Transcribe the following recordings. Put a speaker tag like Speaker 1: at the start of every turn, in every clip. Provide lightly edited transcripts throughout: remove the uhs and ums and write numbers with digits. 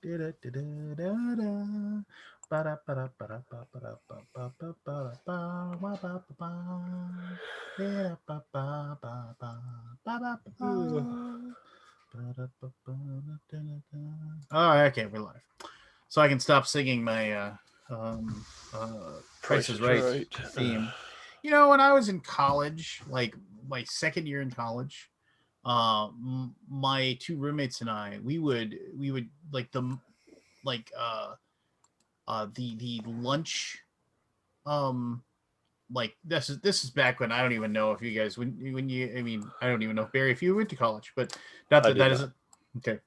Speaker 1: Okay, we're live. So I can stop singing my Price is Right theme. You know, when I was in college, like my second year in college, my two roommates and I, we would like the lunch, um like this is back when I don't even know if you guys when you, I mean, I don't even know, Barry, if you went to college, but not that that isn't okay.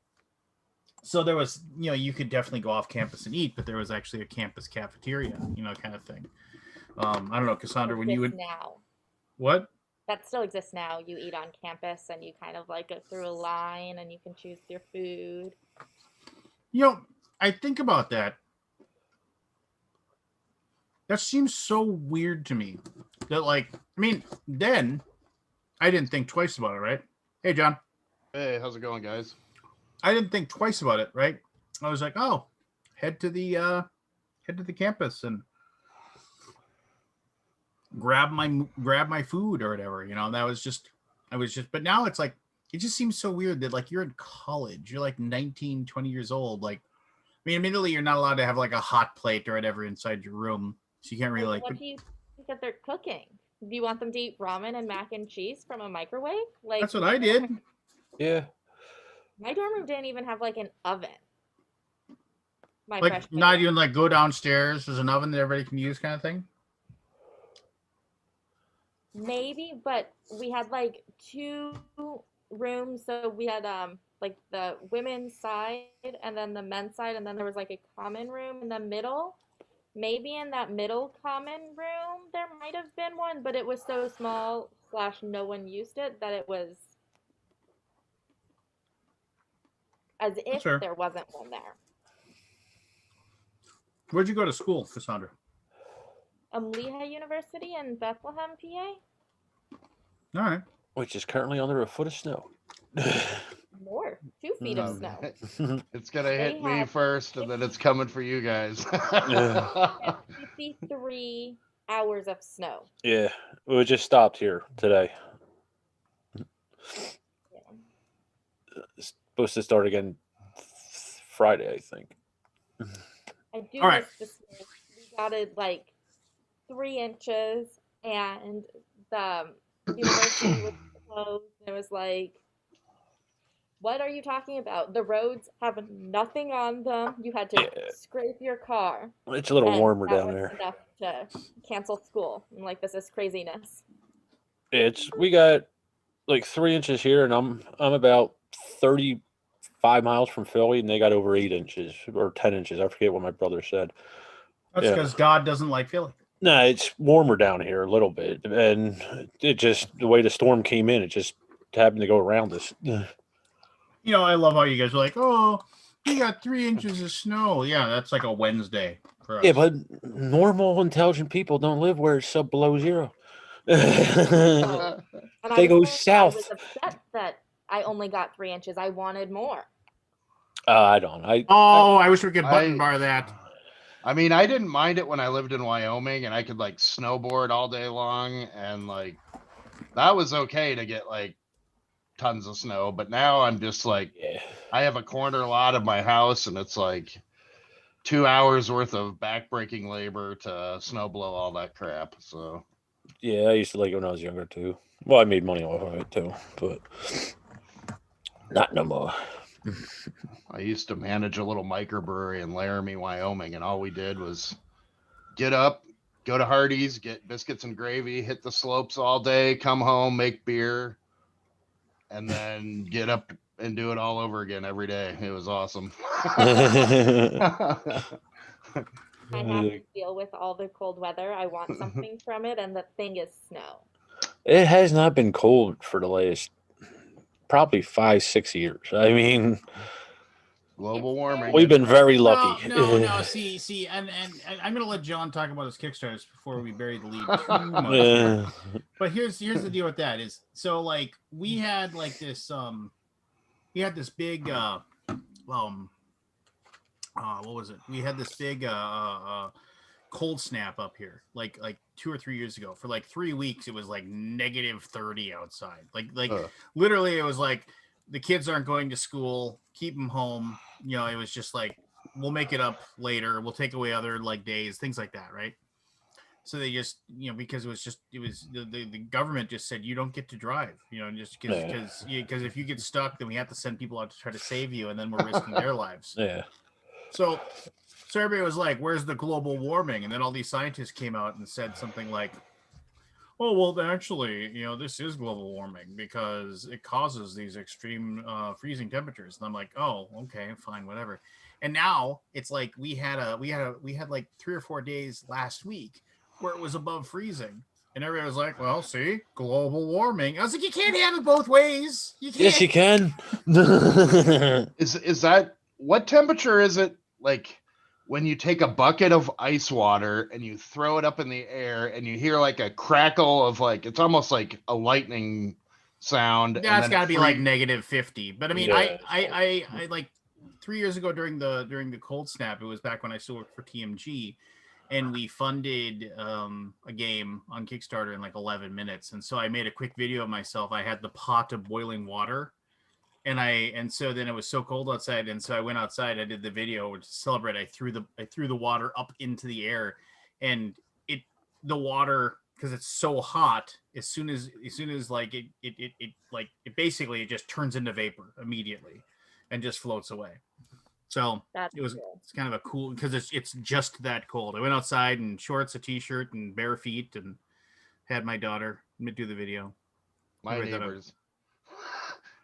Speaker 1: So there was, you know, you could definitely go off campus and eat, but there was actually a campus cafeteria, you know, kind of thing. I don't know, Cassandra, when you would
Speaker 2: now.
Speaker 1: what?
Speaker 2: That still exists now. You eat on campus and you kind of like go through a line and you can choose your food.
Speaker 1: You know, I think about that. That seems so weird to me. That, like, I mean, then I didn't think twice about it, right? Hey, John.
Speaker 3: Hey, how's it going, guys?
Speaker 1: I didn't think twice about it, right? I was like, oh, head to the campus and grab my food or whatever. You know, that was just, I was just, but now it's like, it just seems so weird that, like, you're in college, you're like 19, 20 years old. Like, I mean, admittedly, you're not allowed to have like a hot plate or whatever inside your room, so you can't really
Speaker 2: What do you think that they're cooking? Do you want them to eat ramen and mac and cheese from a microwave? Like,
Speaker 1: that's what I did.
Speaker 4: Yeah.
Speaker 2: My dorm room didn't even have like an oven.
Speaker 1: Like, not even like go downstairs, there's an oven that everybody can use, kind of thing.
Speaker 2: Maybe, but we had like two rooms, so we had like the women's side and then the men's side, and then there was like a common room in the middle. Maybe in that middle common room there might have been one, but it was so small slash no one used it that it was as if
Speaker 1: Sure.
Speaker 2: there wasn't one there.
Speaker 1: Where'd you go to school, Cassandra?
Speaker 2: Lehigh University in Bethlehem, PA.
Speaker 1: All right.
Speaker 4: Which is currently under a foot of snow.
Speaker 2: More. 2 feet of snow.
Speaker 3: It's gonna hit me first, and then it's coming for you guys.
Speaker 2: 53 hours of snow.
Speaker 4: Yeah, we just stopped here today.
Speaker 2: Yeah.
Speaker 4: It's supposed to start again Friday, I think.
Speaker 2: I do
Speaker 1: All right.
Speaker 2: miss the snow. We got it like 3 inches, and the university was closed. It was like, what are you talking about? The roads have nothing on them. You had to scrape your car.
Speaker 4: It's a little warmer down there.
Speaker 2: Enough to cancel school. I'm like, this is craziness.
Speaker 4: We got like 3 inches here, and I'm about 35 miles from Philly, and they got over 8 inches or 10 inches. I forget what my brother said.
Speaker 1: That's because God doesn't like Philly.
Speaker 4: No, it's warmer down here a little bit, and it just, the way the storm came in, it just happened to go around us.
Speaker 1: You know, I love how you guys are like, oh, we got 3 inches of snow. Yeah, that's like a Wednesday for us.
Speaker 4: Yeah, but normal, intelligent people don't live where it's below zero. They go south.
Speaker 2: I was upset that I only got 3 inches. I wanted more.
Speaker 4: I don't.
Speaker 1: I wish we could button bar that.
Speaker 3: I mean, I didn't mind it when I lived in Wyoming and I could like snowboard all day long, and like that was okay to get like tons of snow. But now I'm just like, I have a corner lot of my house, and it's like 2 hours worth of backbreaking labor to snow blow all that crap. So
Speaker 4: yeah, I used to like it when I was younger too. Well, I made money off of it too, but not no more.
Speaker 3: I used to manage a little microbrewery in Laramie, Wyoming, and all we did was get up, go to Hardee's, get biscuits and gravy, hit the slopes all day, come home, make beer, and then get up and do it all over again every day. It was awesome.
Speaker 2: I have to deal with all the cold weather. I want something from it, and the thing is snow.
Speaker 4: It has not been cold for the last probably 5-6 years. I mean,
Speaker 3: global warming.
Speaker 4: We've been very lucky.
Speaker 1: No. See, and I'm gonna let John talk about his Kickstarters before we bury the lead too much. But here's the deal with that is, so like we had like this big what was it? We had this big cold snap up here, like 2 or 3 years ago. For like 3 weeks, it was like -30 outside. Like literally, it was like the kids aren't going to school. Keep them home. You know, it was just like we'll make it up later. We'll take away other like days, things like that, right? So they just, you know, because it was the government just said you don't get to drive, you know, just because if you get stuck, then we have to send people out to try to save you, and then we're risking their lives.
Speaker 4: Yeah.
Speaker 1: So everybody was like, "Where's the global warming?" And then all these scientists came out and said something like, "Oh, well, actually, you know, this is global warming because it causes these extreme freezing temperatures." And I'm like, "Oh, okay, fine, whatever." And now it's like we had like 3 or 4 days last week where it was above freezing. And everybody was like, "Well, see, global warming." I was like, "You can't have it both ways. You can't."
Speaker 4: Yes, you can.
Speaker 3: Is that what temperature is it like when you take a bucket of ice water and you throw it up in the air and you hear like a crackle of like it's almost like a lightning sound? And
Speaker 1: That's
Speaker 3: then
Speaker 1: got to be like -50. But I mean,
Speaker 4: Yeah.
Speaker 1: I like 3 years ago during the cold snap. It was back when I still worked for TMG, and we funded a game on Kickstarter in like 11 minutes. And so I made a quick video of myself. I had the pot of boiling water, and so then it was so cold outside, and so I went outside. I did the video to celebrate. I threw the water up into the air, and the water, because it's so hot, as soon as like it basically it just turns into vapor immediately, and just floats away. So it's kind of a cool, because it's just that cold. I went outside in shorts, a t-shirt, and bare feet, and had my daughter do the video.
Speaker 3: My
Speaker 1: Right,
Speaker 3: neighbors.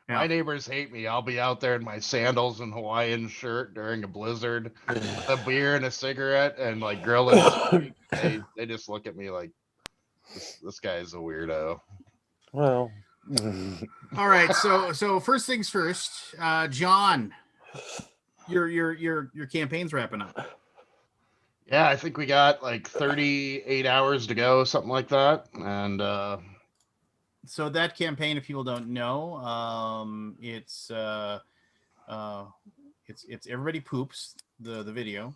Speaker 1: Yeah.
Speaker 3: My neighbors hate me. I'll be out there in my sandals and Hawaiian shirt during a blizzard, with a beer and a cigarette, and like grilling. They just look at me like this guy is a weirdo.
Speaker 4: Well.
Speaker 1: All right. So first things first, John, your campaign's wrapping up.
Speaker 3: Yeah, I think we got like 38 hours to go, something like that. And
Speaker 1: so that campaign, if people don't know, it's Everybody Poops, the video.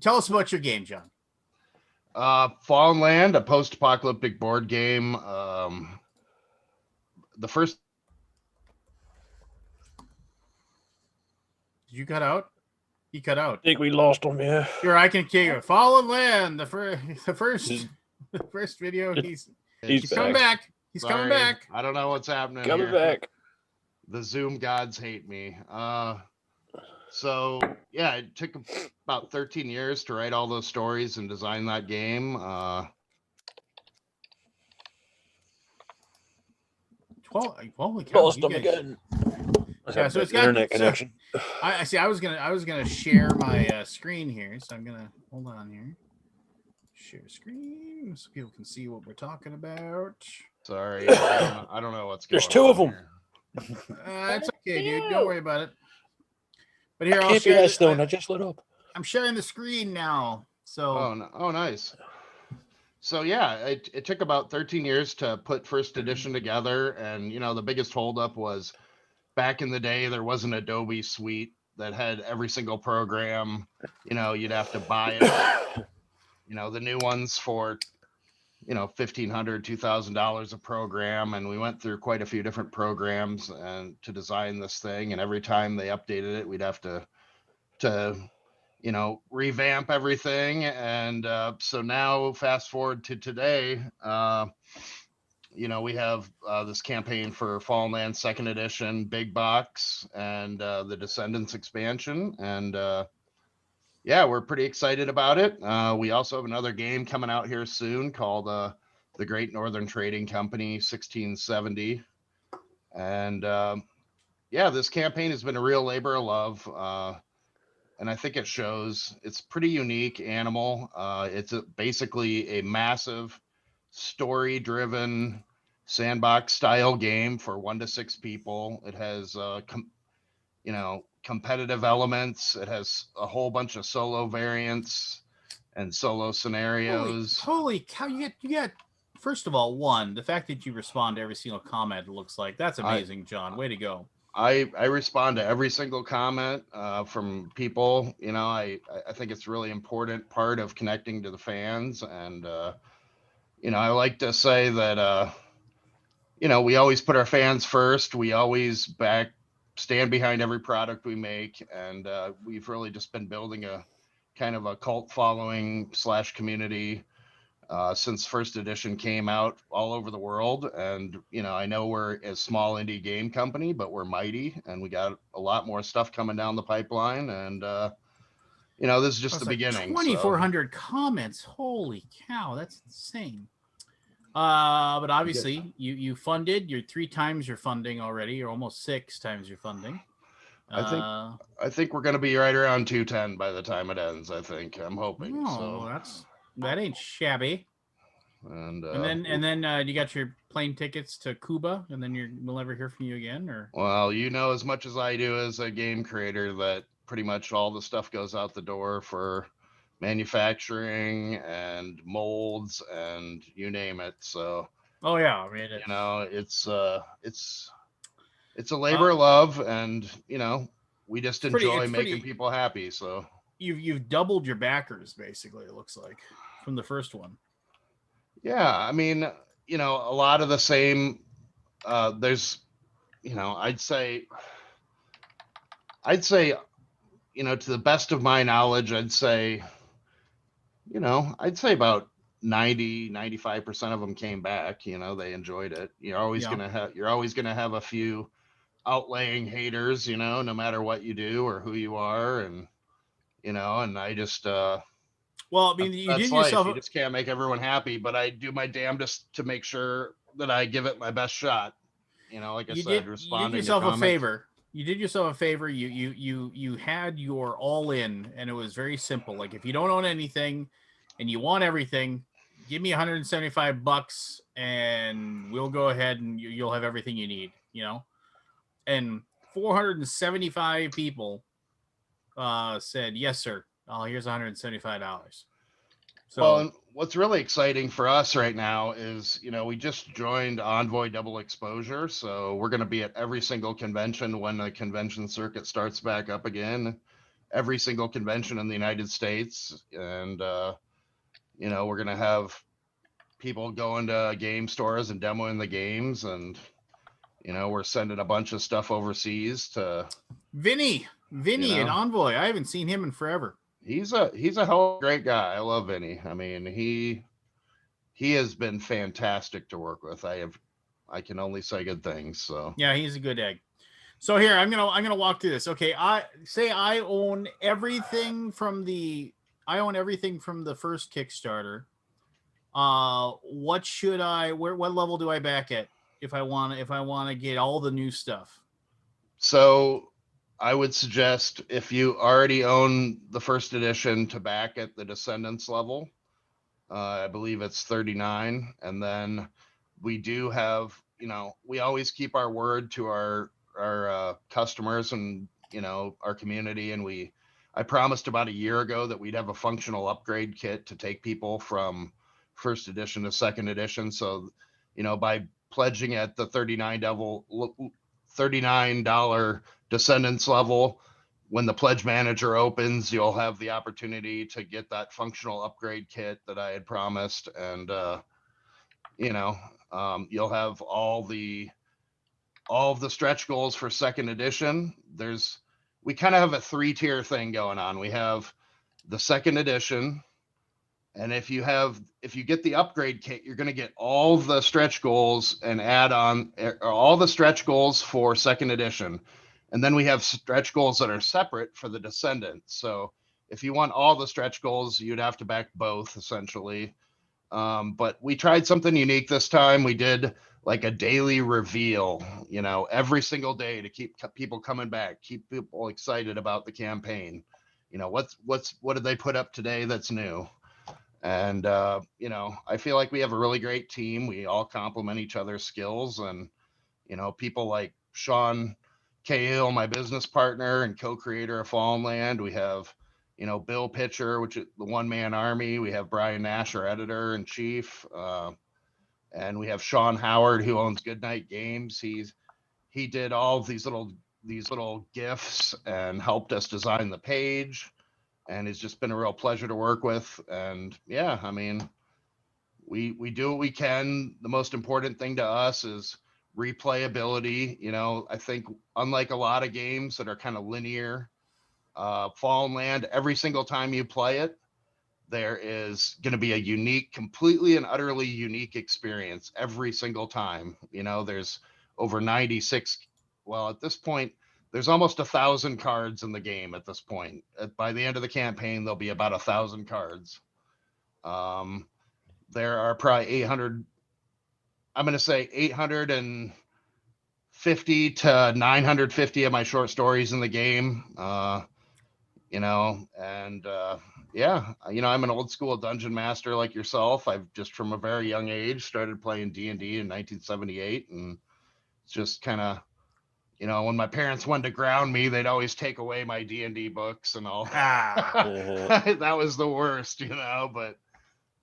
Speaker 1: Tell us about your game, John.
Speaker 3: Fallen Land, a post-apocalyptic board game. The first.
Speaker 1: Did you cut out? He cut out.
Speaker 4: I think we lost him. Yeah.
Speaker 1: Here, I can kick it. Fallen Land, the first video. He's coming back. He's coming back.
Speaker 3: I don't know what's happening.
Speaker 4: Coming back.
Speaker 3: The Zoom gods hate me. So yeah, it took about 13 years to write all those stories and design that game.
Speaker 1: 12. Holy cow!
Speaker 4: Lost him again.
Speaker 1: Yeah, so it's got
Speaker 4: internet connection.
Speaker 1: I see. I was gonna share my screen here, so I'm gonna hold on here. Share screen so people can see what we're talking about.
Speaker 3: Sorry, I don't know what's going on.
Speaker 4: There's two of them.
Speaker 1: It's okay, dude. Don't worry about it. But here,
Speaker 4: I'll share this. I just lit up.
Speaker 1: I'm sharing the screen now. So.
Speaker 3: Oh, nice. So yeah, it took about 13 years to put first edition together, and the biggest holdup was back in the day there was an Adobe suite that had every single program. You'd have to buy it. The new ones for $1,500, $2,000 a program, and we went through quite a few different programs and to design this thing, and every time they updated it, we'd have to revamp everything. And so now fast forward to today, we have this campaign for Fallen Land 2nd edition, big box, and the Descendants expansion. And yeah, we're pretty excited about it. We also have another game coming out here soon called The Great Northern Trading Company 1670. And yeah, this campaign has been a real labor of love. And I think it shows. It's pretty unique animal. It's basically a massive story-driven sandbox style game for 1 to 6 people. It has competitive elements. It has a whole bunch of solo variants and solo scenarios.
Speaker 1: Holy cow! You get. First of all, the fact that you respond to every single comment, it looks like that's amazing, John. Way to go.
Speaker 3: I respond to every single comment from people. You know, I think it's really important part of connecting to the fans, and you know, I like to say that you know, we always put our fans first. We always stand behind every product we make, and we've really just been building a kind of a cult following / community since first edition came out all over the world. And you know, I know we're a small indie game company, but we're mighty, and we got a lot more stuff coming down the pipeline. And you know, this is just the beginning.
Speaker 1: 2,400 comments. Holy cow, that's insane. But obviously, you funded. You're 3 times your funding already. You're almost 6 times your funding.
Speaker 3: I think we're going to be right around 210 by the time it ends. I'm hoping.
Speaker 1: Oh, that ain't shabby. And then you got your plane tickets to Cuba, and then we'll never hear from you again, or?
Speaker 3: Well, you know as much as I do as a game creator that pretty much all the stuff goes out the door for manufacturing and molds and you name it. So.
Speaker 1: Oh yeah, I mean,
Speaker 3: you know, it's a labor of love, and you know, we just enjoy making people happy. So
Speaker 1: you've doubled your backers, basically. It looks like from the first one.
Speaker 3: Yeah, I mean, you know, a lot of the same. There's, you know, I'd say, you know, to the best of my knowledge, I'd say about 95% of them came back. You know, they enjoyed it. You're always gonna have a few outlaying haters, you know, no matter what you do or who you are, and you know, and I just
Speaker 1: well, I mean, you
Speaker 3: just can't make everyone happy, but I do my damnedest to make sure that I give it my best shot. You know, like I said, responding.
Speaker 1: You did yourself a favor. You did yourself a favor. You had your all in, and it was very simple. Like, if you don't own anything and you want everything, give me $175 and we'll go ahead and you'll have everything you need, you know? And 475 people said, yes, sir. Oh, here's $175. So,
Speaker 3: well, and what's really exciting for us right now is, you know, we just joined Envoy Double Exposure. So we're going to be at every single convention when the convention circuit starts back up again, every single convention in the United States. And, you know, we're going to have people going to game stores and demoing the games. And, you know, we're sending a bunch of stuff overseas to
Speaker 1: Vinny at Envoy. I haven't seen him in forever.
Speaker 3: He's a hell of a great guy. I love Vinny. I mean, he has been fantastic to work with. I can only say good things. So
Speaker 1: yeah, he's a good egg. So here, I'm gonna walk through this. Okay, I own everything from the first Kickstarter. What level do I back at if I want to get all the new stuff?
Speaker 3: So I would suggest, if you already own the first edition, to back at the Descendants level. I believe it's 39. And then we do have, you know, we always keep our word to our customers and, you know, our community. And I promised about a year ago that we'd have a functional upgrade kit to take people from first edition to second edition. So, you know, by pledging at the $39 Descendants level, when the pledge manager opens, you'll have the opportunity to get that functional upgrade kit that I had promised. And, you know, you'll have all of the stretch goals for second edition. We kind of have a 3-tier thing going on. We have the second edition. And if you get the upgrade kit, you're going to get all the stretch goals and add on all the stretch goals for second edition. And then we have stretch goals that are separate for the Descendants. So if you want all the stretch goals, you'd have to back both, essentially. But we tried something unique this time. We did like a daily reveal, you know, every single day to keep people coming back, keep people excited about the campaign. You know, what did they put up today that's new? And, you know, I feel like we have a really great team. We all complement each other's skills. And, you know, people like Sean Cahill, my business partner and co-creator of Fallen Land. We have, you know, Bill Pitcher, which is the one-man army. We have Brian Nash, our editor in chief. And we have Sean Howard, who owns Goodnight Games. he did all of these little gifts and helped us design the page, and it's just been a real pleasure to work with. And yeah, I mean, we do what we can. The most important thing to us is replayability. You know, I think unlike a lot of games that are kind of linear, Fallen Land, every single time you play it, there is going to be a unique, completely and utterly unique experience every single time. You know, there's over 96. Well, at this point, there's almost 1,000 cards in the game at this point. By the end of the campaign, there'll be about 1,000 cards. There are probably 800. I'm going to say 850 to 950 of my short stories in the game. You know, and yeah, you know, I'm an old school dungeon master like yourself. I've just from a very young age started playing D&D in 1978, and it's just kind of, you know, when my parents wanted to ground me, they'd always take away my D&D books and all. That was the worst, you know, but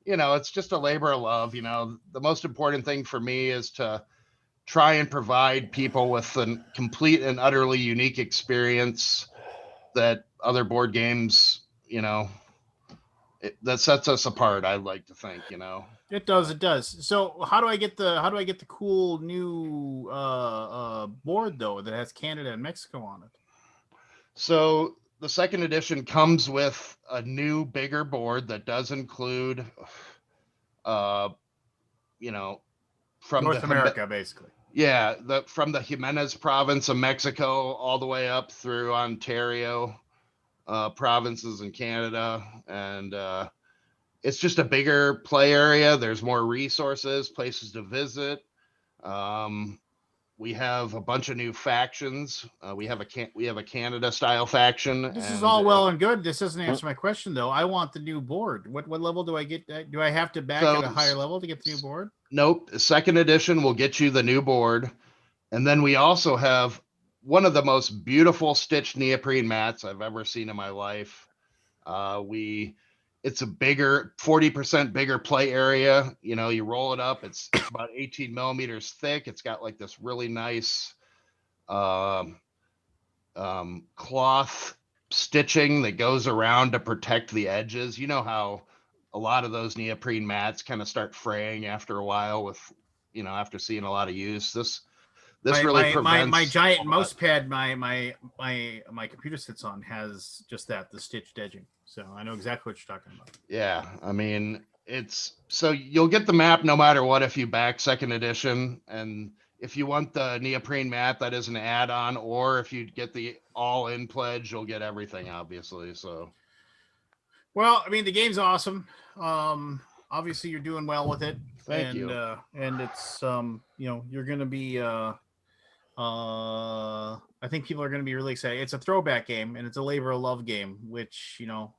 Speaker 3: you know, it's just a labor of love. You know, the most important thing for me is to try and provide people with a complete and utterly unique experience that other board games, you know, that sets us apart. I'd like to think, you know.
Speaker 1: It does. It does. So how do I get the cool new board though that has Canada and Mexico on it?
Speaker 3: So the second edition comes with a new, bigger board that does include, you know, from
Speaker 1: North America, basically.
Speaker 3: Yeah, from the Jimenez province of Mexico all the way up through Ontario provinces in Canada, and it's just a bigger play area. There's more resources, places to visit. We have a bunch of new factions. We have a Canada style faction.
Speaker 1: This is all well and good. This doesn't answer my question though. I want the new board. What level do I get? Do I have to back at a higher level to get the new board?
Speaker 3: Nope. Second edition will get you the new board. And then we also have one of the most beautiful stitched neoprene mats I've ever seen in my life. It's a bigger, 40% bigger play area. You know, you roll it up. It's about 18 millimeters thick. It's got like this really nice cloth stitching that goes around to protect the edges. You know how a lot of those neoprene mats kind of start fraying after a while with, you know, after seeing a lot of use. This really prevents
Speaker 1: my giant mouse pad my computer sits on has just that, the stitched edging. So I know exactly what you're talking about.
Speaker 3: Yeah, I mean, so you'll get the map no matter what if you back second edition, and if you want the neoprene mat, that is an add-on, or if you get the all-in pledge, you'll get everything, obviously. So,
Speaker 1: well, I mean, the game's awesome. Obviously, you're doing well with it.
Speaker 3: Thank you.
Speaker 1: And it's you know, you're gonna be I think people are going to be really excited. It's a throwback game and it's a labor of love game, which, you know,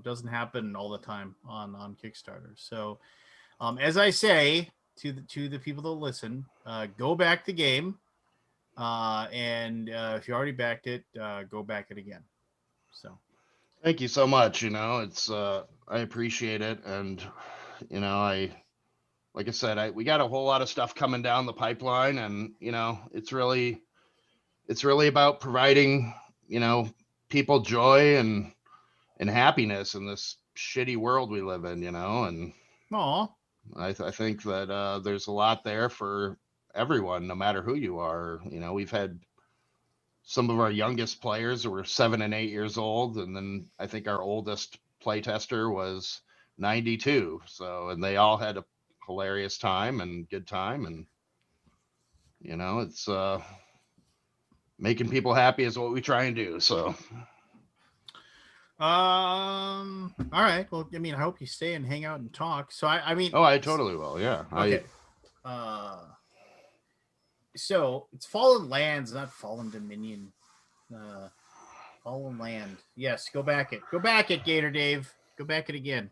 Speaker 1: doesn't happen all the time on Kickstarter. So, as I say to the people that listen, go back the game, and if you already backed it, go back it again. So,
Speaker 3: thank you so much. You know, it's I appreciate it, and you know, like I said, we got a whole lot of stuff coming down the pipeline, and you know, it's really about providing, you know, people joy and happiness in this shitty world we live in, you know. And I think that there's a lot there for everyone, no matter who you are. You know, we've had some of our youngest players who were 7 and 8 years old, and then I think our oldest playtester was 92. So, and they all had a hilarious time and good time, and you know, it's making people happy is what we try and do. So
Speaker 1: all right, well, I mean, I hope you stay and hang out and talk. So I mean,
Speaker 3: I totally will. Yeah.
Speaker 1: Okay. So it's Fallen Lands, not Fallen Dominion. Fallen Land. Yes, go back it, Gator Dave, go back it again.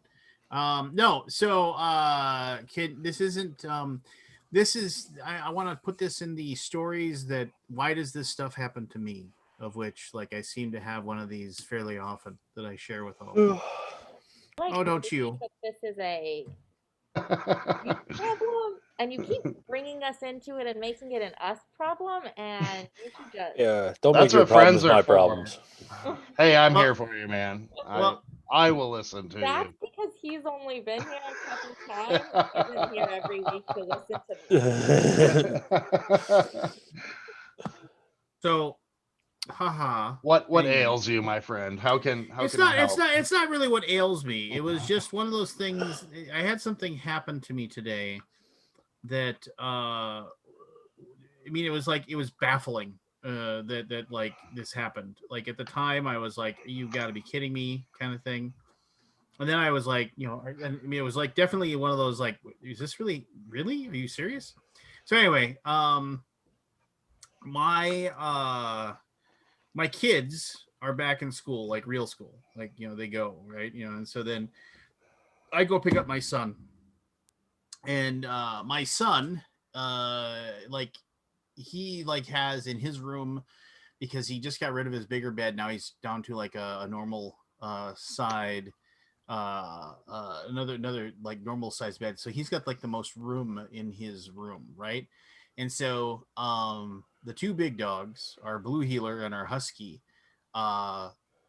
Speaker 1: No, so kid, this isn't this is I want to put this in the stories that why does this stuff happen to me, of which like I seem to have one of these fairly often that I share with all.
Speaker 2: Like,
Speaker 1: oh, don't you?
Speaker 2: this is a problem. And you keep bringing us into it and making it an us problem, and you should just.
Speaker 4: Yeah, don't
Speaker 3: That's
Speaker 4: make your
Speaker 3: what friends
Speaker 4: problems
Speaker 3: are
Speaker 4: my
Speaker 3: for.
Speaker 4: problems.
Speaker 3: Hey, I'm
Speaker 1: Well-
Speaker 3: here for you, man.
Speaker 1: Well,
Speaker 3: I will listen to
Speaker 2: That's because he's only been here a couple times.
Speaker 3: you.
Speaker 2: Isn't here every week to listen to me.
Speaker 1: so, haha.
Speaker 3: What
Speaker 1: Anyway.
Speaker 3: ails you, my friend? How can I help?
Speaker 1: It's not really what ails me. It was just one of those things. I had something happen to me today that I mean, it was baffling that like this happened. Like at the time, I was like, "You got to be kidding me," kind of thing. And then I was like, I mean, it was like definitely one of those like, "Is this really? Are you serious?" So anyway, my kids are back in school, like real school, like they go right, and so then I go pick up my son, and my son, like he like has in his room because he just got rid of his bigger bed. Now he's down to like a normal side, another like normal size bed. So he's got like the most room in his room, right? And so the two big dogs, our blue heeler and our husky,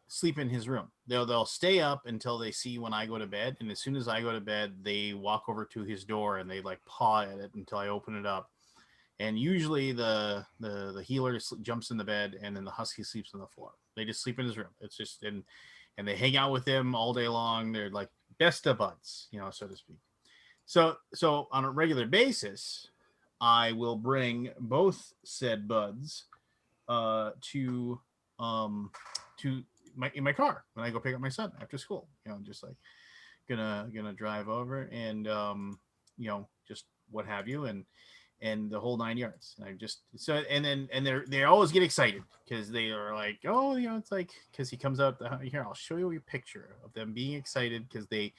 Speaker 1: sleep in his room. They'll stay up until they see when I go to bed, and as soon as I go to bed, they walk over to his door and they like paw at it until I open it up. And usually the healer jumps in the bed, and then the husky sleeps on the floor. They just sleep in his room. It's just and they hang out with him all day long. They're like best of buds, so to speak. So on a regular basis, I will bring both said buds to in my car when I go pick up my son after school. Just like gonna drive over and just what have you, and the whole 9 yards. And I just and they always get excited because they are like, oh, it's like because he comes out here. I'll show you a picture of them being excited because they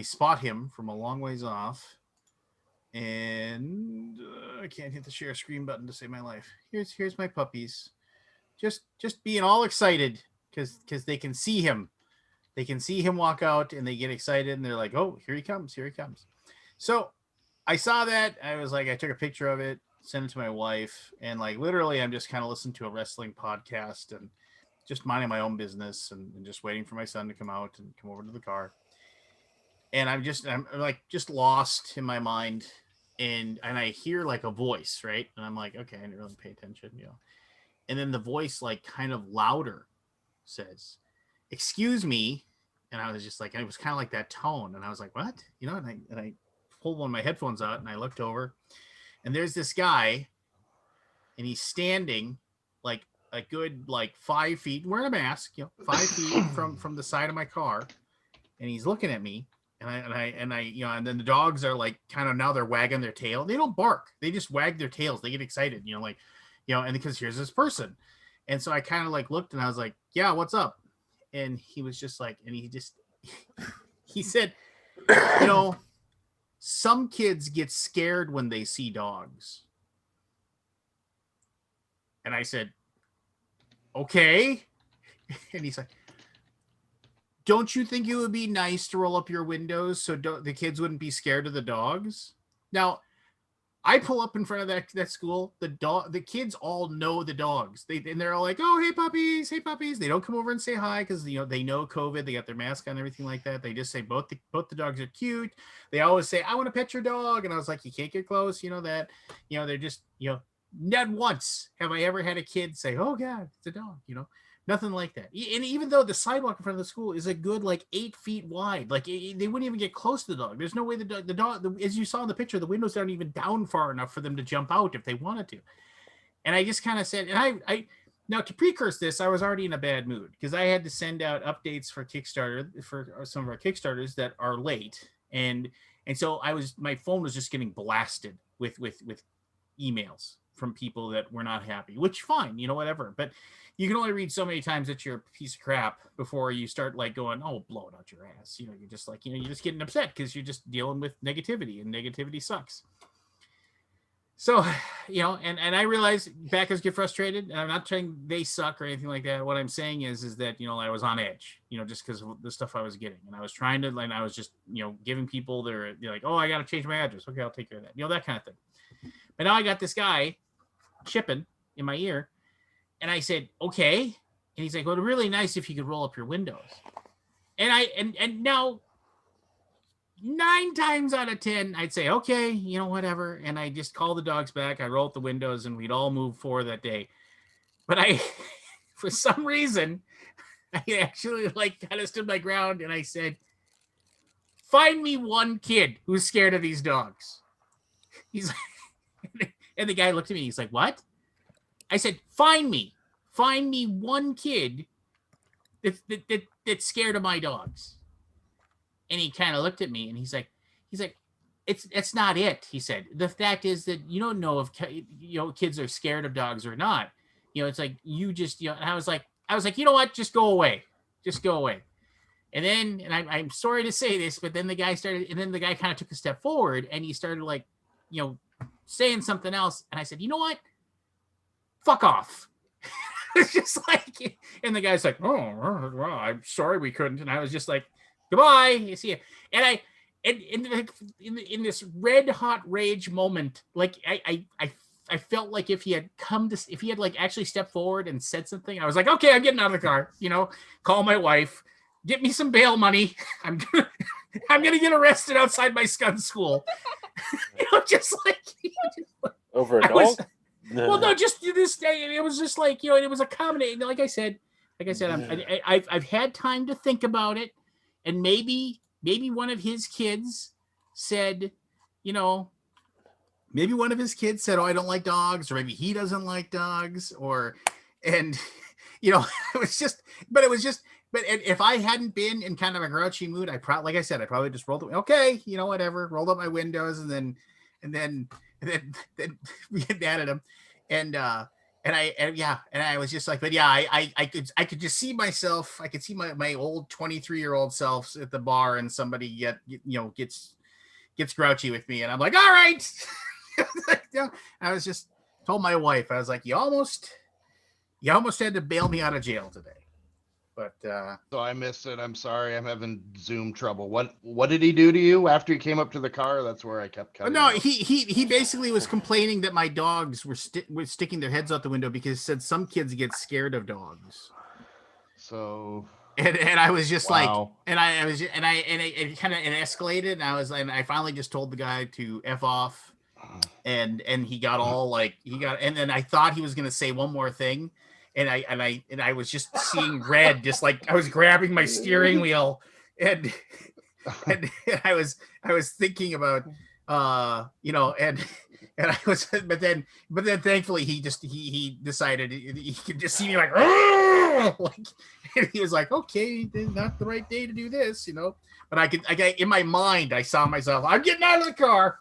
Speaker 1: spot him from a long ways off. And I can't hit the share screen button to save my life. Here's my puppies, just being all excited because they can see him. They can see him walk out, and they get excited, and they're like, "Oh, here he comes! Here he comes!" So I saw that. I was like, I took a picture of it, sent it to my wife, and like literally, I'm just kind of listening to a wrestling podcast and just minding my own business and just waiting for my son to come out and come over to the car. And I'm like just lost in my mind, and I hear like a voice, right? And I'm like, okay, I didn't really pay attention, And then the voice, like kind of louder, says, "Excuse me," and I was just like, it was kind of like that tone, and I was like, "What?" And I pulled one of my headphones out, and I looked over, and there's this guy, and he's standing like a good like 5 feet, wearing a mask, 5 feet from the side of my car, and he's looking at me. And I, and then the dogs are like kind of now they're wagging their tail. They don't bark. They just wag their tails. They get excited, and because here's this person. And so I kind of like looked and I was like, yeah, what's up? And he was just like, and he said, some kids get scared when they see dogs. And I said, okay. And he's like, don't you think it would be nice to roll up your windows so the kids wouldn't be scared of the dogs? Now, I pull up in front of that school. The kids all know the dogs. They're all like, "Oh, hey puppies, hey puppies." They don't come over and say hi because they know COVID. They got their mask on, and everything like that. They just say both the dogs are cute. They always say, "I want to pet your dog," and I was like, "You can't get close." That. They're just Not once have I ever had a kid say, "Oh God, it's a dog." Nothing like that. And even though the sidewalk in front of the school is a good like 8 feet wide, like they wouldn't even get close to the dog. There's no way the dog, as you saw in the picture, the windows aren't even down far enough for them to jump out if they wanted to. And I just kind of said, and I now to precurse this, I was already in a bad mood because I had to send out updates for Kickstarter for some of our Kickstarters that are late, and so my phone was just getting blasted with emails from people that were not happy, which fine, whatever. But you can only read so many times that you're a piece of crap before you start like going, oh, blow it out your ass. You're just like, you're just getting upset because you're just dealing with negativity, and negativity sucks. So, and I realize backers get frustrated, and I'm not saying they suck or anything like that. What I'm saying is that, I was on edge, just because of the stuff I was getting. And I was trying to, I was just, giving people they're like, oh, I got to change my address. Okay, I'll take care of that. That kind of thing. But now I got this guy chipping in my ear. And I said, okay. And he's like, well, it'd be really nice if you could roll up your windows. And now 9 times out of 10, I'd say, okay, whatever. And I just call the dogs back. I roll up the windows and we'd all move forward that day. But for some reason, I actually kind of stood my ground and I said, find me one kid who's scared of these dogs. He's like, and the guy looked at me. He's like, what? I said, find me one kid that's scared of my dogs. And he kind of looked at me and he's like, it's not it. He said, the fact is that you don't know if kids are scared of dogs or not. It's like you just, and I was like, you know what? Just go away. And then, and I'm sorry to say this, but then the guy kind of took a step forward and he started saying something else. And I said, you know what? Fuck off. It's just like, and the guy's like, oh, well, I'm sorry we couldn't. And I was just like, goodbye. You see it. And I, in this red hot rage moment, I felt like if he had actually stepped forward and said something, I was like, okay, I'm getting out of the car, call my wife, get me some bail money. I'm gonna get arrested outside my scud school. Just like
Speaker 4: over a dog.
Speaker 1: Well, no, just this day. It was just like, it was a combination. Like I said, I've had time to think about it, and maybe one of his kids said, maybe one of his kids said, oh, I don't like dogs, or maybe he doesn't like dogs, it was just, but if I hadn't been in kind of a grouchy mood, I probably just rolled, okay, whatever, rolled up my windows, and then we had mad at him. And I was just like, but yeah, I could just see myself. I could see my old 23-year-old self at the bar, and somebody gets grouchy with me, and I'm like, all right. I was just told my wife, I was like, you almost had to bail me out of jail today. But
Speaker 3: so I missed it. I'm sorry. I'm having Zoom trouble. What did he do to you after he came up to the car? That's where I kept cutting.
Speaker 1: No, he basically was complaining that my dogs were sticking their heads out the window because he said some kids get scared of dogs.
Speaker 3: So
Speaker 1: and I was just
Speaker 3: wow.
Speaker 1: it kind of escalated, and I finally just told the guy to F off, and he got all and then I thought he was gonna say one more thing. And I was just seeing red, just like I was grabbing my steering wheel, and I was thinking about, and I was, but then thankfully he decided he could just see me like, and he was like, okay, not the right day to do this, But I in my mind, I saw myself, I'm getting out of the car.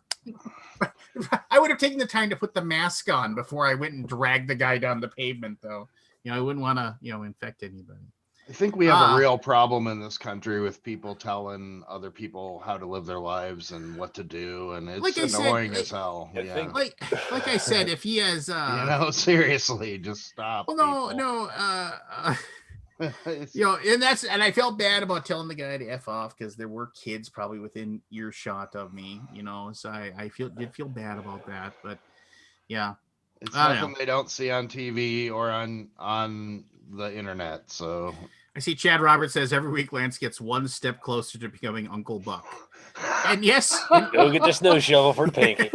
Speaker 1: I would have taken the time to put the mask on before I went and dragged the guy down the pavement, though. I wouldn't want to, infect anybody.
Speaker 3: I think we have a real problem in this country with people telling other people how to live their lives and what to do, and it's annoying as hell. Yeah.
Speaker 1: Like I said, if he has,
Speaker 3: seriously, just stop.
Speaker 1: Well, no. And I felt bad about telling the guy to F off because there were kids probably within earshot of me, so I did feel bad about that, but yeah.
Speaker 3: It's nothing they don't see on TV or on the internet. So
Speaker 1: I see Chad Roberts says every week Lance gets one step closer to becoming Uncle Buck. And yes,
Speaker 4: go get the snow shovel for the pancakes.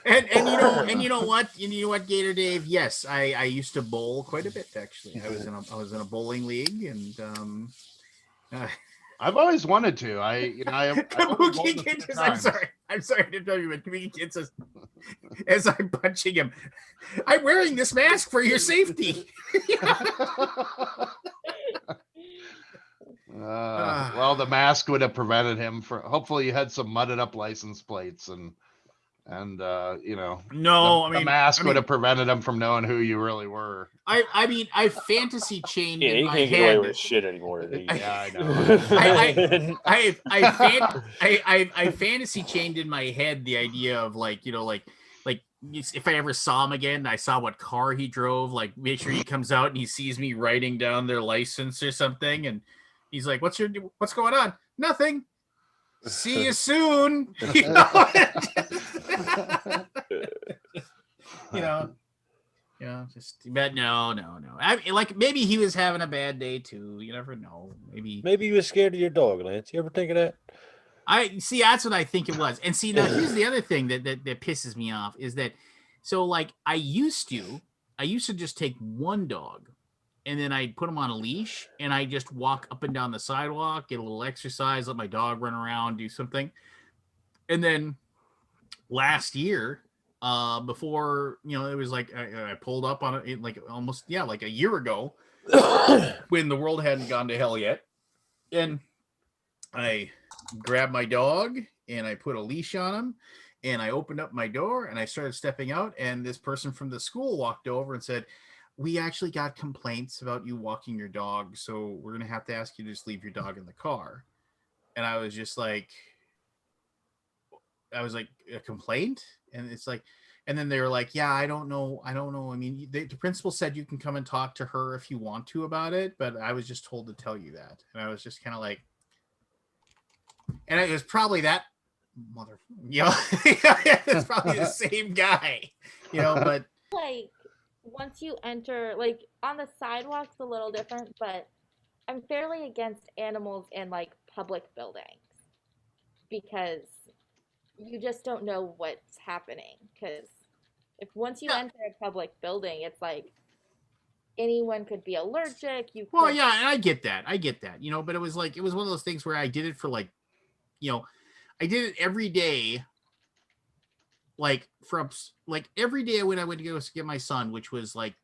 Speaker 1: and you know what, Gator Dave? Yes, I used to bowl quite a bit actually. I was in a bowling league, and
Speaker 3: I've always wanted to.
Speaker 1: Kabuki Kid says, I'm sorry to tell you, but Kabuki Kid says, as I'm punching him, I'm wearing this mask for your safety.
Speaker 3: Well, the mask would have prevented him from. Hopefully, you had some mudded up license plates, and and you know,
Speaker 1: No, I
Speaker 3: the
Speaker 1: mean,
Speaker 3: mask would have prevented him from knowing who you really were.
Speaker 1: I mean, I fantasy chained
Speaker 4: Yeah,
Speaker 1: in
Speaker 4: he
Speaker 1: my
Speaker 4: can't get away
Speaker 1: head.
Speaker 4: with shit anymore.
Speaker 3: Yeah, I know.
Speaker 1: I fantasy chained in my head the idea of like, you know, like if I ever saw him again, I saw what car he drove, like make sure he comes out and he sees me writing down their license or something, and he's like, what's going on? Nothing. See you soon. You know, you know. Just but no. I mean, like maybe he was having a bad day too. You never know. Maybe
Speaker 4: you was scared of your dog, Lance. You ever think of that?
Speaker 1: I see. That's what I think it was. And see, now here's the other thing that pisses me off is that, so like I used to just take one dog, and then I'd put him on a leash, and I just walk up and down the sidewalk, get a little exercise, let my dog run around, do something, and then last year, before it was like I pulled up on it like almost like a year ago, when the world hadn't gone to hell yet, and I grabbed my dog and I put a leash on him, and I opened up my door and I started stepping out, and this person from the school walked over and said, we actually got complaints about you walking your dog, so we're gonna have to ask you to just leave your dog in the car. And I was just like, a complaint? And it's like, and then they were like, yeah, I don't know. I mean, the principal said you can come and talk to her if you want to about it, but I was just told to tell you that. And I was just kind of like, and it was probably that mother, it's probably the same guy, but
Speaker 2: like once you enter, like on the sidewalks, a little different, but I'm fairly against animals in like public buildings because you just don't know what's happening. Because if once you enter a public building, it's like anyone could be allergic.
Speaker 1: Well, yeah, and I get that, but it was one of those things where I did it for like, I did it every day. Like every day when I went to go get my son, which was like,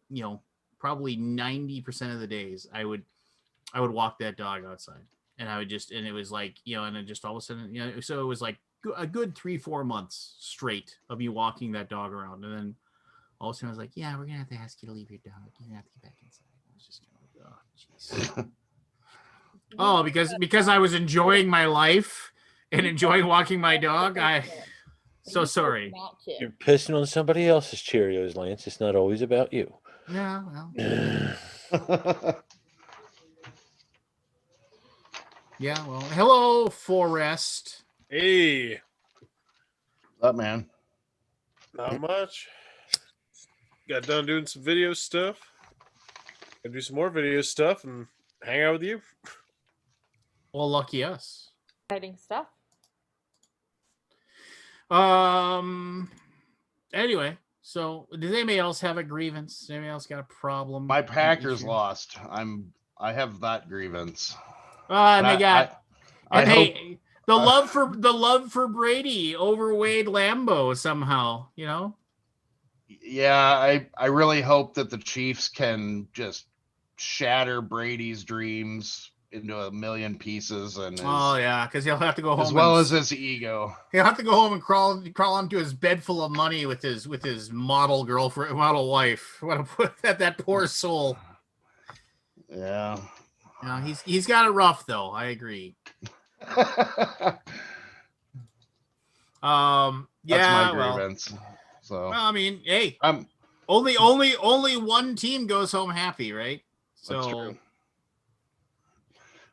Speaker 1: probably 90% of the days, I would walk that dog outside, and I would and it was like, and then just all of a sudden, so it was like a good 3-4 months straight of me walking that dog around. And then all of a sudden I was like, yeah, we're going to have to ask you to leave your dog. You're going to have to get back inside. I was just kind of like, oh, jeez. because I was enjoying my life and enjoying walking my dog. So sorry.
Speaker 4: You're pissing on somebody else's Cheerios, Lance. It's not always about you.
Speaker 1: Yeah, well. Yeah, well, hello, Forrest.
Speaker 5: Hey.
Speaker 3: Up, man.
Speaker 5: Not much. Got done doing some video stuff. Gonna do some more video stuff and hang out with you.
Speaker 1: Well, lucky us.
Speaker 2: Exciting stuff.
Speaker 1: Anyway, so does anybody else have a grievance? Does anybody else got a problem?
Speaker 3: My Packers lost. I have that grievance.
Speaker 1: And they got
Speaker 3: I hope,
Speaker 1: the love for Brady overweighed Lambeau somehow,
Speaker 3: Yeah, I really hope that the Chiefs can just shatter Brady's dreams into a million pieces, and
Speaker 1: because he'll have to go home
Speaker 3: as well as his ego.
Speaker 1: He'll have to go home and crawl onto his bed full of money with his model girlfriend, model wife. What to put that poor soul.
Speaker 3: Yeah.
Speaker 1: He's got it rough though. I agree.
Speaker 3: That's my grievance. So
Speaker 1: well, I mean, hey, only one team goes home happy, right? So
Speaker 3: that's true.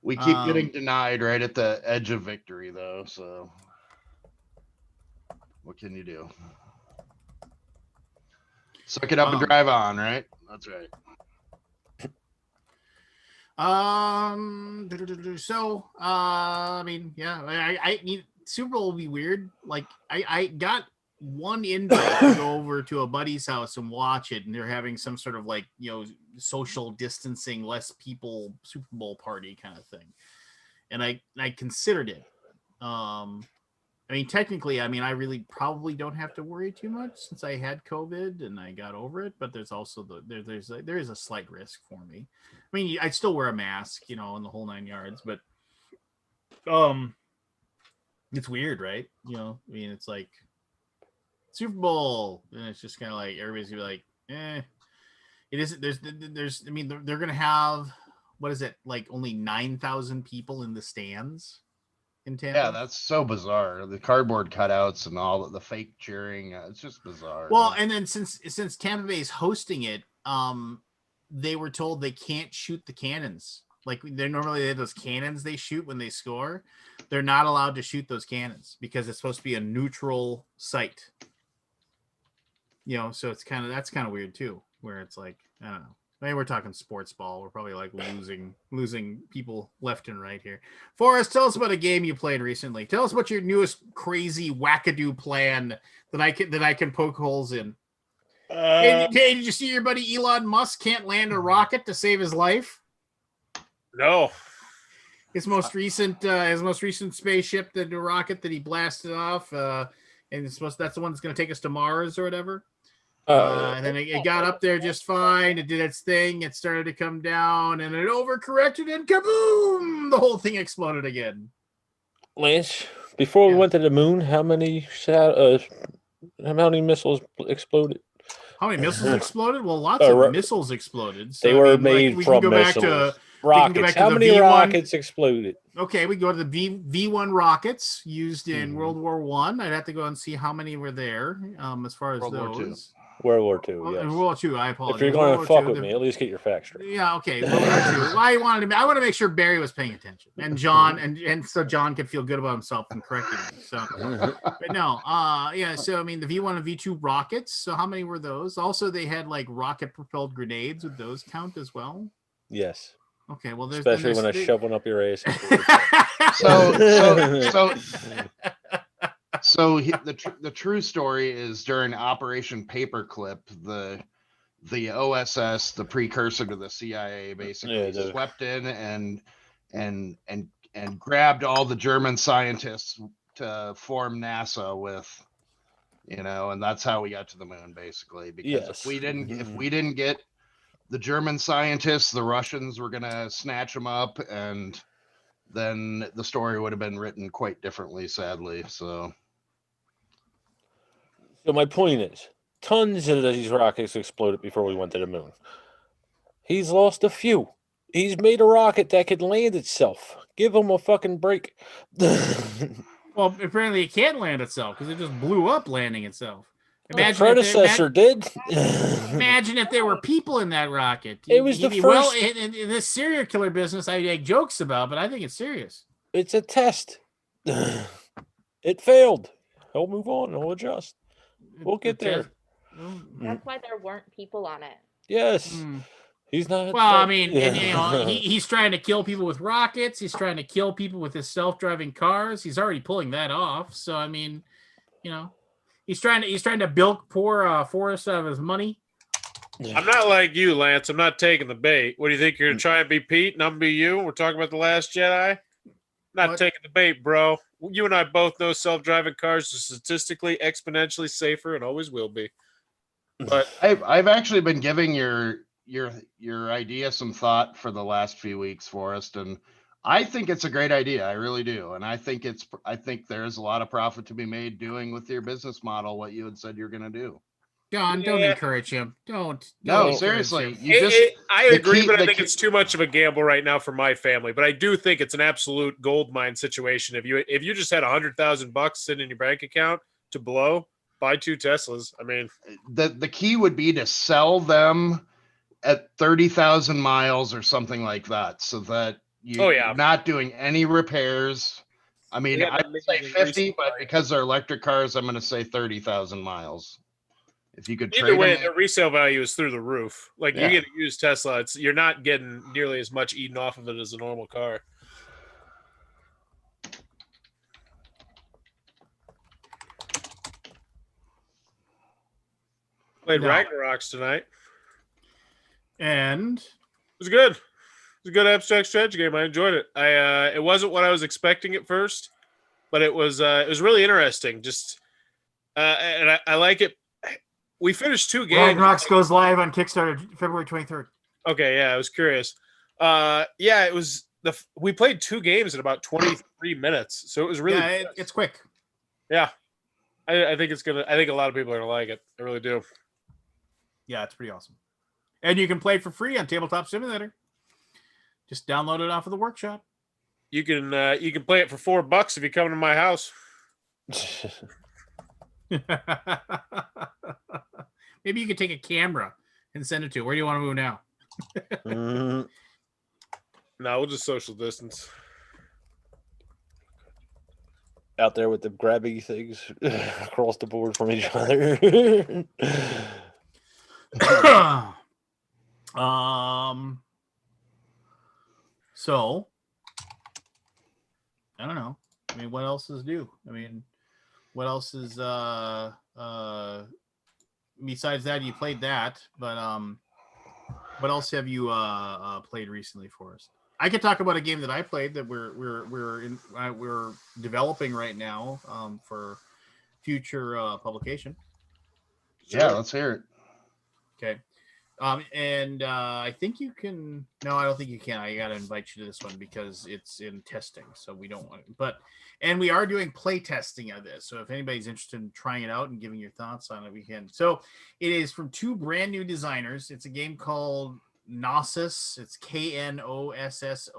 Speaker 3: We keep getting denied right at the edge of victory, though. So what can you do? Suck it up and drive on, right? That's right.
Speaker 1: So I mean, yeah, I mean, Super Bowl will be weird. Like I got one invite to go over to a buddy's house and watch it, and they're having some sort of like, social distancing, less people Super Bowl party kind of thing. And I considered it. I mean, technically, I mean, I really probably don't have to worry too much since I had COVID and I got over it. But there's also there is a slight risk for me. I mean, I'd still wear a mask, and the whole 9 yards. But it's weird, right? I mean, it's like Super Bowl, and it's just kind of like everybody's gonna be like, eh. It isn't. There's. I mean, they're gonna have what is it like? Only 9,000 people in the stands in Tampa.
Speaker 3: Yeah, that's so bizarre. The cardboard cutouts and all the fake cheering. It's just bizarre.
Speaker 1: Well, and then since Tampa Bay is hosting it, they were told they can't shoot the cannons. Like they have those cannons they shoot when they score. They're not allowed to shoot those cannons because it's supposed to be a neutral site. So it's that's kind of weird too, where it's like, I don't know. I mean, we're talking sports ball. We're probably like losing people left and right here. Forrest, tell us about a game you played recently. Tell us about your newest crazy wackadoo plan that I can poke holes in. Hey, did you see your buddy Elon Musk can't land a rocket to save his life?
Speaker 5: No.
Speaker 1: His most recent spaceship, the rocket that he blasted off, and that's the one that's going to take us to Mars or whatever. And then it got up there just fine. It did its thing. It started to come down, and it overcorrected, and kaboom! The whole thing exploded again.
Speaker 4: Lance, before we went to the moon, how many missiles exploded?
Speaker 1: How many missiles exploded? Well, lots of missiles exploded. So,
Speaker 4: they were made from missiles. Rockets. How many rockets exploded?
Speaker 1: Okay, we go to the V1 rockets used in World War One. I'd have to go and see how many were there. As far as those.
Speaker 4: World War II. Yes.
Speaker 1: World War II. I apologize.
Speaker 4: If you're going to fuck with me, at least get your facts straight.
Speaker 1: Yeah. Okay. World War II. I want to make sure Barry was paying attention, and John, and so John could feel good about himself and correcting me. So, but no. Yeah. So I mean, the V1 and V2 rockets. So how many were those? Also, they had like rocket-propelled grenades. Would those count as well?
Speaker 4: Yes.
Speaker 1: Okay. Well,
Speaker 4: especially when I shove one up your ass.
Speaker 3: So the true story is during Operation Paperclip, the OSS, the precursor to the CIA, basically swept in and grabbed all the German scientists to form NASA with, and that's how we got to the moon, basically. Because if we didn't get the German scientists, the Russians were gonna snatch them up, and then the story would have been written quite differently, sadly. So
Speaker 4: my point is, tons of these rockets exploded before we went to the moon. He's lost a few. He's made a rocket that could land itself. Give him a fucking break.
Speaker 1: Well, apparently it can't land itself because it just blew up landing itself.
Speaker 4: The predecessor did.
Speaker 1: Imagine if there were people in that rocket.
Speaker 4: It was the first.
Speaker 1: Well, in this serial killer business, I make jokes about, but I think it's serious.
Speaker 4: It's a test. It failed. He'll move on. He'll adjust. We'll get there.
Speaker 2: That's why there weren't people on it.
Speaker 4: Yes. He's not.
Speaker 1: Well, I mean, he's trying to kill people with rockets. He's trying to kill people with his self-driving cars. He's already pulling that off. So, I mean, he's trying to bilk poor Forrest out of his money.
Speaker 5: I'm not like you, Lance. I'm not taking the bait. What do you think? You're going to try and be Pete and I'm going to be you? We're talking about The Last Jedi? Not taking the bait, bro. You and I both know self-driving cars are statistically exponentially safer and always will be. But
Speaker 3: I've actually been giving your idea some thought for the last few weeks, Forrest, and I think it's a great idea. I really do, and I think there's a lot of profit to be made doing with your business model what you had said you're going to do.
Speaker 1: John, don't encourage him. Don't
Speaker 3: seriously.
Speaker 5: I agree, but I think it's too much of a gamble right now for my family. But I do think it's an absolute gold mine situation. If you just had $100,000 sitting in your bank account to blow, buy 2 Teslas. I mean,
Speaker 3: the key would be to sell them at 30,000 miles or something like that, so that you're not doing any repairs. I mean, I'd say 50, but because they're electric cars, I'm going to say 30,000 miles. If you could
Speaker 5: either way, the resale value is through the roof. Like you get a used Tesla, you're not getting nearly as much eaten off of it as a normal car. Played Ragnaroks tonight,
Speaker 1: and
Speaker 5: it was good. It was a good abstract strategy game. I enjoyed it. It wasn't what I was expecting at first, but it was really interesting. Just and I like it. We finished 2 games.
Speaker 1: Ragnaroks goes live on Kickstarter February 23rd.
Speaker 5: Okay, yeah, I was curious. It was we played 2 games in about 23 minutes, so it was really
Speaker 1: it's quick.
Speaker 5: Yeah, I think it's gonna. I think a lot of people are gonna like it. I really do.
Speaker 1: Yeah, it's pretty awesome. And you can play it for free on Tabletop Simulator. Just download it off of the workshop.
Speaker 5: You can play it for $4 if you come to my house.
Speaker 1: Maybe you could take a camera and send it to. Where do you want to move now?
Speaker 4: Mm,
Speaker 5: No, we'll just social distance.
Speaker 4: out there with the grabby things across the board from each other.
Speaker 1: So I don't know. I mean, what else is new? I mean, what else is besides that? You played that, but what else have you played recently for us? I could talk about a game that I played that we're developing right now for future publication.
Speaker 3: Yeah, let's hear it.
Speaker 1: Okay. And I think you can. No, I don't think you can. I got to invite you to this one because it's in testing, so we don't want it. And we are doing play testing of this. So if anybody's interested in trying it out and giving your thoughts on it, we can. So it is from two brand new designers. It's a game called Knossos. It's Knossos,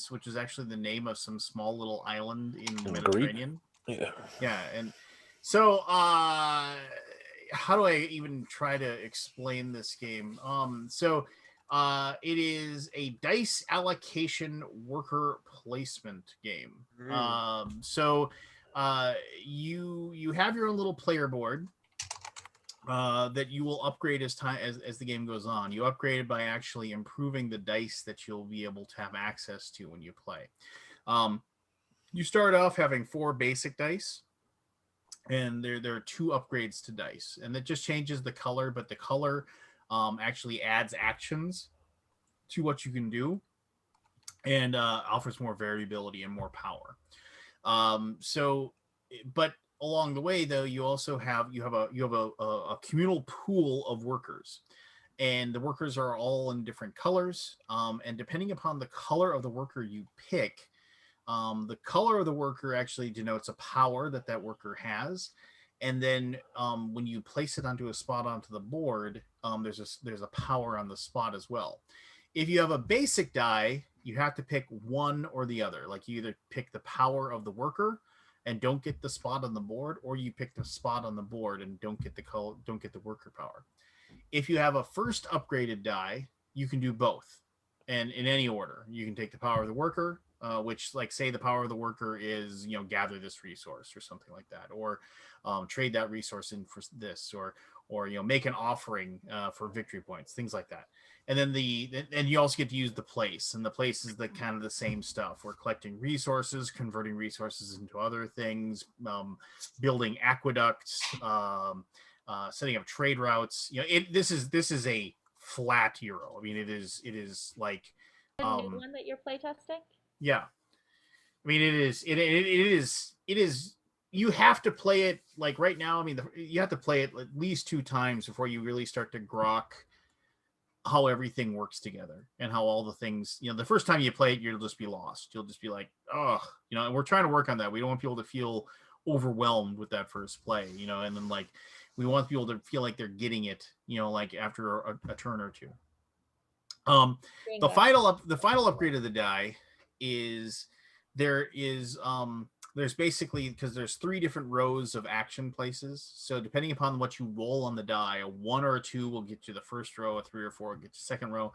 Speaker 1: which is actually the name of some small little island in the Mediterranean. Yeah, and so how do I even try to explain this game? It is a dice allocation worker placement game. You have your own little player board that you will upgrade as the game goes on. You upgrade it by actually improving the dice that you'll be able to have access to when you play. You start off having 4 basic dice. And there are 2 upgrades to dice, and that just changes the color, but the color actually adds actions to what you can do and offers more variability and more power. But along the way, though, you also have a communal pool of workers, and the workers are all in different colors, and depending upon the color of the worker you pick, the color of the worker actually denotes a power that worker has, and then when you place it onto a spot onto the board, there's a power on the spot as well. If you have a basic die, you have to pick one or the other. Like you either pick the power of the worker and don't get the spot on the board, or you pick the spot on the board and don't get the worker power. If you have a first upgraded die, you can do both, and in any order. You can take the power of the worker, which, like, say the power of the worker is, gather this resource or something like that, or trade that resource in for this, or make an offering for victory points, things like that. And then and you also get to use the place, and the place is the kind of the same stuff. We're collecting resources, converting resources into other things, building aqueducts, setting up trade routes. This is a flat Euro. I mean, it is like
Speaker 2: The new one that you're playtesting?
Speaker 1: Yeah. I mean, it is. You have to play it like right now. I mean, you have to play it at least 2 times before you really start to grok how everything works together and how all the things, the first time you play it, you'll just be lost. You'll just be like, oh, and we're trying to work on that. We don't want people to feel overwhelmed with that first play, and then like we want people to feel like they're getting it, like after a turn or 2. The final upgrade of the die is there's basically, because there's 3 different rows of action places. So depending upon what you roll on the die, a 1 or a 2 will get you the first row, a 3 or 4 will get you the second row,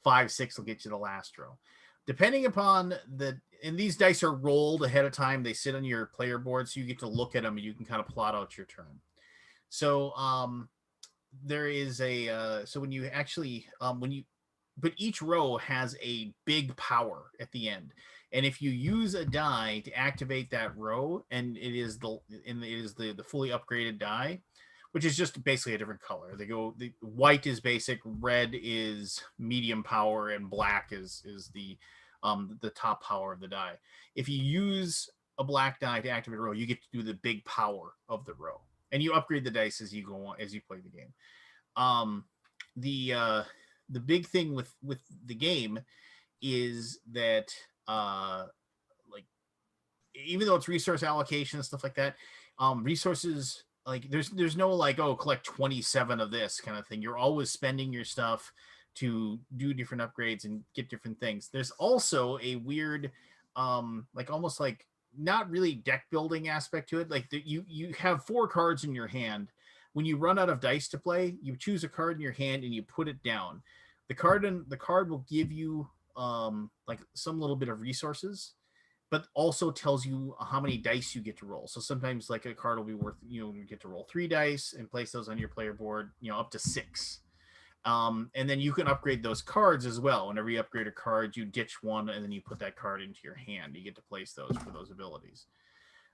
Speaker 1: 5, 6 will get you the last row. Depending upon and these dice are rolled ahead of time. They sit on your player board, so you get to look at them and you can kind of plot out your turn. So there is so when you actually but each row has a big power at the end. And if you use a die to activate that row, and it is the fully upgraded die, which is just basically a different color. The white is basic, red is medium power, and black is the top power of the die. If you use a black die to activate a row, you get to do the big power of the row, and you upgrade the dice as you go on, as you play the game. The big thing with the game is that like, even though it's resource allocation and stuff like that, resources like there's no like, oh, collect 27 of this kind of thing. You're always spending your stuff to do different upgrades and get different things. There's also a weird like almost like not really deck building aspect to it. Like you have 4 cards in your hand. When you run out of dice to play, you choose a card in your hand and you put it down. The card will give you like some little bit of resources, but also tells you how many dice you get to roll. So sometimes like a card will be worth, you get to roll 3 dice and place those on your player board, up to 6. And then you can upgrade those cards as well. Whenever you upgrade a card, you ditch one and then you put that card into your hand. You get to place those for those abilities.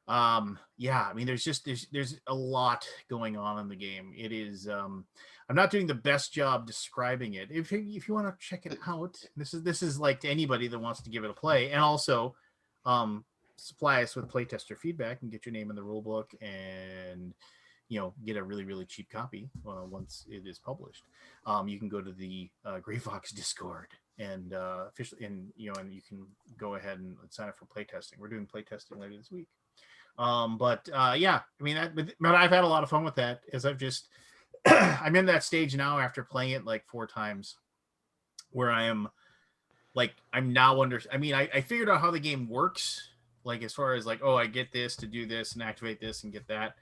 Speaker 1: Yeah, I mean, there's a lot going on in the game. It is, I'm not doing the best job describing it. If you want to check it out, this is like to anybody that wants to give it a play, and also supply us with playtester feedback and get your name in the rule book, and get a really, really cheap copy once it is published. You can go to the Gray Fox Discord and officially, and you can go ahead and sign up for playtesting. We're doing playtesting later this week. Yeah, I mean, but I've had a lot of fun with that, as I've just I'm in that stage now after playing it like 4 times where I am like, I'm now I figured out how the game works, like as far as like, oh, I get this to do this and activate this and get that.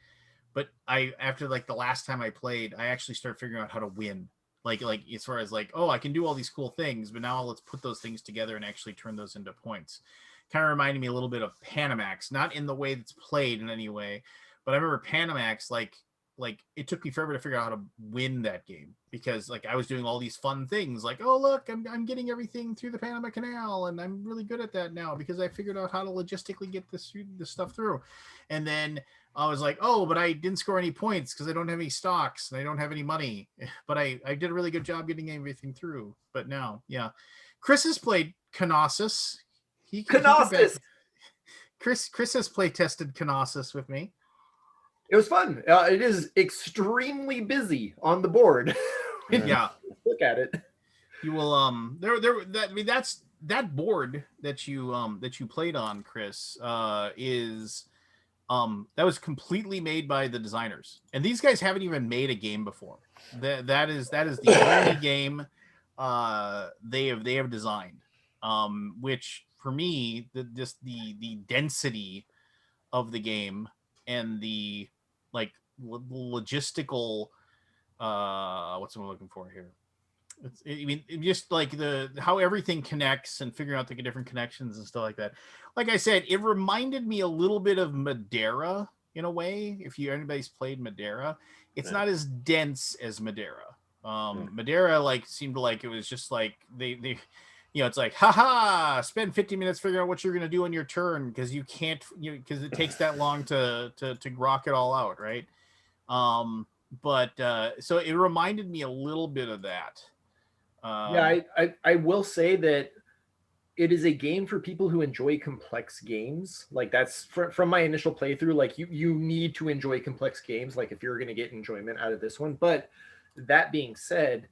Speaker 1: But after like the last time I played, I actually started figuring out how to win. Like as far as like, oh, I can do all these cool things, but now let's put those things together and actually turn those into points. Kind of reminded me a little bit of Panamax, not in the way that's played in any way, but I remember Panamax, like it took me forever to figure out how to win that game, because like I was doing all these fun things, like, oh look, I'm getting everything through the Panama Canal, and I'm really good at that now because I figured out how to logistically get this stuff through. And then I was like, oh, but I didn't score any points because I don't have any stocks and I don't have any money, but I did a really good job getting everything through. But now, yeah, Chris has played Knossos.
Speaker 6: Knossos.
Speaker 1: Chris has play tested Knossos with me.
Speaker 6: It was fun. It is extremely busy on the board.
Speaker 1: Yeah,
Speaker 6: look at it.
Speaker 1: You will that's that board that you played on, Chris, is that was completely made by the designers, and these guys haven't even made a game before. That is the only game they have designed, which for me, the density of the game and the like logistical what's I'm looking for here. Just like how everything connects and figuring out the different connections and stuff like that. Like I said, it reminded me a little bit of Madeira in a way. If anybody's played Madeira, it's not as dense as Madeira. Madeira like seemed like it was just like they it's like, haha, spend 50 minutes figuring out what you're going to do on your turn because you can't, because it takes that long to rock it all out, right? So it reminded me a little bit of that.
Speaker 6: Yeah, I will say that it is a game for people who enjoy complex games. Like that's from my initial playthrough, like you need to enjoy complex games, like if you're going to get enjoyment out of this one. But that being said,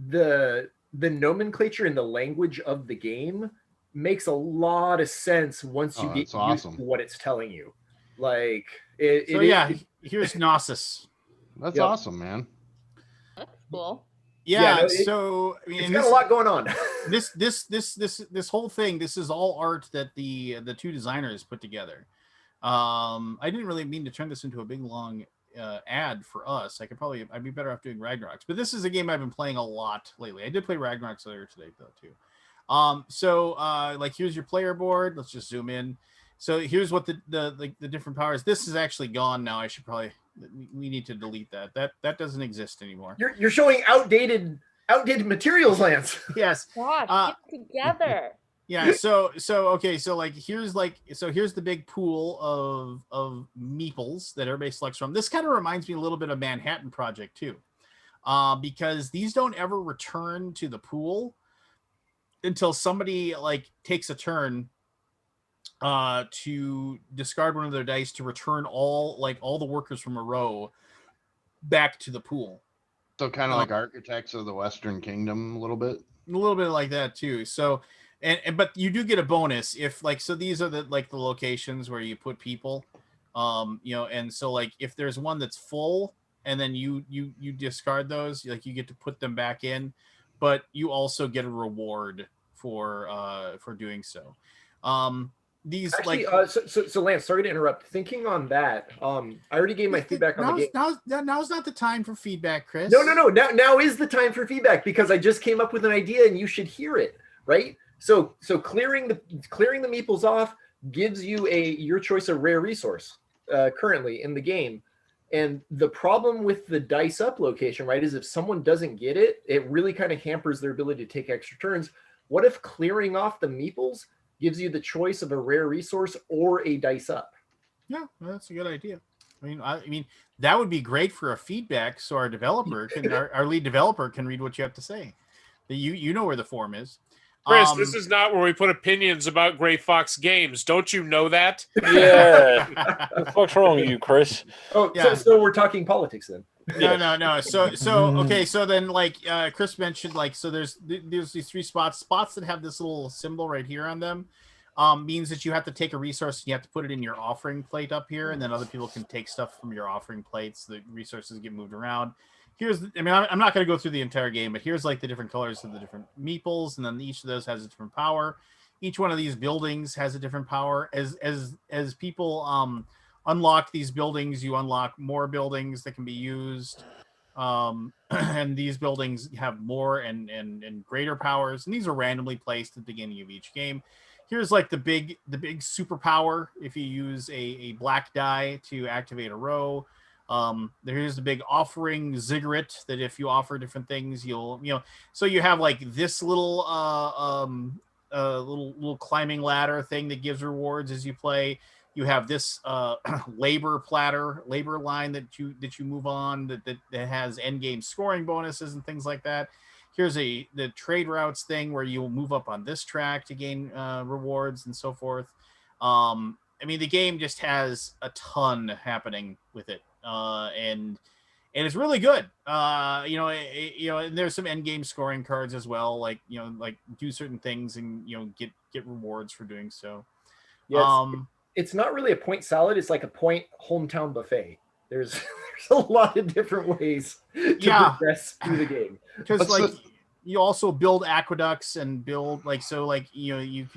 Speaker 6: the nomenclature and the language of the game makes a lot of sense once you get used to what it's telling you. Like
Speaker 1: here's Knossos.
Speaker 3: That's awesome, man.
Speaker 2: That's cool.
Speaker 1: Yeah,
Speaker 6: it's got a lot going on.
Speaker 1: this whole thing, this is all art that the 2 designers put together. I didn't really mean to turn this into a big long ad for us. I'd be better off doing Ragnaroks, but this is a game I've been playing a lot lately. I did play Ragnaroks earlier today though too. Like here's your player board. Let's just zoom in. So here's what the different powers. This is actually gone now. We need to delete that. That doesn't exist anymore.
Speaker 6: You're showing outdated materials, Lance.
Speaker 1: Yes.
Speaker 2: Gosh, get together.
Speaker 1: Yeah, so okay, so here's the big pool of meeples that everybody selects from. This kind of reminds me a little bit of Manhattan Project too, because these don't ever return to the pool until somebody like takes a turn to discard one of their dice to return all the workers from a row back to the pool.
Speaker 3: So kind of like Architects of the Western Kingdom, a little bit
Speaker 1: like that too. So. But you do get a bonus if these are the locations where you put people. And so like if there's one that's full and then you discard those, like you get to put them back in, but you also get a reward for doing so. These
Speaker 6: Actually,
Speaker 1: like
Speaker 6: so Lance, sorry to interrupt. Thinking on that, I already gave my feedback on the game.
Speaker 1: Now's not the time for feedback, Chris.
Speaker 6: No. Now is the time for feedback because I just came up with an idea and you should hear it, right? So clearing the meeples off gives you your choice of rare resource currently in the game. And the problem with the dice up location, right, is if someone doesn't get it, it really kind of hampers their ability to take extra turns. What if clearing off the meeples gives you the choice of a rare resource or a dice up?
Speaker 1: Yeah, well, that's a good idea. I mean, that would be great for a feedback, so our developer can, our lead developer can read what you have to say. You know where the form is.
Speaker 5: Chris, this is not where we put opinions about Gray Fox games. Don't you know that?
Speaker 4: Yeah. What the fuck's wrong with you, Chris?
Speaker 6: Oh,
Speaker 1: Yeah.
Speaker 6: so we're talking politics then.
Speaker 1: No. So okay. So then, like Chris mentioned, like so there's these three spots that have this little symbol right here on them. Means that you have to take a resource and you have to put it in your offering plate up here, and then other people can take stuff from your offering plates. The resources get moved around. I'm not going to go through the entire game, but here's like the different colors of the different meeples, and then each of those has a different power. Each one of these buildings has a different power. As people unlock these buildings, you unlock more buildings that can be used. And these buildings have more and greater powers, and these are randomly placed at the beginning of each game. Here's like the big superpower if you use a black die to activate a row. Here's the big offering ziggurat that if you offer different things, so you have like this little little climbing ladder thing that gives rewards as you play. You have this labor line that you move on that has end game scoring bonuses and things like that. Here's the trade routes thing where you'll move up on this track to gain rewards and so forth. The game just has a ton happening with it, and it's really good. And there's some end game scoring cards as well, like do certain things and get rewards for doing so.
Speaker 6: Yeah, it's not really a point salad. It's like a point hometown buffet. There's a lot of different ways to progress through the game.
Speaker 1: Because you also build aqueducts and build you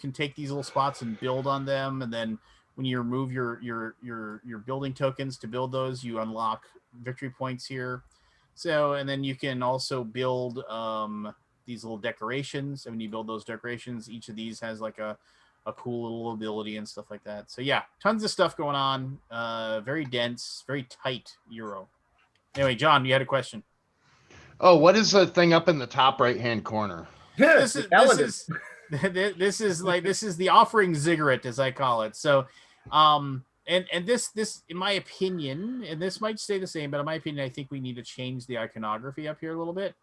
Speaker 1: can take these little spots and build on them, and then when you remove your building tokens to build those, you unlock victory points here. So and then you can also build these little decorations, and when you build those decorations, each of these has like a cool little ability and stuff like that. So yeah, tons of stuff going on. Very dense, very tight Euro. Anyway, John, you had a question.
Speaker 3: Oh, what is the thing up in the top right hand corner?
Speaker 1: This is the offering ziggurat, as I call it. So, and this, in my opinion, and this might stay the same, but in my opinion, I think we need to change the iconography up here a little bit.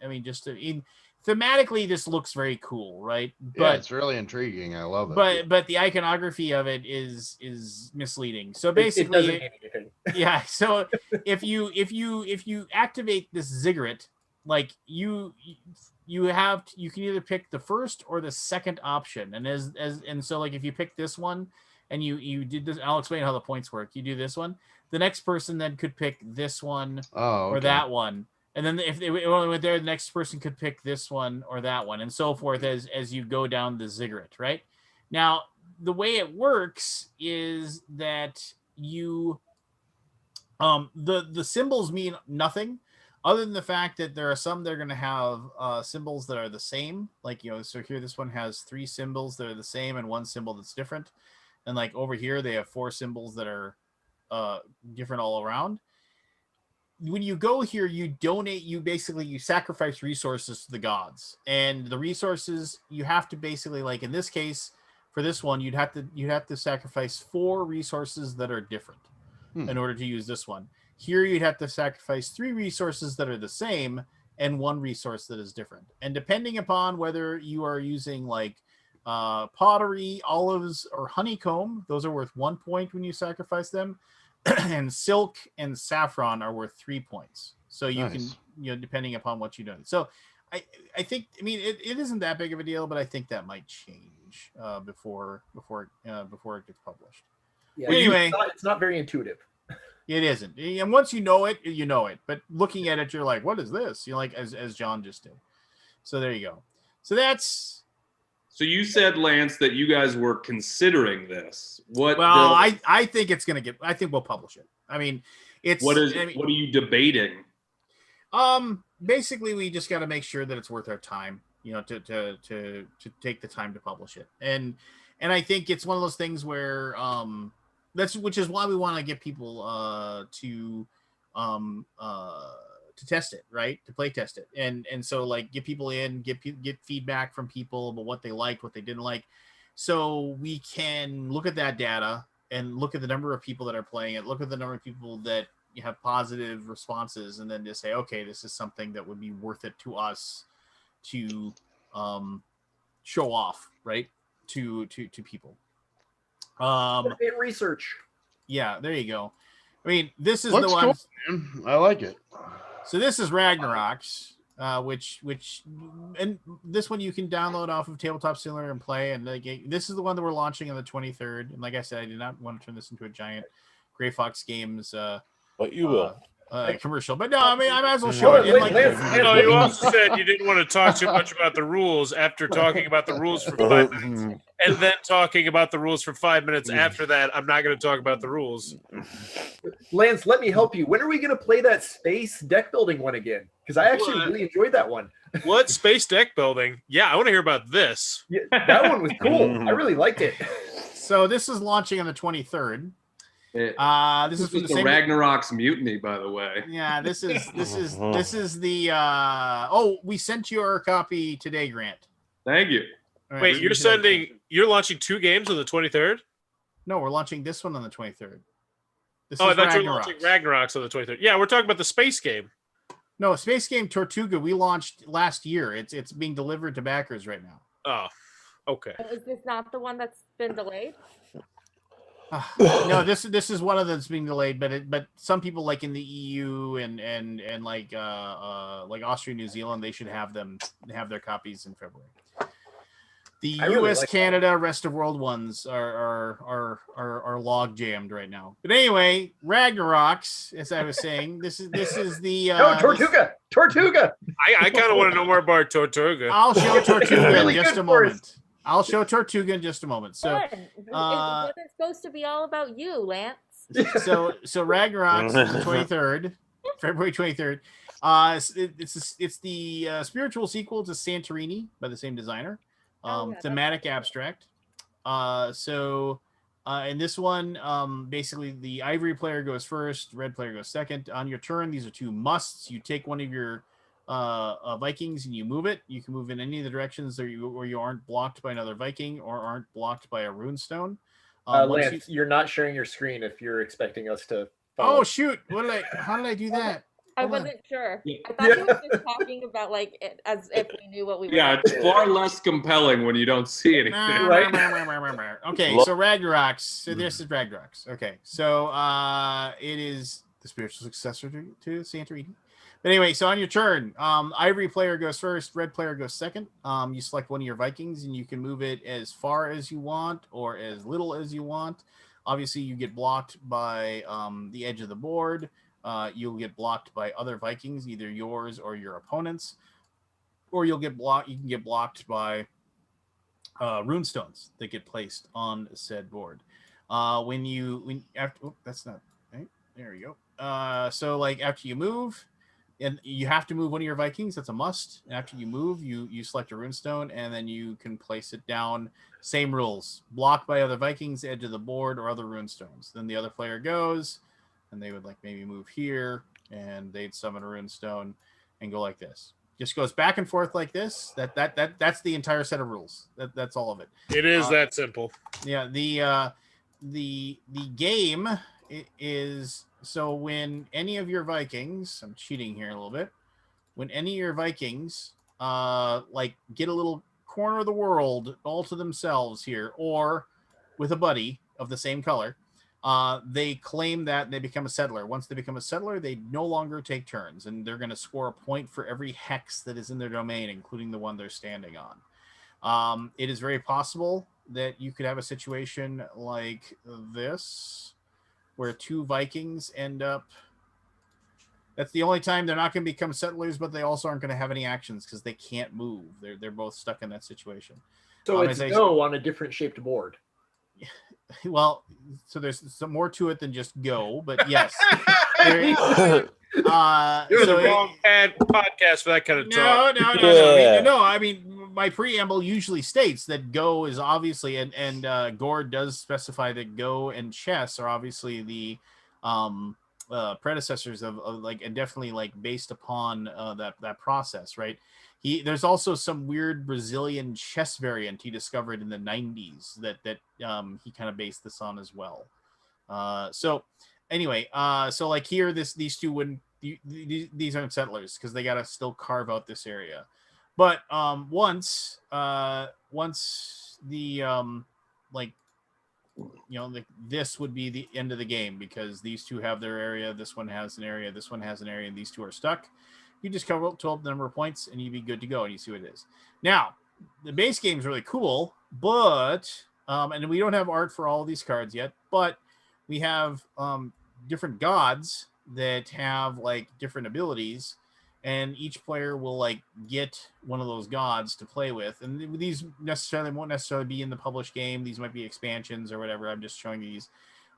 Speaker 1: Thematically, this looks very cool, right?
Speaker 3: But it's really intriguing. I love it.
Speaker 1: But the iconography of it is misleading. So basically,
Speaker 6: it doesn't mean anything.
Speaker 1: Yeah. So if you activate this ziggurat, like you can either pick the first or the second option, and so like if you pick this one and you did this, I'll explain how the points work. You do this one, the next person then could pick this one or that one. And then if they went there, the next person could pick this one or that one, and so forth as you go down the ziggurat, right? Now, the way it works is that you the symbols mean nothing other than the fact that there are some that are going to have symbols that are the same. Like, so here this one has 3 symbols that are the same and 1 symbol that's different. And like over here, they have 4 symbols that are different all around. When you go here, you donate, you sacrifice resources to the gods, and the resources you have to basically, like in this case, for this one, you'd have to sacrifice 4 resources that are different in order to use this one. Here, you'd have to sacrifice 3 resources that are the same and 1 resource that is different. And depending upon whether you are using like pottery, olives, or honeycomb, those are worth 1 point when you sacrifice them. And silk and saffron are worth 3 points. So you can, depending upon what you do. So I think, it isn't that big of a deal, but I think that might change before it gets published.
Speaker 6: Yeah,
Speaker 1: Well, anyway,
Speaker 6: it's not very intuitive.
Speaker 1: It isn't. And once you know it, you know it. But looking at it, you're like, what is this? You know, like as John just did. So there you go. So that's.
Speaker 7: So you said, Lance, that you guys were considering this. What?
Speaker 1: Well, I think it's gonna get. I think we'll publish it. I mean, it's.
Speaker 7: What is?
Speaker 1: I mean,
Speaker 7: what are you debating?
Speaker 1: Basically, we just got to make sure that it's worth our time. You know, to take the time to publish it, and I think it's one of those things where which is why we want to get people to test it, right? To play test it, and so like get people in, get feedback from people about what they liked, what they didn't like, so we can look at that data and look at the number of people that are playing it, look at the number of people that have positive responses, and then just say, okay, this is something that would be worth it to us to show off, right? To people.
Speaker 6: Research.
Speaker 1: Yeah, there you go. I mean, this is
Speaker 3: Looks
Speaker 1: the one.
Speaker 3: cool, man. I like it.
Speaker 1: So this is Ragnaroks, which and this one you can download off of Tabletop Simulator and play. And this is the one that we're launching on the 23rd. And like I said, I did not want to turn this into a giant Gray Fox Games
Speaker 4: but you will.
Speaker 1: commercial. But no, I mean, I might as well show it.
Speaker 5: No, you also said you didn't want to talk too much about the rules after talking about the rules for 5 minutes, and then talking about the rules for 5 minutes after that. I'm not going to talk about the rules.
Speaker 6: Lance, let me help you. When are we going to play that space deck building one again? Because I actually really enjoyed that one.
Speaker 5: What space deck building? Yeah, I want to hear about this.
Speaker 6: Yeah, that one was cool. I really liked it.
Speaker 1: So this is launching on the 23rd. This is from
Speaker 7: the Ragnaroks mutiny, by the way.
Speaker 1: Yeah, this is the we sent you our copy today, Grant.
Speaker 7: Thank you.
Speaker 1: All right,
Speaker 5: Wait, you're launching 2 games on the 23rd?
Speaker 1: No, we're launching this one on the 23rd. This
Speaker 5: I
Speaker 1: is
Speaker 5: thought you were launching Ragnaroks on the 23rd. Yeah, we're talking about the space game.
Speaker 1: No, Space Game Tortuga we launched last year. It's being delivered to backers right now.
Speaker 5: Oh, okay.
Speaker 2: Is this not the one that's been delayed?
Speaker 1: No, this is one of them that's being delayed, but some people like in the EU and like Austria, New Zealand, they should have their copies in February. The US, Canada, rest of world ones are log jammed right now. But anyway, Ragnaroks, as I was saying, this is the
Speaker 6: no, Tortuga.
Speaker 5: I kind of want to know more about Tortuga.
Speaker 1: I'll show Tortuga
Speaker 6: really
Speaker 1: in just a moment. I'll show Tortuga in just a moment. So
Speaker 2: it wasn't supposed to be all about you, Lance.
Speaker 1: So Ragnaroks, the 23rd, February 23rd. It's the spiritual sequel to Santorini by the same designer. Thematic abstract. In this one, basically the ivory player goes first, red player goes second. On your turn, these are 2 musts. You take one of your Vikings and you move it. You can move in any of the directions where you aren't blocked by another Viking or aren't blocked by a runestone.
Speaker 6: Lance, you're not sharing your screen if you're expecting us to follow.
Speaker 1: Oh shoot! How did I do that?
Speaker 2: I wasn't sure. I thought you were just talking about like it as if we knew what we were.
Speaker 7: Yeah, it's far less compelling when you don't see anything.
Speaker 6: Right?
Speaker 1: Okay, so Ragnaroks. So this is Ragnaroks. Okay, so it is the spiritual successor to Santorini. But anyway, so on your turn, ivory player goes first, red player goes second. You select one of your Vikings, and you can move it as far as you want or as little as you want. Obviously, you get blocked by the edge of the board. You'll get blocked by other Vikings, either yours or your opponents, or you'll get blocked. You can get blocked by runestones that get placed on said board. That's not right. There you go. So like after you move. And you have to move one of your Vikings. That's a must. And after you move, you select a runestone, and then you can place it down. Same rules. Blocked by other Vikings, edge of the board, or other runestones. Then the other player goes, and they would like maybe move here, and they'd summon a runestone and go like this. Just goes back and forth like this. That's the entire set of rules. That's all of it.
Speaker 5: It is that simple.
Speaker 1: Yeah. The game is. So when any of your Vikings, I'm cheating here a little bit. When any of your Vikings, like get a little corner of the world all to themselves here, or with a buddy of the same color, they claim that and they become a settler. Once they become a settler, they no longer take turns, and they're going to score a point for every hex that is in their domain, including the one they're standing on. It is very possible that you could have a situation like this, where 2 Vikings end up. That's the only time they're not going to become settlers, but they also aren't going to have any actions because they can't move. They're both stuck in that situation.
Speaker 6: So it's go on a different shaped board.
Speaker 1: Well, so there's some more to it than just go, but yes.
Speaker 5: You're
Speaker 1: so
Speaker 5: the wrong podcast for that kind of talk.
Speaker 1: No. I mean, my preamble usually states that Go is obviously, and Gord does specify that Go and chess are obviously the predecessors of like, and definitely like based upon that process, right? There's also some weird Brazilian chess variant he discovered in the 90s that he kind of based this on as well. So anyway, so like here, these two wouldn't, these aren't settlers because they got to still carve out this area. But once the like, you know, this would be the end of the game because these two have their area, this one has an area, this one has an area, and these two are stuck. You just cover up 12 number of points and you'd be good to go, and you see what it is. Now, the base game is really cool, but and we don't have art for all of these cards yet, but we have different gods that have like different abilities, and each player will like get one of those gods to play with. And these won't necessarily be in the published game. These might be expansions or whatever. I'm just showing these.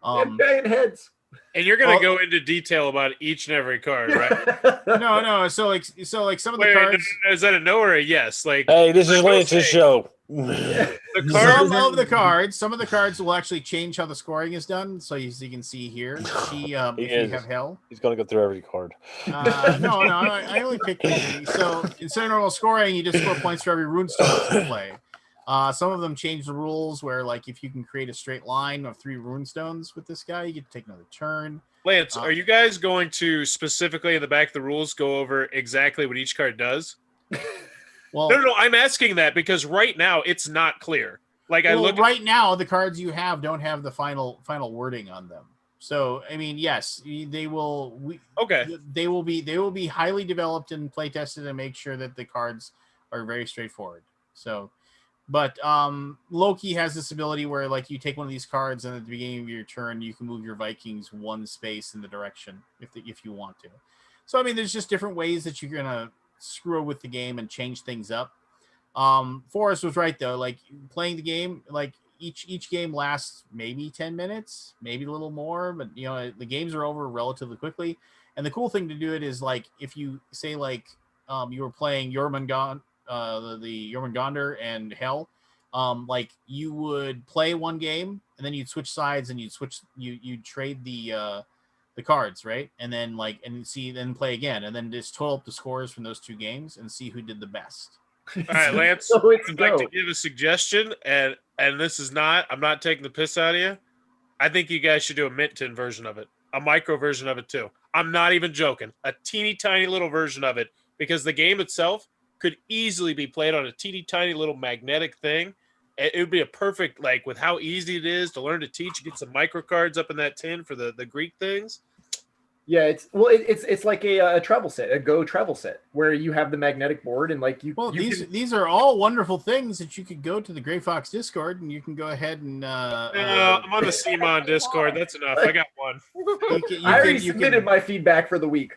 Speaker 6: Giant heads.
Speaker 5: And you're gonna go into detail about each and every card, right?
Speaker 1: No. So like some of the cards.
Speaker 5: Is that a no or a yes? Like,
Speaker 4: hey, this is Lance's show.
Speaker 1: Some of the cards will actually change how the scoring is done. So as you can see here, if you have hell,
Speaker 4: he's gonna go through every card.
Speaker 1: No, I only picked 3. So instead of normal scoring, you just score points for every runestone you play. Some of them change the rules where, like, if you can create a straight line of 3 runestones with this guy, you get to take another turn.
Speaker 5: Lance, are you guys going to specifically in the back of the rules go over exactly what each card does?
Speaker 1: Well,
Speaker 5: no. I'm asking that because right now it's not clear. Like, right
Speaker 1: now, the cards you have don't have the final wording on them. So I mean, yes, they will. They will be highly developed and play tested and make sure that the cards are very straightforward. So. But Loki has this ability where, like, you take one of these cards, and at the beginning of your turn, you can move your Vikings 1 space in the direction if you want to. So, I mean, there's just different ways that you're gonna screw with the game and change things up. Forrest was right though. Like, playing the game, like each game lasts maybe 10 minutes, maybe a little more, but you know the games are over relatively quickly. And the cool thing to do it is, like, if you say like you were playing Jormungandr, the Jormungandr and Hell, like you would play one game and then you'd switch sides and you'd trade the cards, right? And then then play again and then just total up the scores from those 2 games and see who did the best.
Speaker 5: All right, Lance, I'd like to give a suggestion, and this is not, I'm not taking the piss out of you. I think you guys should do a mint tin version of it, a micro version of it too. I'm not even joking. A teeny tiny little version of it, because the game itself could easily be played on a teeny tiny little magnetic thing. It would be a perfect, like, with how easy it is to learn to teach. You get some micro cards up in that tin for the Greek things.
Speaker 6: Yeah, it's like a travel set, a Go travel set, where you have the magnetic board and like you.
Speaker 1: Well, these are all wonderful things that you could go to the Gray Fox Discord and you can go ahead and.
Speaker 5: I'm on the CMON Discord. That's enough. I got one.
Speaker 6: I already submitted my feedback for the week.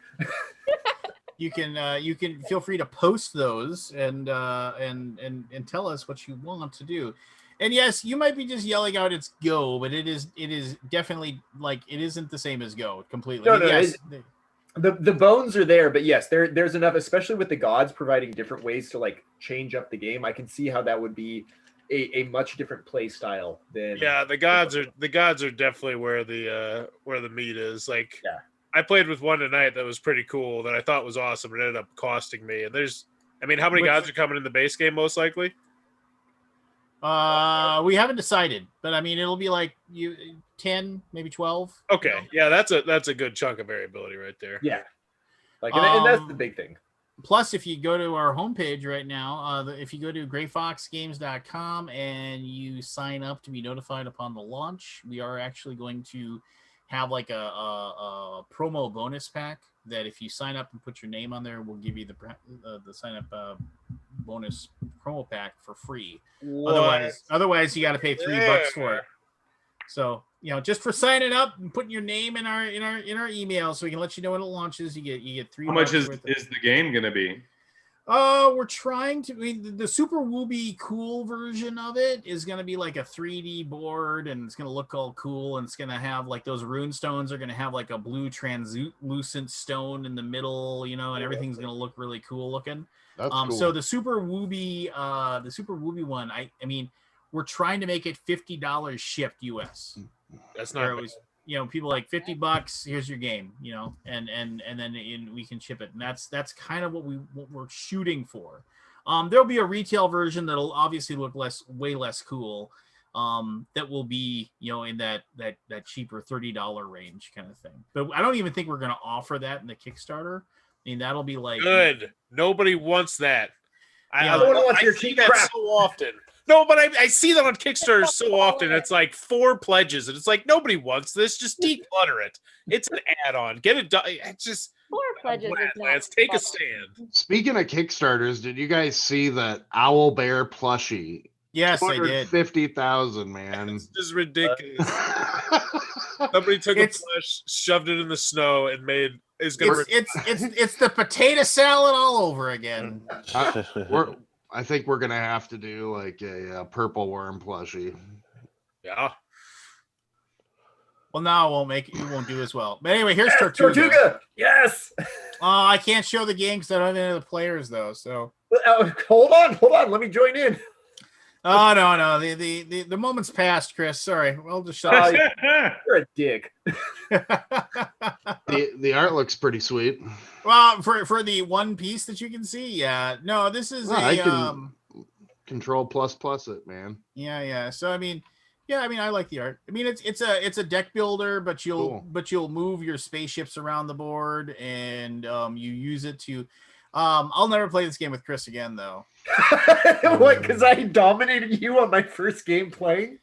Speaker 1: You can feel free to post those and tell us what you want to do. And yes, you might be just yelling out it's Go, but it is definitely, like, it isn't the same as Go completely.
Speaker 6: No,
Speaker 1: yes,
Speaker 6: the bones are there, but yes, there's enough, especially with the gods providing different ways to like change up the game. I can see how that would be a much different play style than
Speaker 5: the gods are definitely where the meat is. Like,
Speaker 6: yeah.
Speaker 5: I played with one tonight that was pretty cool that I thought was awesome. It ended up costing me. And how many gods are coming in the base game most likely?
Speaker 1: We haven't decided, but I mean it'll be like 10, maybe 12.
Speaker 5: Okay, yeah, that's a good chunk of variability right there.
Speaker 6: Yeah, like and that's the big thing.
Speaker 1: Plus, if you go to our homepage right now, if you go to grayfoxgames.com and you sign up to be notified upon the launch, we are actually going to have like a promo bonus pack that if you sign up and put your name on there, we'll give you the sign up bonus promo pack for free.
Speaker 5: What?
Speaker 1: Otherwise you got to pay $3 for it. So, just for signing up and putting your name in our email, so we can let you know when it launches. You get $3.
Speaker 7: How much is the game going to be?
Speaker 1: We're trying to. The Super Wooby Cool version of it is going to be like a 3D board, and it's going to look all cool, and it's going to have like those rune stones are going to have like a blue translucent stone in the middle, and everything's going to look really cool looking.
Speaker 3: That's cool.
Speaker 1: So the Super Wooby one, I mean, we're trying to make it $50 shipped US.
Speaker 5: That's not.
Speaker 1: People like $50. Here's your game, and then we can ship it, and that's kind of what we're shooting for. There'll be a retail version that'll obviously look way less cool. That will be in that cheaper $30 range kind of thing. But I don't even think we're going to offer that in the Kickstarter. I mean, that'll be like
Speaker 5: good. Nobody wants that.
Speaker 6: No one wants your
Speaker 5: see
Speaker 6: cheap
Speaker 5: that
Speaker 6: crap.
Speaker 5: so often. No, but I see that on Kickstarter so often. It's like 4 pledges, and it's like nobody wants this. Just declutter it. It's an add-on. Get it done. It's just
Speaker 2: 4 pledges.
Speaker 5: Lance, take a stand.
Speaker 3: Speaking of Kickstarters, did you guys see that Owl Bear plushie?
Speaker 1: Yes, I did.
Speaker 3: 50,000, man.
Speaker 5: It's just ridiculous. Somebody took a plush, shoved it in the snow, and made. It's
Speaker 1: the potato salad all over again.
Speaker 3: I think we're gonna have to do like a purple worm plushie.
Speaker 5: Yeah.
Speaker 1: Well, now it won't do as well. But anyway, here's Tortuga.
Speaker 6: Tortuga. Yes.
Speaker 1: I can't show the game because I don't have any of the players though. So
Speaker 6: hold on. Let me join in.
Speaker 1: Oh no. The moment's passed, Chris. Sorry. We'll just shut up.
Speaker 6: You're a dick.
Speaker 3: The art looks pretty sweet.
Speaker 1: Well, for the one piece that you can see, yeah. No, this is
Speaker 3: I can control plus it, man.
Speaker 1: Yeah. So I mean, I like the art. I mean, it's a deck builder, but you'll move your spaceships around the board, and you use it to. I'll never play this game with Chris again, though.
Speaker 6: What? Because I dominated you on my first game playing?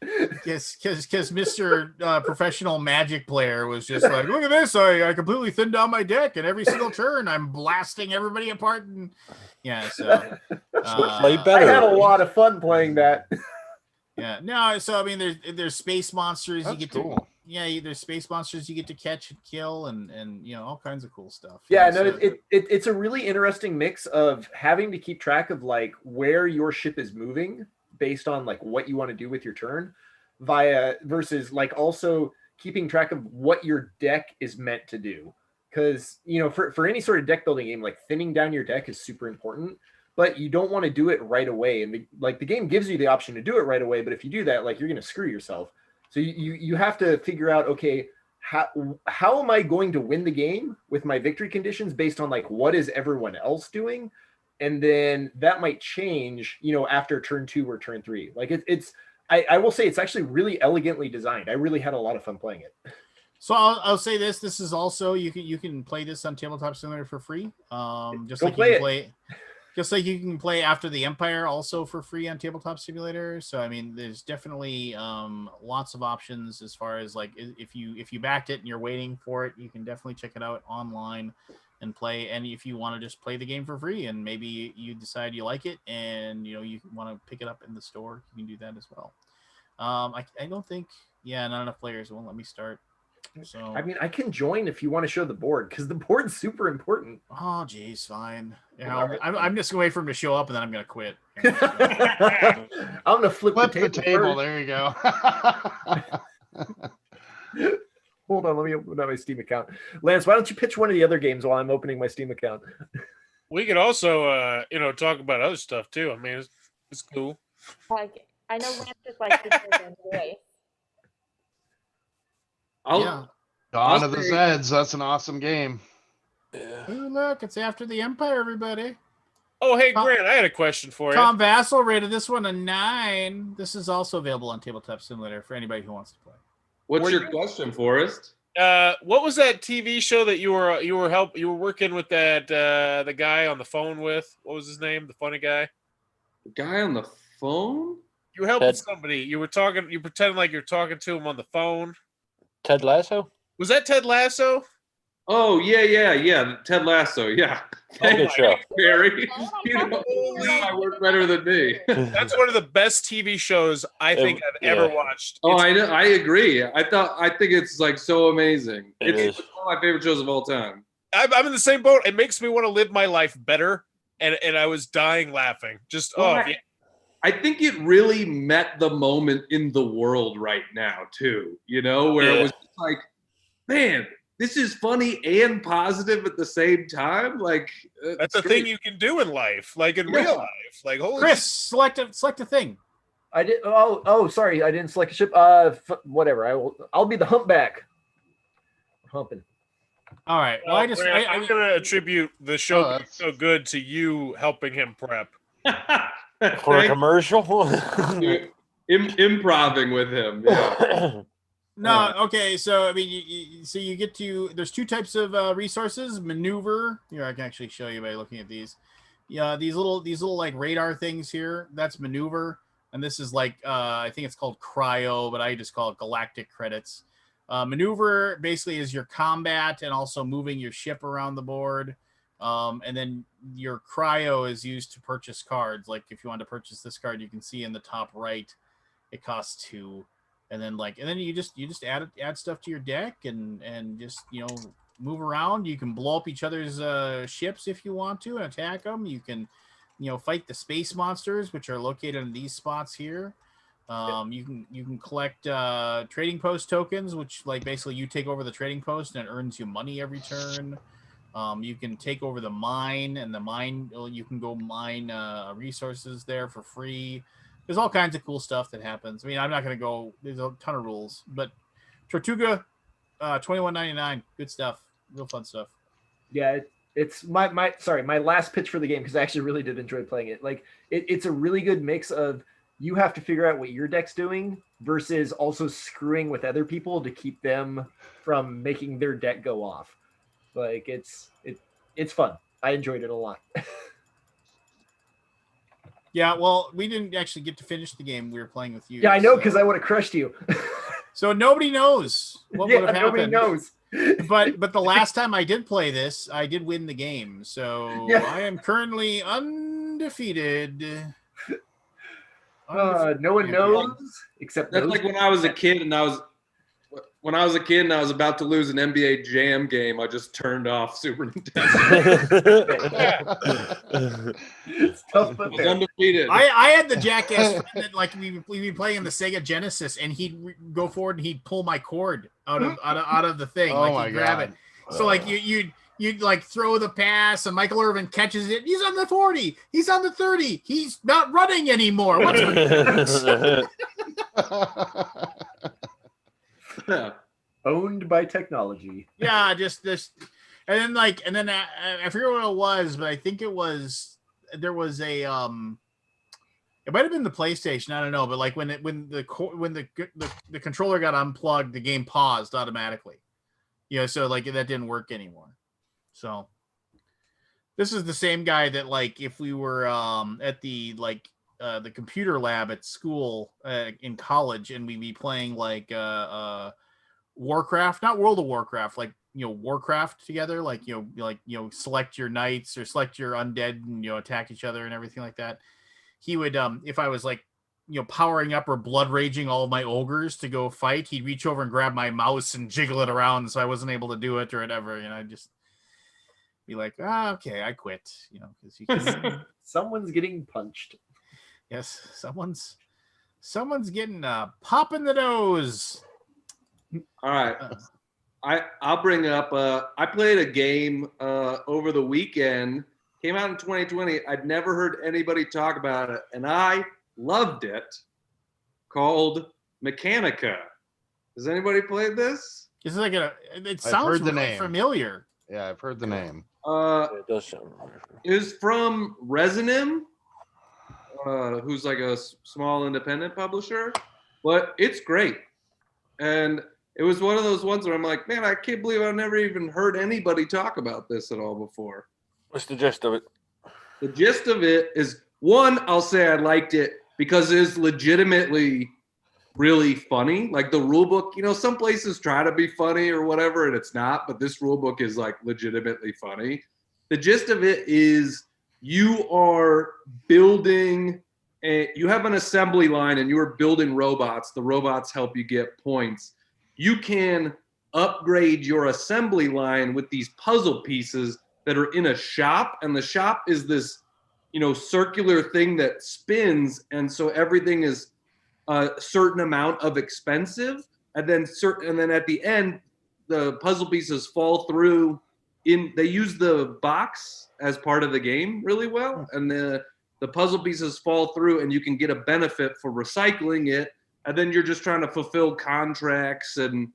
Speaker 1: Yes, because Mr. Professional Magic player was just like, look at this! I completely thinned down my deck, and every single turn I'm blasting everybody apart. And so
Speaker 4: play better.
Speaker 6: I had a lot of fun playing that.
Speaker 1: Yeah, no. So I mean, there's space monsters.
Speaker 3: That's
Speaker 1: you get
Speaker 3: cool.
Speaker 1: to. Yeah, there's space monsters you get to catch and kill, and all kinds of cool stuff.
Speaker 6: Yeah, no, it's a really interesting mix of having to keep track of like where your ship is moving based on like what you want to do with your turn, versus like also keeping track of what your deck is meant to do. Because for any sort of deck building game, like thinning down your deck is super important, but you don't want to do it right away. And the game gives you the option to do it right away, but if you do that, like you're going to screw yourself. So you have to figure out, okay, how am I going to win the game with my victory conditions based on like what is everyone else doing, and then that might change, after turn 2 or turn 3. Like I will say it's actually really elegantly designed. I really had a lot of fun playing it.
Speaker 1: So I'll say this is also you can play this on Tabletop Simulator for free. Just like you can play After the Empire also for free on Tabletop Simulator. So I mean, there's definitely lots of options as far as like if you backed it and you're waiting for it, you can definitely check it out online and play. And if you want to just play the game for free and maybe you decide you like it and you want to pick it up in the store, you can do that as well. I don't think not enough players won't let me start. So
Speaker 6: I mean, I can join if you want to show the board because the board's super important.
Speaker 1: Oh, geez, fine. I'm just gonna wait for him to show up and then I'm gonna quit.
Speaker 6: I'm gonna flip the table.
Speaker 3: There you go.
Speaker 6: Hold on, let me open up my Steam account. Lance, why don't you pitch one of the other games while I'm opening my Steam account?
Speaker 5: We could also, talk about other stuff too. I mean, it's cool.
Speaker 2: Like, I know Lance just like to voice.
Speaker 3: Dawn of the Zeds. That's an awesome game.
Speaker 1: Yeah. Ooh, look, it's After the Empire, everybody.
Speaker 5: Oh, hey, Grant, I had a question for you.
Speaker 1: Tom Vassal rated this one a 9. This is also available on Tabletop Simulator for anybody who wants to play.
Speaker 7: What's your question, Forrest?
Speaker 5: What was that TV show that you were working with that the guy on the phone with? What was his name? The funny guy.
Speaker 7: The guy on the phone?
Speaker 5: You were helping somebody. You were talking. You pretended like you're talking to him on the phone.
Speaker 4: Ted Lasso?
Speaker 5: Was that Ted Lasso?
Speaker 7: Oh yeah. Ted Lasso, yeah.
Speaker 4: Good show.
Speaker 7: Barry.
Speaker 2: Oh,
Speaker 7: You
Speaker 2: I'm
Speaker 7: know,
Speaker 2: talking to you,
Speaker 7: I work better than me.
Speaker 5: That's one of the best TV shows I think I've ever watched.
Speaker 7: Oh,
Speaker 5: It's-
Speaker 7: I know. I agree. I think it's like so amazing.
Speaker 4: It
Speaker 7: It's
Speaker 4: is.
Speaker 7: one of my favorite shows of all time.
Speaker 5: I'm in the same boat. It makes me want to live my life better, and I was dying laughing. Just
Speaker 7: I think it really met the moment in the world right now too. You know, where it was like, man, this is funny and positive at the same time. Like
Speaker 5: that's a thing you can do in life, like in real life. Like holy
Speaker 1: Chris, select a thing.
Speaker 6: I did. Oh, sorry, I didn't select a ship. Whatever. I'll be the humpback. Humping.
Speaker 1: All right. Well,
Speaker 5: I'm going to attribute the show being so good to you helping him prep.
Speaker 4: For a commercial?
Speaker 7: Improving with him. Yeah.
Speaker 1: No, okay. So I mean, you get to. There's two types of resources. Maneuver. Here, I can actually show you by looking at these. Yeah, these little like radar things here. That's maneuver, and this is like I think it's called cryo, but I just call it galactic credits. Maneuver basically is your combat and also moving your ship around the board. And then your cryo is used to purchase cards. Like if you want to purchase this card, you can see in the top right, it costs 2. And then you just add stuff to your deck and just, move around. You can blow up each other's ships if you want to and attack them. You can, fight the space monsters, which are located in these spots here. You can collect trading post tokens, which basically you take over the trading post and it earns you money every turn. You can take over the mine, and the mine you can go mine resources there for free. There's all kinds of cool stuff that happens. I mean, I'm not going to go. There's a ton of rules, but Tortuga, $21.99, good stuff, real fun stuff.
Speaker 6: Yeah, it's my last pitch for the game because I actually really did enjoy playing it. Like it's a really good mix of you have to figure out what your deck's doing versus also screwing with other people to keep them from making their deck go off. Like it's fun. I enjoyed it a lot.
Speaker 1: Yeah, well, we didn't actually get to finish the game. We were playing with you.
Speaker 6: Yeah, I know, because I would have crushed you.
Speaker 1: So nobody knows what would have happened.
Speaker 6: Nobody knows.
Speaker 1: But the last time I did play this, I did win the game. So I am currently undefeated.
Speaker 6: No one knows except
Speaker 7: that's like when I was a kid and I was about to lose an NBA Jam game. I just turned off Super Nintendo.
Speaker 6: It's tough, but
Speaker 7: I was undefeated.
Speaker 1: I had the jackass friend that we'd be playing the Sega Genesis, and he'd go forward and he'd pull my cord out of the thing, he'd grab it. So you'd like throw the pass, and Michael Irvin catches it. He's on the 40. He's on the 30. He's not running anymore. What's
Speaker 6: owned by technology?
Speaker 1: Yeah, just this, and then I forget what it was, but I think there was a it might have been the PlayStation. I don't know, but when the controller got unplugged, the game paused automatically. So that didn't work anymore. So this is the same guy that if we were at the computer lab at school in college, and we'd be playing Warcraft, not World of Warcraft, Warcraft together, select your knights or select your undead and attack each other and everything like that. He would if I was powering up or blood raging all of my ogres to go fight, he'd reach over and grab my mouse and jiggle it around so I wasn't able to do it or whatever. I'd just be like, okay, I quit. Because you can...
Speaker 6: someone's getting punched.
Speaker 1: Yes, someone's getting a pop in the nose.
Speaker 7: All right, I'll bring up. I played a game over the weekend. Came out in 2020. I'd never heard anybody talk about it, and I loved it. Called Mechanica. Has anybody played this?
Speaker 1: This is it sounds really familiar.
Speaker 3: Yeah, I've heard the name.
Speaker 4: It does sound familiar.
Speaker 7: Is from Resonim, who's a small independent publisher, but it's great. And it was one of those ones where I'm like, man, I can't believe I've never even heard anybody talk about this at all before.
Speaker 4: What's the gist of it?
Speaker 7: The gist of it is, one, I'll say I liked it because it is legitimately really funny. Like the rule book, you know, some places try to be funny or whatever, and it's not, but this rule book is like legitimately funny. The gist of it is you are building you have an assembly line and you are building robots. The robots help you get points. You can upgrade your assembly line with these puzzle pieces that are in a shop, and the shop is this, you know, circular thing that spins, and so everything is a certain amount of expensive, and then at the end the puzzle pieces fall through. They use the box as part of the game really well, and the puzzle pieces fall through and you can get a benefit for recycling it, and then you're just trying to fulfill contracts and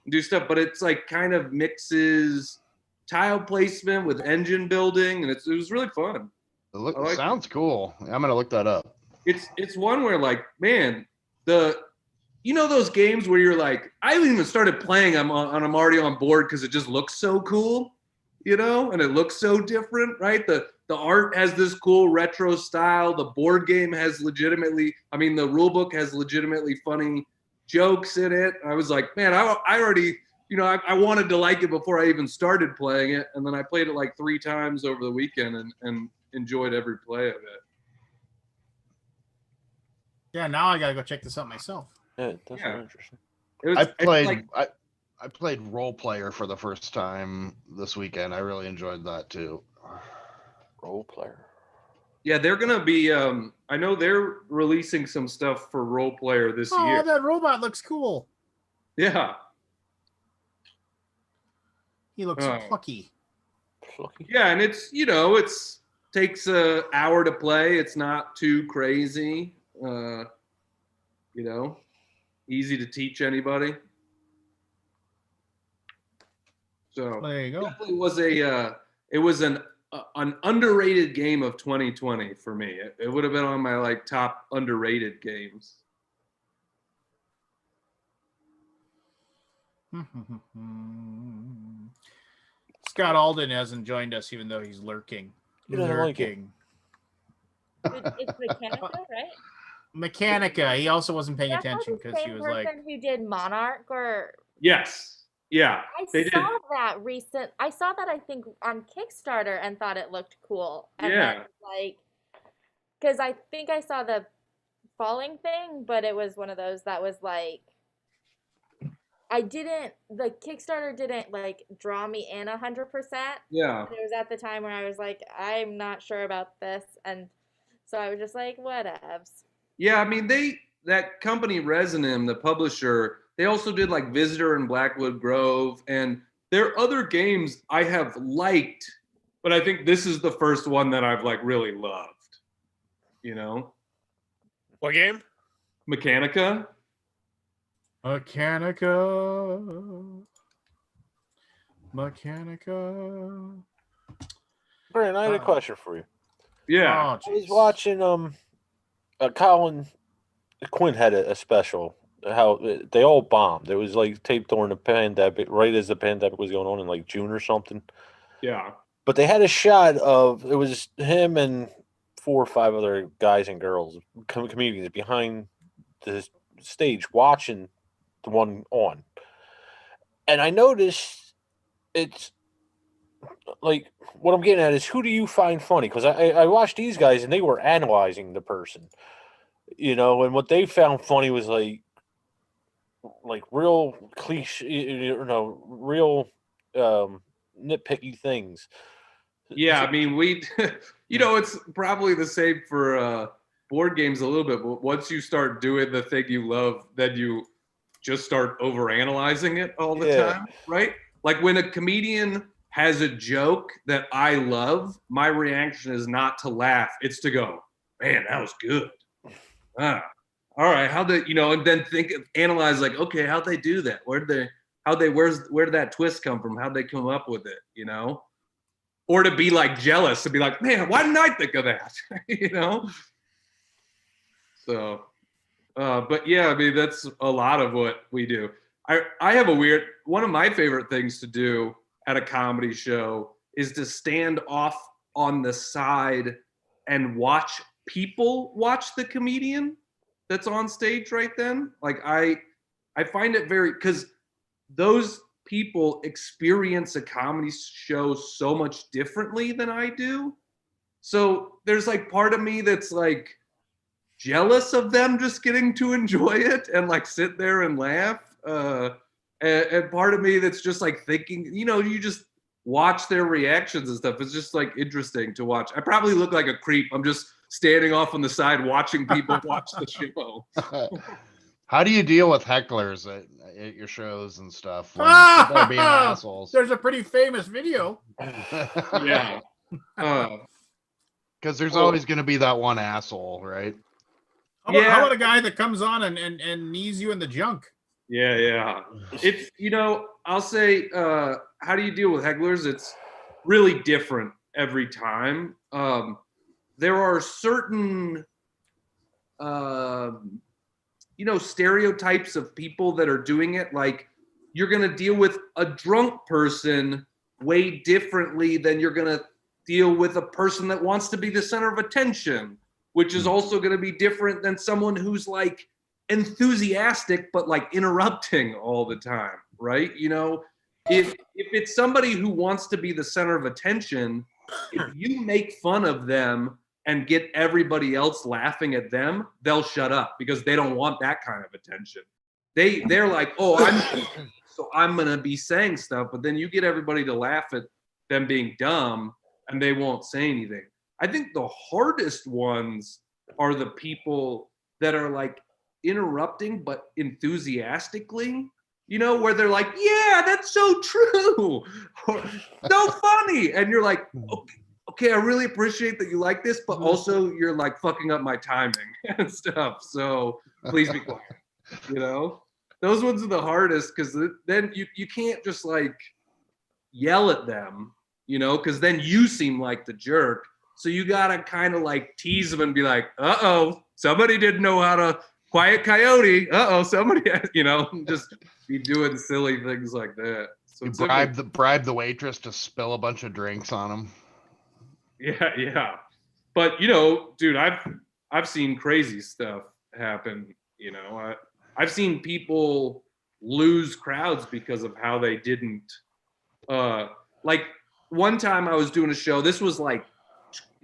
Speaker 7: do stuff. But it's like kind of mixes tile placement with engine building, and it was really fun.
Speaker 3: It sounds cool. I'm gonna look that up.
Speaker 7: It's one where, like, man, you know those games where you're like, I haven't even started playing, I'm already on board because it just looks so cool, you know, and it looks so different, right? The art has this cool retro style. The board game has the rule book has legitimately funny jokes in it. I was like, man, I already, you know, I wanted to like it before I even started playing it, and then I played it like 3 times over the weekend and enjoyed every play of it.
Speaker 1: Yeah, now I gotta go check this out myself.
Speaker 4: Yeah, that's
Speaker 7: Yeah.
Speaker 4: interesting.
Speaker 3: I played Role Player for the first time this weekend. I really enjoyed that too.
Speaker 4: Role player.
Speaker 7: Yeah, they're gonna be. I know they're releasing some stuff for Role Player this year.
Speaker 1: Oh, that robot looks cool.
Speaker 7: Yeah,
Speaker 1: He looks
Speaker 7: Oh.
Speaker 1: plucky.
Speaker 4: Plucky.
Speaker 7: yeah, and it's, you know, takes an hour to play. It's not too crazy. You know, easy to teach anybody. So
Speaker 1: There you go.
Speaker 7: definitely was it was an underrated game of 2020 for me. It would have been on my like top underrated games.
Speaker 1: Scott Alden hasn't joined us, even though he's lurking.
Speaker 4: He doesn't like it.
Speaker 1: Lurking.
Speaker 2: It's Mechanica, right?
Speaker 1: Mechanica. He also wasn't paying
Speaker 2: That's not
Speaker 1: attention
Speaker 2: the
Speaker 1: because he
Speaker 2: same
Speaker 1: was
Speaker 2: person
Speaker 1: like,
Speaker 2: who did Monarch, or
Speaker 7: Yes. Yeah.
Speaker 2: I
Speaker 7: They
Speaker 2: saw
Speaker 7: did.
Speaker 2: that I saw that, I think, on Kickstarter and thought it looked cool. And
Speaker 7: Yeah.
Speaker 2: then, like, because I think I saw the falling thing, but it was one of those that was like, the Kickstarter didn't like draw me in 100%.
Speaker 7: Yeah.
Speaker 2: It was at the time where I was like, I'm not sure about this, and so I was just like, whatevs.
Speaker 7: Yeah, I mean, that company Resonim, the publisher, they also did like Visitor and Blackwood Grove, and there are other games I have liked, but I think this is the first one that I've like really loved. You know,
Speaker 5: What game?
Speaker 7: Mechanica.
Speaker 1: Mechanica.
Speaker 4: Brandon, I had a question for you.
Speaker 7: Yeah.
Speaker 1: Oh,
Speaker 4: I was
Speaker 1: jeez.
Speaker 4: watching Colin Quinn had a special. How they all bombed. It was like taped during the pandemic, right as the pandemic was going on in like June or something.
Speaker 7: Yeah.
Speaker 4: But they had a shot of it was him and 4 or 5 other guys and girls, comedians behind the stage watching the one on. And I noticed it's like what I'm getting at is who do you find funny? Because I watched these guys and they were analyzing the person, you know, and what they found funny was like real cliche, you know, real nitpicky things.
Speaker 7: Yeah. I mean, you know, it's probably the same for board games a little bit, but once you start doing the thing you love, then you just start overanalyzing it all the time, right? Like when a comedian has a joke that I love, my reaction is not to laugh, it's to go, man, that was good. All right, you know, and then analyze like, okay, how'd they do that? Where did that twist come from? How'd they come up with it? You know, or to be like jealous, to be like, man, why didn't I think of that? You know. So, but yeah, I mean, that's a lot of what we do. I have one of my favorite things to do at a comedy show is to stand off on the side and watch people watch the comedian. that's on stage right then. Like I find it very, because those people experience a comedy show so much differently than I do. So there's like part of me that's like jealous of them just getting to enjoy it and like sit there and laugh. And part of me that's just like thinking, you just watch their reactions and stuff. It's just like interesting to watch. I probably look like a creep. I'm just standing off on the side watching people watch the show.
Speaker 3: How do you deal with hecklers at your shows and stuff when they're being assholes?
Speaker 1: There's a pretty famous video.
Speaker 7: Yeah.
Speaker 3: Because there's always going to be that one asshole, right?
Speaker 1: How about a guy that comes on and knees you in the junk?
Speaker 7: Yeah. It's, I'll say, how do you deal with hecklers? It's really different every time. There are certain, stereotypes of people that are doing it. Like, you're going to deal with a drunk person way differently than you're going to deal with a person that wants to be the center of attention, which is also going to be different than someone who's like enthusiastic but like interrupting all the time, right? If it's somebody who wants to be the center of attention, if you make fun of them and get everybody else laughing at them, they'll shut up because they don't want that kind of attention. They're like, so I'm gonna be saying stuff, but then you get everybody to laugh at them being dumb and they won't say anything. I think the hardest ones are the people that are like interrupting but enthusiastically, where they're like, yeah, that's so true, or so funny, and you're like, okay, I really appreciate that you like this, but also you're like fucking up my timing and stuff, so please be quiet. Those ones are the hardest, because then you can't just like yell at them, because then you seem like the jerk. So you gotta kind of like tease them and be like, uh-oh, somebody didn't know how to quiet coyote. Uh-oh, somebody, just be doing silly things like that. So
Speaker 3: you bribe the waitress to spill a bunch of drinks on them.
Speaker 7: Yeah. But dude, I've seen crazy stuff happen. I've seen people lose crowds because of how they didn't. Like one time I was doing a show. This was like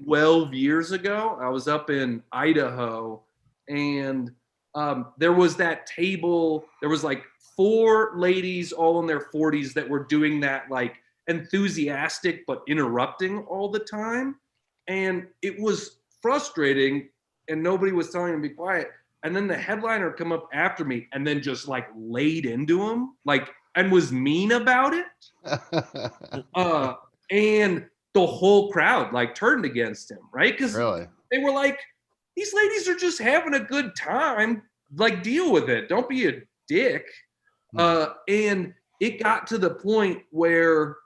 Speaker 7: 12 years ago. I was up in Idaho, and there was that table. There was like 4 ladies, all in their 40s, that were doing that like enthusiastic but interrupting all the time, and it was frustrating. And nobody was telling them to be quiet. And then the headliner come up after me and then just like laid into him, like, and was mean about it. And the whole crowd like turned against him, right? Because they were like, these ladies are just having a good time. Like, deal with it. Don't be a dick. And it got to the point where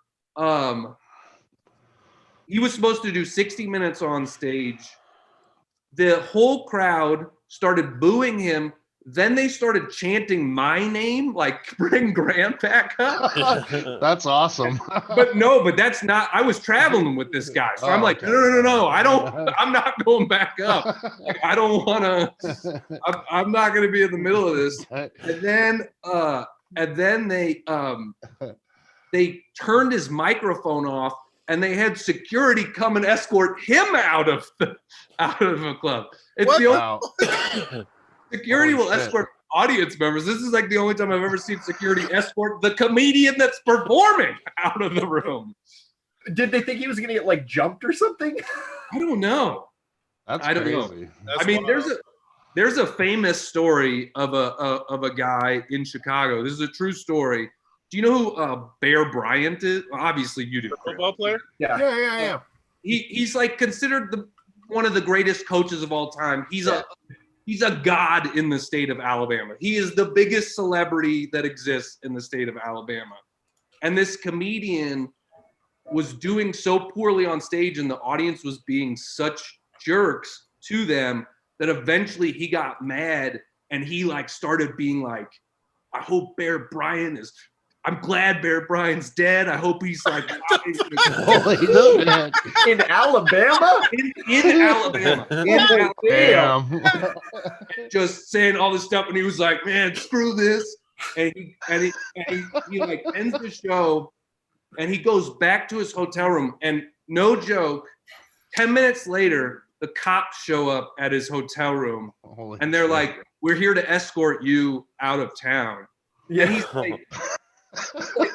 Speaker 7: he was supposed to do 60 minutes on stage. The whole crowd started booing him. Then they started chanting my name, like, bring Grant back up.
Speaker 3: That's awesome.
Speaker 7: But that's not, I was traveling with this guy. So I'm like, no, I'm not going back up. Like, I don't want to, I'm not going to be in the middle of this. And then they turned his microphone off, and they had security come and escort him out of a club. It's the only security will escort audience members. This is like the only time I've ever seen security escort the comedian that's performing out of the room.
Speaker 6: Did they think he was going to get like jumped or something?
Speaker 7: I don't know.
Speaker 3: I don't know.
Speaker 7: I mean, there's a famous story of a guy in Chicago. This is a true story. Do you know who Bear Bryant is? Well, obviously you do.
Speaker 5: The football player?
Speaker 1: Yeah.
Speaker 7: He's like considered one of the greatest coaches of all time. He's a god in the state of Alabama. He is the biggest celebrity that exists in the state of Alabama. And this comedian was doing so poorly on stage, and the audience was being such jerks to them, that eventually he got mad, and he like started being like, I hope Bear Bryant is I'm glad Bear Bryant's dead. I hope he's like
Speaker 3: Holy shit.
Speaker 6: In Alabama?
Speaker 7: in Alabama. In Alabama.
Speaker 3: Damn.
Speaker 7: Just saying all this stuff, and he was like, "Man, screw this," and he like ends the show, and he goes back to his hotel room, and no joke, 10 minutes later, the cops show up at his hotel room,
Speaker 3: Holy
Speaker 7: and they're
Speaker 3: shit.
Speaker 7: like, "We're here to escort you out of town." And he's like,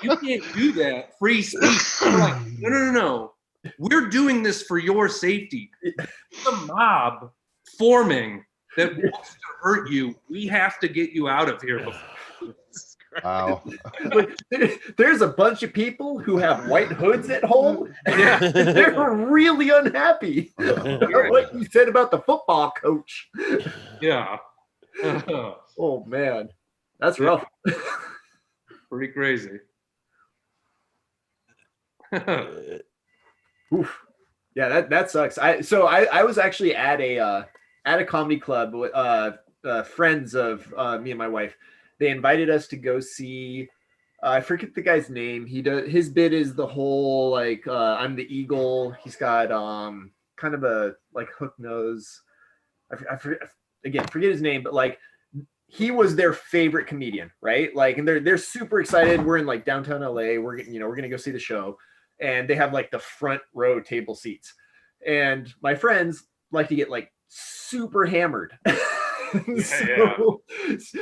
Speaker 7: "You can't do that. Free speech." We're like, no. We're doing this for your safety. The mob forming that wants to hurt you. We have to get you out of here before.
Speaker 3: Wow.
Speaker 6: Like, there's a bunch of people who have white hoods at home.
Speaker 7: Yeah.
Speaker 6: They're really unhappy. Like you said about the football coach.
Speaker 7: Yeah.
Speaker 6: Oh man, that's rough.
Speaker 7: Pretty crazy.
Speaker 6: Oof. Yeah, that sucks. I was actually at a comedy club with friends of me and my wife. They invited us to go see. I forget the guy's name. His bit is the whole like I'm the eagle. He's got kind of a like hook nose. I forget his name, but like he was their favorite comedian, right? Like, and they're super excited. We're in like downtown LA. We're gonna go see the show, and they have like the front row table seats. And my friends like to get like super hammered.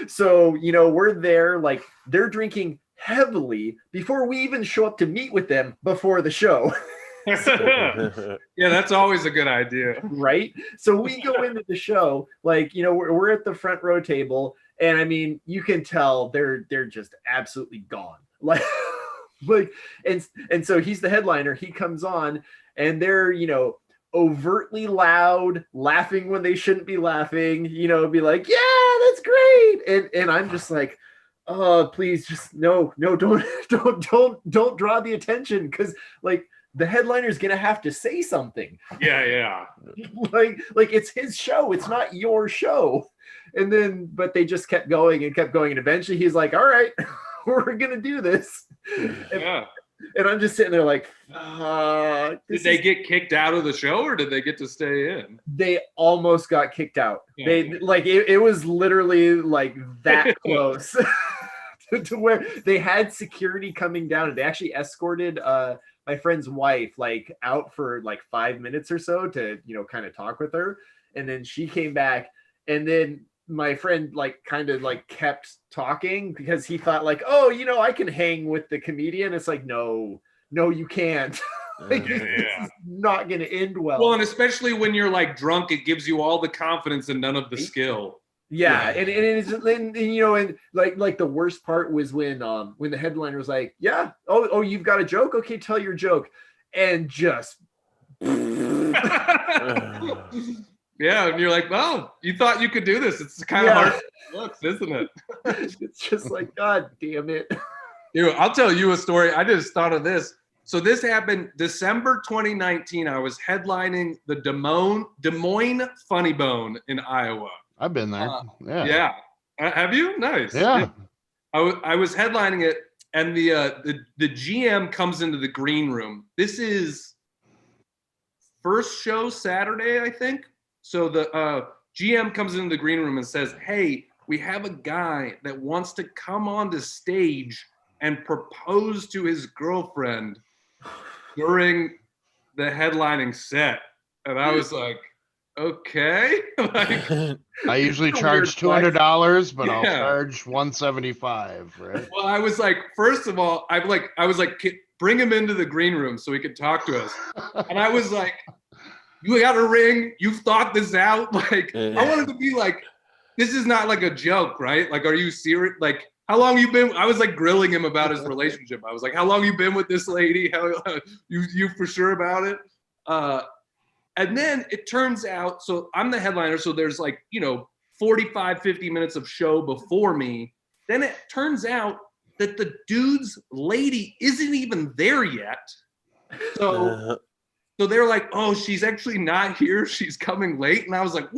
Speaker 6: So we're there, like they're drinking heavily before we even show up to meet with them before the show.
Speaker 7: Yeah, that's always a good idea.
Speaker 6: Right? So we go into the show, like, we're at the front row table, and I mean, you can tell they're just absolutely gone. Like, and so he's the headliner. He comes on, and they're, overtly loud, laughing when they shouldn't be laughing, be like, yeah, that's great. And I'm just like, oh, please just no, don't draw the attention, because like the headliner's gonna have to say something.
Speaker 7: Yeah.
Speaker 6: like it's his show, it's not your show. And then but they just kept going, and eventually he's like, all right, we're gonna do this. And I'm just sitting there like,
Speaker 7: did they get kicked out of the show, or did they get to stay in?
Speaker 6: They almost got kicked out.
Speaker 7: Yeah.
Speaker 6: They like it was literally like that close to where they had security coming down, and they actually escorted my friend's wife like out for like 5 minutes or so to kind of talk with her, and then she came back, and then my friend like kind of like kept talking because he thought like, oh, I can hang with the comedian. It's like, no, you can't. Like, this is not going to end well.
Speaker 7: Well, and especially when you're like drunk, it gives you all the confidence and none of the skill.
Speaker 6: Yeah, and it's and like the worst part was when the headliner was like, yeah, oh, you've got a joke? Okay, tell your joke, and just.
Speaker 7: Yeah, and you're like, well, you thought you could do this. It's kind of hard to looks, isn't it?
Speaker 6: It's just like, God damn it.
Speaker 7: I'll tell you a story. I just thought of this. So this happened December 2019. I was headlining the Des Moines Funny Bone in Iowa.
Speaker 3: I've been there.
Speaker 7: Yeah. Have you? Nice.
Speaker 3: Yeah.
Speaker 7: I was headlining it, and the GM comes into the green room. This is first show Saturday, I think. So the GM comes into the green room and says, hey, we have a guy that wants to come onto stage and propose to his girlfriend during the headlining set. And I was like, okay. Like,
Speaker 3: I usually charge $200, but I'll charge $175, right?
Speaker 7: Well, I was like, first of all, I was like, bring him into the green room so he could talk to us. And I was like, you got a ring? You've thought this out? Like, I wanted to be like, this is not like a joke, right? Like, are you serious? Like, how long you been? I was like grilling him about his relationship. I was like, how long you been with this lady? How you for sure about it? And then it turns out, so I'm the headliner. So there's like, 45, 50 minutes of show before me. Then it turns out that the dude's lady isn't even there yet. So they're like, oh, she's actually not here. She's coming late. And I was like,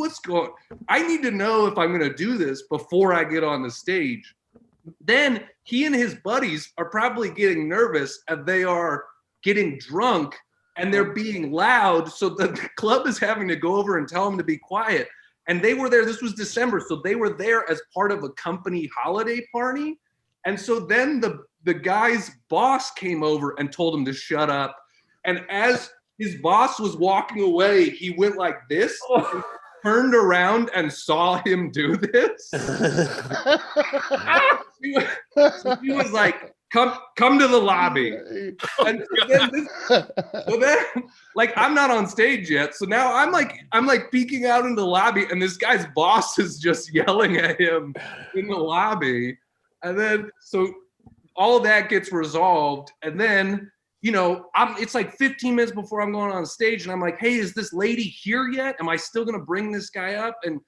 Speaker 7: I need to know if I'm going to do this before I get on the stage. then he and his buddies are probably getting nervous and they are getting drunk and they're being loud. So the club is having to go over and tell them to be quiet. And they were there, this was December, so they were there as part of a company holiday party. And so then the guy's boss came over and told him to shut up. And as his boss was walking away, he went like this, and turned around and saw him do this. So he was like, come to the lobby. And so then, like, I'm not on stage yet. So now I'm like peeking out in the lobby and this guy's boss is just yelling at him in the lobby. And then, so all of that gets resolved. And then, you know, it's like 15 minutes before I'm going on stage and I'm like, hey, is this lady here yet? Am I still going to bring this guy up? And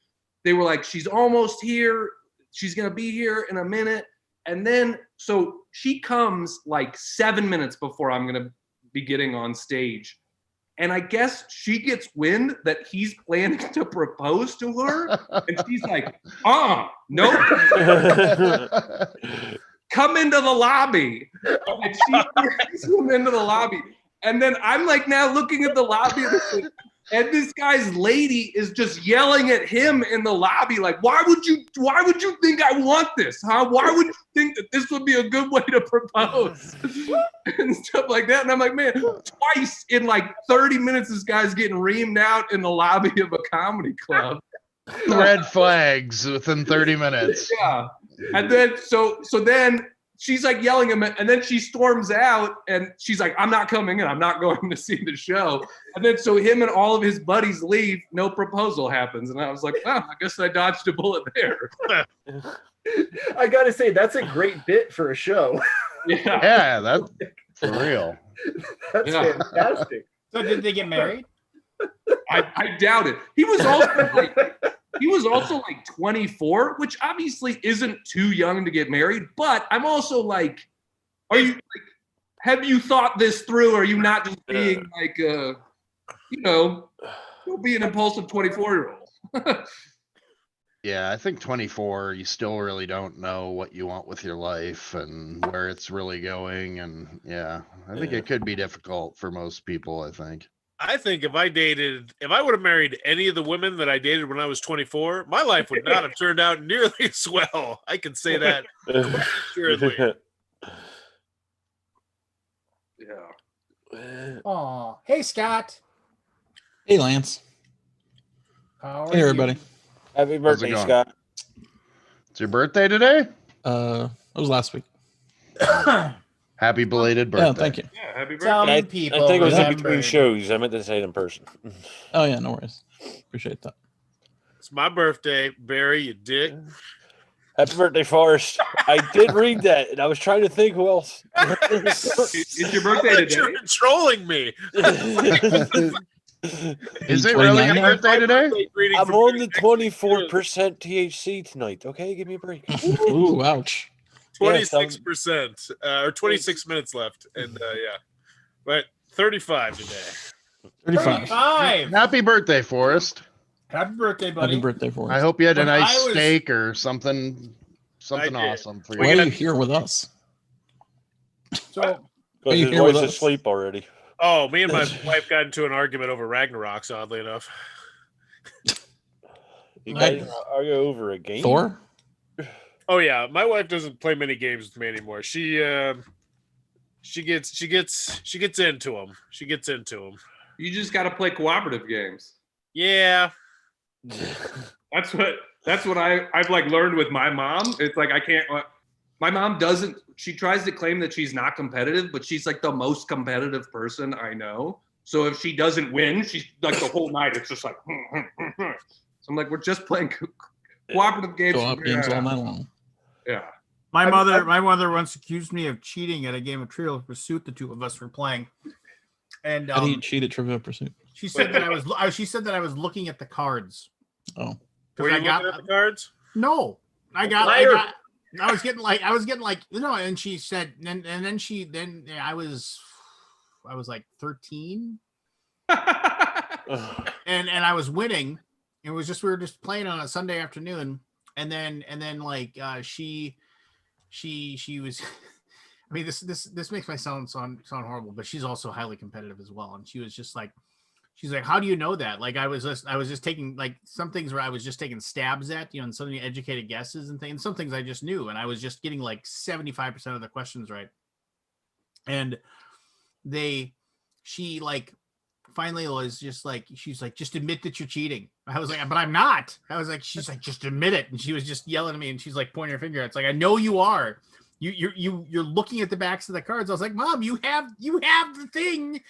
Speaker 7: they were like, she's almost here. She's going to be here in a minute. And then, so she comes like 7 minutes before I'm going to be getting on stage. And I guess she gets wind that he's planning to propose to her. And she's like, nope. Come into the lobby. And she brings him into the lobby. And then I'm like now looking at the lobby and this guy's lady is just yelling at him in the lobby, like, why would you think I want this? Huh? Why would you think that this would be a good way to propose? And stuff like that. And I'm like, man, twice in like 30 minutes, this guy's getting reamed out in the lobby of a comedy club.
Speaker 3: Red flags within 30 minutes.
Speaker 7: Yeah. And then so then she's like yelling at him, and then she storms out and she's like, I'm not coming in. I'm not going to see the show. And then so him and all of his buddies leave. No proposal happens. And I was like, well, I guess I dodged a bullet there.
Speaker 6: I got to say, that's a great bit for a show.
Speaker 3: Yeah, that's for real.
Speaker 6: That's fantastic.
Speaker 1: So did they get married?
Speaker 7: I doubt it. He was also like 24, which obviously isn't too young to get married. But I'm also like, have you thought this through? Are you not just being like, don't be an impulsive 24-year-old?
Speaker 3: Yeah, I think 24, you still really don't know what you want with your life and where it's really going. And yeah, I think it could be difficult for most people, I think.
Speaker 5: I think if I would have married any of the women that I dated when I was 24, my life would not have turned out nearly as well. I can say that assuredly.
Speaker 7: Yeah.
Speaker 1: Oh, hey, Scott.
Speaker 8: Hey, Lance.
Speaker 1: How are
Speaker 8: Hey, everybody.
Speaker 4: Happy birthday,
Speaker 3: going?
Speaker 4: Scott.
Speaker 3: It's your birthday today?
Speaker 8: It was last week.
Speaker 3: Happy belated birthday.
Speaker 8: Yeah, thank you.
Speaker 7: Yeah, happy
Speaker 1: Tell
Speaker 7: birthday.
Speaker 1: me people.
Speaker 4: I think it was in
Speaker 1: remembered.
Speaker 4: between shows. I meant to say it in person.
Speaker 8: Oh, yeah, no worries. Appreciate that.
Speaker 5: It's my birthday, Barry, you dick.
Speaker 4: Happy birthday, Forrest. I did read that, and I was trying to think who else.
Speaker 7: It's your birthday today.
Speaker 5: You're trolling me.
Speaker 3: Is it really your
Speaker 8: 29 now?
Speaker 3: birthday today?
Speaker 5: Greeting
Speaker 4: I'm
Speaker 5: from
Speaker 4: on
Speaker 5: Barry.
Speaker 4: the 24% THC tonight. Okay, give me a break.
Speaker 8: Ooh, ouch.
Speaker 5: 26%, or 26 minutes left, and but 35 today.
Speaker 8: 35.
Speaker 1: 35.
Speaker 3: Happy birthday, Forrest.
Speaker 1: Happy birthday, buddy.
Speaker 8: Happy birthday for
Speaker 3: I
Speaker 8: us.
Speaker 3: hope you had a
Speaker 1: When
Speaker 3: nice
Speaker 1: I was-
Speaker 3: steak or something
Speaker 5: I did.
Speaker 3: awesome for
Speaker 8: Why
Speaker 3: you.
Speaker 8: are you here with us?
Speaker 1: So,
Speaker 4: Because
Speaker 8: you
Speaker 4: his
Speaker 8: here with
Speaker 4: wife's
Speaker 8: us?
Speaker 4: asleep already.
Speaker 5: Oh, me and my wife got into an argument over Ragnaroks, oddly enough.
Speaker 4: You guys are you over a game?
Speaker 8: Thor?
Speaker 5: Oh yeah, my wife doesn't play many games with me anymore. She gets into them. She gets into them.
Speaker 7: You just got to play cooperative games.
Speaker 5: Yeah.
Speaker 7: That's what I've like learned with my mom. It's like I can't. My mom doesn't. She tries to claim that she's not competitive, but she's like the most competitive person I know. So if she doesn't win, she's like the whole night. It's just like. So I'm like, we're just playing cooperative games.
Speaker 8: Co-op games all night long.
Speaker 7: Yeah.
Speaker 1: my mother once accused me of cheating at a game of Trivial Pursuit. The two of us were playing, and
Speaker 8: How do you cheat at Trivial Pursuit?
Speaker 1: she said that I was looking at the cards.
Speaker 8: Oh.
Speaker 5: Were you looking at the cards?
Speaker 1: No, I was getting like and she said, and then I was like 13, and I was winning. It was just we were just playing on a Sunday afternoon, and then like she she was. I mean, this makes my sound horrible, but she's also highly competitive as well. And she was just like, she's like, how do you know that? Like I was just taking like some things where I was just taking stabs at, and some educated guesses and things. Some things I just knew, and I was just getting like 75% of the questions right. And she like finally was just like, she's like, just admit that you're cheating. I was like, but I'm not. I was like, she's like, just admit it. And she was just yelling at me, and she's like pointing her finger. It's like, I know you are. You're looking at the backs of the cards. I was like, Mom, you have the thing.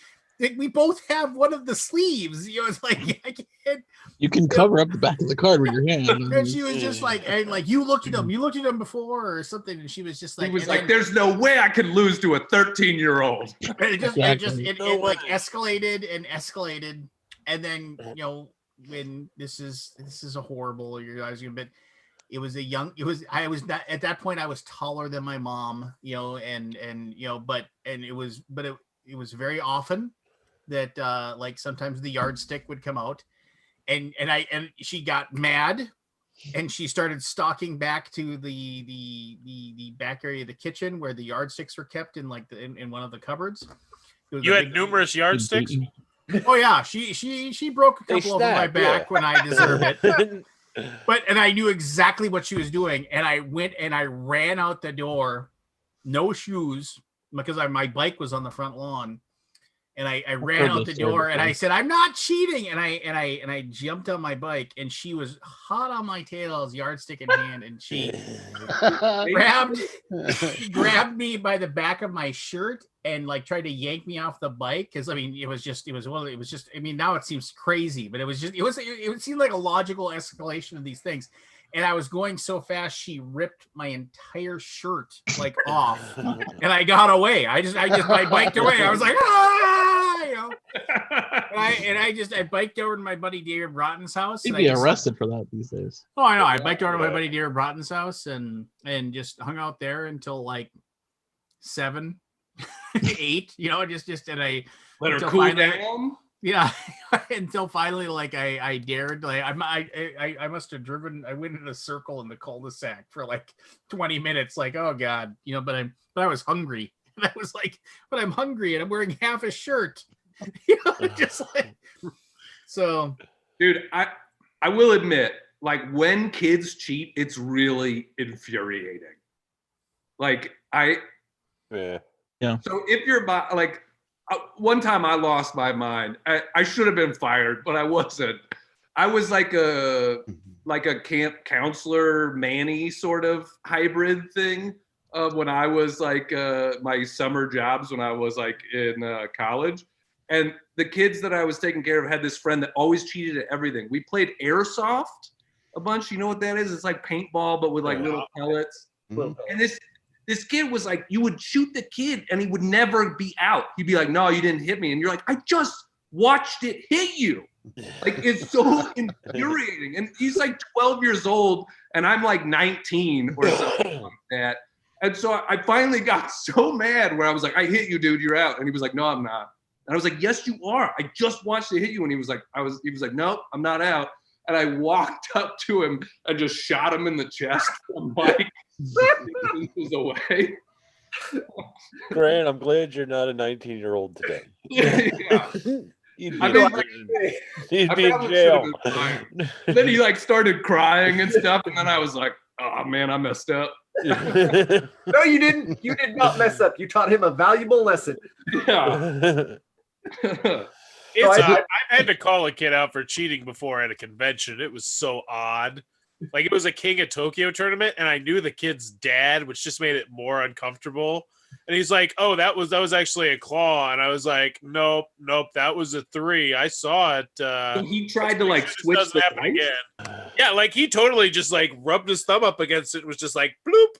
Speaker 1: We both have one of the sleeves. It's like I can't.
Speaker 8: You can cover up the back of the card with your hand.
Speaker 1: And she was just like, and like you looked at them before or something, and she was just like,
Speaker 7: he was like, "There's no way I could lose to a 13-year-old."
Speaker 1: It like escalated, and then when this is a horrible. You guys, but it was I was not at that point. I was taller than my mom, and it was very often that like sometimes the yardstick would come out, and she got mad, and she started stalking back to the back area of the kitchen where the yardsticks were kept in like in one of the cupboards.
Speaker 5: You had numerous yardsticks.
Speaker 1: Oh yeah, she broke a couple of my back when I deserved it. And I knew exactly what she was doing, and I went and I ran out the door, no shoes, because my bike was on the front lawn, and I ran out the door, and I said, "I'm not cheating," and I jumped on my bike, and she was hot on my tails, yardstick in hand, and she grabbed me by the back of my shirt and like tried to yank me off the bike, because I mean I mean, now it seems crazy, but it seemed like a logical escalation of these things. And I was going so fast, she ripped my entire shirt like off, and I got away. I biked away. I was like, I biked over to my buddy David Broughton's house.
Speaker 8: You'd be arrested for that these days.
Speaker 1: Oh, I know. I biked over to my buddy David Broughton's house and just hung out there until like 7, 8. Just and I
Speaker 7: let her cool down.
Speaker 1: Yeah, until finally, like I dared, like I must have driven. I went in a circle in the cul-de-sac for like 20 minutes, like, oh god, but I was hungry. And I was like, but I'm hungry and I'm wearing half a shirt, just like so.
Speaker 7: Dude, I will admit, like when kids cheat, it's really infuriating. Like
Speaker 4: yeah.
Speaker 7: So if you're like. One time I lost my mind. I should have been fired, but I wasn't. I was like a camp counselor, Manny sort of hybrid thing when I was like my summer jobs when I was like in college. And the kids that I was taking care of had this friend that always cheated at everything. We played airsoft a bunch. You know what that is? It's like paintball, but with like little pellets.
Speaker 6: Mm-hmm.
Speaker 7: And this kid was like, you would shoot the kid and he would never be out. He'd be like, no, you didn't hit me. And you're like, I just watched it hit you. Like, it's so infuriating. And he's like 12 years old and I'm like 19 or something like that. And so I finally got so mad where I was like, I hit you, dude, you're out. And he was like, no, I'm not. And I was like, yes, you are. I just watched it hit you. And he was like, no, I'm not out. And I walked up to him and just shot him in the chest from like inches away.
Speaker 4: Grant, I'm glad you're not a 19-year-old today.
Speaker 7: Yeah.
Speaker 4: You'd be in jail.
Speaker 7: Then he like started crying and stuff, and then I was like, oh man, I messed up.
Speaker 6: No, you didn't. You did not mess up. You taught him a valuable lesson.
Speaker 7: Yeah.
Speaker 5: I had to call a kid out for cheating before at a convention. It was so odd. Like, it was a King of Tokyo tournament, and I knew the kid's dad, which just made it more uncomfortable. And he's like, "Oh, that was actually a claw," and I was like, "Nope, that was a 3. I saw it."
Speaker 7: So he tried to like switch the dice?
Speaker 5: Again. Yeah, like he totally just like rubbed his thumb up against it. And was just like bloop,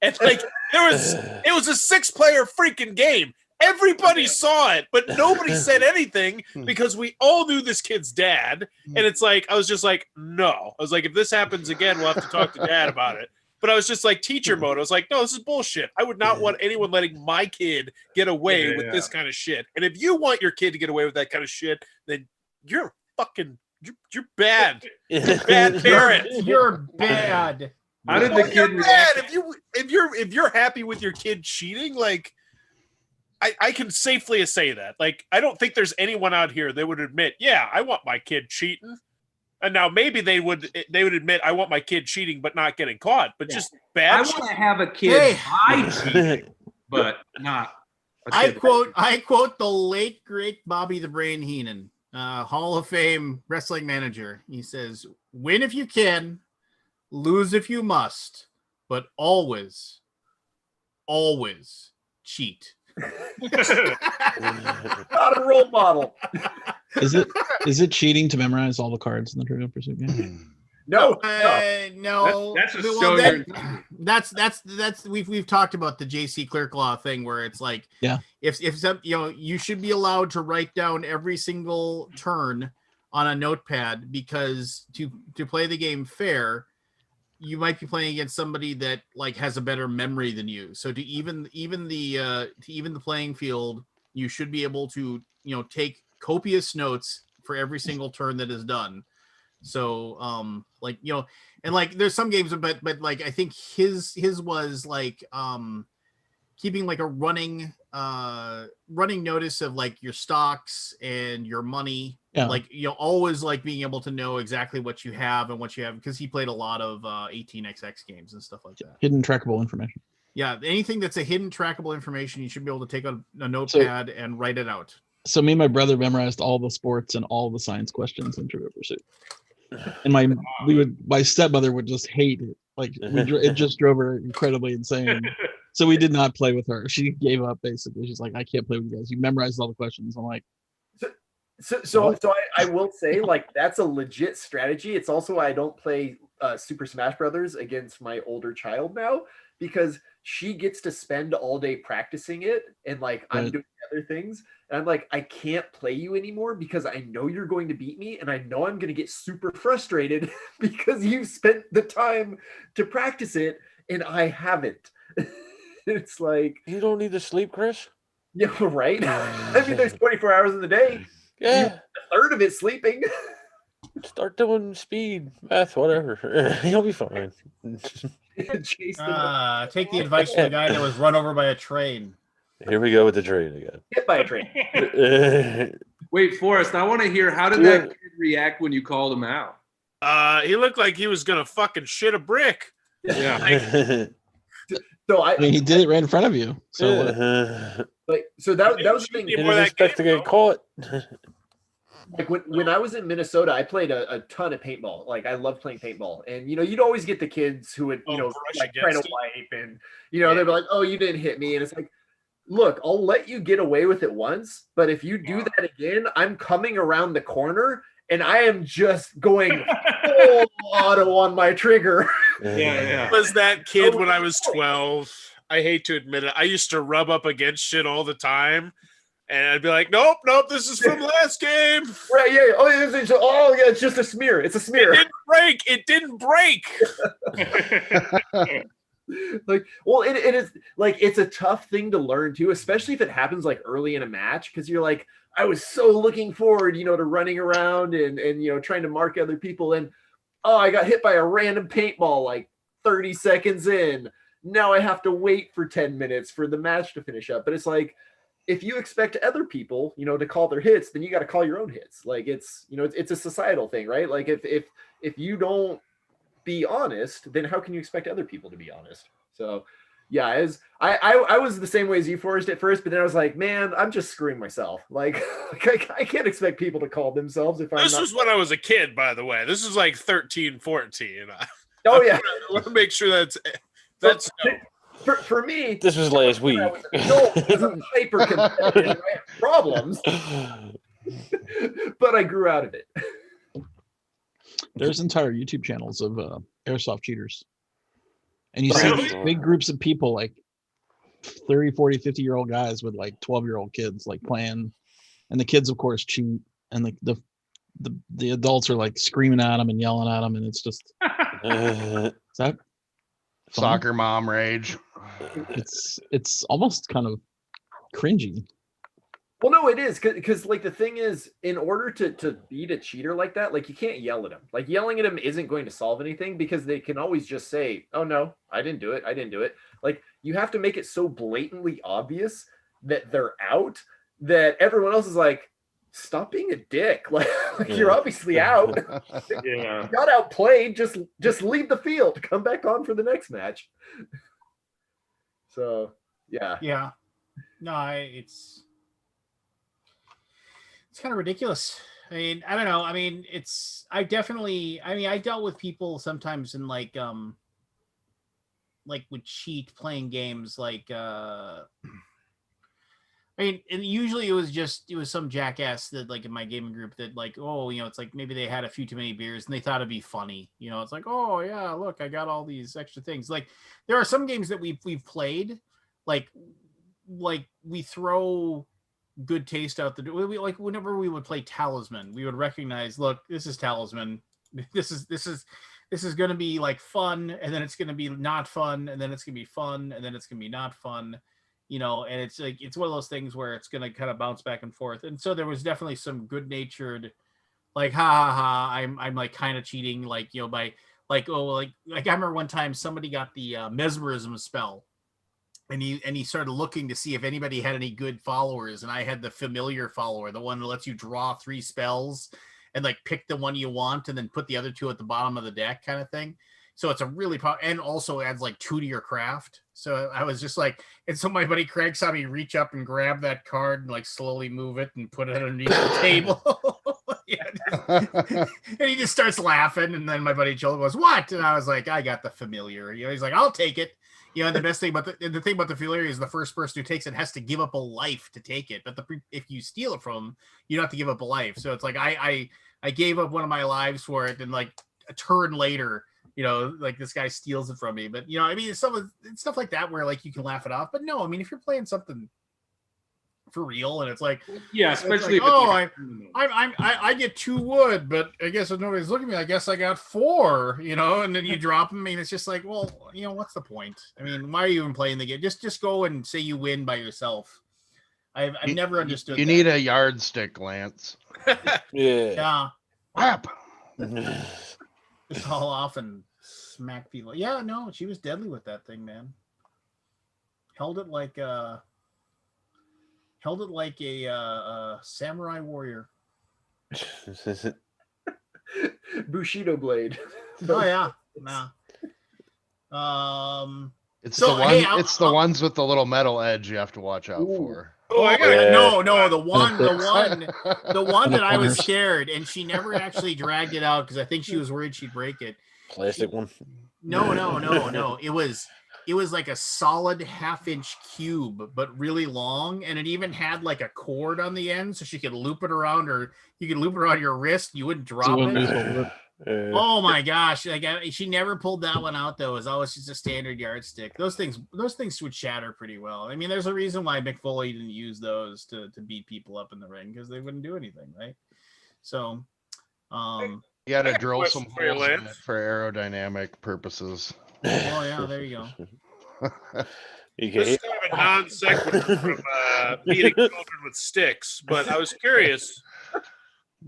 Speaker 5: and like it was a 6-player freaking game. Everybody saw it, but nobody said anything because we all knew this kid's dad. And it's like, I was just like, no. I was like, if this happens again, we'll have to talk to dad about it. But I was just like teacher mode. I was like, no, this is bullshit. I would not want anyone letting my kid get away with this kind of shit. And if you want your kid to get away with that kind of shit, then you're fucking, you're bad. You're bad parent.
Speaker 1: You're bad.
Speaker 7: How did the kid
Speaker 5: bad.
Speaker 7: react?
Speaker 5: If you're happy with your kid cheating, like I can safely say that. Like I don't think there's anyone out here that would admit, yeah, I want my kid cheating. And now maybe they would admit I want my kid cheating but not getting caught. But just bad.
Speaker 7: I want to have a kid by cheating, but not.
Speaker 1: I quote the late great Bobby the Brain Heenan, Hall of Fame wrestling manager. He says, "Win if you can, lose if you must, but always, always cheat."
Speaker 6: Not a role model.
Speaker 8: Is it cheating to memorize all the cards in the Trivial Pursuit game?
Speaker 6: No.
Speaker 1: No.
Speaker 7: That's a
Speaker 1: Well,
Speaker 7: show.
Speaker 1: that's we've talked about the JC Clerklaw thing where it's like,
Speaker 8: Yeah,
Speaker 1: if some, you should be allowed to write down every single turn on a notepad, because to play the game fair, you might be playing against somebody that like has a better memory than you. So to even the playing field, you should be able to take copious notes for every single turn that is done. So and like there's some games, but like I think his was like keeping like a running notice of like your stocks and your money.
Speaker 8: Yeah.
Speaker 1: Like always like being able to know exactly what you have and what you have, because he played a lot of 18xx games and stuff like that.
Speaker 8: hidden trackable information.
Speaker 1: Yeah, anything that's a hidden trackable information, you should be able to take a notepad and write it out.
Speaker 8: So me and my brother memorized all the sports and all the science questions in Trivial Pursuit. And my stepmother would just hate it. Like it just drove her incredibly insane. So we did not play with her. She gave up basically. She's like, I can't play with you guys. You memorized all the questions. I'm like,
Speaker 6: So I will say, like, that's a legit strategy. It's also why I don't play Super Smash Brothers against my older child now, because she gets to spend all day practicing it, and like I'm doing other things, and I'm like, I can't play you anymore because I know you're going to beat me, and I know I'm going to get super frustrated because you spent the time to practice it and I haven't. It's like,
Speaker 4: You don't need to sleep, Chris.
Speaker 6: yeah, right. I mean, there's 24 hours in the day.
Speaker 4: Yeah.
Speaker 6: A third of it sleeping.
Speaker 4: Start doing speed, math, whatever. You'll be fine.
Speaker 6: Chase them
Speaker 1: Take the advice from the guy that was run over by a train.
Speaker 4: Here we go with the train again.
Speaker 6: hit by a train.
Speaker 7: Wait, Forrest, I want to hear, how did that kid react when you called him out?
Speaker 5: He looked like he was gonna fucking shit a brick.
Speaker 7: Yeah.
Speaker 6: So
Speaker 8: I mean, he did it right in front of you. So
Speaker 6: that was the thing.
Speaker 5: He
Speaker 4: He
Speaker 5: Before
Speaker 4: didn't
Speaker 5: that
Speaker 4: expect to
Speaker 5: game,
Speaker 4: get caught.
Speaker 6: Like when I was in Minnesota, I played a ton of paintball. Like I loved playing paintball, and you'd always get the kids who would
Speaker 5: brush
Speaker 6: like try to
Speaker 5: against you.
Speaker 6: wipe, and they'd be like, "Oh, you didn't hit me," and it's like, look, I'll let you get away with it once, but if you do that again, I'm coming around the corner and I am just going full auto on my trigger.
Speaker 5: I was that kid when I was 12. I hate to admit it. I used to rub up against shit all the time. And I'd be like, nope, this is from last game.
Speaker 6: Right, yeah. It's just a smear. It's a smear.
Speaker 5: It didn't break.
Speaker 6: Like, well, it is like, it's a tough thing to learn too, especially if it happens like early in a match, because you're like, I was so looking forward, to running around and trying to mark other people, and I got hit by a random paintball like 30 seconds in. Now I have to wait for 10 minutes for the match to finish up. But it's like, if you expect other people, to call their hits, then you got to call your own hits. Like it's a societal thing, right? Like if you don't be honest, then how can you expect other people to be honest? So yeah, I was the same way as you, Forrest, at first, but then I was like, man, I'm just screwing myself. Like I can't expect people to call themselves if I'm
Speaker 5: This
Speaker 6: not.
Speaker 5: was when I was a kid, by the way. This is like 13, 14.
Speaker 6: Oh yeah.
Speaker 5: I want to make sure that's
Speaker 6: For me,
Speaker 4: This was last week.
Speaker 6: I was an adult, I was hyper competitive. I had problems, but I grew out of it.
Speaker 8: there's entire YouTube channels of airsoft cheaters. And you
Speaker 5: Really?
Speaker 8: see big groups of people, like 30, 40, 50-year-old guys with like 12-year-old kids like playing. And the kids, of course, cheat. And the adults are like screaming at them and yelling at them. And it's just, is that fun?
Speaker 3: Soccer mom rage.
Speaker 8: It's almost kind of cringy.
Speaker 6: Well, no, it is because like the thing is, in order to beat a cheater like that, like you can't yell at him. Like yelling at him isn't going to solve anything because they can always just say, "Oh no, I didn't do it. I didn't do it." Like you have to make it so blatantly obvious that they're out that everyone else is like, "Stop being a dick." Like you're obviously out.
Speaker 5: Yeah.
Speaker 6: You got outplayed. Just leave the field. Come back on for the next match. So yeah.
Speaker 1: Yeah. No, it's kind of ridiculous. I mean, I don't know. I mean, I dealt with people sometimes in like would cheat playing games I mean, and usually it was some jackass that like in my gaming group that like, oh, it's like maybe they had a few too many beers and they thought it'd be funny. It's like, oh yeah, look, I got all these extra things. Like there are some games that we've played, like we throw good taste out the door. We like whenever we would play Talisman, we would recognize, look, this is Talisman. This is going to be like fun, and then it's going to be not fun, and then it's going to be fun, and then it's going to be not fun. And it's like it's one of those things where it's going to kind of bounce back and forth. And so there was definitely some good-natured, like ha ha ha, I'm like kind of cheating, like by like I remember one time somebody got the mesmerism spell. And he started looking to see if anybody had any good followers, and I had the familiar follower, the one that lets you draw 3 spells and like pick the one you want and then put the other 2 at the bottom of the deck kind of thing. So it's a really and also adds like 2 to your craft. So I was just like, and so my buddy Craig saw me reach up and grab that card and like slowly move it and put it underneath the table. And he just starts laughing, and then my buddy Joel goes, "What?" And I was like, "I got the familiar." He's like, "I'll take it." The best thing about the thing about the familiar is the first person who takes it has to give up a life to take it. But if you steal it from them, you don't have to give up a life. So it's like I gave up one of my lives for it, and like a turn later, like this guy steals it from me. But I mean, it's stuff like that where like you can laugh it off. But no, I mean, if you're playing something for real, and it's like,
Speaker 7: yeah, especially
Speaker 1: like, I get 2 wood, but I guess if nobody's looking at me, I guess I got 4, and then you drop them. I mean, it's just like, well, what's the point? I mean, why are you even playing the game? Just go and say you win by yourself. I've never understood.
Speaker 3: You need a yardstick, Lance.
Speaker 1: Yeah.
Speaker 3: Whap.
Speaker 1: Just haul off and smack people. Yeah, no, she was deadly with that thing, man. Held it like a samurai warrior.
Speaker 6: Bushido blade.
Speaker 1: Oh yeah, nah.
Speaker 3: It's
Speaker 1: So,
Speaker 3: the one.
Speaker 1: hey,
Speaker 3: It's the ones with the little metal edge you have to watch out for.
Speaker 5: Oh, I got
Speaker 1: yeah.
Speaker 5: it.
Speaker 1: No, the one that I was scared, and she never actually dragged it out because I think she was worried she'd break it.
Speaker 4: Plastic one.
Speaker 1: No. It was like a solid 1/2-inch cube, but really long, and it even had like a cord on the end, so she could loop it around, or you could loop it around your wrist. You wouldn't drop it. Oh my gosh! Like she never pulled that one out though. It was always just a standard yardstick. Those things would shatter pretty well. I mean, there's a reason why Mick Foley didn't use those to beat people up in the ring, because they wouldn't do anything, right? So,
Speaker 3: you got to drill some
Speaker 5: for you,
Speaker 3: holes in it
Speaker 5: Lance.
Speaker 3: for aerodynamic purposes.
Speaker 1: oh yeah, there you go.
Speaker 5: This is kind of a non sequitur from beating children with sticks, but I was curious.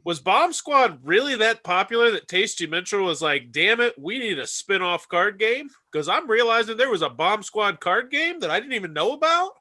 Speaker 5: Was Bomb Squad really that popular that Tasty Mitchell was like, damn it, we need a spin-off card game? Because I'm realizing there was a Bomb Squad card game that I didn't even know about.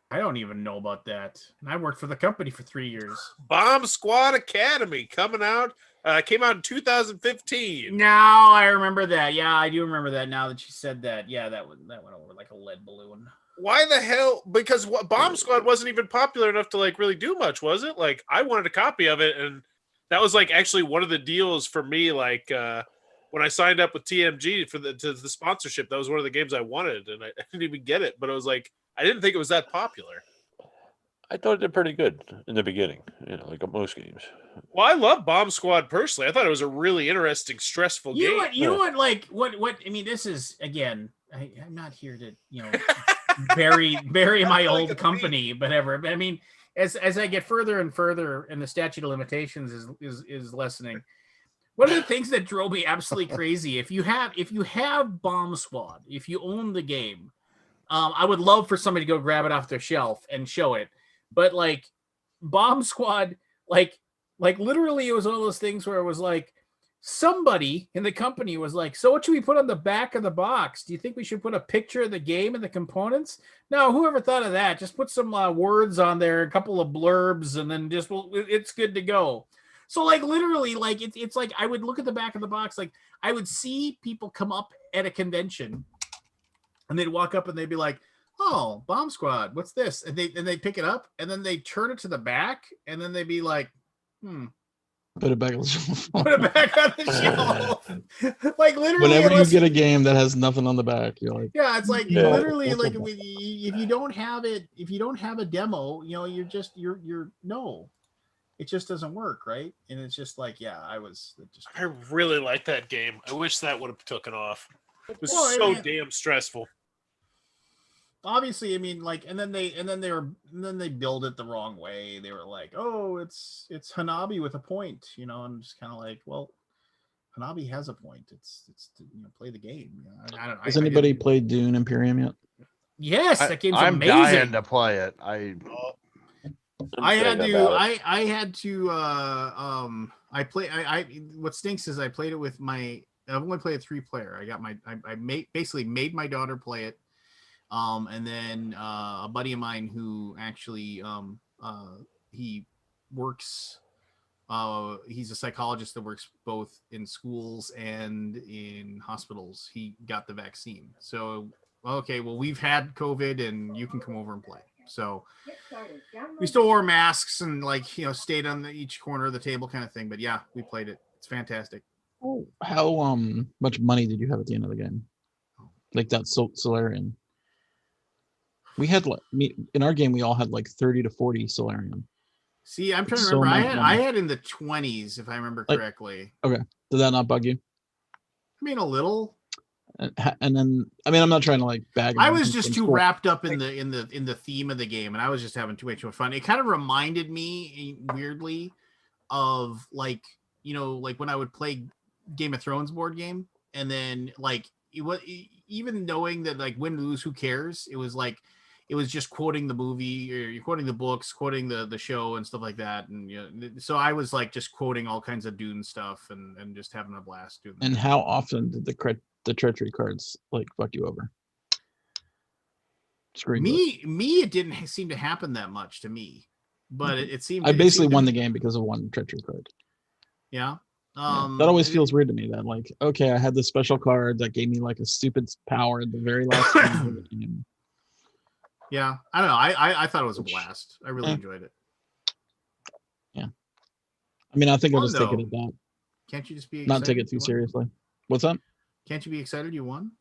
Speaker 1: I don't even know about that. I worked for the company for 3 years.
Speaker 5: Bomb Squad Academy came out in 2015.
Speaker 1: Now I remember that. Yeah, I do remember that now that you said that. Yeah, that went over like a lead balloon.
Speaker 5: Why the hell? Because Bomb Squad wasn't even popular enough to like really do much, was it? Like I wanted a copy of it, and that was like actually one of the deals for me. Like when I signed up with TMG for the sponsorship, that was one of the games I wanted, and I didn't even get it. But it was like I didn't think it was that popular.
Speaker 4: I thought it did pretty good in the beginning, like most games.
Speaker 5: Well, I love Bomb Squad personally. I thought it was a really interesting, stressful game.
Speaker 1: You know what? Like what? I mean, this is again. I'm not here to bury my old company, but ever. But I mean, as I get further and further, and the statute of limitations is lessening. One of the things that drove me absolutely crazy, if you have Bomb Squad, if you own the game, I would love for somebody to go grab it off their shelf and show it. But like, Bomb Squad, like literally, it was one of those things where it was like somebody in the company was like, "So what should we put on the back of the box? Do you think we should put a picture of the game and the components?" No, whoever thought of that? Just put some words on there, a couple of blurbs, and then it's good to go. So like literally, like it's like I would look at the back of the box, like I would see people come up at a convention, and they'd walk up and they'd be like, "Oh, Bomb Squad, what's this?" And they pick it up, and then they turn it to the back, and then they'd be like,
Speaker 8: Put it back on the shelf.
Speaker 1: put it back on the shelf. Like literally,
Speaker 8: Whenever you get a game that has nothing on the back, you're like,
Speaker 1: yeah, it's like
Speaker 4: Yeah.
Speaker 1: literally like if you don't have it, if you don't have a demo, you know, you're no, it just doesn't work, right? And it's just like, yeah, I
Speaker 5: really like that game. I wish that would have taken off. It was
Speaker 1: Well, I
Speaker 5: so
Speaker 1: mean-
Speaker 5: damn stressful.
Speaker 1: obviously, I mean, like, and then they build it the wrong way. They were like, "Oh, it's Hanabi with a point," you know, and just kind of like, well, Hanabi has a point. It's to, you know, play the game. You know, I don't know.
Speaker 8: has anybody played Dune Imperium yet?
Speaker 1: Yes, that game's
Speaker 3: I'm
Speaker 1: amazing.
Speaker 3: dying to play it.
Speaker 1: I had
Speaker 4: Saying
Speaker 1: to.
Speaker 4: about it.
Speaker 1: I had to. I play. I. What stinks is I played it with my. I've only played a 3-player. I got my. I basically made my daughter play it. And then a buddy of mine who actually he works. He's a psychologist that works both in schools and in hospitals. He got the vaccine. So okay, well, we've had COVID, and you can come over and play. So we still wore masks and, like, you know, stayed on each corner of the table kind of thing. But yeah, we played it. It's fantastic.
Speaker 8: Oh, how much money did you have at the end of the game? Like that Solarian. We had in our game we all had like 30 to 40 Solarian.
Speaker 1: See, I'm trying to
Speaker 8: So
Speaker 1: remember.
Speaker 8: much
Speaker 1: I
Speaker 8: money.
Speaker 1: had in the 20s, if I remember correctly.
Speaker 8: Okay, did that not bug you?
Speaker 1: I mean, a little.
Speaker 8: And then, I mean, I'm not trying to like bag.
Speaker 1: I
Speaker 8: them.
Speaker 1: was
Speaker 8: It's
Speaker 1: just
Speaker 8: been
Speaker 1: too
Speaker 8: cool.
Speaker 1: wrapped up in the theme of the game, and I was just having too much fun. It kind of reminded me weirdly of, like, you know, like when I would play Game of Thrones board game, and then like even knowing that, like, win lose, who cares? It was like it was just quoting the movie, or you're quoting the books, quoting the show and stuff like that, and you know, so I was like just quoting all kinds of Dune stuff and just having a blast doing that.
Speaker 8: And how often did the treachery cards like fuck you over? Screen
Speaker 1: Me, it didn't seem to happen that much to me, but it seemed.
Speaker 8: I basically won the
Speaker 1: game.
Speaker 8: game because of one treachery card.
Speaker 1: Yeah.
Speaker 8: Yeah, that always feels weird to me. That, like, okay, I had this special card that gave me like a stupid power at the very last game of the game.
Speaker 1: Yeah, I don't know. I thought it was a blast. I really enjoyed it.
Speaker 8: Yeah, I mean, I think I'll
Speaker 1: Fun,
Speaker 8: just take it
Speaker 1: though.
Speaker 8: at that.
Speaker 1: Can't you just be
Speaker 8: Not take
Speaker 1: excited
Speaker 8: it too
Speaker 1: you won?
Speaker 8: seriously. What's up?
Speaker 1: Can't you be excited you won?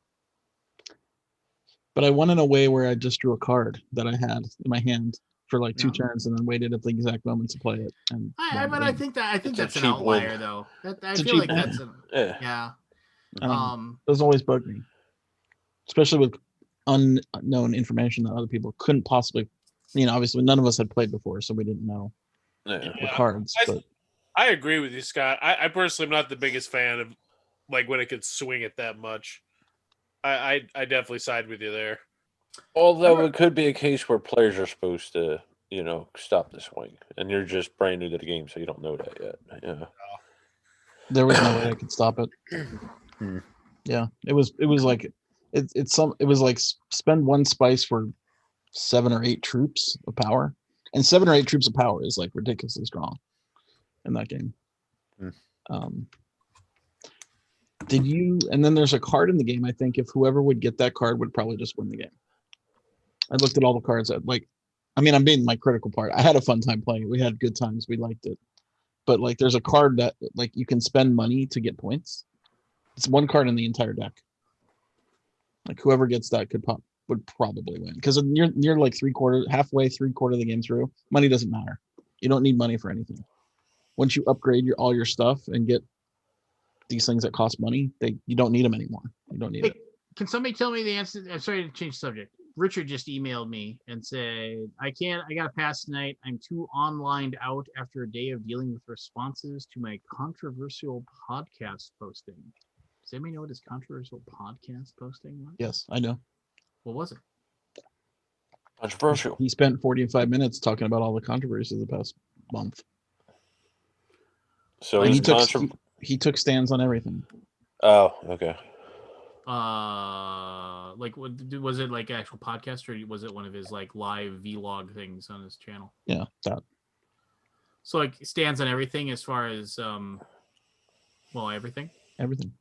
Speaker 8: But I won in a way where I just drew a card that I had in my hand for like 2
Speaker 1: Yeah.
Speaker 8: turns and then waited at the exact moment to play it. And
Speaker 1: But I think I think
Speaker 4: It's a
Speaker 1: that's an
Speaker 4: cheap
Speaker 1: outlier,
Speaker 4: win.
Speaker 1: though. I
Speaker 8: It's a
Speaker 1: feel
Speaker 8: cheap
Speaker 1: like
Speaker 8: win.
Speaker 1: that's
Speaker 4: Yeah.
Speaker 1: yeah.
Speaker 8: doesn't always bug me, especially with unknown information that other people couldn't possibly. You know, obviously none of us had played before, so we didn't know
Speaker 4: Yeah.
Speaker 8: the
Speaker 5: Yeah.
Speaker 8: cards. But
Speaker 5: I agree with you, Scott. I personally am not the biggest fan of, like, when it could swing it that much. I definitely side with you there.
Speaker 4: Although it could be a case where players are supposed to, you know, stop the swing, and you're just brand new to the game, so you don't know that yet. Yeah.
Speaker 8: there was no way I could stop it.
Speaker 4: Hmm.
Speaker 8: Yeah, it was like it was like spend 1 spice for 7 or 8 troops of power, and 7 or 8 troops of power is like ridiculously strong in that game.
Speaker 4: Hmm.
Speaker 8: Did you? And then there's a card in the game. I think if whoever would get that card would probably just win the game. I looked at all the cards. I mean, I'm being my critical part. I had a fun time playing it. We had good times. We liked it. But like, there's a card that like you can spend money to get points. It's 1 card in the entire deck. Like whoever gets that would probably win, because you're like halfway, 3/4 of the game through. Money doesn't matter. You don't need money for anything. Once you upgrade all your stuff and get these things that cost money, you don't need them anymore. You don't need it.
Speaker 1: Can somebody tell me the answer? I'm sorry to change the subject. Richard just emailed me and said, I got to pass tonight. I'm too online out after a day of dealing with responses to my controversial podcast posting. Does anybody know what his controversial podcast posting was?
Speaker 8: Yes, I know.
Speaker 1: What was it?
Speaker 4: Controversial.
Speaker 8: He spent 45 minutes talking about all the controversies of the past month.
Speaker 4: So
Speaker 8: And
Speaker 4: it's
Speaker 8: he took stands on everything.
Speaker 4: Oh, okay.
Speaker 1: Like, was it like actual podcast, or was it one of his like live vlog things on his channel?
Speaker 8: Yeah, that.
Speaker 1: So like stands on everything as far as everything.
Speaker 8: Everything.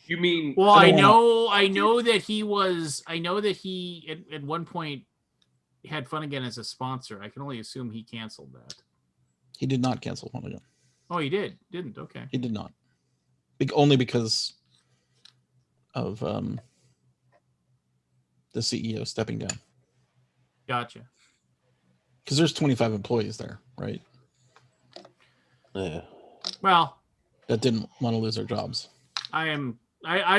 Speaker 7: You mean?
Speaker 1: Well, I know that he at one point had Fun Again as a sponsor. I can only assume he canceled that.
Speaker 8: He did not cancel Fun Again.
Speaker 1: Oh, he didn't. Okay.
Speaker 8: He did not. Only because of the CEO stepping down.
Speaker 1: Gotcha.
Speaker 8: Because there's 25 employees there, right?
Speaker 4: Yeah.
Speaker 1: Well,
Speaker 8: that didn't want to lose their jobs.
Speaker 1: I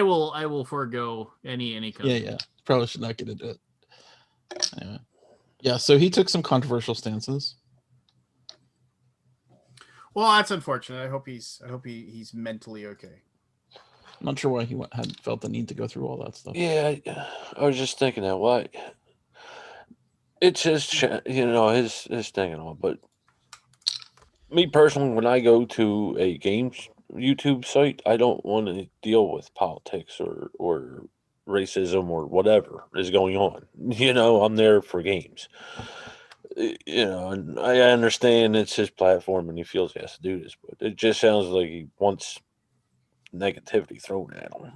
Speaker 1: will forego any kind
Speaker 8: Yeah. Probably should not get into it. Anyway. Yeah, so he took some controversial stances.
Speaker 1: Well, that's unfortunate. I hope he's mentally okay.
Speaker 8: I'm not sure why he had felt the need to go through all that stuff.
Speaker 4: Yeah, I was just thinking that. Why? It's his thing and all. But me personally, when I go to a games YouTube site, I don't want to deal with politics or racism or whatever is going on. I'm there for games. And I understand it's his platform and he feels he has to do this, but it just sounds like he wants negativity thrown at him.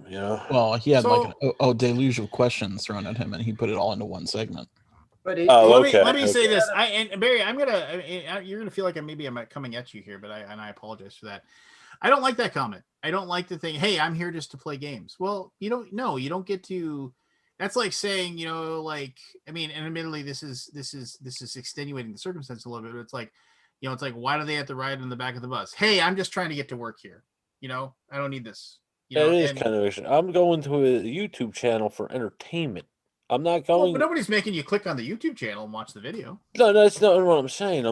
Speaker 8: Well, he had a deluge of questions thrown at him, and he put it all into one segment.
Speaker 1: But let me say this. Barry, you're gonna feel like I'm coming at you here, but I apologize for that. I don't like that comment. I don't like the thing. Hey, I'm here just to play games. Well, you don't get to. That's like saying, and admittedly, this is extenuating the circumstance a little bit. But it's like, it's like, why do they have to ride in the back of the bus? Hey, I'm just trying to get to work here. I don't need this.
Speaker 4: It is kind of. I'm going to a YouTube channel for entertainment. I'm not going.
Speaker 1: But nobody's making you click on the YouTube channel and watch the video.
Speaker 4: No, that's not what I'm saying.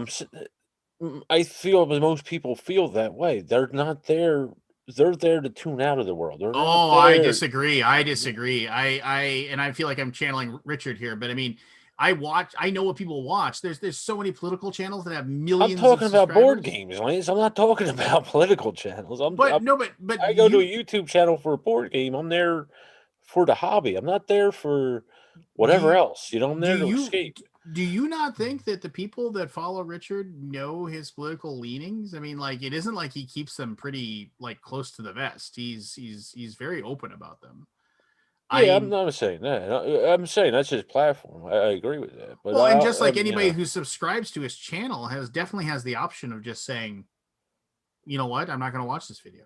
Speaker 4: I feel most people feel that way. They're not there. They're there to tune out of the world.
Speaker 1: I disagree. I feel like I'm channeling Richard here, but I know what people watch. There's so many political channels that have millions.
Speaker 4: I'm talking about board games, Lance. I'm not talking about political channels. I go to a YouTube channel for a board game. I'm there for the hobby. I'm not there for whatever else. I'm there to escape.
Speaker 1: Do you not think that the people that follow Richard know his political leanings? It isn't like he keeps them pretty close to the vest. He's very open about them.
Speaker 4: Yeah, I'm not saying that. I'm saying that's his platform. I agree with that. But
Speaker 1: and just like anybody who subscribes to his channel definitely has the option of just saying, you know what, I'm not going to watch this video.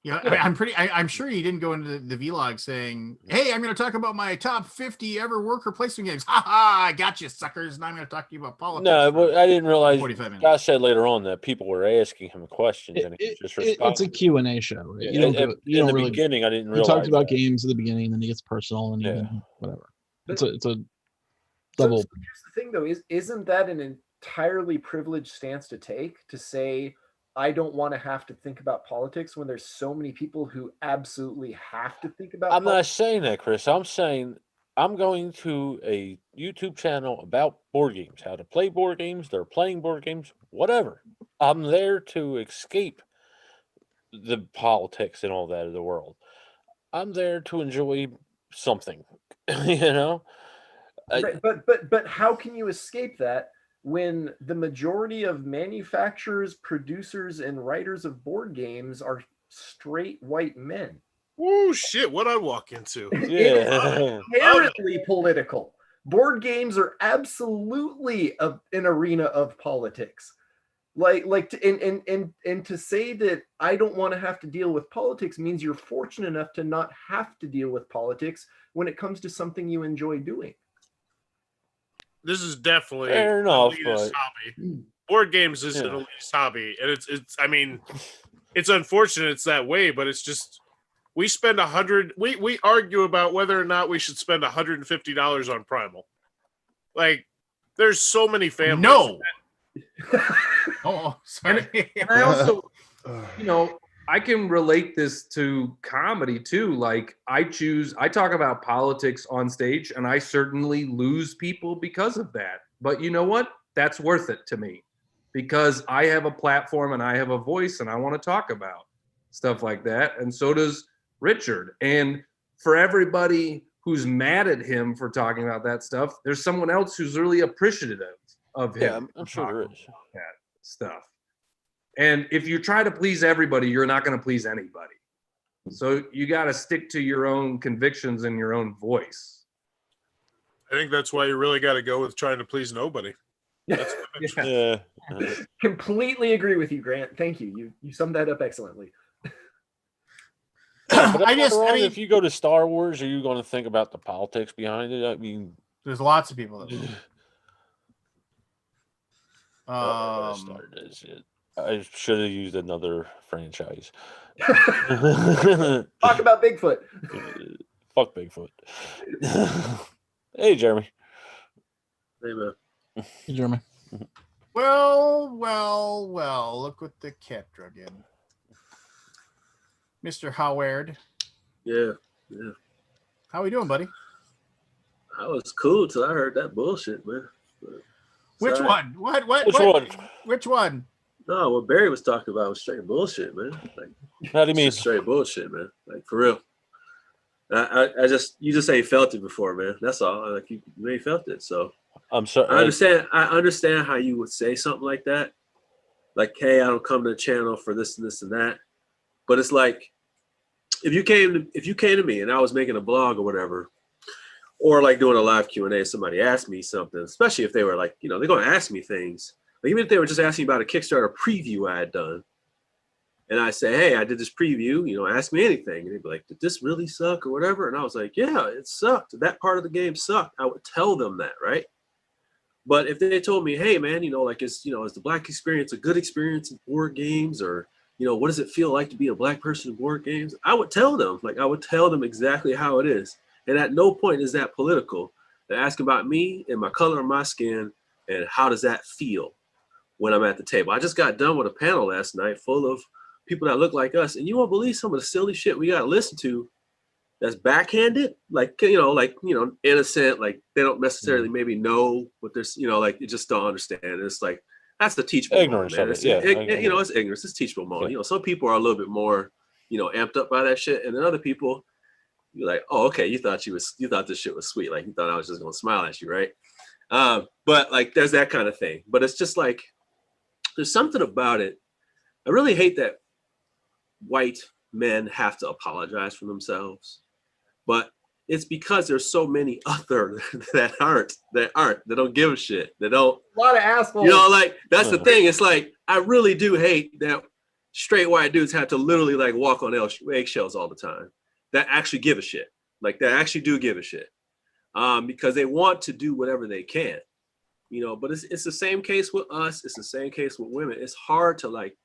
Speaker 1: I'm sure he didn't go into the vlog saying, hey, I'm going to talk about my top 50 ever worker placement games. Ha ha, I got you, suckers. And I'm going to talk to you about politics.
Speaker 4: No, but I didn't realize. I said later on that people were asking him questions, and he just responded.
Speaker 8: It's a Q&A show, right?
Speaker 4: Yeah, in the beginning, I didn't realize.
Speaker 8: He talked about games at the beginning, and then he gets personal, and even whatever. It's a double.
Speaker 6: So here's the thing, though: isn't that an entirely privileged stance to take? To say, I don't want to have to think about politics when there's so many people who absolutely have to think about
Speaker 4: politics. I'm not saying that, Chris. I'm saying I'm going to a YouTube channel about board games, how to play board games. They're playing board games, whatever. I'm there to escape the politics and all that of the world. I'm there to enjoy something,
Speaker 6: Right, but how can you escape that when the majority of manufacturers, producers, and writers of board games are straight white men?
Speaker 5: Oh shit! What I walk into?
Speaker 6: Yeah, inherently political. Board games are absolutely an arena of politics. And to say that I don't want to have to deal with politics means you're fortunate enough to not have to deal with politics when it comes to something you enjoy doing.
Speaker 5: This is definitely
Speaker 4: fair enough,
Speaker 5: elitist hobby. Board games is an elitist hobby, and it's unfortunate it's that way, but it's just we spend we argue about whether or not we should spend $150 on Primal. There's so many families.
Speaker 1: No. Oh, sorry.
Speaker 6: And I also,
Speaker 7: I can relate this to comedy too. Like I talk about politics on stage and I certainly lose people because of that. But you know what? That's worth it to me because I have a platform and I have a voice and I want to talk about stuff like that. And so does Richard. And for everybody who's mad at him for talking about that stuff, there's someone else who's really appreciative of him.
Speaker 4: Yeah, I'm sure there is.
Speaker 7: That stuff. And if you try to please everybody, you're not going to please anybody. So you got to stick to your own convictions and your own voice.
Speaker 5: I think that's why you really got to go with trying to please nobody. That's
Speaker 4: Yeah.
Speaker 6: Completely agree with you, Grant. Thank you. You summed that up excellently.
Speaker 4: But
Speaker 1: I mean,
Speaker 4: if you go to Star Wars, are you going to think about the politics behind it? I mean,
Speaker 1: there's lots of people that will.
Speaker 4: I started this shit. I should have used another franchise.
Speaker 6: Talk about Bigfoot.
Speaker 4: Fuck Bigfoot. Hey, Jeremy.
Speaker 9: Hey, man.
Speaker 8: Hey, Jeremy.
Speaker 1: Well, look what the cat drug in. Mr. Howard.
Speaker 9: Yeah.
Speaker 1: How we doing, buddy?
Speaker 9: I was cool till I heard that bullshit, man.
Speaker 1: Which
Speaker 9: Sorry.
Speaker 1: one? What?
Speaker 4: Which one?
Speaker 1: Which one?
Speaker 9: No, what Barry was talking about was straight bullshit, man. Like,
Speaker 4: How do you mean?
Speaker 9: just straight bullshit, man. Like, for real. I just, you just ain't felt it before, man. That's all. Like, you ain't felt it. So
Speaker 4: I'm sorry.
Speaker 9: I understand how you would say something like that. Like, hey, I don't come to the channel for this and this and that. But it's like, if you came to me and I was making a blog or whatever, or like doing a live Q&A, somebody asked me something, especially if they were like, they're going to ask me things. Like, even if they were just asking about a Kickstarter preview I had done, and I say, hey, I did this preview, ask me anything. And they'd be like, did this really suck or whatever? And I was like, yeah, it sucked. That part of the game sucked. I would tell them that, right? But if they told me, hey, man, is the Black experience a good experience in board games? Or, what does it feel like to be a Black person in board games? I would tell them. Like, I would tell them exactly how it is. And at no point is that political. They ask about me and my color of my skin and how does that feel when I'm at the table. I just got done with a panel last night full of people that look like us, and you won't believe some of the silly shit we got to listen to that's backhanded, like innocent, like they don't necessarily maybe know what there's, like you just don't understand. It's like that's the teachable
Speaker 4: Ignorance
Speaker 9: moment, man.
Speaker 4: of it, yeah.
Speaker 9: It's ignorance. It's teachable moment.
Speaker 4: Yeah.
Speaker 9: Some people are a little bit more, amped up by that shit, and then other people, you're like, oh, okay, you thought this shit was sweet, like you thought I was just gonna smile at you, right? But like there's that kind of thing. But it's just like there's something about it. I really hate that white men have to apologize for themselves, but it's because there's so many other that don't give a shit. They don't.
Speaker 6: A lot of assholes.
Speaker 9: Like that's the thing. It's like I really do hate that straight white dudes have to literally like walk on eggshells all the time. That actually give a shit. Like that actually do give a shit, because they want to do whatever they can, But it's the same case with us. It's the same case with women. It's hard to like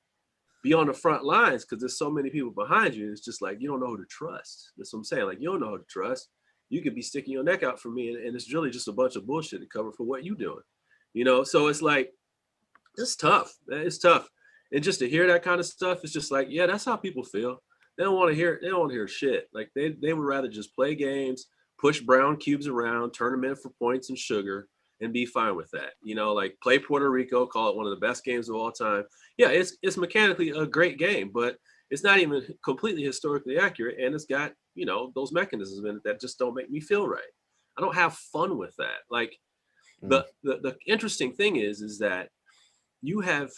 Speaker 9: be on the front lines because there's so many people behind you. It's just like you don't know who to trust. That's what I'm saying. Like you don't know who to trust. You could be sticking your neck out for me, and it's really just a bunch of bullshit to cover for what you doing. So it's like it's tough. It's tough, and just to hear that kind of stuff, it's just like, yeah, that's how people feel. They don't want to hear. They don't want to hear shit. Like they would rather just play games, push brown cubes around, turn them in for points and sugar, and be fine with that. Like play Puerto Rico, call it one of the best games of all time. Yeah, it's mechanically a great game, but it's not even completely historically accurate, and it's got those mechanisms in it that just don't make me feel right. I don't have fun with that. Like the interesting thing is that you have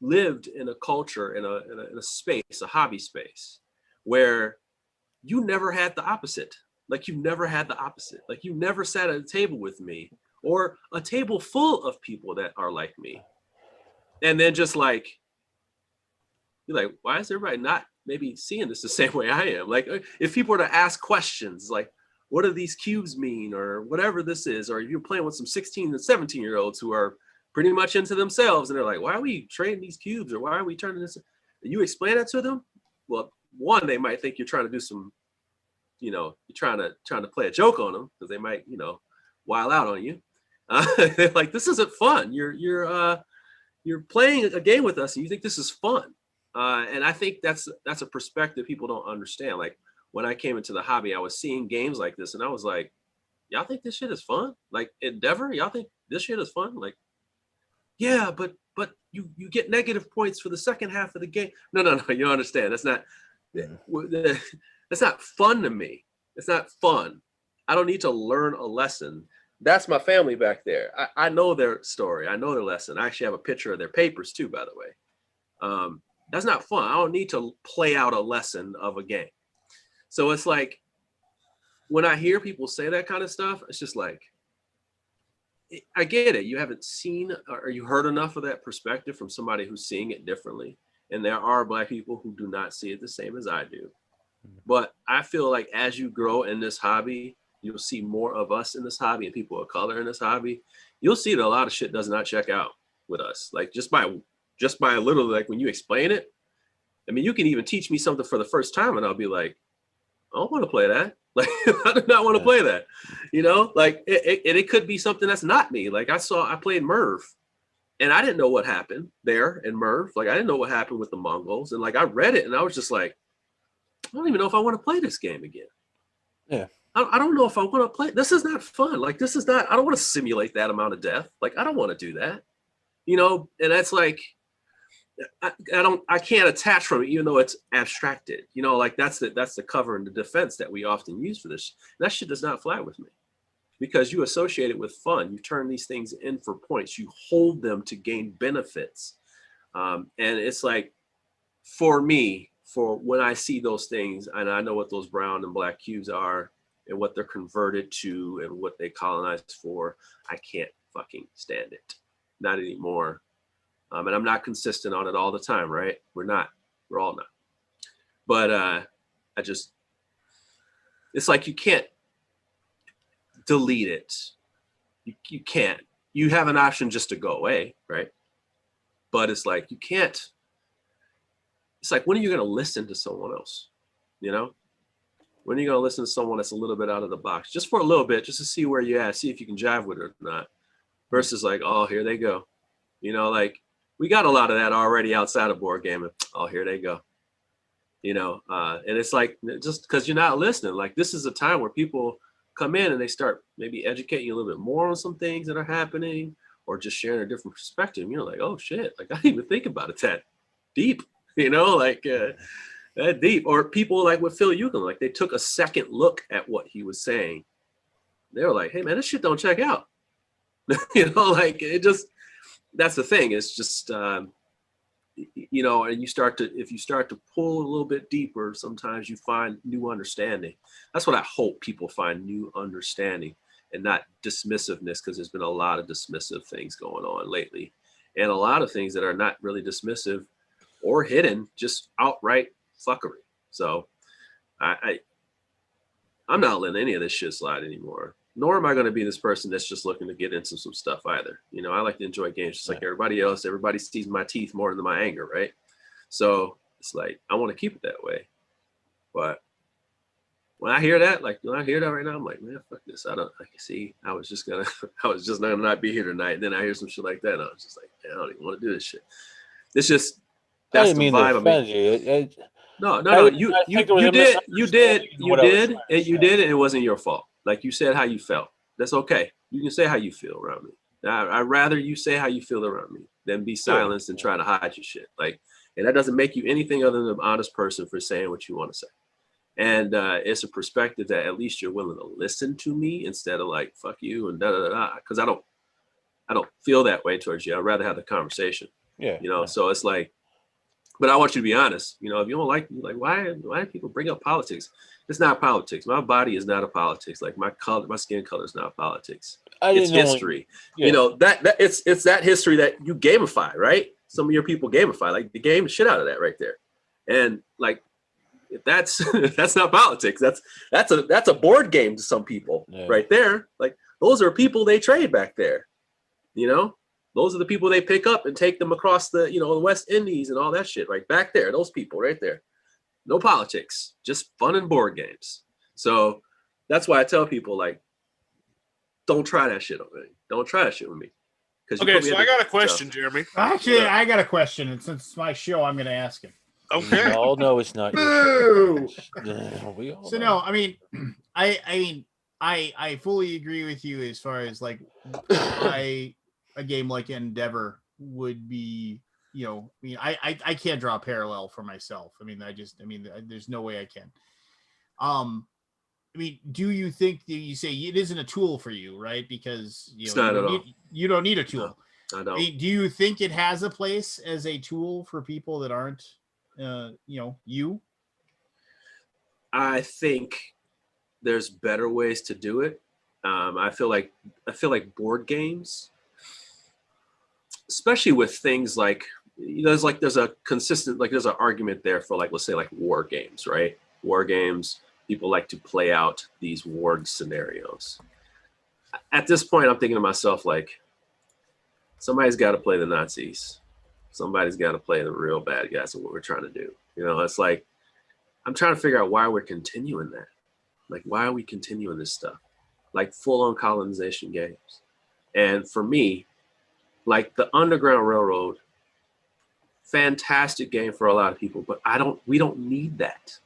Speaker 9: lived in a culture, in a space, a hobby space, where you never had the opposite. Like you never had the opposite. Like you never sat at a table with me or a table full of people that are like me. And then just like, you're like, why is everybody not maybe seeing this the same way I am? Like if people were to ask questions like, what do these cubes mean? Or whatever this is, or if you're playing with some 16 and 17-year-olds who are pretty much into themselves and they're like, why are we trading these cubes? Or why are we turning this? You explain that to them? Well, one, they might think you're trying to do some, you're trying to play a joke on them because they might, wild out on you. They're like, this isn't fun. You're playing a game with us and you think this is fun. And I think that's a perspective people don't understand. Like when I came into the hobby, I was seeing games like this, and I was like, y'all think this shit is fun? Like Endeavor, y'all think this shit is fun? Like, yeah, but you get negative points for the second half of the game. No, you don't understand. That's not fun to me. It's not fun. I don't need to learn a lesson. That's my family back there. I know their story. I know their lesson. I actually have a picture of their papers too, by the way. That's not fun. I don't need to play out a lesson of a game. So it's like, when I hear people say that kind of stuff, it's just like, I get it. You haven't seen or you heard enough of that perspective from somebody who's seeing it differently. And there are Black people who do not see it the same as I do. But I feel like as you grow in this hobby, you'll see more of us in this hobby and people of color in this hobby. You'll see that a lot of shit does not check out with us. Like just by literally, like when you explain it, I mean, you can even teach me something for the first time and I'll be like, I don't want to play that. Like, I do not want to play that, you know, like it could be something that's not me. Like I played Merv and I didn't know what happened there in Merv. Like I didn't know what happened with the Mongols. And like, I read it and I was just like, I don't even know if I want to play this game again.
Speaker 4: Yeah.
Speaker 9: I don't know if I want to play. This is not fun. Like, this is not, I don't want to simulate that amount of death. Like, I don't want to do that, you know? And that's like, I can't attach from it, even though it's abstracted, you know, like that's the cover and the defense that we often use for this. That shit does not fly with me because you associate it with fun. You turn these things in for points. You hold them to gain benefits. And it's like, for me, for when I see those things and I know what those brown and black cubes are and what they're converted to and what they colonized for, I can't fucking stand it. Not anymore. And I'm not consistent on it all the time, right? We're all not. But it's like you can't delete it. You can't. You have an option just to go away, right? But it's like you can't. It's like, when are you going to listen to someone else? You know? When are you going to listen to someone that's a little bit out of the box? Just for a little bit, just to see where you're at, see if you can jive with it or not. Versus like, oh, here they go. You know, like, we got a lot of that already outside of board gaming. Oh, here they go. You know, and it's like, just because you're not listening, like this is a time where people come in and they start maybe educating you a little bit more on some things that are happening or just sharing a different perspective. And you're like, oh shit, like I didn't even think about it that deep, you know, like that deep. Or people like with Phil Euclid, like they took a second look at what he was saying. They were like, hey man, this shit don't check out. You know, like it just, that's the thing. It's just, you know, and if you start to pull a little bit deeper, sometimes you find new understanding. That's what I hope people find, new understanding and not dismissiveness, because there's been a lot of dismissive things going on lately and a lot of things that are not really dismissive or hidden, just outright fuckery. So I'm not letting any of this shit slide anymore. Nor am I going to be this person that's just looking to get into some stuff either. You know, I like to enjoy games just like everybody else. Everybody sees my teeth more than my anger, right? So it's like, I want to keep it that way. But when I hear that, like when I hear that right now, I'm like, man, fuck this. I was just gonna not be here tonight. And then I hear some shit like that. And I was just like, man, I don't even want to do this shit. It's just, that's the vibe I'm in. No. You did, and it wasn't your fault. Like you said how you felt. That's okay. You can say how you feel around me. I'd rather you say how you feel around me than be silenced and try to hide your shit. Like, and that doesn't make you anything other than an honest person for saying what you want to say. And it's a perspective that at least you're willing to listen to me instead of like, fuck you and da da da. Because I don't feel that way towards you. I'd rather have the conversation. Yeah. You know, so it's like, but I want you to be honest. You know, if you don't like why do people bring up politics? It's not politics. My body is not a politics. Like my skin color is not politics. It's history. You know, that it's that history that you gamify, right? Some of your people gamify, like the game shit out of that right there. And like, if that's not politics, that's a board game to some people right there. Like those are people they trade back there, you know? Those are the people they pick up and take them across the, you know, the West Indies and all that shit right back there. Those people right there. No politics, just fun and board games. So that's why I tell people, like, don't try that shit with me. Don't try that shit with me.
Speaker 5: Okay, so I got a question, Jeremy.
Speaker 1: Actually, I got a question, and since it's my show, I'm going to ask him.
Speaker 5: Okay.
Speaker 4: We all know it's not
Speaker 6: Boo!
Speaker 4: we all
Speaker 1: So
Speaker 4: know.
Speaker 1: no, I mean, I fully agree with you as far as like why a game like Endeavor would be, I can't draw a parallel for myself. There's no way I can. Do you think that you say it isn't a tool for you, right? Because
Speaker 9: It's not at all.
Speaker 1: You don't need a tool.
Speaker 9: I don't.
Speaker 1: Do you think it has a place as a tool for people that aren't, you?
Speaker 9: I think there's better ways to do it. I feel like board games, especially with things like, there's an argument there for, like, let's say like war games, right? War games, people like to play out these war scenarios. At this point, I'm thinking to myself, like, somebody's got to play the Nazis. Somebody's got to play the real bad guys of what we're trying to do. It's like, I'm trying to figure out why we're continuing that. Like, why are we continuing this stuff? Like full-on colonization games. And for me, like the Underground Railroad, fantastic game for a lot of people, but we don't need that.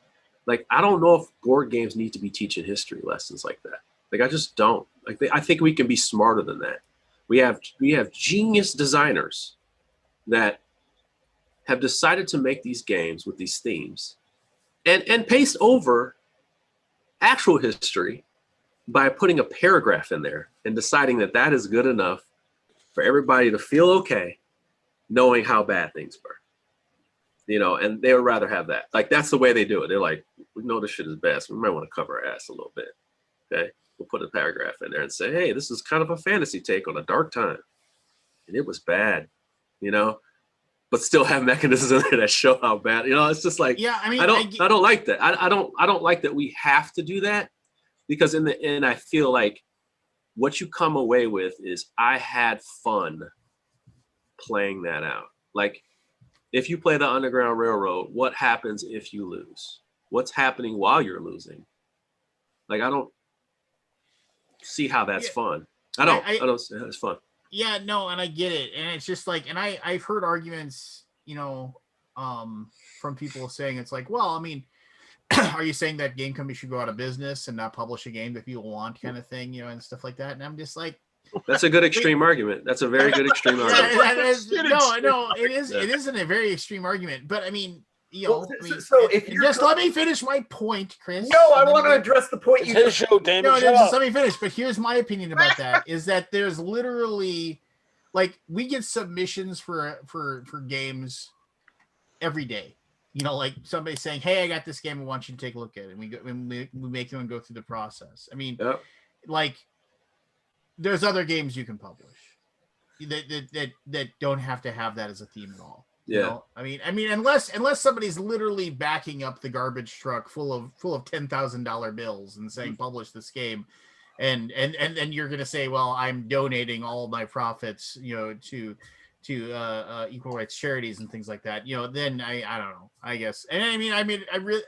Speaker 9: Like, I don't know if board games need to be teaching history lessons like that. Like, I just don't. Like, I think we can be smarter than that. We have genius designers that have decided to make these games with these themes and paste over actual history by putting a paragraph in there and deciding that that is good enough for everybody to feel okay knowing how bad things were. And they would rather have that. Like, that's the way they do it. They're like, we know this shit is bad, so we might want to cover our ass a little bit. Okay, we'll put a paragraph in there and say, hey, this is kind of a fantasy take on a dark time, and it was bad, but still have mechanisms in there that show how bad. It's just like,
Speaker 1: yeah.
Speaker 9: I don't like that. I don't like that we have to do that, because in the end, I feel like what you come away with is, I had fun playing that out. Like, if you play the Underground Railroad, what happens if you lose? What's happening while you're losing? Like, I don't see how that's fun. I don't see how it's fun.
Speaker 1: Yeah, no, and I get it. And it's just like, and I've heard arguments, from people saying it's like, well, are you saying that game company should go out of business and not publish a game that people want, kind of thing, and stuff like that? And I'm just like,
Speaker 9: that's a good extreme argument. That's a very good extreme argument.
Speaker 1: No, it is. It isn't a very extreme argument, but just let me finish my point, Chris.
Speaker 6: No, I want to address the point.
Speaker 4: It's his show, damn it.
Speaker 1: Just let me finish. But here's my opinion about that: is that there's literally, like, we get submissions for games every day. Like somebody saying, "Hey, I got this game. I want you to take a look at it." And we make them go through the process. Like, there's other games you can publish that don't have to have that as a theme at all.
Speaker 9: Yeah.
Speaker 1: Unless somebody's literally backing up the garbage truck full of $10,000 bills and saying publish this game, and then you're gonna say, well, I'm donating all my profits, to equal rights charities and things like that. Then I don't know. I guess. And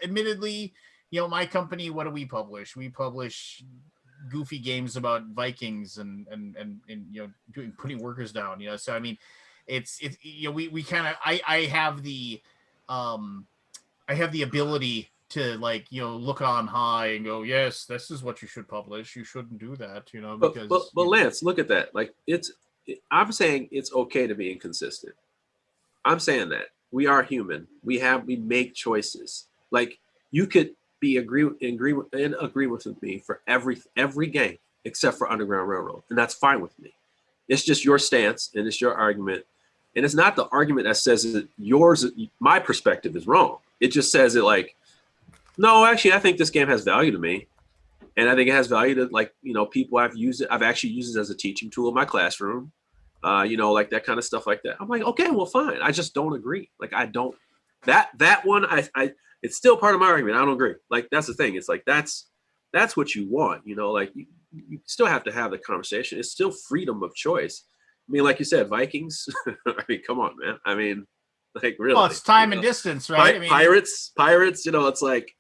Speaker 1: admittedly, my company, what do we publish? We publish goofy games about Vikings and putting workers down. So it's we kind of I have the ability to, like, look on high and go, yes, this is what you should publish. You shouldn't do that, because
Speaker 9: but Lance, look at that. Like, I'm saying it's okay to be inconsistent. I'm saying that we are human. We make choices. Like, you could be agree with me for every game except for Underground Railroad, and that's fine with me. It's just your stance and it's your argument, and it's not the argument that says that my perspective is wrong. It just says it like, no, actually, I think this game has value to me, and I think it has value to, like, people. I've actually used it as a teaching tool in my classroom, like that kind of stuff like that. I'm like, okay, well, fine. I just don't agree. Like, I don't that one. It's still part of my argument. I don't agree. Like, that's the thing. It's like, that's what you want, like you still have to have the conversation. It's still freedom of choice. Like you said, Vikings. Come on, man. Like, really.
Speaker 1: Well, it's time and distance, right?
Speaker 9: Pirates, it's like,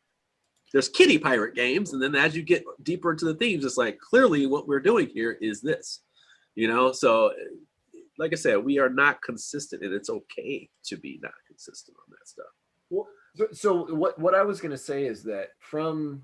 Speaker 9: there's kiddie pirate games. And then as you get deeper into the themes, it's like, clearly what we're doing here is this, so like I said, we are not consistent, and it's okay to be not consistent on that stuff.
Speaker 6: Well, so what I was going to say is that from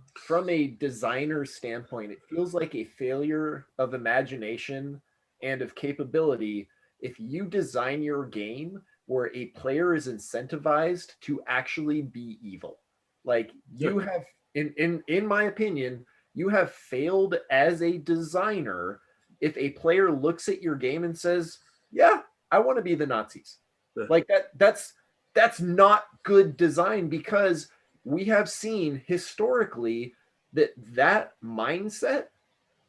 Speaker 6: a designer standpoint, it feels like a failure of imagination and of capability if you design your game where a player is incentivized to actually be evil. Like you have, in my opinion, you have failed as a designer if a player looks at your game and says, "Yeah, I want to be the Nazis." Like that's not good design, because we have seen historically that mindset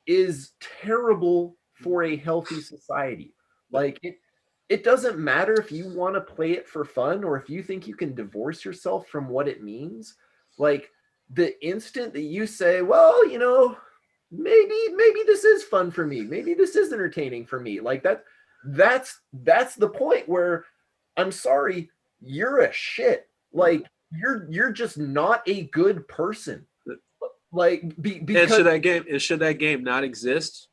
Speaker 6: is terrible for a healthy society. Like it doesn't matter if you want to play it for fun or if you think you can divorce yourself from what it means. Like the instant that you say, well, maybe this is fun for me, maybe this is entertaining for me, like that's the point where, I'm sorry, you're a shit. Like you're just not a good person. Like because
Speaker 9: should that game not exist?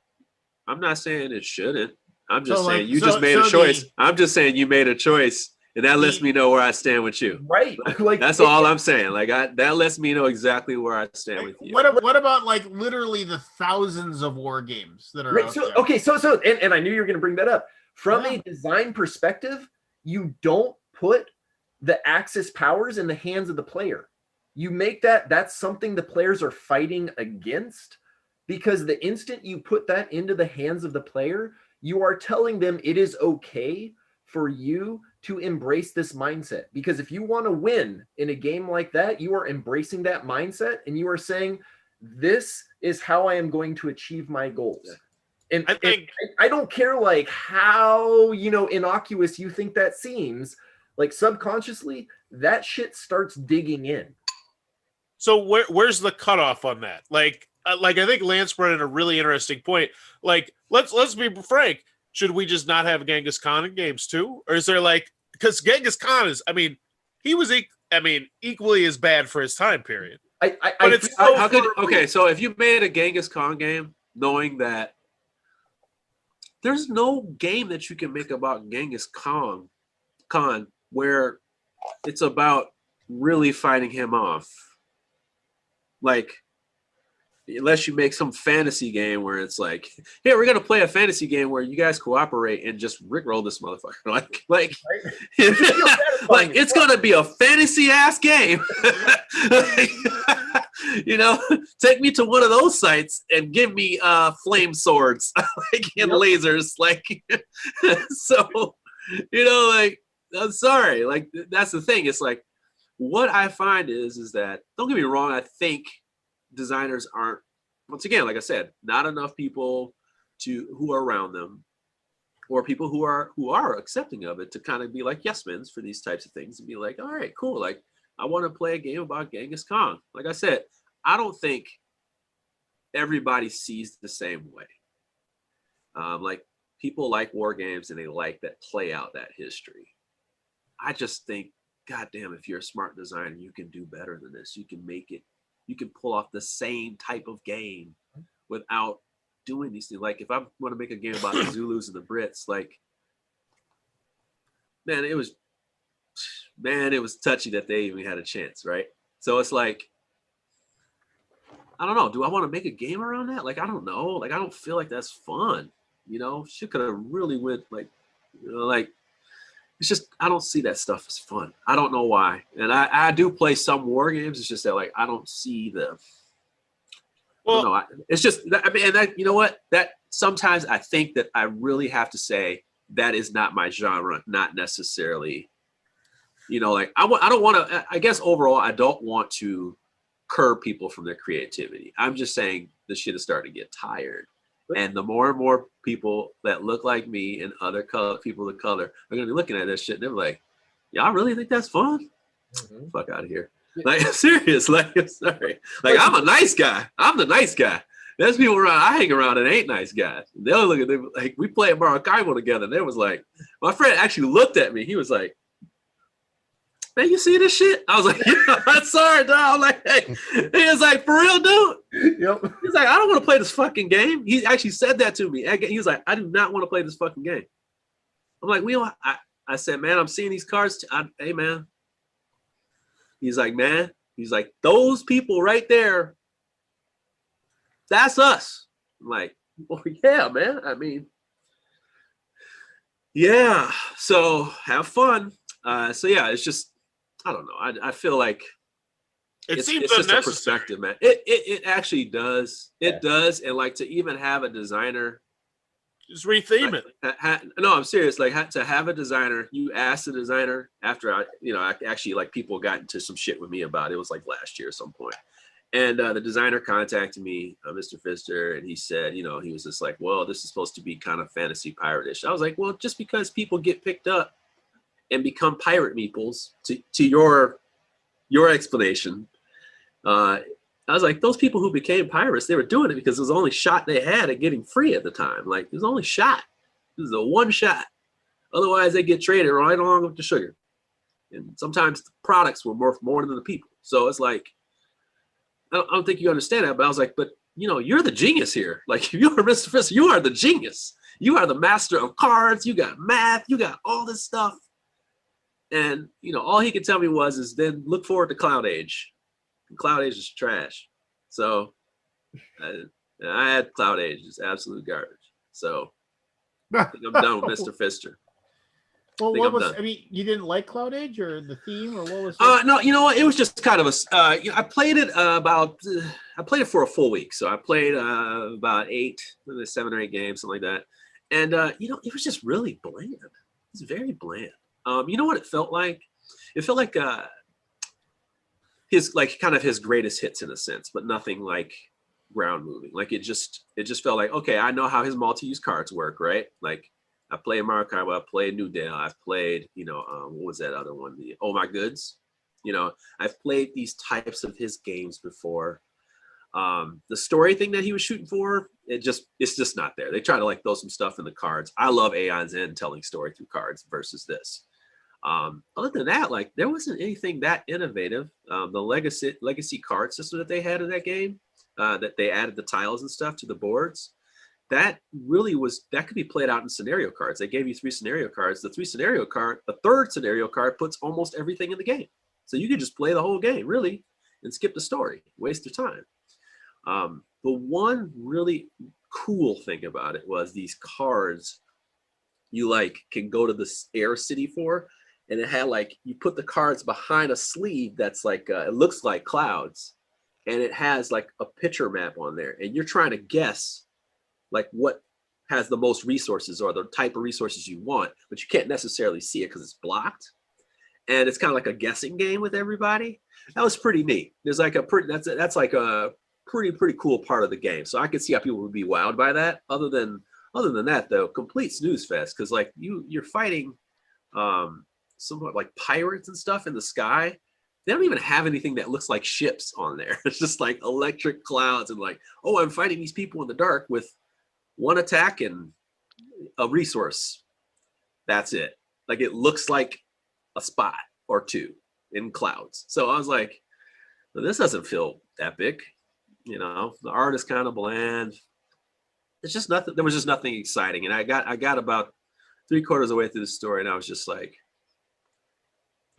Speaker 9: I'm not saying it shouldn't. I'm just
Speaker 1: So,
Speaker 9: saying
Speaker 1: like,
Speaker 9: you
Speaker 1: so-
Speaker 9: just made
Speaker 1: so
Speaker 9: a choice.
Speaker 1: the-
Speaker 9: I'm just saying you made a choice, and that lets me know where I stand with you.
Speaker 6: right, like
Speaker 9: That's all I'm saying. Like that lets me know exactly where I stand with you.
Speaker 1: What about like literally the thousands of war games that are
Speaker 6: right,
Speaker 1: out
Speaker 6: so
Speaker 1: there?
Speaker 6: okay, so and I knew you were going to bring that up. From
Speaker 1: Yeah.
Speaker 6: a design perspective, you don't put the Axis powers in the hands of the player. You make that's something the players are fighting against, because the instant you put that into the hands of the player, you are telling them it is okay for you to embrace this mindset. Because if you want to win in a game like that, you are embracing that mindset and you are saying, this is how I am going to achieve my goals. And I don't care like how innocuous you think that seems, like subconsciously that shit starts digging in.
Speaker 5: So where's the cutoff on that? Like I think Lance brought in a really interesting point. Like let's be frank. Should we just not have Genghis Khan in games too, or is there like, because Genghis Khan is, I mean, he was equally as bad for his time period.
Speaker 9: So if you made a Genghis Khan game, knowing that there's no game that you can make about Genghis Khan where it's about really fighting him off. Like, unless you make some fantasy game where it's like, hey, we're gonna play a fantasy game where you guys cooperate and just rickroll this motherfucker. Like, like it's gonna be a fantasy ass game. Take me to one of those sites and give me flame swords and lasers. So I'm sorry. Like, that's the thing. It's like, what I find is that, don't get me wrong, I think designers aren't, once again, like I said, not enough people who are around them, or people who are accepting of it, to kind of be like yes men for these types of things and be like, all right, cool. Like, I want to play a game about Genghis Khan. Like I said, I don't think everybody sees the same way. Like, people like war games and they like that play out that history. I just think, goddamn, if you're a smart designer, you can do better than this. You can make it. You can pull off the same type of game without doing these things. Like, if I want to make a game about the Zulus and the Brits, like, man, it was touchy that they even had a chance, right? So it's like, I don't know. Do I want to make a game around that? Like, I don't know. Like, I don't feel like that's fun. Shit could have really went like, it's just, I don't see that stuff as fun. I don't know why. And I do play some war games. It's just that, like, I don't see the. Well, no, it's just, I mean, and that, you know what? That sometimes I think that I really have to say that is not my genre, not necessarily. Like, I don't want to. I guess overall, I don't want to curb people from their creativity. I'm just saying the shit is starting to get tired. And the more and more people that look like me and other people of color are going to be looking at this shit, and they're like, y'all really think that's fun? Mm-hmm. Fuck out of here. Like, I'm serious. Like, I'm sorry. Like, I'm a nice guy. I'm the nice guy. There's people around, I hang around that ain't nice guys. They'll look at them like, we played Maracaibo together. And they was like, my friend actually looked at me. He was like, man, you see this shit? I was like, yeah, I'm sorry, dog. I'm like, hey. He was like, for real, dude? Yep. He's like, I don't want to play this fucking game. He actually said that to me. He was like, I do not want to play this fucking game. I'm like, I said, man, I'm seeing these cards. Hey, man, He's like, man, he's like, those people right there, that's us. I'm like, well, yeah, man. I mean, yeah. So have fun. So yeah, it's just, I don't know. I feel like
Speaker 5: It seems
Speaker 9: it's just a
Speaker 5: unnecessary.
Speaker 9: perspective, man. It actually does. It does. And like to even have a designer,
Speaker 5: Just retheme it.
Speaker 9: no, I'm serious. Like to have a designer, you ask the designer after I actually like people got into some shit with me about it. It was like last year at some point. And the designer contacted me, Mr. Pfister, and he said, he was just like, well, this is supposed to be kind of fantasy pirate-ish. I was like, well, just because people get picked up and become pirate meeples, to your explanation, I was like, those people who became pirates, they were doing it because it was the only shot they had at getting free at the time. Like, it was the only shot. This is a one shot. Otherwise, they get traded right along with the sugar. And sometimes the products were worth more than the people. So it's like, I don't think you understand that, but I was like, but you're the genius here. Like, if you are Mr. Fister, you are the genius. You are the master of cards. You got math. You got all this stuff. And all he could tell me is then look forward to Cloud Age. Cloud Age is trash. So I had Cloud Age. It's absolute garbage. So I think I'm done with Mr. Fister.
Speaker 1: Well, you didn't like Cloud Age or the theme, or what was it?
Speaker 9: No, you know what? It was just kind of I played it I played it for a full week. So I played about 7 or 8 games, something like that. And it was just really bland. It was very bland. You know what it felt like? It felt like his greatest hits in a sense, but nothing like ground moving. Like it just felt like, okay, I know how his multi-use cards work, right? Like I played Mario Kart, I played New Dale, I've played, what was that other one? The Oh My Goods. I've played these types of his games before. The story thing that he was shooting for, it's just not there. They try to like throw some stuff in the cards. I love Aeon Zen telling story through cards versus this. Other than that, like there wasn't anything that innovative. The legacy card system that they had in that game, that they added the tiles and stuff to the boards, that could be played out in scenario cards. They gave you 3 scenario cards. The third scenario card puts almost everything in the game. So you could just play the whole game, really, and skip the story, waste your time. The one really cool thing about it was these cards you can go to this air city for, and it had you put the cards behind a sleeve that's it looks like clouds, and it has a picture map on there, and you're trying to guess what has the most resources or the type of resources you want, but you can't necessarily see it because it's blocked. And it's kind of like a guessing game with everybody. That was pretty neat. There's that's like a pretty cool part of the game. So I could see how people would be wowed by that. Other than that, though, complete snooze fest, because you're fighting somewhat like pirates and stuff in the sky. They don't even have anything that looks like ships on there. It's just like electric clouds and I'm fighting these people in the dark with 1 attack and a resource. That's it. It looks like a spot or 2 in clouds. So I was like, well, this doesn't feel epic. The art is kind of bland. It's just nothing. There was just nothing exciting. And I got about 3/4 of the way through the story, and I was just like,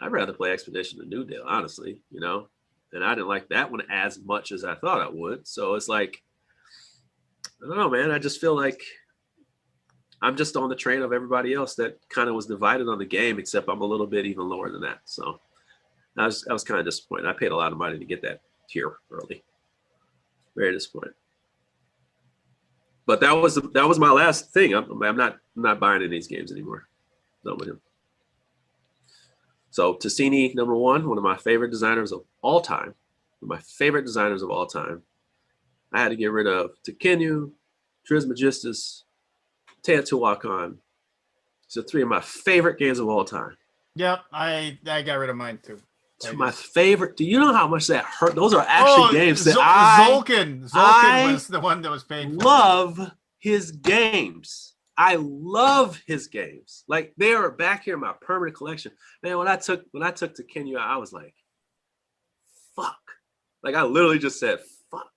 Speaker 9: I'd rather play Expedition than New Dale, honestly, and I didn't like that one as much as I thought I would. So it's like, I don't know, man. I just feel like I'm just on the train of everybody else that kind of was divided on the game, except I'm a little bit even lower than that. So I was kind of disappointed. I paid a lot of money to get that tier early. Very disappointed. But that was my last thing. I'm not buying any of these games anymore. Done with him. So Tassini, number 1, one of my favorite designers of all time. One of my favorite designers of all time. I had to get rid of Tekenyu, Trismegistus, Teotihuacan. So 3 of my favorite games of all time.
Speaker 1: Yep, I got rid of mine too.
Speaker 9: My favorite. Do you know how much that hurt? Those are actually games that
Speaker 1: Zolkin was the one that was paid for.
Speaker 9: Love his games. I love his games. They are back here in my permanent collection. Man, when I took to Kenya, I was like, fuck. I literally just said, fuck.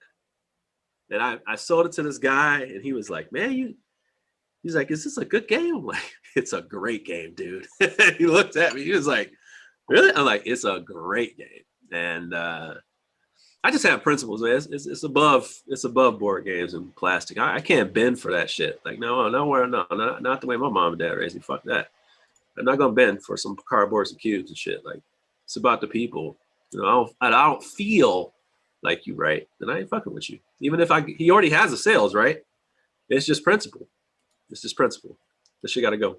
Speaker 9: And I sold it to this guy, and he was like, man, he's like, is this a good game? I'm like, it's a great game, dude. He looked at me. He was like, really? I'm like, it's a great game. And I just have principles, man. It's above board games and plastic. I can't bend for that shit. Like no, not the way my mom and dad raised me. Fuck that. I'm not gonna bend for some cardboards and cubes and shit. Like it's about the people. You know, I don't feel like you right, then I ain't fucking with you. Even if he already has the sales, right? It's just principle. It's just principle. This shit gotta go.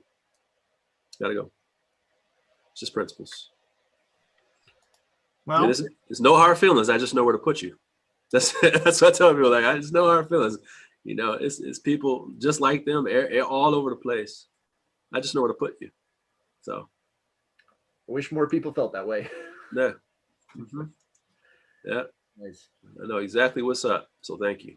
Speaker 9: Gotta go. It's just principles.
Speaker 1: Well,
Speaker 9: there's no hard feelings. I just know where to put you. That's what I tell people. Like I just know hard feelings. You know, it's people just like them all over the place. I just know where to put you. So
Speaker 6: I wish more people felt that way.
Speaker 9: yeah. Mm-hmm. Yeah.
Speaker 6: Nice.
Speaker 9: I know exactly what's up. So thank you.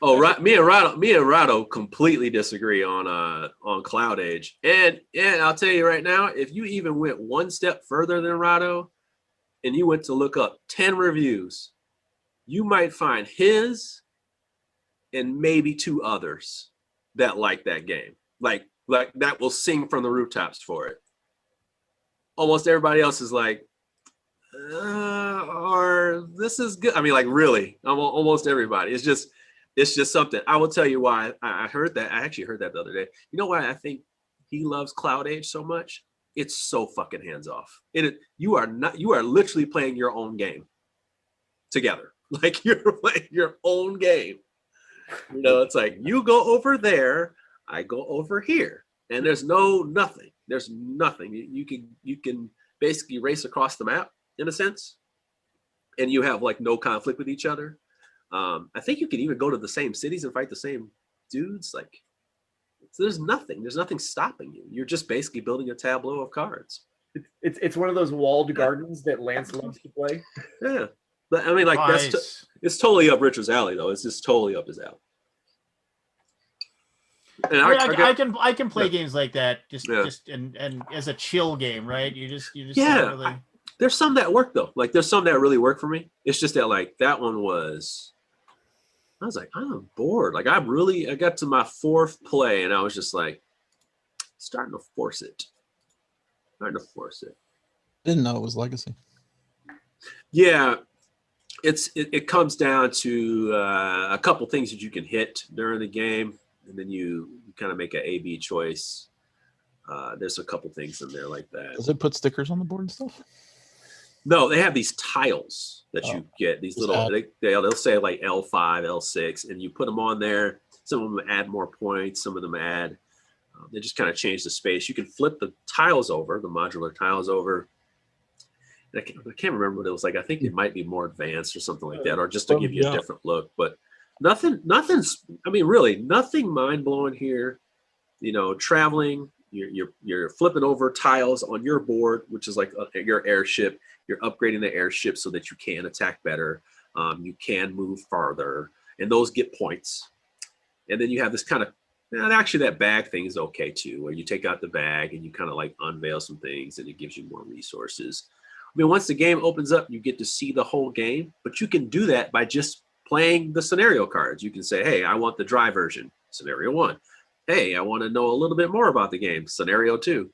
Speaker 9: Oh, right. Me and Rado completely disagree on Cloud Age. And I'll tell you right now, if you even went one step further than Rado and you went to look up 10 reviews, you might find his and maybe 2 others that like that game. Like that will sing from the rooftops for it. Almost everybody else is like, or this is good. I mean, like really, almost everybody. It's just something. I will tell you why I heard that. I actually heard that the other day. You know why I think he loves Cloud Age so much? It's so fucking hands off. You are literally playing your own game together. Like you're playing your own game. You know, it's like you go over there, I go over here, and there's nothing. There's nothing. You can basically race across the map in a sense, and you have like no conflict with each other. I think you can even go to the same cities and fight the same dudes. Like, so there's nothing stopping you. You're just basically building a tableau of cards.
Speaker 6: It's one of those walled gardens that Lance loves to play.
Speaker 9: Yeah, but I mean, like
Speaker 1: nice.
Speaker 9: It's totally up Richard's alley, though. It's just totally up his alley. And
Speaker 1: I can play games like that just and as a chill game, right? You just really...
Speaker 9: There's some that work though. Like there's some that really work for me. It's just that like that one was. I was like, I'm bored. Like I got to my 4th play and I was just like, starting to force it.
Speaker 8: Didn't know it was Legacy.
Speaker 9: Yeah, it comes down to a couple things that you can hit during the game, and then you kind of make an A/B choice. There's a couple things in there like that.
Speaker 8: Does it put stickers on the board and stuff?
Speaker 9: No, they have these tiles that you get. These little, they'll say like L5, L6, and you put them on there. Some of them add more points. Some of them add. They just kind of change the space. You can flip the tiles over, the modular tiles over. I can't remember what it was like. I think it might be more advanced or something like that, or just to give you a different look. But nothing's. I mean, really, nothing mind blowing here. You know, traveling. You're flipping over tiles on your board, which is like your airship. You're upgrading the airship so that you can attack better. You can move farther, and those get points. And then you have this kind of, and actually that bag thing is okay too, where you take out the bag and you kind of like unveil some things, and it gives you more resources. I mean, once the game opens up, you get to see the whole game, but you can do that by just playing the scenario cards. You can say, hey, I want the dry version, scenario 1. Hey, I want to know a little bit more about the game, scenario 2.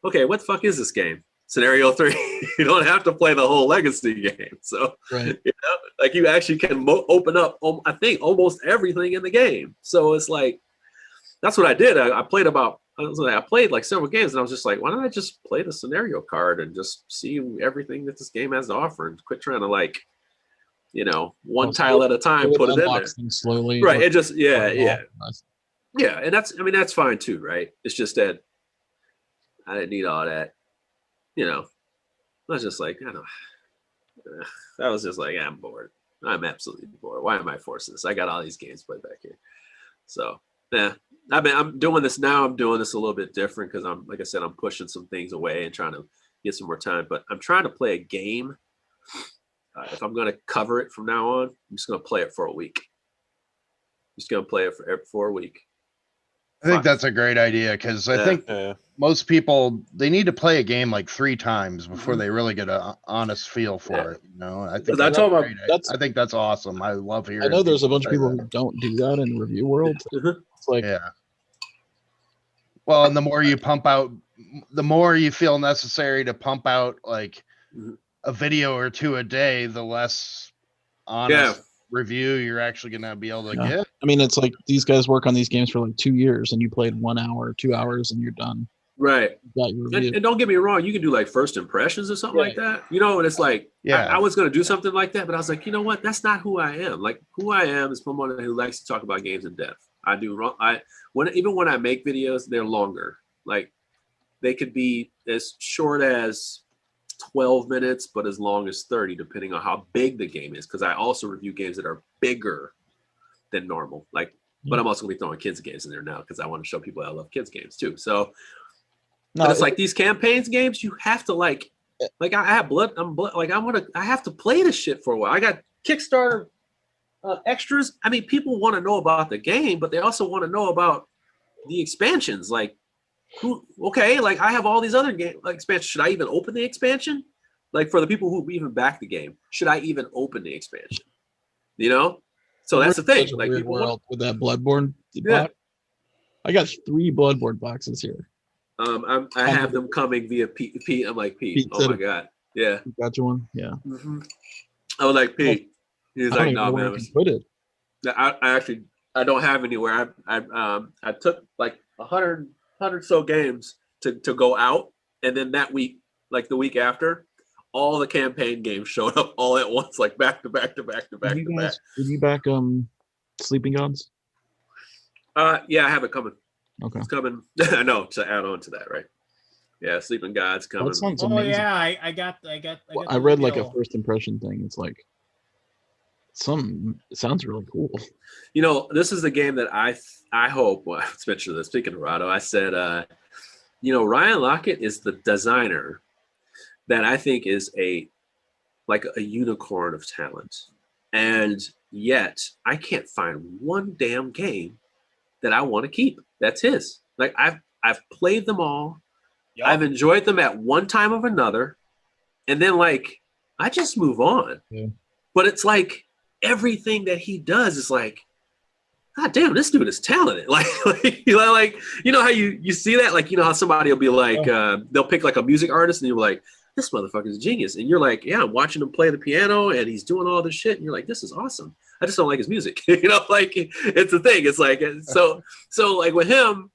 Speaker 9: Okay, what the fuck is this game? Scenario 3. You don't have to play the whole Legacy game. So,
Speaker 8: right.
Speaker 9: You know, like you actually can open up, I think, almost everything in the game. So it's like, that's what I did. I played like several games, and I was just like, why don't I just play the scenario card and just see everything that this game has to offer, and quit trying to like, you know, one tile at a time, put it in there.
Speaker 8: Slowly.
Speaker 9: Right. It just, yeah. Yeah, and that's fine too, right? It's just that I didn't need all that. You know, I was just like, I was just like, I'm bored. I'm absolutely bored. Why am I forcing this? I got all these games played back here. So yeah, I'm doing this now. I'm doing this a little bit different because like I said, I'm pushing some things away and trying to get some more time. But I'm trying to play a game. If I'm going to cover it from now on, I'm just going to play it for a week. Just going to play it for a week.
Speaker 3: I think that's a great idea because I think most people, they need to play a game like 3 times before they really get an honest feel for it. You know, I think I think that's awesome. I love hearing.
Speaker 8: I know there's a bunch of people who don't do that in the review world. It's like,
Speaker 3: well, and the more you pump out, the more you feel necessary to pump out like a video or two a day, the less honest review you're actually gonna be able to get.
Speaker 8: I mean, it's like these guys work on these games for like 2 years, and you played 1 hour, 2 hours, and you're done.
Speaker 9: Right.
Speaker 8: You got your review.
Speaker 9: And don't get me wrong, you can do like first impressions or something like that. You know, and it's like, I was going to do something like that, but I was like, you know what? That's not who I am. Like, who I am is someone who likes to talk about games in depth. I do wrong. Even when I make videos, they're longer. Like, they could be as short as 12 minutes, but as long as 30, depending on how big the game is. Because I also review games that are bigger than normal. Like, but I'm also going to be throwing kids games in there now because I want to show people I love kids games too. So, but it's like these campaigns games, you have to like I have blood. I have to play this shit for a while. I got Kickstarter extras. I mean, people want to know about the game, but they also want to know about the expansions. Like, like I have all these other game expansions. Should I even open the expansion? Like for the people who even back the game, should I even open the expansion? You know? So that's the thing. Like people
Speaker 8: world with that Bloodborne box. I got 3 Bloodborne boxes here.
Speaker 9: I have them coming via Pete. I'm like, Pete, oh my God. Yeah.
Speaker 8: You got you one? Yeah.
Speaker 9: Mm-hmm. I was like, Pete. He's like, no, man.
Speaker 8: Put it.
Speaker 9: I don't have anywhere. I took like 100 so games to go out. And then that week, like the week after, all the campaign games showed up all at once, like back to back to back to back to back.
Speaker 8: Did you back Sleeping Gods?
Speaker 9: Yeah, I have it coming.
Speaker 8: Okay.
Speaker 9: It's coming. I know, to add on to that, right? Yeah, Sleeping Gods coming.
Speaker 8: That sounds amazing.
Speaker 1: Yeah, I got.
Speaker 8: I read like a first impression thing. It's like it sounds really cool.
Speaker 9: You know, this is the game that I hope. Well, speaking of Rado, I said, Ryan Lockett is the designer that I think is a unicorn of talent, and yet I can't find one damn game that I want to keep. That's his. Like I've played them all. Yep. I've enjoyed them at one time or another, and then like I just move on. Yeah. But it's like everything that he does is like, God damn, this dude is talented. Like you know how you see that? Like, you know how somebody will be like, they'll pick like a music artist and you're like, this motherfucker is a genius. And you're like, yeah, I'm watching him play the piano and he's doing all this shit. And you're like, this is awesome. I just don't like his music. Like it's a thing. It's like, so like with him,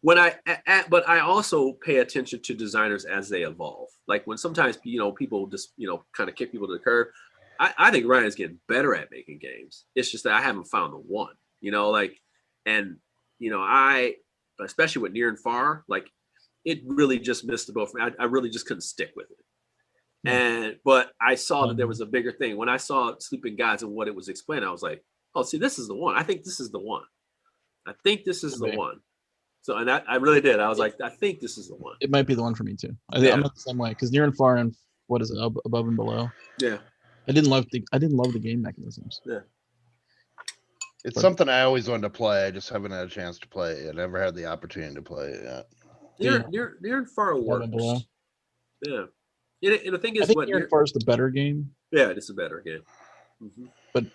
Speaker 9: but I also pay attention to designers as they evolve. Like when sometimes, people just, kind of kick people to the curb. I think Ryan's getting better at making games. It's just that I haven't found the one, I, especially with Near and Far, like it really just missed the boat for me. I really just couldn't stick with it. But I saw that there was a bigger thing. When I saw Sleeping Gods and what it was explaining, I was like, oh, see, this is the one. I think this is the one. The one. So, and I really did. I was like, I think this is the one.
Speaker 8: It might be the one for me too. I'm the same way because Near and Far and what is it, Above and Below?
Speaker 9: Yeah.
Speaker 8: I didn't love the game mechanisms.
Speaker 9: Yeah.
Speaker 3: It's something I always wanted to play. I just haven't had a chance to play it. I never had the opportunity to play it yet.
Speaker 9: Near and Far works. Yeah. And the thing is,
Speaker 8: I think Near and Far is the better game.
Speaker 9: Yeah, it's a better game. Mm-hmm.
Speaker 8: But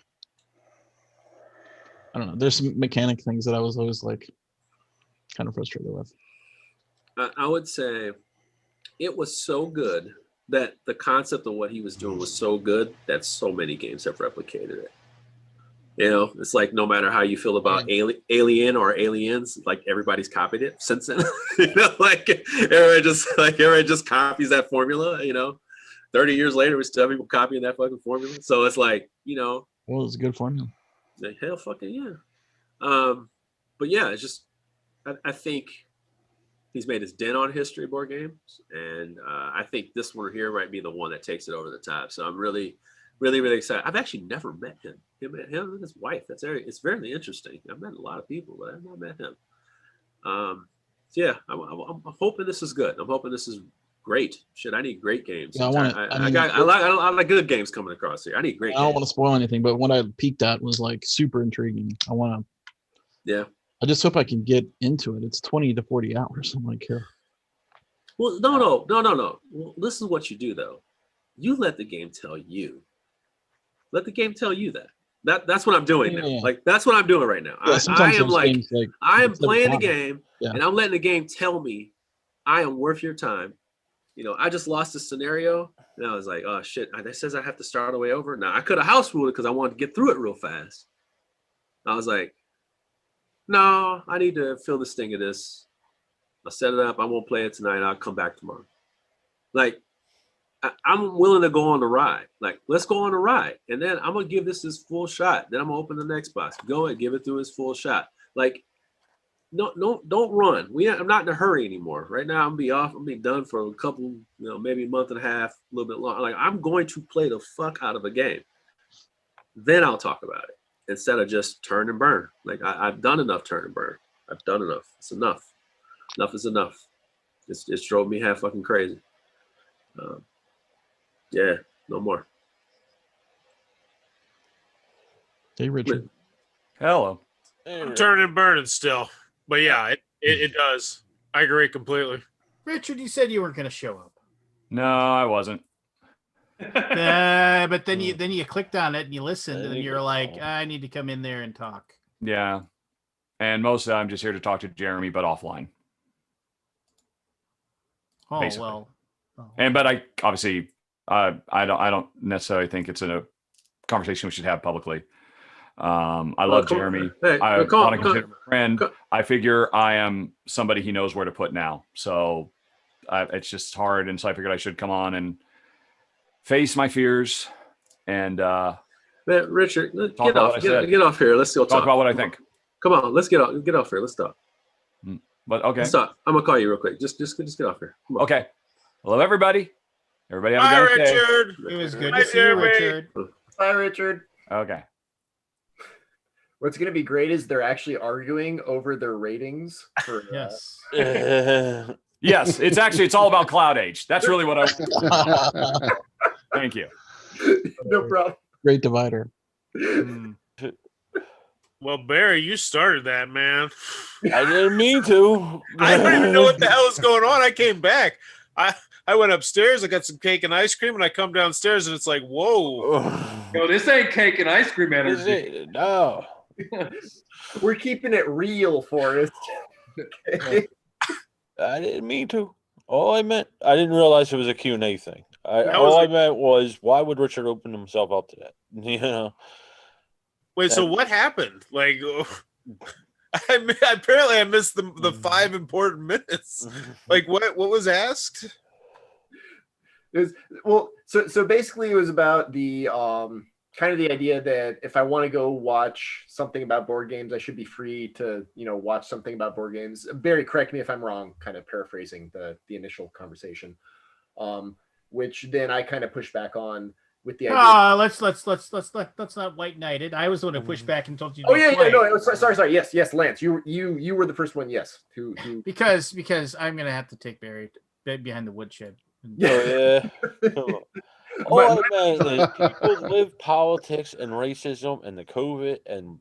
Speaker 8: I don't know. There's some mechanic things that I was always like kind of frustrated with.
Speaker 9: I would say it was so good that the concept of what he was doing was so good that so many games have replicated it. It's like no matter how you feel about Alien or Aliens, like everybody's copied it since then. Like everybody just copies that formula. 30 years later, we still have people copying that fucking formula. So it's like,
Speaker 8: well, it's a good formula.
Speaker 9: Like, hell, fucking yeah. But yeah, it's just I think he's made his dent on history board games, and I think this one here might be the one that takes it over the top. So I'm really, really, really excited. I've actually never met him. Him and his wife. It's very interesting. I've met a lot of people, but I've not met him. So yeah, I'm hoping this is good. I'm hoping this is great. Shit, I need great games. Yeah, I got a lot of good games coming across here. I need great.
Speaker 8: I don't want to spoil anything, but what I peeked at was like super intriguing. I want to.
Speaker 9: Yeah.
Speaker 8: I just hope I can get into it. It's 20 to 40 hours. I'm like, here.
Speaker 9: Well, no. Well, this is what you do though. You let the game tell you. Let the game tell you that. That's what I'm doing now. Like that's what I'm doing right now.
Speaker 8: Yeah,
Speaker 9: I am like I am playing the game and I'm letting the game tell me I am worth your time I just lost the scenario. And I was like, oh shit, that says I have to start all the way over. Now I could have house ruled it because I wanted to get through it real fast. I was like, no, I need to feel the sting of this. I'll set it up. I won't play it tonight. I'll come back tomorrow. Like, I'm willing to go on the ride. Like, let's go on the ride. And then I'm going to give this his full shot. Then I'm going to open the next box. Go and give it through his full shot. Like, no, don't run. I'm not in a hurry anymore. Right now, I'm be off. I'm be done for a couple, maybe a month and a half, a little bit long. Like, I'm going to play the fuck out of a game. Then I'll talk about it instead of just turn and burn. Like, I've done enough turn and burn. I've done enough. It's enough. Enough is enough. It's drove me half fucking crazy. Yeah, no more.
Speaker 8: Hey, Richard.
Speaker 10: Hello.
Speaker 5: I'm turning and burning still. But yeah, it does. I agree completely.
Speaker 1: Richard, you said you weren't going to show up.
Speaker 10: No, I wasn't.
Speaker 1: But then you clicked on it and you listened and you're like, I need to come in there and talk.
Speaker 10: Yeah. And mostly I'm just here to talk to Jeremy, but offline.
Speaker 1: Oh,
Speaker 10: basically.
Speaker 1: well.
Speaker 10: But I obviously I don't necessarily think it's a conversation we should have publicly. I love Jeremy. I want to consider him a friend. I figure I am somebody he knows where to put now. So it's just hard. And so I figured I should come on and face my fears and
Speaker 9: man, Richard, get off here. Let's go
Speaker 10: talk about what I think.
Speaker 9: Come on, let's get off here. Let's talk.
Speaker 10: But okay.
Speaker 9: Let's talk. I'm gonna call you real quick. Just get off here.
Speaker 10: Okay. Hello, everybody. Everybody have
Speaker 5: Bye,
Speaker 10: a great
Speaker 5: Richard.
Speaker 10: day.
Speaker 1: It was good to see you, Richard.
Speaker 6: Bye, Richard.
Speaker 10: Okay.
Speaker 6: What's going to be great is they're actually arguing over their ratings. For,
Speaker 1: yes.
Speaker 10: Yes, it's all about Cloud Age. That's really what I. Thank you.
Speaker 6: No problem.
Speaker 8: Great divider.
Speaker 5: Well, Barry, you started that, man.
Speaker 4: I didn't mean to.
Speaker 5: I don't even know what the hell is going on. I came back. I went upstairs. I got some cake and ice cream, and I come downstairs, and it's like, whoa.
Speaker 7: Yo, this ain't cake and ice cream energy.
Speaker 4: No.
Speaker 6: We're keeping it real, Forrest. Okay.
Speaker 4: I didn't mean to. I didn't realize it was a Q&A thing. I meant was, why would Richard open himself up to that?
Speaker 5: Wait, so what happened? Like, apparently I missed the 5 important minutes. Like, what was asked?
Speaker 6: So basically it was about the kind of the idea that if I want to go watch something about board games, I should be free to, watch something about board games. Barry, correct me if I'm wrong, kind of paraphrasing the initial conversation, which then I kind of pushed back on with the idea.
Speaker 1: Let's not white knight it. I was the one who pushed back and told you.
Speaker 6: Sorry. Yes, Lance, you were the first one. Yes,
Speaker 1: because I'm gonna have to take Barry behind the woodshed.
Speaker 4: Yeah. All I meant is people live politics and racism and the COVID and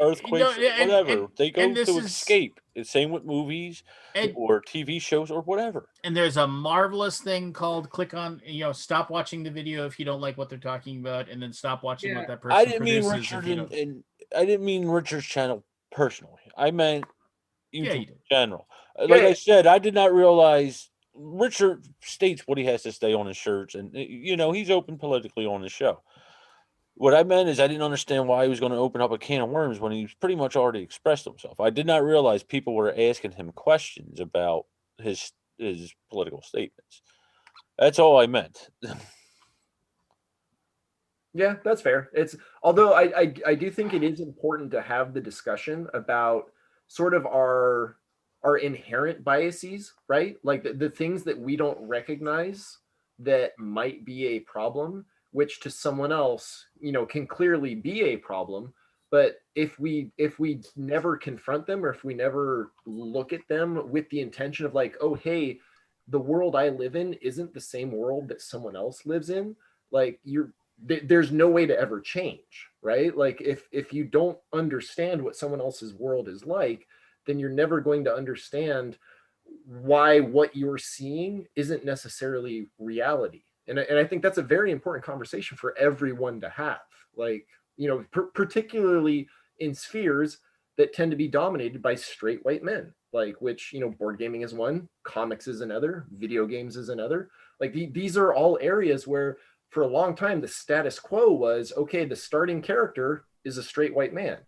Speaker 4: earthquakes, whatever. They go to escape. The same with movies or TV shows or whatever.
Speaker 1: And there's a marvelous thing called click on, stop watching the video if you don't like what they're talking about, and then stop watching what that person
Speaker 4: I didn't mean
Speaker 1: produces.
Speaker 4: Richard and I didn't mean Richard's channel personally. I meant YouTube in general. Like I said, I did not realize Richard states what he has to say on his shirts, and he's open politically on his show. What I meant is I didn't understand why he was going to open up a can of worms when he's pretty much already expressed himself. I did not realize people were asking him questions about his political statements. That's all I meant.
Speaker 6: Yeah, that's fair. Although I do think it is important to have the discussion about sort of our inherent biases, right? Like the things that we don't recognize that might be a problem, which to someone else, can clearly be a problem. But if we never confront them, or if we never look at them with the intention of like, oh, hey, the world I live in isn't the same world that someone else lives in, like there's no way to ever change, right? Like if you don't understand what someone else's world is like, then you're never going to understand why what you're seeing isn't necessarily reality. And I think that's a very important conversation for everyone to have. Like, particularly in spheres that tend to be dominated by straight white men. like which, you know, board gaming is one, comics is another, video games is another. Like these are all areas where for a long time the status quo was, okay, the starting character is a straight white man.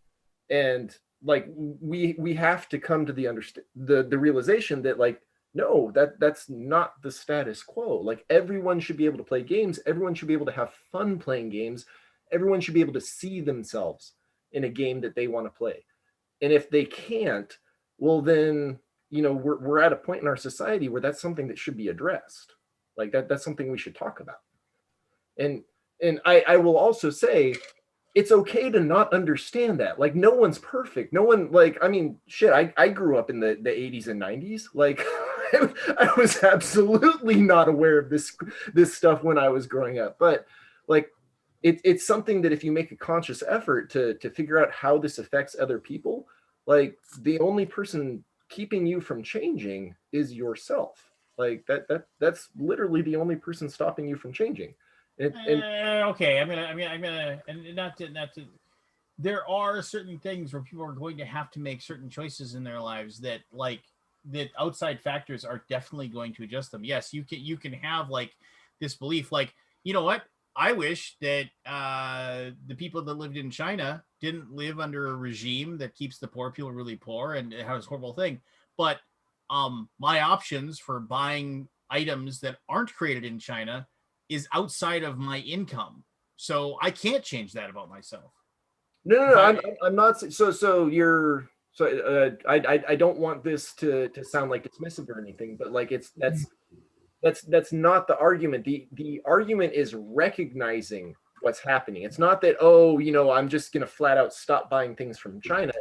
Speaker 6: And like we have to come to the realization that like, no, that's not the status quo. Like everyone should be able to play games, everyone should be able to have fun playing games, everyone should be able to see themselves in a game that they want to play. And if they can't, well then, you know, we're at a point in our society where that's something that should be addressed. Like that's something we should talk about. And I will also say it's okay to not understand that. Like no one's perfect. No one, like, I mean, shit, I grew up in the 80s and 90s. Like I was absolutely not aware of this stuff when I was growing up. But like it's something that if you make a conscious effort to figure out how this affects other people, like the only person keeping you from changing is yourself. Like that's literally the only person stopping you from changing.
Speaker 1: Okay, I'm gonna, and not to. There are certain things where people are going to have to make certain choices in their lives that, like, that outside factors are definitely going to adjust them. Yes, you can have like this belief, like, you know what? I wish that the people that lived in China didn't live under a regime that keeps the poor people really poor and it has a horrible thing. But my options for buying items that aren't created in China is outside of my income, so I can't change that about myself.
Speaker 6: No, I'm not. So you're. So I don't want this to sound like dismissive or anything, but like that's not the argument. The argument is recognizing what's happening. It's not that, oh, you know, I'm just gonna flat out stop buying things from China.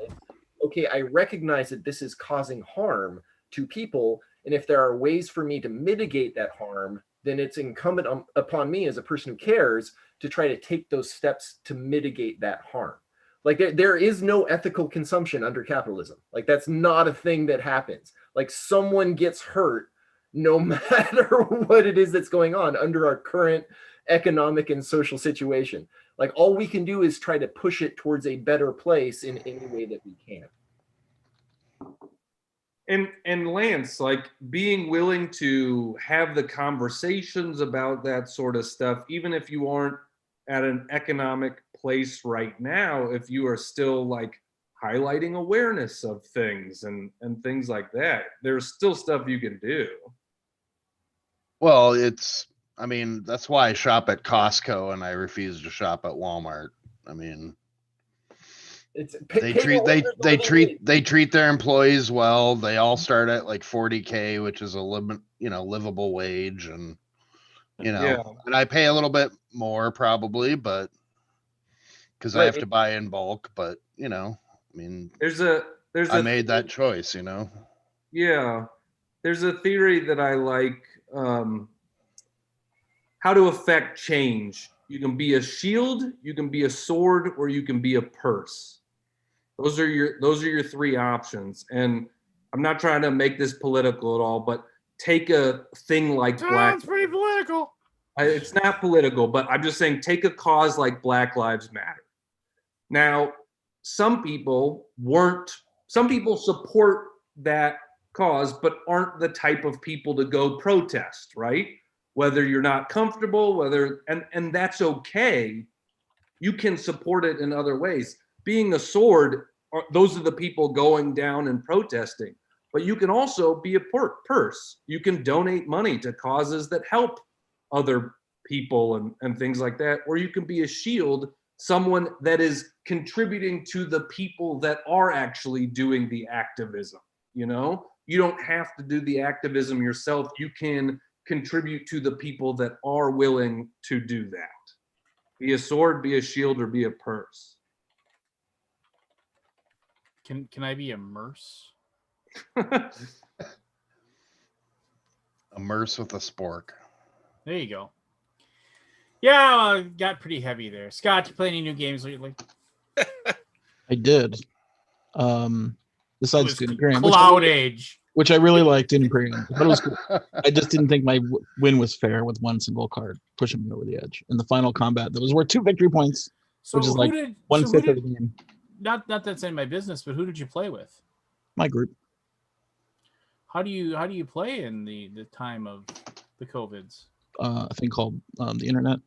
Speaker 6: Okay, I recognize that this is causing harm to people, and if there are ways for me to mitigate that harm, then it's incumbent upon me as a person who cares to try to take those steps to mitigate that harm. Like there is no ethical consumption under capitalism. Like that's not a thing that happens. Like someone gets hurt no matter what it is that's going on under our current economic and social situation. Like all we can do is try to push it towards a better place in any way that we can.
Speaker 7: And Lance, like being willing to have the conversations about that sort of stuff, even if you aren't at an economic place right now, if you are still like highlighting awareness of things and things like that, there's still stuff you can do.
Speaker 3: Well, I mean, that's why I shop at Costco and I refuse to shop at Walmart. I mean, they treat their employees well. They all start at like $40K, which is a livable wage, and and I pay a little bit more probably, but because I have to buy in bulk. But I mean, I made that choice.
Speaker 7: Yeah, there's a theory that I like. How to affect change. You can be a shield, you can be a sword, or you can be a purse. Those are your three options. And I'm not trying to make this political at all, but take a thing like
Speaker 1: Sounds pretty political.
Speaker 7: It's not political, but I'm just saying take a cause like Black Lives Matter. Now, some people support that cause, but aren't the type of people to go protest, right? Whether you're not comfortable, and that's okay. You can support it in other ways. Being a sword, those are the people going down and protesting. But you can also be a purse. You can donate money to causes that help other people and things like that. Or you can be a shield, someone that is contributing to the people that are actually doing the activism. You don't have to do the activism yourself. You can contribute to the people that are willing to do that. Be a sword, be a shield, or be a purse.
Speaker 1: Can I be a merce?
Speaker 3: A merce with a spork.
Speaker 1: There you go. Yeah, got pretty heavy there. Scott, you play any new games lately?
Speaker 8: I did. Besides Dune Imperium,
Speaker 1: Cloud Age,
Speaker 8: which I really liked, Dune Imperium. But it was cool. I just didn't think my win was fair with one single card pushing me over the edge in the final combat. That was worth 2 victory points, which is like 1/5 of the game.
Speaker 1: Not that's in my business, but who did you play with?
Speaker 8: My group.
Speaker 1: How do you play in the time of the COVIDs?
Speaker 8: A thing called the internet.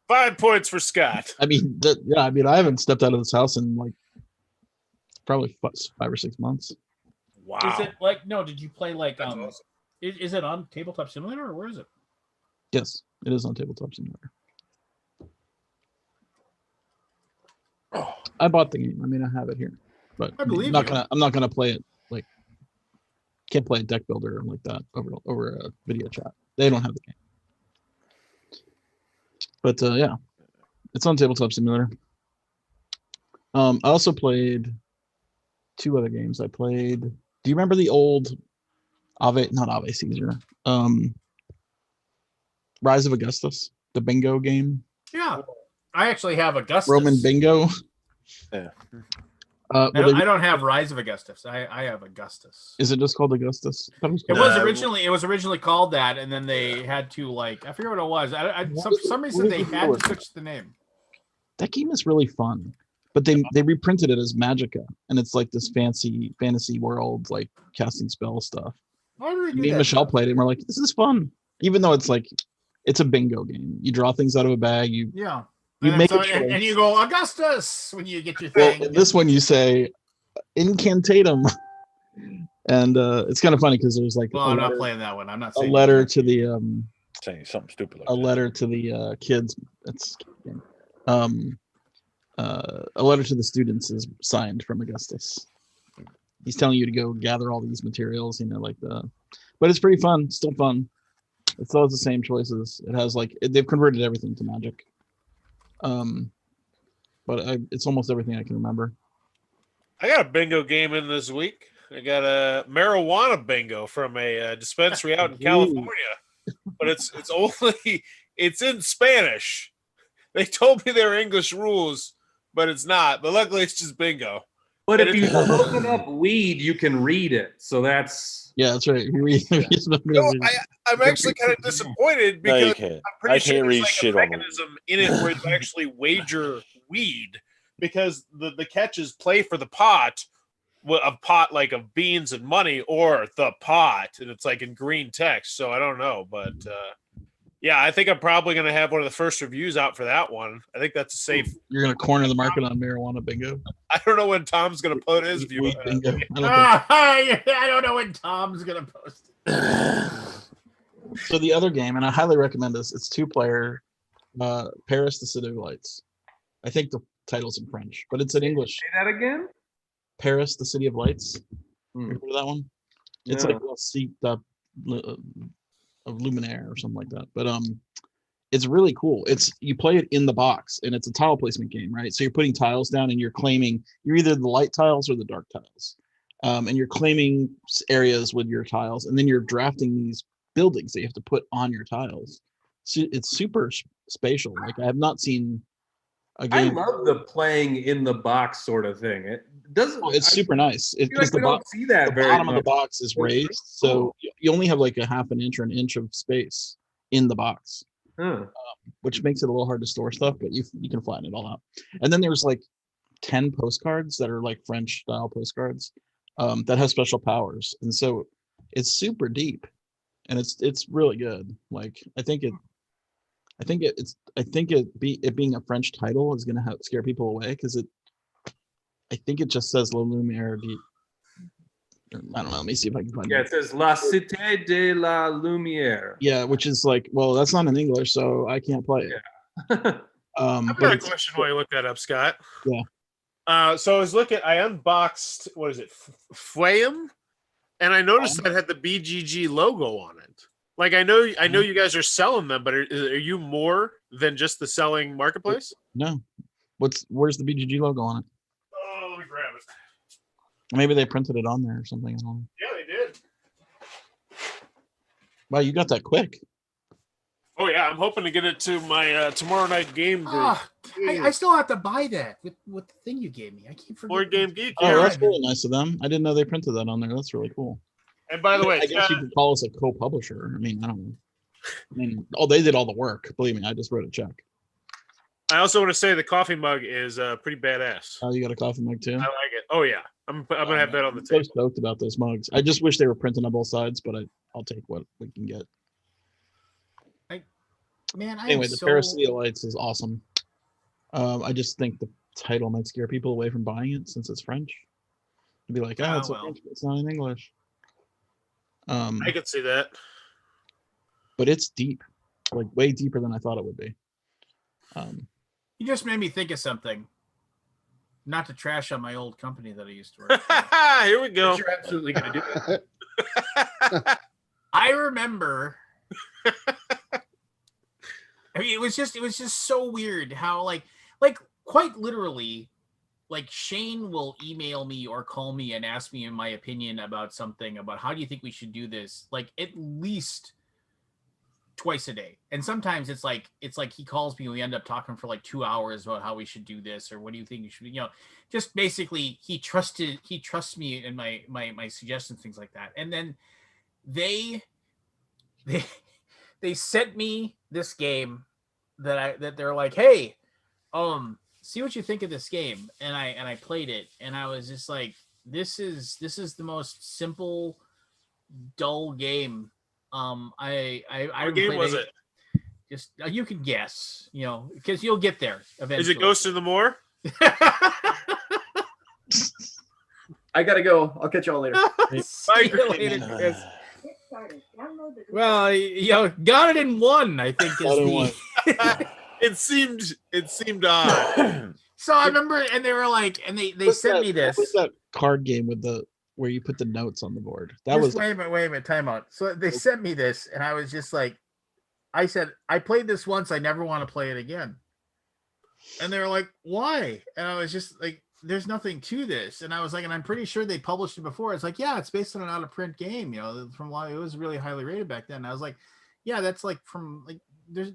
Speaker 5: 5 points for Scott.
Speaker 8: I mean, I haven't stepped out of this house in like probably 5 or 6 months.
Speaker 5: Wow.
Speaker 1: Is it like no? Did you play like
Speaker 5: Awesome.
Speaker 1: Is it on Tabletop Simulator or where is it?
Speaker 8: Yes, it is on Tabletop Simulator. I bought the game. I mean, I have it here, but
Speaker 1: I believe
Speaker 8: I'm not gonna play it. Like, can't play a deck builder like that over a video chat. They don't have the game. But yeah, it's on Tabletop Simulator. I also played 2 other games. I played. Do you remember the old not Ave Caesar? Rise of Augustus, the bingo game.
Speaker 1: Yeah, I actually have Augustus.
Speaker 8: Roman bingo.
Speaker 4: Yeah.
Speaker 1: I don't have Rise of Augustus. I have Augustus.
Speaker 8: Is it just called Augustus?
Speaker 1: It was originally called that, and then they had to like I forget what it was. For some reason they had to switch the name.
Speaker 8: That game is really fun, but they reprinted it as Magica, and it's like this fantasy world, like casting spell stuff.
Speaker 1: Why do they do
Speaker 8: Me and
Speaker 1: that?
Speaker 8: Michelle played it, and we're like, this is fun, even though it's like it's a bingo game. You draw things out of a bag. You make a choice.
Speaker 1: And you go Augustus when you get your thing.
Speaker 8: Well, this one you say incantatum, and it's kind of funny because there's like
Speaker 1: I'm not playing that one. I'm not saying
Speaker 8: a letter to the
Speaker 4: saying something stupid. Like
Speaker 8: a letter to the kids. It's a letter to the students is signed from Augustus. He's telling you to go gather all these materials, but it's pretty fun. Still fun. It still has the same choices. It has they've converted everything to magic. But it's almost everything I can remember.
Speaker 5: I got a bingo game in this week. I got a marijuana bingo from a dispensary out in California, but it's in Spanish. They told me they're English rules, but it's not. But luckily, it's just bingo.
Speaker 7: But if you smoke enough weed, you can read it. So that's
Speaker 8: that's right.
Speaker 5: I'm actually kind of disappointed because I'm pretty sure
Speaker 4: read
Speaker 5: there's
Speaker 4: shit
Speaker 5: a
Speaker 4: on
Speaker 5: mechanism in it where you actually wager weed because the catch is play for the pot, a pot like of beans and money, or the pot, and it's like in green text. So I don't know, but yeah, I think I'm probably going to have one of the first reviews out for that one. I think that's a safe.
Speaker 8: You're going to corner the market on marijuana bingo.
Speaker 5: I don't know when Tom's going to put his view.
Speaker 8: Bingo.
Speaker 1: I don't know when Tom's going to post it.
Speaker 8: So the other game, and I highly recommend this. It's 2-player, Paris, the City of Lights. I think the title's in French, but it's in English.
Speaker 7: Say that again.
Speaker 8: Paris, the City of Lights. Remember that one? It's like a seat of Luminaire or something like that. But it's really cool. You play it in the box, and it's a tile placement game, right? So you're putting tiles down, and you're claiming you're either the light tiles or the dark tiles, and you're claiming areas with your tiles, and then you're drafting these buildings that you have to put on your tiles. So it's super spatial. Like I have not seen a game.
Speaker 7: I love the playing in the box sort of thing. It doesn't.
Speaker 8: It's super nice.
Speaker 7: I feel like we don't see that
Speaker 8: the
Speaker 7: very
Speaker 8: bottom
Speaker 7: much.
Speaker 8: of the box is raised, so you only have like a half an inch or an inch of space in the box, which makes it a little hard to store stuff. But you can flatten it all out. And then there's like 10 postcards that are like French style postcards that have special powers, and so it's super deep, and it's really good. Like I think it being a French title is going to scare people away because I think it just says La Lumière. I don't know. Let me see if I can find it.
Speaker 7: Yeah, it says La Cité de la Lumière.
Speaker 8: Yeah, which is like, well, that's not in English, so I can't play it.
Speaker 7: Yeah.
Speaker 5: I've got a question while you look that up, Scott.
Speaker 8: Yeah.
Speaker 5: So I unboxed, what is it, Fwayum? And I noticed that it had the BGG logo on it. Like I know you guys are selling them, but are you more than just the selling marketplace?
Speaker 8: No. Where's the BGG logo on it?
Speaker 5: Oh, let me grab it.
Speaker 8: Maybe they printed it on there or something. I don't know.
Speaker 5: Yeah, they did.
Speaker 8: Wow, you got that quick.
Speaker 5: Oh yeah, I'm hoping to get it to my tomorrow night game.
Speaker 1: I still have to buy that with the thing you gave me. I keep forgetting.
Speaker 5: Board Game Geek.
Speaker 8: Oh, that's really nice of them. I didn't know they printed that on there. That's really cool.
Speaker 5: And by the way,
Speaker 8: I guess you could call us a co-publisher. I mean, I don't know. They did all the work. Believe me, I just wrote a check.
Speaker 5: I also want to say the coffee mug is pretty badass.
Speaker 8: Oh, you got a coffee mug too?
Speaker 5: I like it. Oh yeah, I'm gonna have that on the
Speaker 8: I'm so
Speaker 5: table.
Speaker 8: stoked about those mugs. I just wish they were printed on both sides, but I'll take what we can get. Anyway, the Parasiolites is awesome. I just think the title might scare people away from buying it since it's French. To be like, it's French, but it's not in English.
Speaker 5: I could see that.
Speaker 8: But it's deep, like way deeper than I thought it would be.
Speaker 1: You just made me think of something. Not to trash on my old company that I used to work for.
Speaker 5: Here we go.
Speaker 6: But you're absolutely going to do it.
Speaker 1: I remember. I mean, it was just so weird how like quite literally, like Shane will email me or call me and ask me in my opinion about something, about how do you think we should do this, like at least twice a day. And sometimes it's like he calls me and we end up talking for like 2 hours about how we should do this, or what do you think you should, just basically he trusts me in my suggestions, things like that. And then they sent me this game that they're like, hey, see what you think of this game. And I played it and I was just like, this is the most simple, dull game. What game was it? Just you can guess, because you'll get there eventually.
Speaker 5: Is it Ghost in the Moor?
Speaker 6: I gotta go. I'll catch y'all later.
Speaker 1: See you later, Chris. Well, got it in one, I think.
Speaker 5: It seemed odd.
Speaker 1: So I remember, and they were like, and they sent me this.
Speaker 8: What was that card game with where you put the notes on the board?
Speaker 1: Wait a minute, time out. So they sent me this, and I was just like, I said, I played this once, I never want to play it again. And they were like, why? And I was just like, there's nothing to this. And I was like, and I'm pretty sure they published it before. It's like, yeah, it's based on an out of print game, from it was really highly rated back then. And I was like, yeah, that's like from like,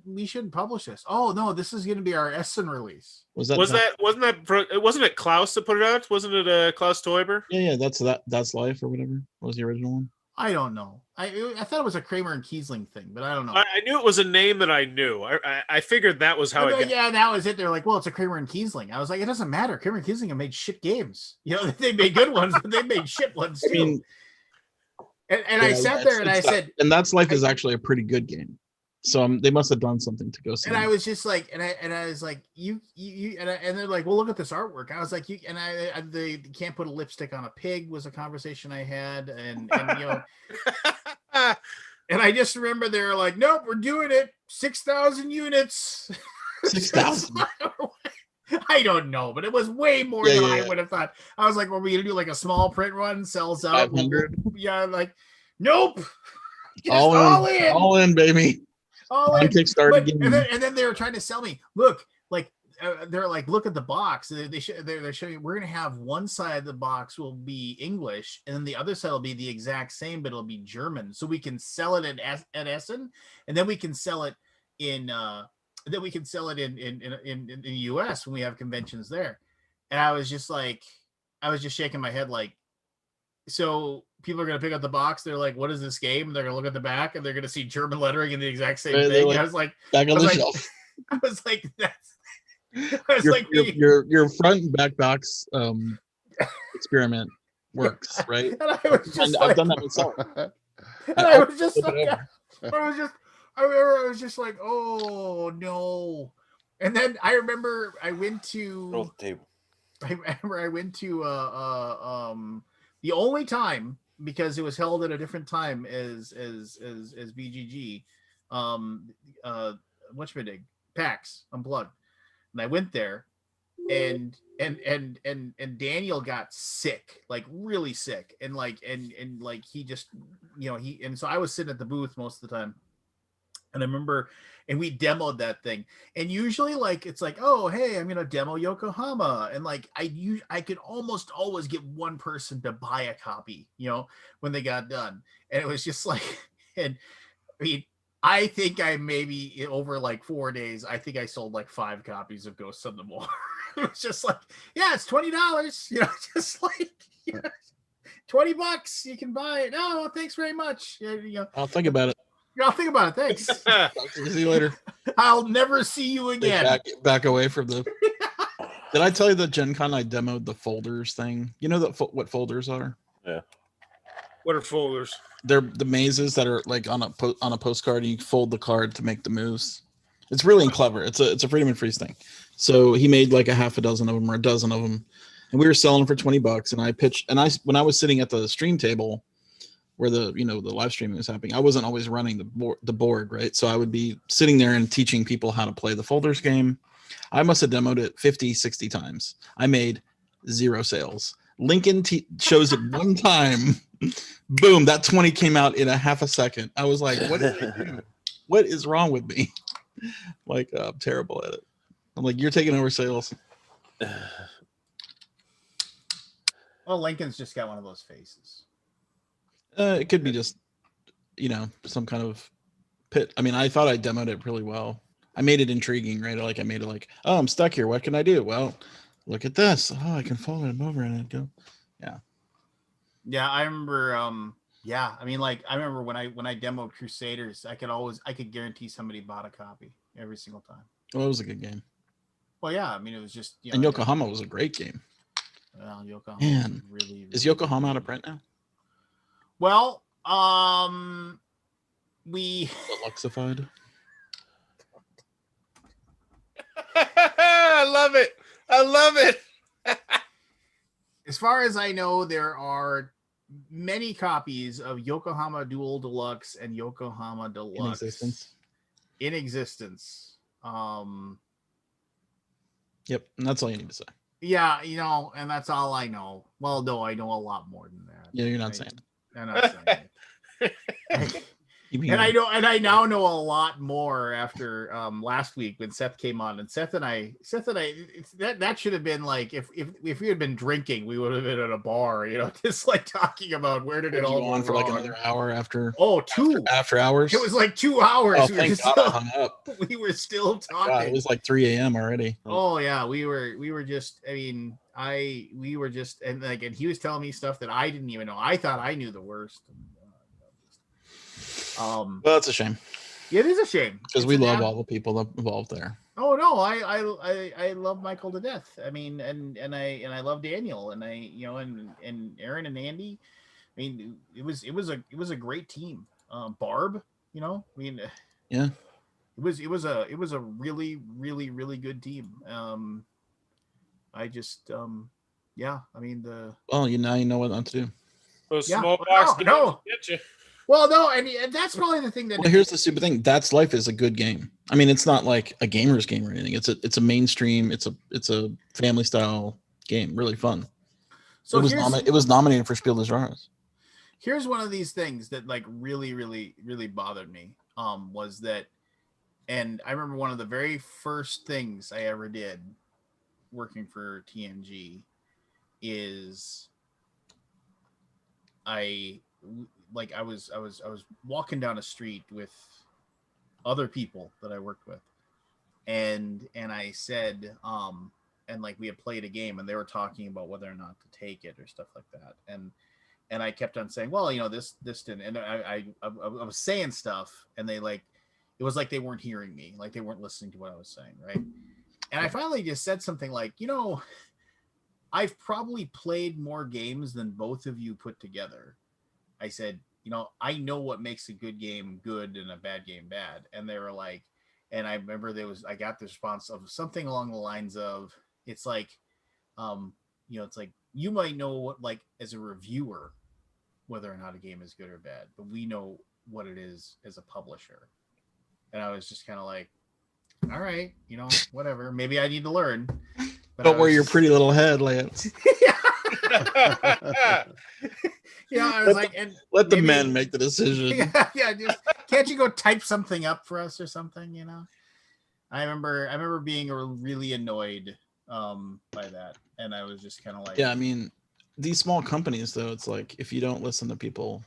Speaker 1: we shouldn't publish this. Oh no, this is going to be our Essen release.
Speaker 5: Wasn't it Klaus that put it out? Wasn't it Klaus Teuber?
Speaker 8: Yeah, that's Life or whatever. What was the original one?
Speaker 1: I don't know. I thought it was a Kramer and Kiesling thing, but I don't know.
Speaker 5: I knew it was a name that I knew. I figured that was how it got.
Speaker 1: Yeah, that was it. They're like, well, it's a Kramer and Kiesling. I was like, it doesn't matter. Kramer and Kiesling have made shit games. They made good ones, but they made shit ones too. I mean, and I sat there and I said,
Speaker 8: and That's Life is actually a pretty good game. So they must have done something to go see.
Speaker 1: And I was just like, and I was like, you, and they're like, well, look at this artwork. I was like, they can't put a lipstick on a pig was a conversation I had, and and I just remember they were like, nope, we're doing it, 6,000 units.
Speaker 8: 6,000.
Speaker 1: I don't know, but it was way more than I would have thought. I was like, well, we're gonna do like a small print run, sells out.
Speaker 8: 500.
Speaker 1: Yeah, like, nope.
Speaker 8: All in, baby.
Speaker 1: On
Speaker 8: Kickstarter,
Speaker 1: and then they were trying to sell me. Look, like they're like, look at the box. They're showing. We're gonna have one side of the box will be English, and then the other side will be the exact same, but it'll be German. So we can sell it at Essen, and then we can sell it in in the US when we have conventions there. And I was just shaking my head like, so people are going to pick up the box. They're like, what is this game? And they're going to look at the back and they're going to see German lettering in the exact same thing. Like, I was like,
Speaker 8: back on the shelf.
Speaker 1: I was like,
Speaker 8: your front and back box experiment works, right?
Speaker 1: And I was just
Speaker 8: I've done that myself.
Speaker 1: And I was just like, oh no. And then I remember I went to the only time, because it was held at a different time as BGG, whatchamadig, PAX Unplugged, and I went there, and Daniel got sick, like really sick, and he just, so I was sitting at the booth most of the time, and I remember. And we demoed that thing. And usually it's like, oh, hey, I'm going to demo Yokohama. And I could almost always get one person to buy a copy, when they got done. And it was just like, and I mean, I think I maybe over 4 days, I think I sold 5 copies of Ghosts on the Moor. It was just like, yeah, it's $20, just $20, you can buy it. No, thanks very much.
Speaker 8: I'll think about it.
Speaker 1: I'll think about it. Thanks.
Speaker 8: See you later.
Speaker 1: I'll never see you again.
Speaker 8: Back away from the. Did I tell you that Gen Con I demoed the folders thing? You know what folders are?
Speaker 4: Yeah.
Speaker 5: What are folders?
Speaker 8: They're the mazes that are like on a postcard, and you fold the card to make the moves. It's really clever. It's a Freedom and Freeze thing. So he made like a half a dozen of them or a dozen of them, and we were selling them for $20. And I pitched, and when I was sitting at the stream table where the live streaming was happening, I wasn't always running the board, right? So I would be sitting there and teaching people how to play the folders game. I must have demoed it 50, 60 times. I made 0 sales. Lincoln shows it one time. Boom, that 20 came out in a half a second. I was like, what did I do? What is wrong with me? Like, I'm terrible at it. I'm like, you're taking over sales.
Speaker 1: Well, Lincoln's just got one of those faces.
Speaker 8: It could be just, some kind of pit. I mean, I thought I demoed it really well. I made it intriguing, right? Like I made it like, oh, I'm stuck here. What can I do? Well, look at this. Oh, I can fold it over and go. Yeah.
Speaker 1: Yeah, I remember. I mean, like I remember when I demoed Crusaders, I could guarantee somebody bought a copy every single time.
Speaker 8: Well, it was a good game.
Speaker 1: Well, yeah, I mean, it was just.
Speaker 8: And Yokohama was a great game.
Speaker 1: Well, Yokohama
Speaker 8: Man,
Speaker 1: really
Speaker 8: is Yokohama out of print now?
Speaker 1: Well, we
Speaker 8: Luxified.
Speaker 5: I love it. I love it.
Speaker 1: As far as I know, there are many copies of Yokohama Dual Deluxe and Yokohama Deluxe in existence.
Speaker 8: Yep, and that's all you need to say.
Speaker 1: Yeah, and that's all I know. Well, no, I know a lot more than that.
Speaker 8: Yeah, you're not saying it.
Speaker 1: I'm not saying it. And I now know a lot more after last week when Seth came on, and Seth and I that should have been like if we had been drinking, we would have been at a bar, just like talking about where did it all go
Speaker 8: on for
Speaker 1: wrong.
Speaker 8: like another hour after.
Speaker 1: Oh, two
Speaker 8: after hours.
Speaker 1: It was like 2 hours.
Speaker 8: Oh, thank God I hung up.
Speaker 1: We were still talking.
Speaker 8: God, it was like 3 a.m. already.
Speaker 1: Oh yeah, we were just. I mean, we were just, and he was telling me stuff that I didn't even know. I thought I knew the worst.
Speaker 8: Well, it's a shame.
Speaker 1: It is a shame
Speaker 8: because we love all the people that involved there.
Speaker 1: Oh no, I love Michael to death. I mean, and I love Daniel, and and Aaron and Andy. I mean, it was a great team. Barb, I mean,
Speaker 8: yeah,
Speaker 1: it was a really really good team. I just yeah, I mean
Speaker 8: well, now you know what not to do.
Speaker 5: Those small box
Speaker 1: no.
Speaker 5: Get you.
Speaker 1: Well, no, and that's probably the thing that.
Speaker 8: Well, here's the stupid thing. That's Life is a good game. I mean, it's not like a gamer's game or anything. It's a mainstream. It's a family style game. Really fun. So it was nominated for Spiel des Jahres.
Speaker 1: Here's one of these things that like really bothered me. Was that, and I remember one of the very first things I ever did, working for TNG, is I was walking down a street with other people that I worked with, and I said, and like we had played a game, and they were talking about whether or not to take it or stuff like that, and I kept on saying, well, this didn't, and I was saying stuff, and they it was like they weren't hearing me, like they weren't listening to what I was saying, right? And I finally just said something like, I've probably played more games than both of you put together. I said, I know what makes a good game good and a bad game bad. And they were like, and I remember I got the response of something along the lines of, it's like, it's like, you might know what, like, as a reviewer, whether or not a game is good or bad, but we know what it is as a publisher. And I was just kind of like, all right, whatever, maybe I need to learn.
Speaker 8: But where your pretty little head, Lance.
Speaker 1: Yeah, I was like, and
Speaker 8: let the men make the decision.
Speaker 1: Yeah, just can't you go type something up for us or something? I remember being really annoyed by that, and I was just kind of like,
Speaker 8: yeah, I mean, these small companies though, it's like if you don't listen to people.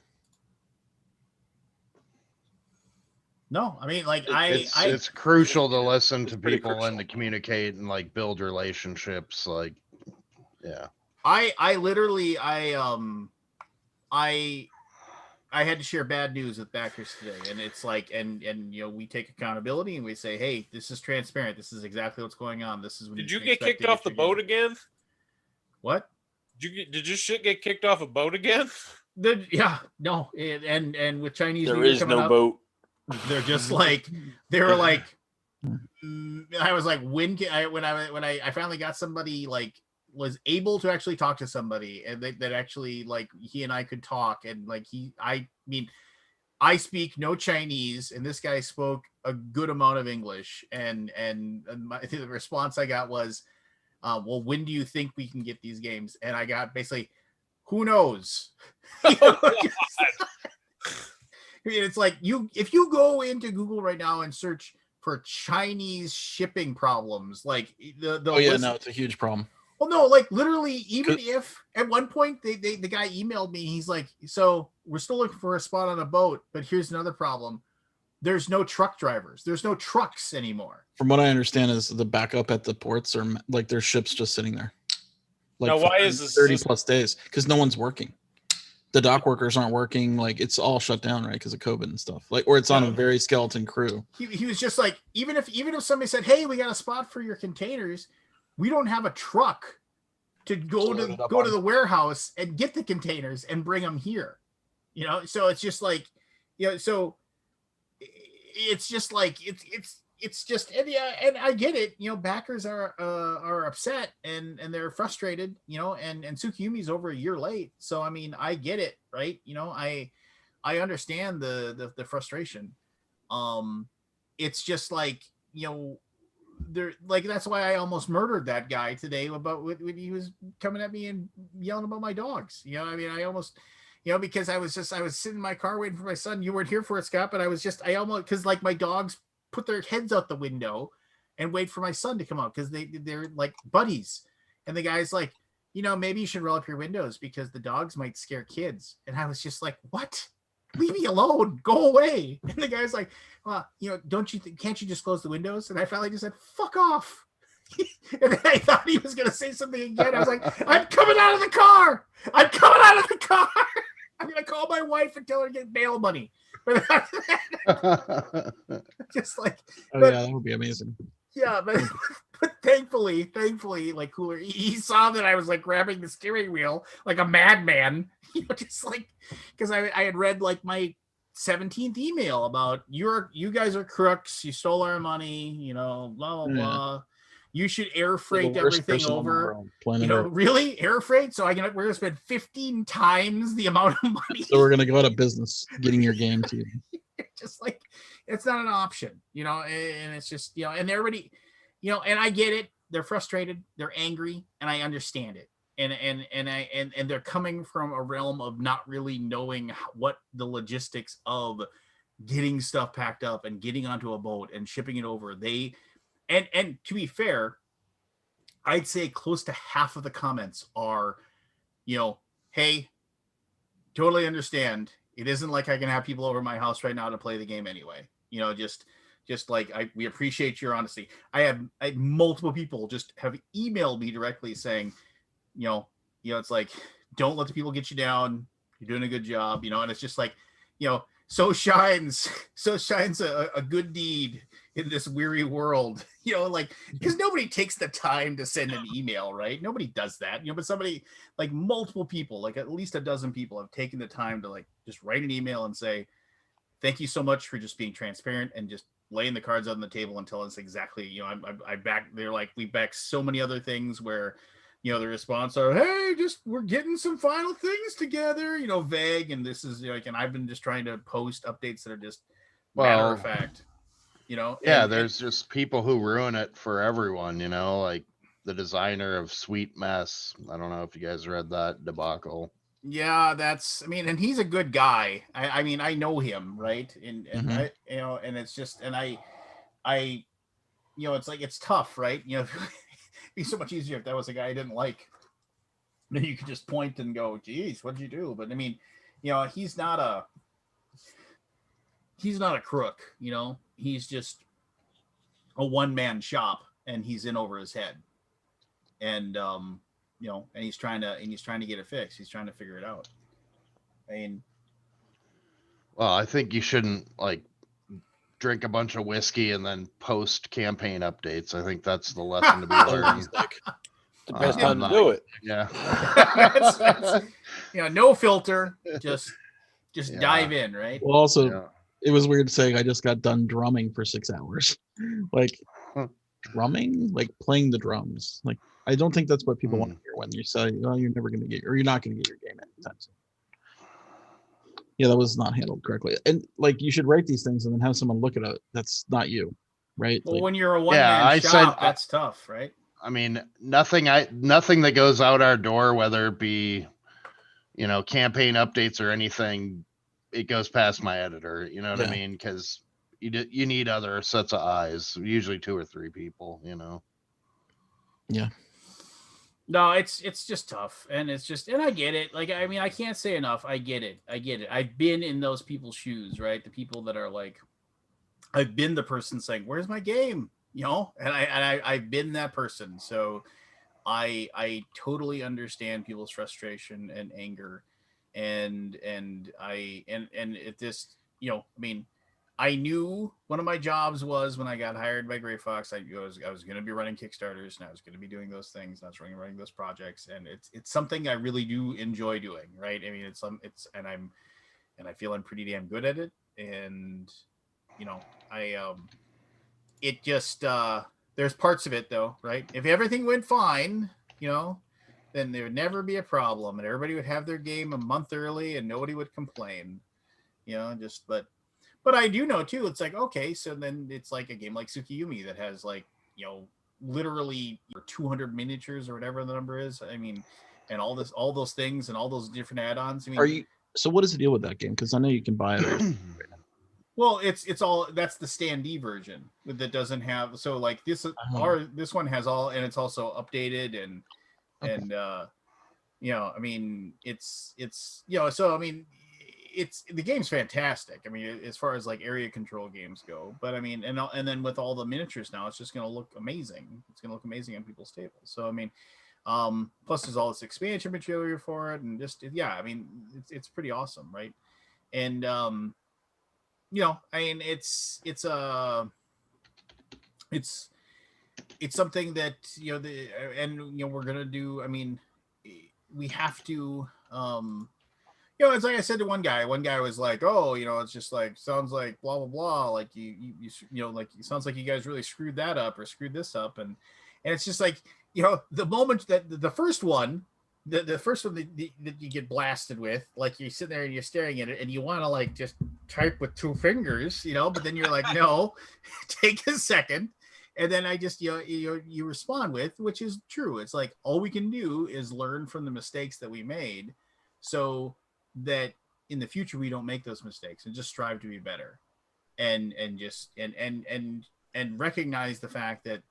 Speaker 1: No, I mean, like
Speaker 3: it's crucial to listen to people and to communicate and like build relationships. Like, yeah,
Speaker 1: I literally I had to share bad news with backers today, and it's like, and we take accountability and we say, hey, this is transparent. This is exactly what's going on. This is when
Speaker 5: Did you get kicked off the boat again?
Speaker 1: What?
Speaker 5: Did your shit get kicked off a boat again?
Speaker 1: No, and with Chinese
Speaker 4: there
Speaker 1: New Year
Speaker 4: is
Speaker 1: coming
Speaker 4: no
Speaker 1: up,
Speaker 4: boat.
Speaker 1: they're just like they were like. I was like, when I finally got somebody like was able to actually talk to somebody and that actually like he and I could talk and like I speak no Chinese and this guy spoke a good amount of English and the response I got was, well, when do you think we can get these games? And I got basically, who knows? It's like if you go into Google right now and search for Chinese shipping problems, like
Speaker 8: it's a huge problem.
Speaker 1: Well, no, like literally, even if at one point the guy emailed me, he's like, so we're still looking for a spot on a boat, but here's another problem. There's no truck drivers. There's no trucks anymore.
Speaker 8: From what I understand is the backup at the ports are like there's ships just sitting there. Like
Speaker 5: now, why is this
Speaker 8: 30 plus days? Because no one's working. The dock workers aren't working. Like it's all shut down, right? Because of COVID and stuff. Like, or it's on a very skeleton crew.
Speaker 1: He was just like, even if somebody said, hey, we got a spot for your containers, we don't have a truck to go to the warehouse and get the containers and bring them here. So it's just like, so it's just like it's just and I get it. Backers are upset and they're frustrated. And Tsukiyumi's over a year late, so I mean I get it, right? I understand the frustration. It's just like there, like that's why I almost murdered that guy today about when he was coming at me and yelling about my dogs. I mean I almost. Because I was sitting in my car waiting for my son. You weren't here for it, Scott, but I almost, because like my dogs put their heads out the window and wait for my son to come out because they're like buddies. And the guy's like, maybe you should roll up your windows because the dogs might scare kids. And I was just like, what? Leave me alone. Go away. And the guy's like, well, can't you just close the windows? And I finally just said, fuck off. And then I thought he was going to say something again. I was like, I'm coming out of the car. I'm going to call my wife and tell her to get bail money. Just like,
Speaker 8: yeah, that would be amazing.
Speaker 1: Yeah, but thankfully, like Cooler, he saw that I was like grabbing the steering wheel like a madman. Just like, because I had read like my 17th email about you guys are crooks. You stole our money. Blah blah blah. You should air freight everything over. Really? Air freight? So we're gonna spend 15 times the amount of money.
Speaker 8: So we're gonna go out of business getting your game to you.
Speaker 1: Just like it's not an option, and it's just, and everybody, and I get it. They're frustrated, they're angry, and I understand it. And they're coming from a realm of not really knowing what the logistics of getting stuff packed up and getting onto a boat and shipping it over. And to be fair, I'd say close to half of the comments are, hey, totally understand. It isn't like I can have people over my house right now to play the game anyway. Just like we appreciate your honesty. I had multiple people just have emailed me directly saying, it's like, don't let the people get you down. You're doing a good job, and it's just like, so shines a good deed in this weary world, like, because nobody takes the time to send an email, right? Nobody does that, but somebody, like multiple people, like at least a dozen people have taken the time to like just write an email and say, thank you so much for just being transparent and just laying the cards on the table and telling us exactly, I back, they're like, we back so many other things where, the response are, hey, just we're getting some final things together, vague. And this is like, and I've been just trying to post updates that are just matter of fact,
Speaker 3: there's just people who ruin it for everyone, like the designer of Sweet Mess. I don't know if you guys read that debacle.
Speaker 1: Yeah, and he's a good guy. I mean, I know him, right? And I, and it's just, and I, it's like, it's tough, right? It'd be so much easier if that was a guy I didn't like. Then you could just point and go, geez, what'd you do? But I mean, he's not a crook, he's just a one-man shop and he's in over his head. And, and he's trying to get it fixed. He's trying to figure it out. I mean,
Speaker 3: Well, I think you shouldn't like drink a bunch of whiskey and then post campaign updates. I think that's the lesson to be learned.
Speaker 4: The best time to do it.
Speaker 3: Yeah.
Speaker 1: that's no filter. Just dive in, right?
Speaker 8: Well, also, it was weird saying I just got done drumming for 6 hours. Like drumming, like playing the drums. Like I don't think that's what people want to hear when you say, "Oh, you're never going to get, or you're not going to get your game anytime soon." Yeah, that was not handled correctly. And like you should write these things and then have someone look at it. That's not you, right?
Speaker 1: Well,
Speaker 8: like,
Speaker 1: when you're a one-man shop, that's tough, right?
Speaker 3: I mean, nothing that goes out our door, whether it be, campaign updates or anything, it goes past my editor. You know what I mean? Because you need other sets of eyes, usually 2 or 3 people.
Speaker 8: Yeah.
Speaker 1: No, it's just tough, and I get it. Like, I mean, I can't say enough. I get it. I've been in those people's shoes, right? The people that are like, I've been the person saying, "Where's my game?" And I've been that person. So I totally understand people's frustration and anger, and at this, I mean, I knew one of my jobs was when I got hired by Gray Fox, I was going to be running Kickstarters, and I was going to be doing those things. And I was running those projects, and it's something I really do enjoy doing. Right? I mean, I feel I'm pretty damn good at it. And it just there's parts of it though, right? If everything went fine, then there would never be a problem, and everybody would have their game a month early, and nobody would complain. But I do know too, it's like, okay, so then it's like a game like Tsukiyumi that has like, literally 200 miniatures or whatever the number is. I mean, and all those things and all those different add-ons. I mean,
Speaker 8: so what is the deal with that game? Because I know you can buy it.
Speaker 1: Well, it's all, that's the standee version that doesn't have, so like this this one has all, and it's also updated and I mean, it's so I mean, the game's fantastic. I mean, as far as like area control games go, but I mean, and then with all the miniatures now, it's just going to look amazing. It's going to look amazing on people's tables. So I mean, plus there's all this expansion material for it, and just I mean, it's pretty awesome, right? And I mean, it's something that we're gonna do. I mean, we have to. It's like I said to one guy. One guy was like, "Oh, it's just like sounds like blah blah blah. Like you like it sounds like you guys really screwed that up or screwed this up." And it's just like the moment that the first one, the first one that you get blasted with, like you sit there and you're staring at it and you want to like just type with 2 fingers, but then you're like, no, take a second. And then I just, you respond with, which is true. It's like, all we can do is learn from the mistakes that we made so that in the future, we don't make those mistakes and just strive to be better and recognize the fact that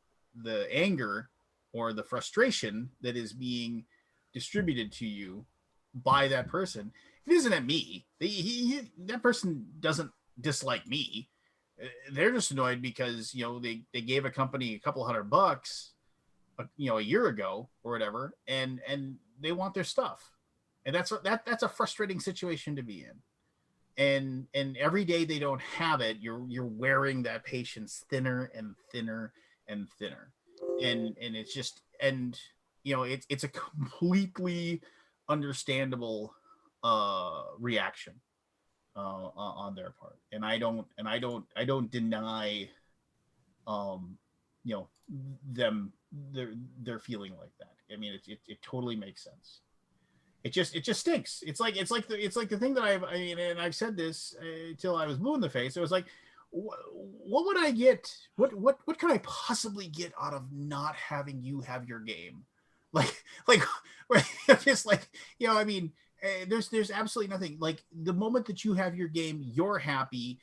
Speaker 1: the anger or the frustration that is being distributed to you by that person, it isn't at me. That person doesn't dislike me. They're just annoyed because they gave a company a couple $100 a year ago or whatever, and they want their stuff, and that's a frustrating situation to be in. And every day they don't have it, you're wearing that patience thinner and thinner and thinner, and it's just, and it's a completely understandable reaction on their part, and I don't deny them their feeling like that. I mean, it totally makes sense. It just stinks. It's like the thing that I've said this till I was blue in the face. It was like, what would I get? What could I possibly get out of not having you have your game? Like just like, I mean, there's absolutely nothing. Like the moment that you have your game, you're happy,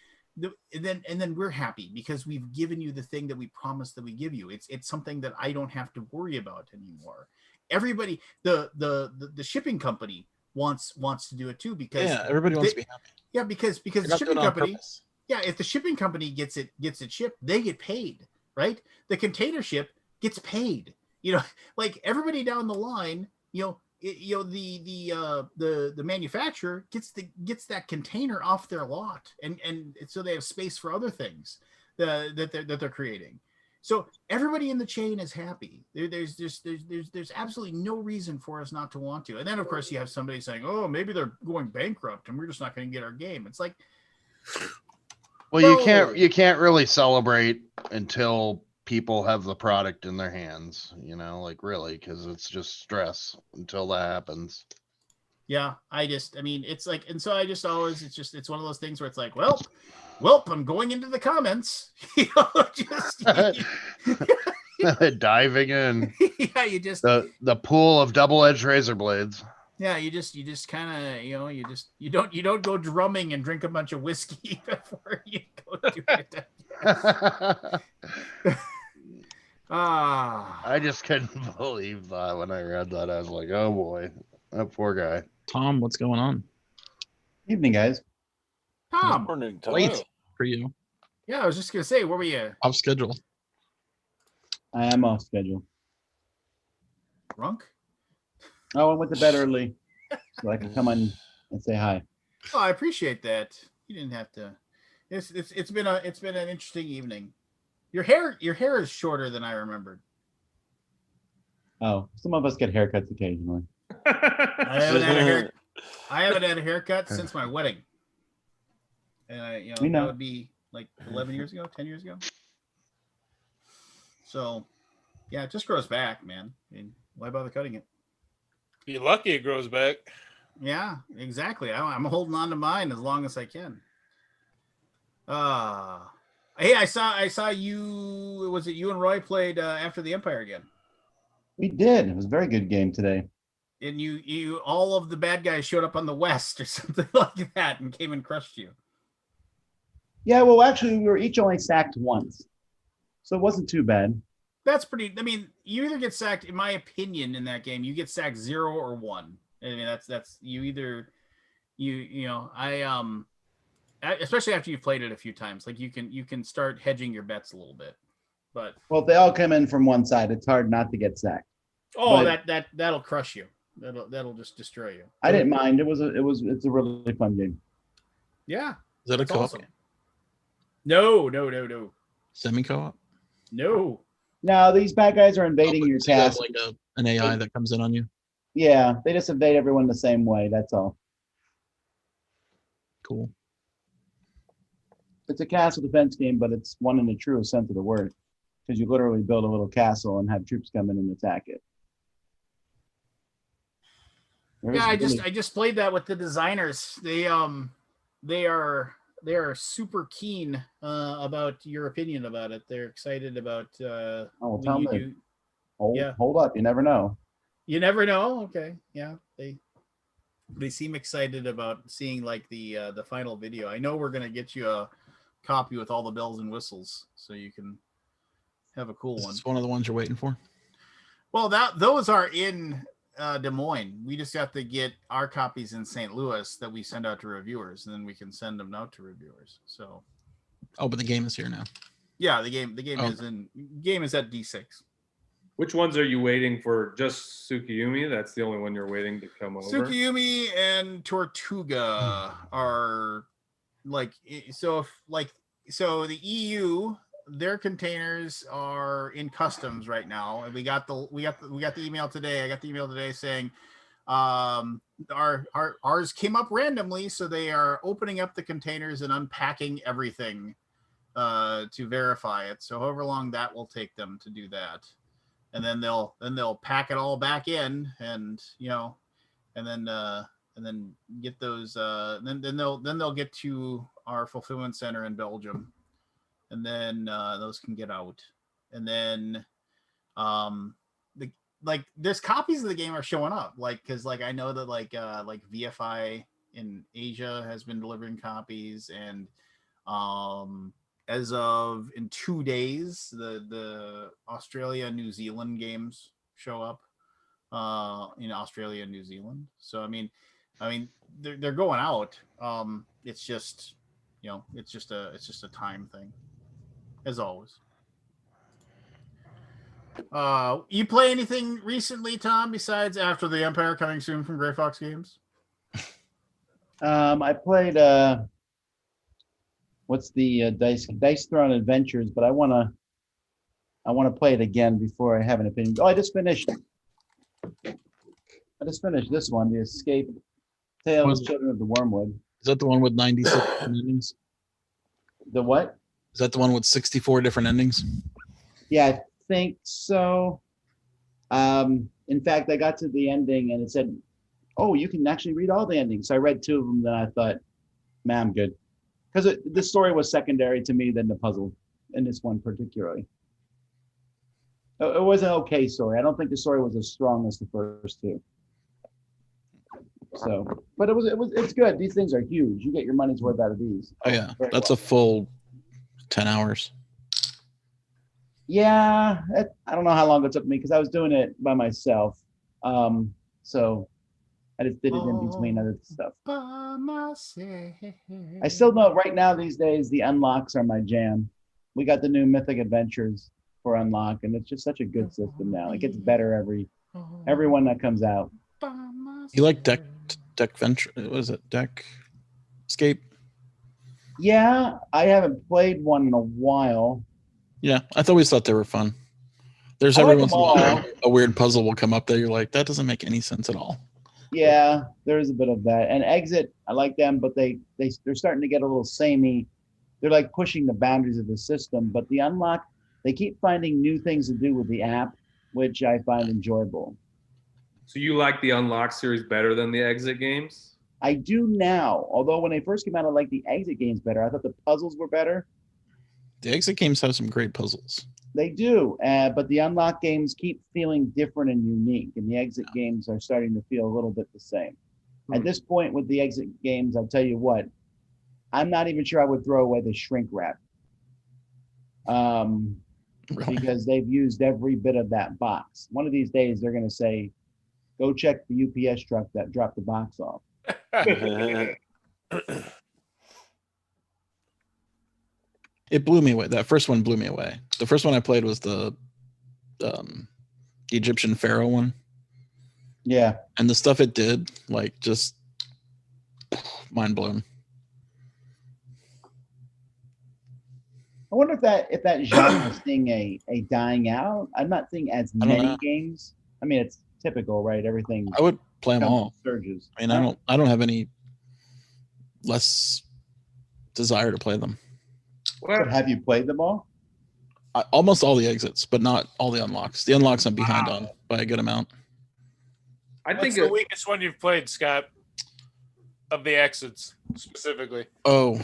Speaker 1: and then we're happy because we've given you the thing that we promised that we give you. It's something that I don't have to worry about anymore. Everybody, the shipping company wants to do it too, because
Speaker 8: everybody wants to be happy.
Speaker 1: Yeah, because the shipping company, if the shipping company gets it shipped, they get paid, right? The container ship gets paid. Like everybody down the line, the manufacturer gets that container off their lot, and so they have space for other things that they're creating. So everybody in the chain is happy. There's absolutely no reason for us not to want to. And then of course you have somebody saying, "Oh, maybe they're going bankrupt and we're just not going to get our game." It's like,
Speaker 3: well, you can't really celebrate until people have the product in their hands, like really, because it's just stress until that happens.
Speaker 1: Yeah, it's like, and so I just always, it's one of those things where it's like, well, I'm going into the comments,
Speaker 3: diving in.
Speaker 1: Yeah, you just
Speaker 3: the pool of double-edged razor blades.
Speaker 1: Yeah, you just kind of, you don't go drumming and drink a bunch of whiskey before you go do it.
Speaker 3: I just couldn't believe that when I read that. I was like, oh boy, that poor guy.
Speaker 8: Tom, what's going on?
Speaker 11: Evening, guys.
Speaker 1: Tom.
Speaker 4: Morning, Tom.
Speaker 11: Late
Speaker 8: for you.
Speaker 1: Yeah, I was just gonna say, where were you?
Speaker 8: Off schedule.
Speaker 11: I am off schedule.
Speaker 1: Drunk?
Speaker 11: Oh, I went to bed early so I can come on and say hi.
Speaker 1: Oh, I appreciate that. You didn't have to. It's been an interesting evening. Your hair is shorter than I remembered.
Speaker 11: Oh, some of us get haircuts occasionally.
Speaker 1: I haven't had a haircut since my wedding. And that would be like 11 years ago, 10 years ago. So, yeah, it just grows back, man. I mean, why bother cutting it?
Speaker 5: You're lucky it grows back.
Speaker 1: Yeah, exactly. I'm holding on to mine as long as I can. Hey, I saw you. Was it you and Roy played After the Empire again?
Speaker 11: We did. It was a very good game today.
Speaker 1: And you all of the bad guys showed up on the west or something like that and came and crushed you.
Speaker 11: Yeah, well, actually, we were each only sacked once, so it wasn't too bad.
Speaker 1: That's pretty. I mean, you either get sacked, in my opinion, in that game, you get sacked 0 or 1. I mean, that's you either especially after you've played it a few times, like you can start hedging your bets a little bit. But
Speaker 11: well, if they all come in from one side, it's hard not to get sacked.
Speaker 1: Oh, but that'll crush you. That'll just destroy you.
Speaker 11: I didn't mind. It's a really fun game.
Speaker 1: Yeah.
Speaker 8: Is that a co-op?
Speaker 1: Awesome. No.
Speaker 8: Semi co-op?
Speaker 1: No.
Speaker 11: No, these bad guys are invading your castle.
Speaker 8: Like an AI that comes in on you.
Speaker 11: Yeah, they just invade everyone the same way. That's all.
Speaker 8: Cool.
Speaker 11: It's a castle defense game, but it's one in the truest sense of the word, because you literally build a little castle and have troops come in and attack it.
Speaker 1: Yeah, I just played that with the designers. They are super keen about your opinion about it. They're excited about
Speaker 11: tell me. Hold up, you never know.
Speaker 1: You never know. Okay. Yeah. They seem excited about seeing like the final video. I know we're gonna get you a copy with all the bells and whistles so you can have a cool one.
Speaker 8: It's one of the ones you're waiting for.
Speaker 1: Well, those are in Des Moines. We just have to get our copies in St. Louis that we send out to reviewers, and then we can send them out to reviewers. So.
Speaker 8: Oh, but the game is here now.
Speaker 1: Yeah, the game is at D6.
Speaker 7: Which ones are you waiting for? Just Tsukuyomi? That's the only one you're waiting to come over?
Speaker 1: Tsukuyomi and Tortuga are so the EU, their containers are in customs right now, and we got the email today. I got the email today saying ours came up randomly, so they are opening up the containers and unpacking everything to verify it. So however long that will take them to do that. And then they'll pack it all back in, and then get those. Then they'll get to our fulfillment center in Belgium, and then those can get out. And then there's copies of the game are showing up, because I know that like VFI in Asia has been delivering copies, and as of in 2 days, the Australia New Zealand games show up in Australia and New Zealand. So I mean they're going out. It's just it's just a time thing, as always. You play anything recently, Tom, besides After the Empire coming soon from Gray Fox Games?
Speaker 11: I played what's the Dice Throne Adventures, but I wanna play it again before I have an opinion. Oh, I just finished this one, The Escape Tales of Children of the Wormwood.
Speaker 8: Is that the one with 96 different endings?
Speaker 11: The what?
Speaker 8: Is that the one with 64 different endings?
Speaker 11: Yeah, I think so. In fact, I got to the ending and it said, "Oh, you can actually read all the endings." So I read 2 of them. Then I thought, "Man, I'm good," because the story was secondary to me than the puzzle in this one particularly. It was an okay story. I don't think the story was as strong as the first 2. So, but it's good. These things are huge. You get your money's worth out of these.
Speaker 8: Oh yeah, that's a full 10 hours.
Speaker 11: Yeah, I don't know how long it took me because I was doing it by myself. So I just did it in between other stuff. I still know right now these days the unlocks are my jam. We got the new Mythic Adventures for unlock, and it's just such a good system now. It gets better every one that comes out.
Speaker 8: You like deck venture? Was it deck escape?
Speaker 11: Yeah, I haven't played one in a while.
Speaker 8: Yeah, I always thought they were fun. There's every once in a while a weird puzzle will come up that you're like, that doesn't make any sense at all.
Speaker 11: Yeah, there's a bit of that. And Exit, I like them, but they're starting to get a little samey. They're like pushing the boundaries of the system. But the unlock, they keep finding new things to do with the app, which I find enjoyable.
Speaker 12: So you like the Unlock series better than the Exit games?
Speaker 11: I do now. Although when they first came out, I liked the Exit games better. I thought the puzzles were better.
Speaker 8: The Exit games have some great puzzles.
Speaker 11: They do, but the Unlock games keep feeling different and unique, and the Exit games are starting to feel a little bit the same. At this point with the Exit games, I'll tell you what, I'm not even sure I would throw away the shrink wrap. Because they've used every bit of that box. One of these days, they're going to say, "Go check the UPS truck that dropped the box off."
Speaker 8: It blew me away. That first one blew me away. The first one I played was the Egyptian pharaoh one.
Speaker 11: Yeah.
Speaker 8: And the stuff it did, like, just mind blown.
Speaker 11: I wonder if that genre is seeing a dying out. I'm not seeing as many games. I mean, it's typical, right? Everything.
Speaker 8: I would play them all.
Speaker 11: Surges.
Speaker 8: I mean, I don't have any less desire to play them.
Speaker 11: So have you played them all?
Speaker 8: Almost all the exits, but not all the unlocks. The unlocks I'm behind on by a good amount.
Speaker 5: I think the weakest one you've played, Scott, of the exits specifically.
Speaker 8: Oh,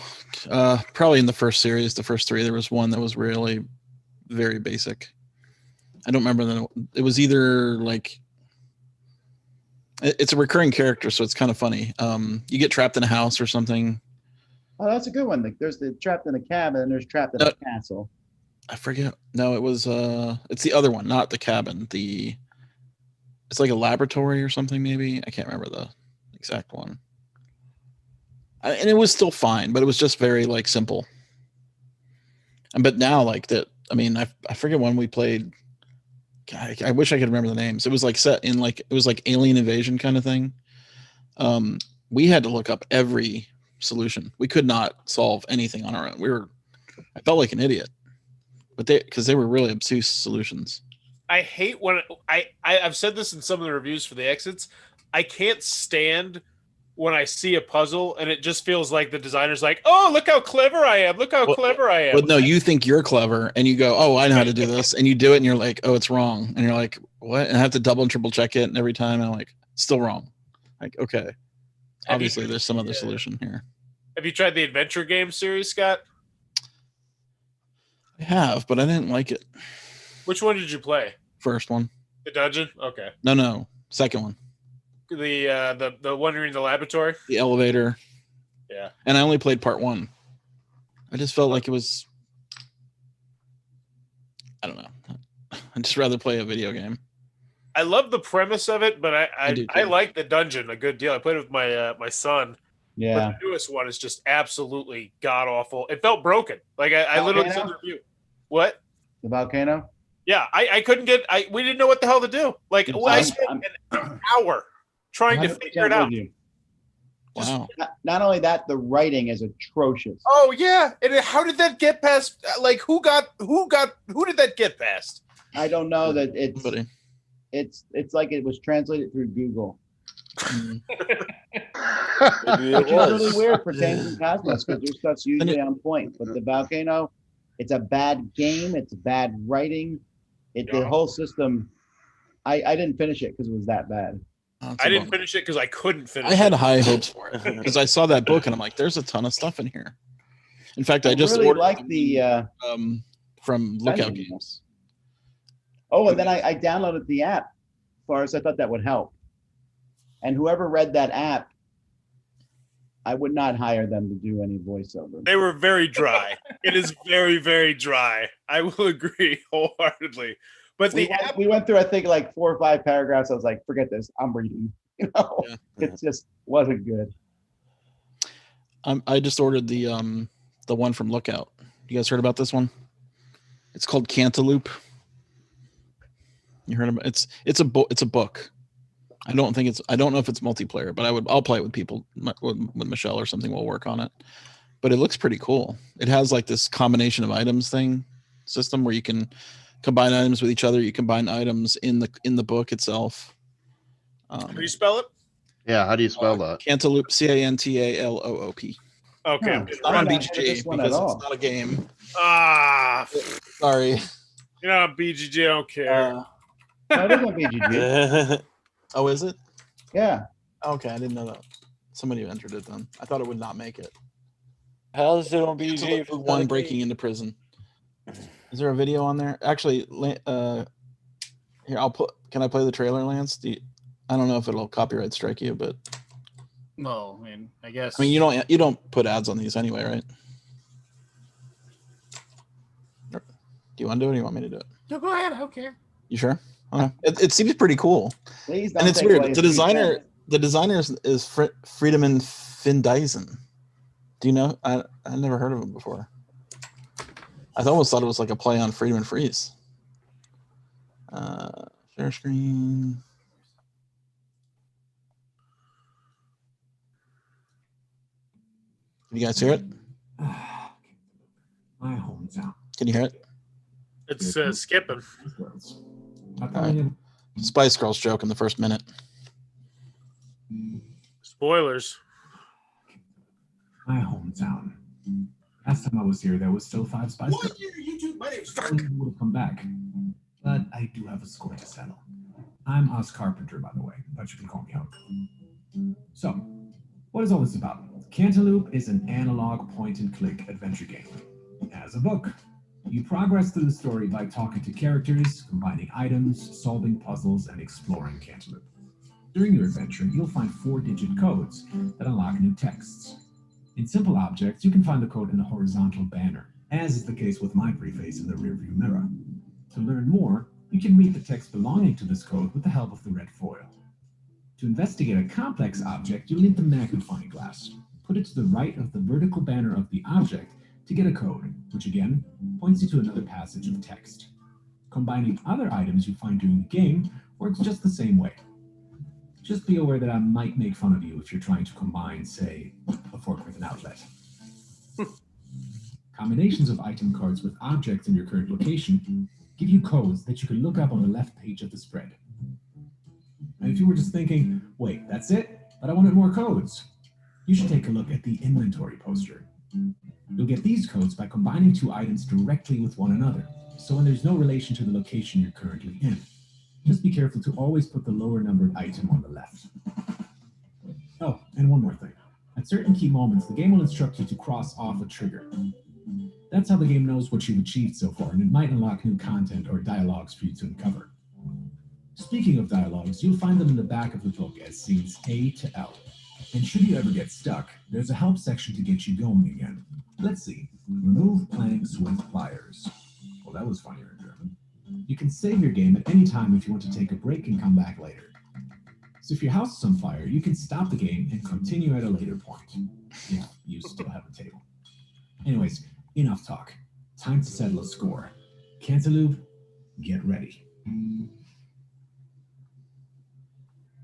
Speaker 8: probably in the first series, the first 3, there was one that was really very basic. I don't remember it was either like it's a recurring character, so it's kind of funny. You get trapped in a house or something.
Speaker 11: Oh, that's a good one. There's the trapped in a cabin, and there's trapped in a castle.
Speaker 8: I forget. No, it was it's the other one, not the cabin. It's like a laboratory or something, maybe. I can't remember the exact one. And it was still fine, but it was just very like simple. But now, like that, I mean, I forget when we played. God, I wish I could remember the names. It was like set in like it was like alien invasion kind of thing. We had to look up every solution. We could not solve anything on our own. I felt like an idiot, but because they were really obtuse solutions.
Speaker 5: I hate when I've said this in some of the reviews for the exits. I can't stand when I see a puzzle and it just feels like the designer's like, "Oh, look how clever I am! Look how clever I am!"
Speaker 8: But no, you think you're clever, and you go, "Oh, I know how to do this," and you do it, and you're like, "Oh, it's wrong," and you're like, "What?" And I have to double and triple check it, and every time I'm like, "Still wrong." Like, okay, obviously there's some other solution here.
Speaker 5: Have you tried the adventure game series, Scott?
Speaker 8: I have, but I didn't like it.
Speaker 5: Which one did you play?
Speaker 8: First one.
Speaker 5: The dungeon? Okay.
Speaker 8: No. Second one.
Speaker 5: The one you're in the laboratory?
Speaker 8: The elevator.
Speaker 5: Yeah.
Speaker 8: And I only played part 1. I just felt like it was, I don't know. I'd just rather play a video game.
Speaker 5: I love the premise of it, but I like the dungeon a good deal. I played it with my son.
Speaker 11: Yeah.
Speaker 5: But the newest one is just absolutely god awful. It felt broken. Like I literally said the review. What?
Speaker 11: The volcano?
Speaker 5: Yeah, I couldn't get. We didn't know what the hell to do. Like I spent an hour trying to figure it out.
Speaker 8: Wow.
Speaker 11: Not only that, the writing is atrocious.
Speaker 5: Oh yeah, and how did that get past? Like who did that get past?
Speaker 11: I don't know that it's like it was translated through Google.
Speaker 4: Maybe
Speaker 11: Which is really weird for Kings and Cosmos because their stuff's usually on point. But the Volcano, it's a bad game. It's bad writing. The whole system. I didn't finish it because it was that bad.
Speaker 5: I didn't finish it because I couldn't finish it.
Speaker 8: I had high hopes for it because I saw that book and I'm like, there's a ton of stuff in here. In fact, I just
Speaker 11: really
Speaker 8: ordered
Speaker 11: like the
Speaker 8: from Lookout Games.
Speaker 11: Oh, and then I downloaded the app. As far as I thought that would help. And whoever read that app, I would not hire them to do any voiceover.
Speaker 5: They were very dry. It is very, very dry. I will agree wholeheartedly. But
Speaker 11: we went through, I think, like 4 or 5 paragraphs. I was like, forget this. I'm reading. It just wasn't good.
Speaker 8: I just ordered the one from Lookout. You guys heard about this one? It's called Cantaloupe. You heard about it? It's a book. I don't know if it's multiplayer, but I'll play it with people, with Michelle or something. We'll work on it. But it looks pretty cool. It has like this combination of items system where you can combine items with each other. You combine items in the book itself.
Speaker 5: How do you spell it?
Speaker 3: Yeah, how do you spell that?
Speaker 8: Cantaloupe, Cantalloop.
Speaker 5: Okay,
Speaker 8: it's not on BGG because it's not a game. Sorry.
Speaker 5: You're not on BGG. I don't care.
Speaker 11: No, it is on BGG.
Speaker 8: Oh, is it?
Speaker 11: Yeah.
Speaker 8: Okay, I didn't know that. Somebody entered it then. I thought it would not make it.
Speaker 4: How is it on BGG?
Speaker 8: For one breaking into prison. Is there a video on there? Actually, here can I play the trailer, Lance? I don't know if it'll copyright strike you, but.
Speaker 1: Well, I mean, I guess.
Speaker 8: I mean, you don't put ads on these anyway, right? Do you want to do it or do you want me to do it?
Speaker 1: No, go ahead. I don't care.
Speaker 8: You sure? Okay. It seems pretty cool.
Speaker 11: Please don't
Speaker 8: and it's
Speaker 11: take
Speaker 8: weird.
Speaker 11: away
Speaker 8: The designer is Friedemann Findeisen. Do you know? I never heard of him before. I almost thought it was like a play on Friedemann Friese. Share screen. Can you guys hear it?
Speaker 13: My hometown.
Speaker 8: Can you hear it?
Speaker 5: It's skipping.
Speaker 8: All right. Spice Girls joke in the first minute.
Speaker 5: Spoilers.
Speaker 13: My hometown. Last time I was here, there was still 5 Spice Girls.
Speaker 1: My name's
Speaker 13: I would have come back. But I do have a score to settle. I'm Oz Carpenter, by the way, but you can call me Hunk. So, what is all this about? Cantaloupe is an analog point-and-click adventure game. It has a book. You progress through the story by talking to characters, combining items, solving puzzles, and exploring Cantaloupe. During your adventure, you'll find 4-digit codes that unlock new texts. In simple objects, you can find the code in the horizontal banner, as is the case with my preface in the rearview mirror. To learn more, you can read the text belonging to this code with the help of the red foil. To investigate a complex object, you'll need the magnifying glass. Put it to the right of the vertical banner of the object to get a code, which again points you to another passage of text. Combining other items you find during the game works just the same way. Just be aware that I might make fun of you if you're trying to combine, say, a fork with an outlet. Combinations of item cards with objects in your current location give you codes that you can look up on the left page of the spread. And if you were just thinking, wait, that's it? But I wanted more codes. You should take a look at the inventory poster. You'll get these codes by combining 2 items directly with one another, so when there's no relation to the location you're currently in. Just be careful to always put the lower numbered item on the left. Oh, and one more thing. At certain key moments, the game will instruct you to cross off a trigger. That's how the game knows what you've achieved so far, and it might unlock new content or dialogues for you to uncover. Speaking of dialogues, you'll find them in the back of the book as scenes A to L. And should you ever get stuck, there's a help section to get you going again. Let's see. Remove planks with pliers. Well, that was funnier in German. You can save your game at any time if you want to take a break and come back later. So if your house is on fire, you can stop the game and continue at a later point, if you still have a table. Anyways, enough talk. Time to settle a score. Cantaloupe, get ready.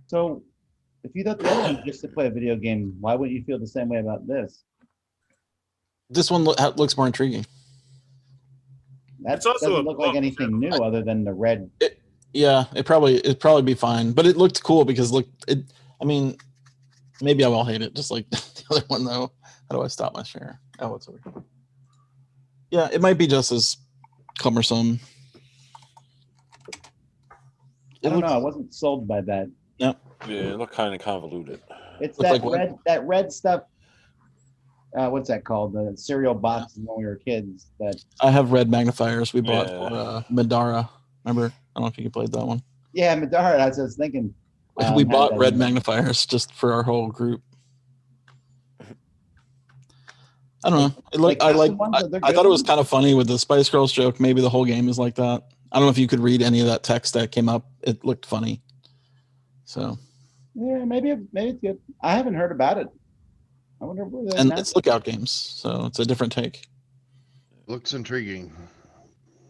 Speaker 11: So, if you thought the other one was just to play a video game, why wouldn't you feel the same way about this?
Speaker 8: This one looks more intriguing.
Speaker 11: That doesn't look like anything new other than the red.
Speaker 8: It'd probably be fine, but it looked cool because I mean, maybe I will hate it just like the other one though. How do I stop my share? Oh, it's over here. Yeah, it might be just as cumbersome.
Speaker 11: I don't know. I wasn't sold by that.
Speaker 8: Yep.
Speaker 4: Yeah, it looked kind of convoluted.
Speaker 11: It's that red stuff. What's that called? The cereal boxes when we were kids. That
Speaker 8: I have red magnifiers we bought for Madara. Remember? I don't know if you played that one.
Speaker 11: Yeah, Madara. I was thinking.
Speaker 8: We bought red magnifiers just for our whole group. I don't know. I thought it was kind of funny with the Spice Girls joke. Maybe the whole game is like that. I don't know if you could read any of that text that came up. It looked funny. So.
Speaker 11: Yeah, maybe it's good. I haven't heard about it. I wonder where
Speaker 8: and it's Lookout Games, so it's a different take.
Speaker 3: Looks intriguing.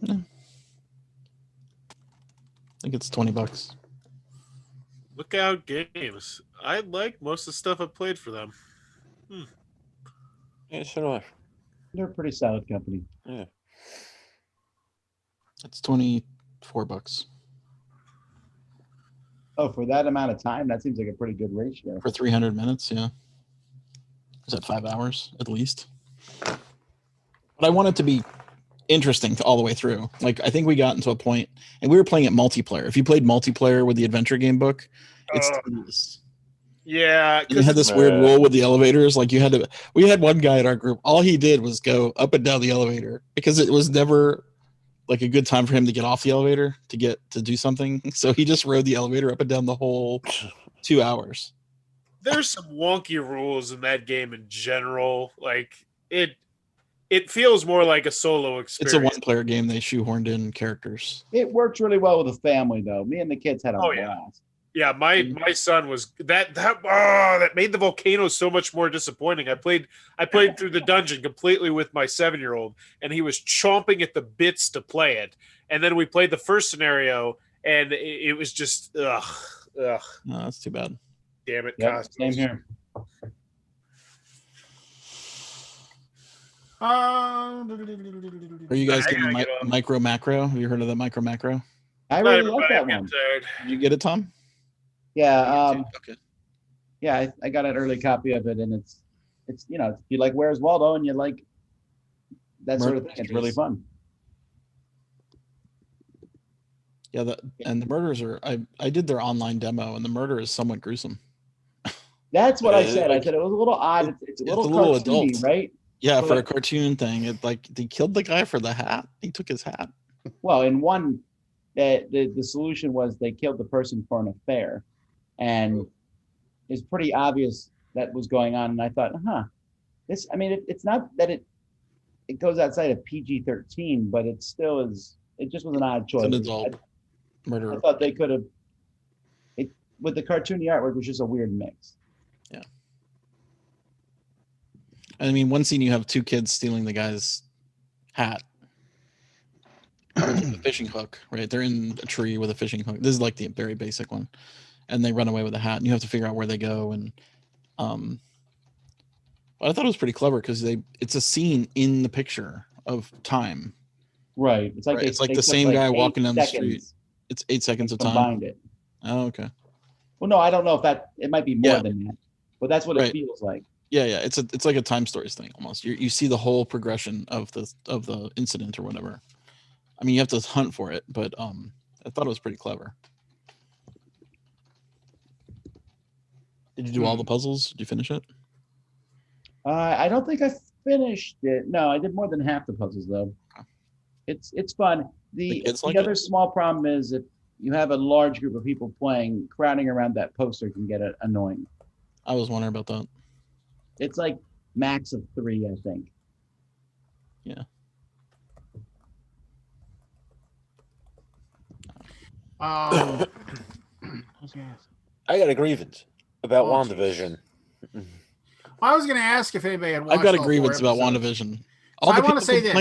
Speaker 8: Yeah. I think it's $20.
Speaker 5: Lookout Games. I like most of the stuff I've played for them.
Speaker 4: Yeah, so do I.
Speaker 11: They're a pretty solid company.
Speaker 4: Yeah.
Speaker 8: It's $24.
Speaker 11: Oh, for that amount of time, that seems like a pretty good ratio.
Speaker 8: For 300 minutes, yeah. Is that 5 hours at least? But I want it to be interesting all the way through. Like, I think we got into a point, and we were playing it multiplayer. If you played multiplayer with the adventure game book, it's tedious.
Speaker 5: Yeah,
Speaker 8: you had this weird rule with the elevators. Like we had one guy in our group. All he did was go up and down the elevator because it was never like a good time for him to get off the elevator to do something. So he just rode the elevator up and down the whole 2 hours.
Speaker 5: There's some wonky rules in that game in general. Like it feels more like a solo experience.
Speaker 8: It's a one-player game. They shoehorned in characters.
Speaker 11: It works really well with a family, though. Me and the kids had a blast.
Speaker 5: Yeah, my son was that made the volcano so much more disappointing. I played through the dungeon completely with my 7-year-old, and he was chomping at the bits to play it. And then we played the first scenario, and it was just ugh.
Speaker 8: No, that's too bad.
Speaker 5: Damn it,
Speaker 11: yep, same here.
Speaker 8: Are you guys getting micro macro? Have you heard of the micro macro?
Speaker 11: I really like that one.
Speaker 8: Did you get it, Tom?
Speaker 11: Yeah.
Speaker 8: Okay.
Speaker 11: Yeah, I got an early copy of it, and it's if you like Where's Waldo and you like that sort of thing, it's really fun.
Speaker 8: Yeah, and the murders are. I did their online demo, and the murder is somewhat gruesome.
Speaker 11: That's what I said. I said it was a little odd. It's a little
Speaker 8: adult,
Speaker 11: right?
Speaker 8: Yeah, for a cartoon thing, they killed the guy for the hat. He took his hat.
Speaker 11: Well, in one, the solution was they killed the person for an affair, and it's pretty obvious that was going on. And I thought, this. I mean, it's not that it goes outside of PG-13, but it still is. It just was an odd choice.
Speaker 8: It's an adult murder.
Speaker 11: I thought they could have. With the cartoony artwork, was just a weird mix.
Speaker 8: Yeah. I mean, one scene you have 2 kids stealing the guy's hat. With a fishing hook, right? They're in a tree with a fishing hook. This is like the very basic one. And they run away with the hat, and you have to figure out where they go. And I thought it was pretty clever because it's a scene in the picture of time.
Speaker 11: Right. It's like
Speaker 8: it's like the same guy walking down the street. It's 8 seconds of time.
Speaker 11: Combined it.
Speaker 8: Oh, okay.
Speaker 11: Well, no, I don't know if it might be more than that, but that's what it feels like.
Speaker 8: Yeah. It's like a time stories thing almost. You see the whole progression of the incident or whatever. I mean, you have to hunt for it, but I thought it was pretty clever. Did you do all the puzzles? Did you finish it?
Speaker 11: I don't think I finished it. No, I did more than half the puzzles though. It's fun. The other small problem is if you have a large group of people playing, crowding around that poster can get annoying.
Speaker 8: I was wondering about that.
Speaker 11: It's like max of 3, I think.
Speaker 8: Yeah.
Speaker 11: I
Speaker 4: got a grievance about WandaVision.
Speaker 1: I was going to ask if anybody had watched.
Speaker 8: I've got a grievance about WandaVision.
Speaker 1: I want to say this.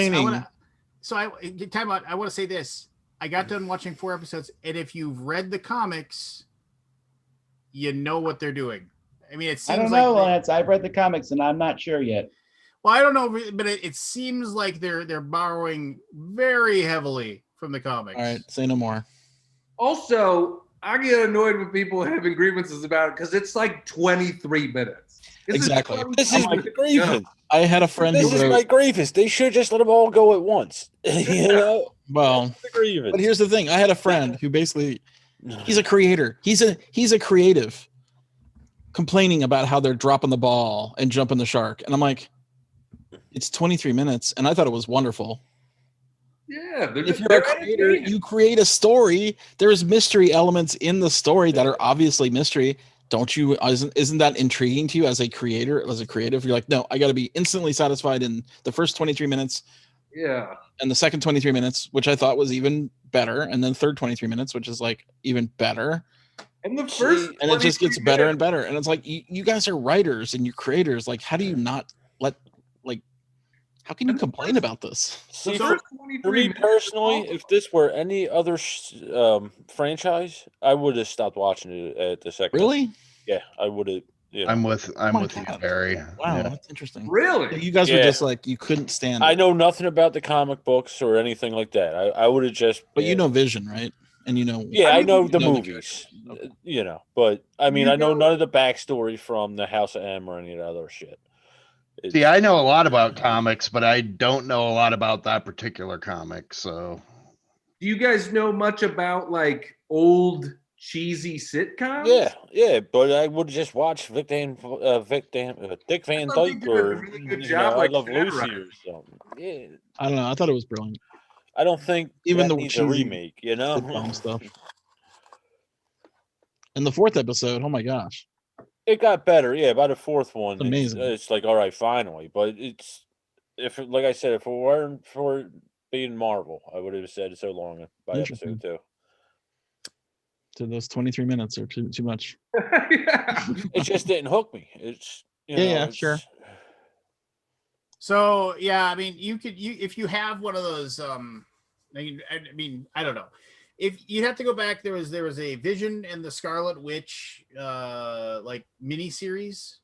Speaker 1: Time out. I want to say this. I got done watching 4 episodes, and if you've read the comics, you know what they're doing. I mean, it seems
Speaker 11: I don't
Speaker 1: like
Speaker 11: know, Lance. I've read the comics, and I'm not sure yet.
Speaker 1: Well, I don't know, but it seems like they're borrowing very heavily from the comics.
Speaker 8: All right, say no more.
Speaker 7: Also, I get annoyed with people having grievances about it because it's like 23 minutes.
Speaker 8: Exactly.
Speaker 4: This is my grievance.
Speaker 8: I had a friend
Speaker 4: This
Speaker 8: who
Speaker 4: is
Speaker 8: wrote,
Speaker 4: my grievance. They should just let them all go at once. You know?
Speaker 8: well,
Speaker 4: the grievance.
Speaker 8: but here's the thing. I had a friend who basically, he's a creator. He's a creative complaining about how they're dropping the ball and jumping the shark. And I'm like, it's 23 minutes. And I thought it was wonderful.
Speaker 7: Yeah.
Speaker 8: If you're a creator, you create a story. There's mystery elements in the story that are obviously mystery. Don't you, isn't that intriguing to you as a creator, as a creative? You're like, no, I got to be instantly satisfied in the first 23 minutes.
Speaker 7: Yeah.
Speaker 8: And the second 23 minutes, which I thought was even better. And then third 23 minutes, which is like even better.
Speaker 7: And the first,
Speaker 8: and it just gets better and better. And it's like, you guys are writers and you're creators. Like, how do you not let, like, how can you complain about this?
Speaker 4: See, for me personally, if this were any other franchise, I would have stopped watching it at the second.
Speaker 8: Really?
Speaker 4: Yeah, I would have. You know.
Speaker 3: I'm with you, Barry.
Speaker 8: Wow,
Speaker 3: Yeah.
Speaker 8: that's interesting.
Speaker 7: Really?
Speaker 8: You guys were just like, you couldn't stand it.
Speaker 4: I know nothing about the comic books or anything like that. I would have just.
Speaker 8: But you know Vision, right? And you know.
Speaker 4: Yeah, I know the movies. You know, but I mean, I know none of the backstory from the House of M or any of the other shit.
Speaker 3: See, I know a lot about comics, but I don't know a lot about that particular comic. So,
Speaker 7: do you guys know much about like old cheesy sitcoms?
Speaker 4: Yeah, but I would just watch Dick Van Dyke or
Speaker 7: really job,
Speaker 4: I Love Lucy or something. Yeah,
Speaker 8: I don't know. I thought it was brilliant.
Speaker 4: I don't think
Speaker 8: even
Speaker 4: that
Speaker 8: the
Speaker 4: needs a remake, you know,
Speaker 8: stuff. And the 4th episode, oh my gosh.
Speaker 4: It got better, yeah. By the 4th one,
Speaker 8: amazing.
Speaker 4: It's like, all right, finally. But like I said, if it weren't for being Marvel, I would have said so long by episode 2.
Speaker 8: So those 23 minutes are too much.
Speaker 4: It just didn't hook me. It's
Speaker 8: sure.
Speaker 1: So yeah, I mean, if you have one of those, I mean, I don't know. If you'd have to go back, there was a Vision and the Scarlet Witch like mini series,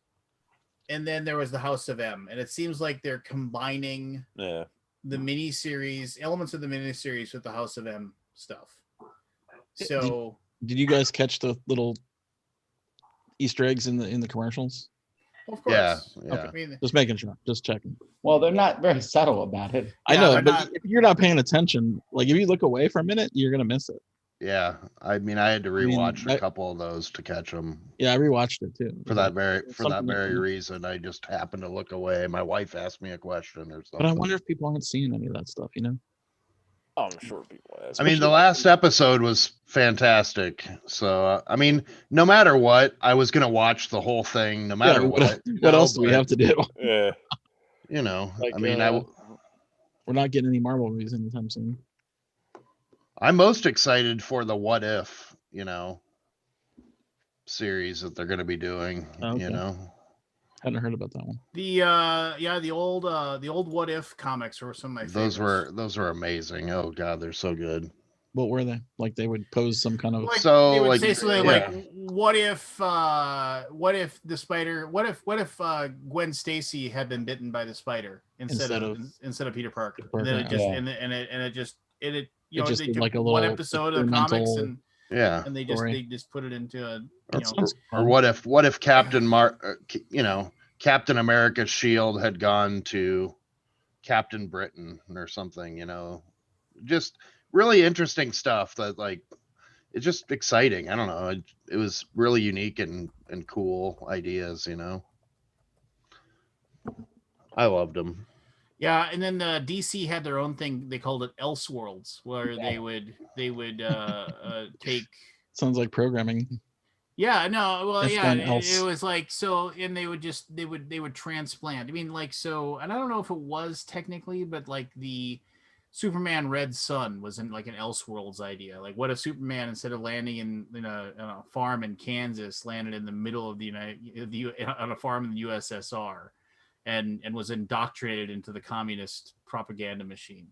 Speaker 1: and then there was the House of M, and it seems like they're combining the mini series elements of the mini series with the House of M stuff. So
Speaker 8: did you guys catch the little Easter eggs in the commercials?
Speaker 1: Of course.
Speaker 3: Yeah.
Speaker 8: Okay. I mean, just making sure, just checking.
Speaker 11: Well, they're not very subtle about it.
Speaker 8: I know, but if you're not paying attention, like if you look away for a minute, you're gonna miss it.
Speaker 3: Yeah, I mean, I had to rewatch a couple of those to catch them.
Speaker 8: Yeah, I rewatched it too.
Speaker 3: For that very reason, I just happened to look away. My wife asked me a question or something.
Speaker 8: But I wonder if people aren't seeing any of that stuff, you know?
Speaker 4: Oh, I'm sure people have.
Speaker 3: I mean, the last episode was fantastic. So, I mean, no matter what, I was going to watch the whole thing, no matter what.
Speaker 8: What else do we have to do?
Speaker 4: Yeah.
Speaker 3: You know,
Speaker 8: like,
Speaker 3: I mean,
Speaker 8: we're not getting any Marvel movies anytime soon.
Speaker 3: I'm most excited for the What If, series that they're going to be doing,
Speaker 8: Hadn't heard about that one.
Speaker 1: The old What If comics were some of my favorites.
Speaker 3: Those were amazing. Oh god, they're so good.
Speaker 8: What were they? Like they would pose some kind of
Speaker 1: they would say something like, what if the spider, what if Gwen Stacy had been bitten by the spider instead of Peter Parker? And then it just they took
Speaker 8: like a
Speaker 1: one episode of the comics and they
Speaker 3: story.
Speaker 1: just put it into a
Speaker 3: or what if Captain America's shield had gone to Captain Britain or something, just really interesting stuff that it's just exciting. I don't know. It was really unique and cool ideas, I loved them.
Speaker 1: Yeah, and then the DC had their own thing. They called it Elseworlds, where they would take.
Speaker 8: Sounds like programming.
Speaker 1: Yeah, no, well, it was like so, and they would transplant. I mean, like so, and I don't know if it was technically, but like the Superman Red Sun was in like an Elseworlds idea. Like, what if Superman, instead of landing in a farm in Kansas, landed in the middle of on a farm in the USSR, and was indoctrinated into the communist propaganda machine.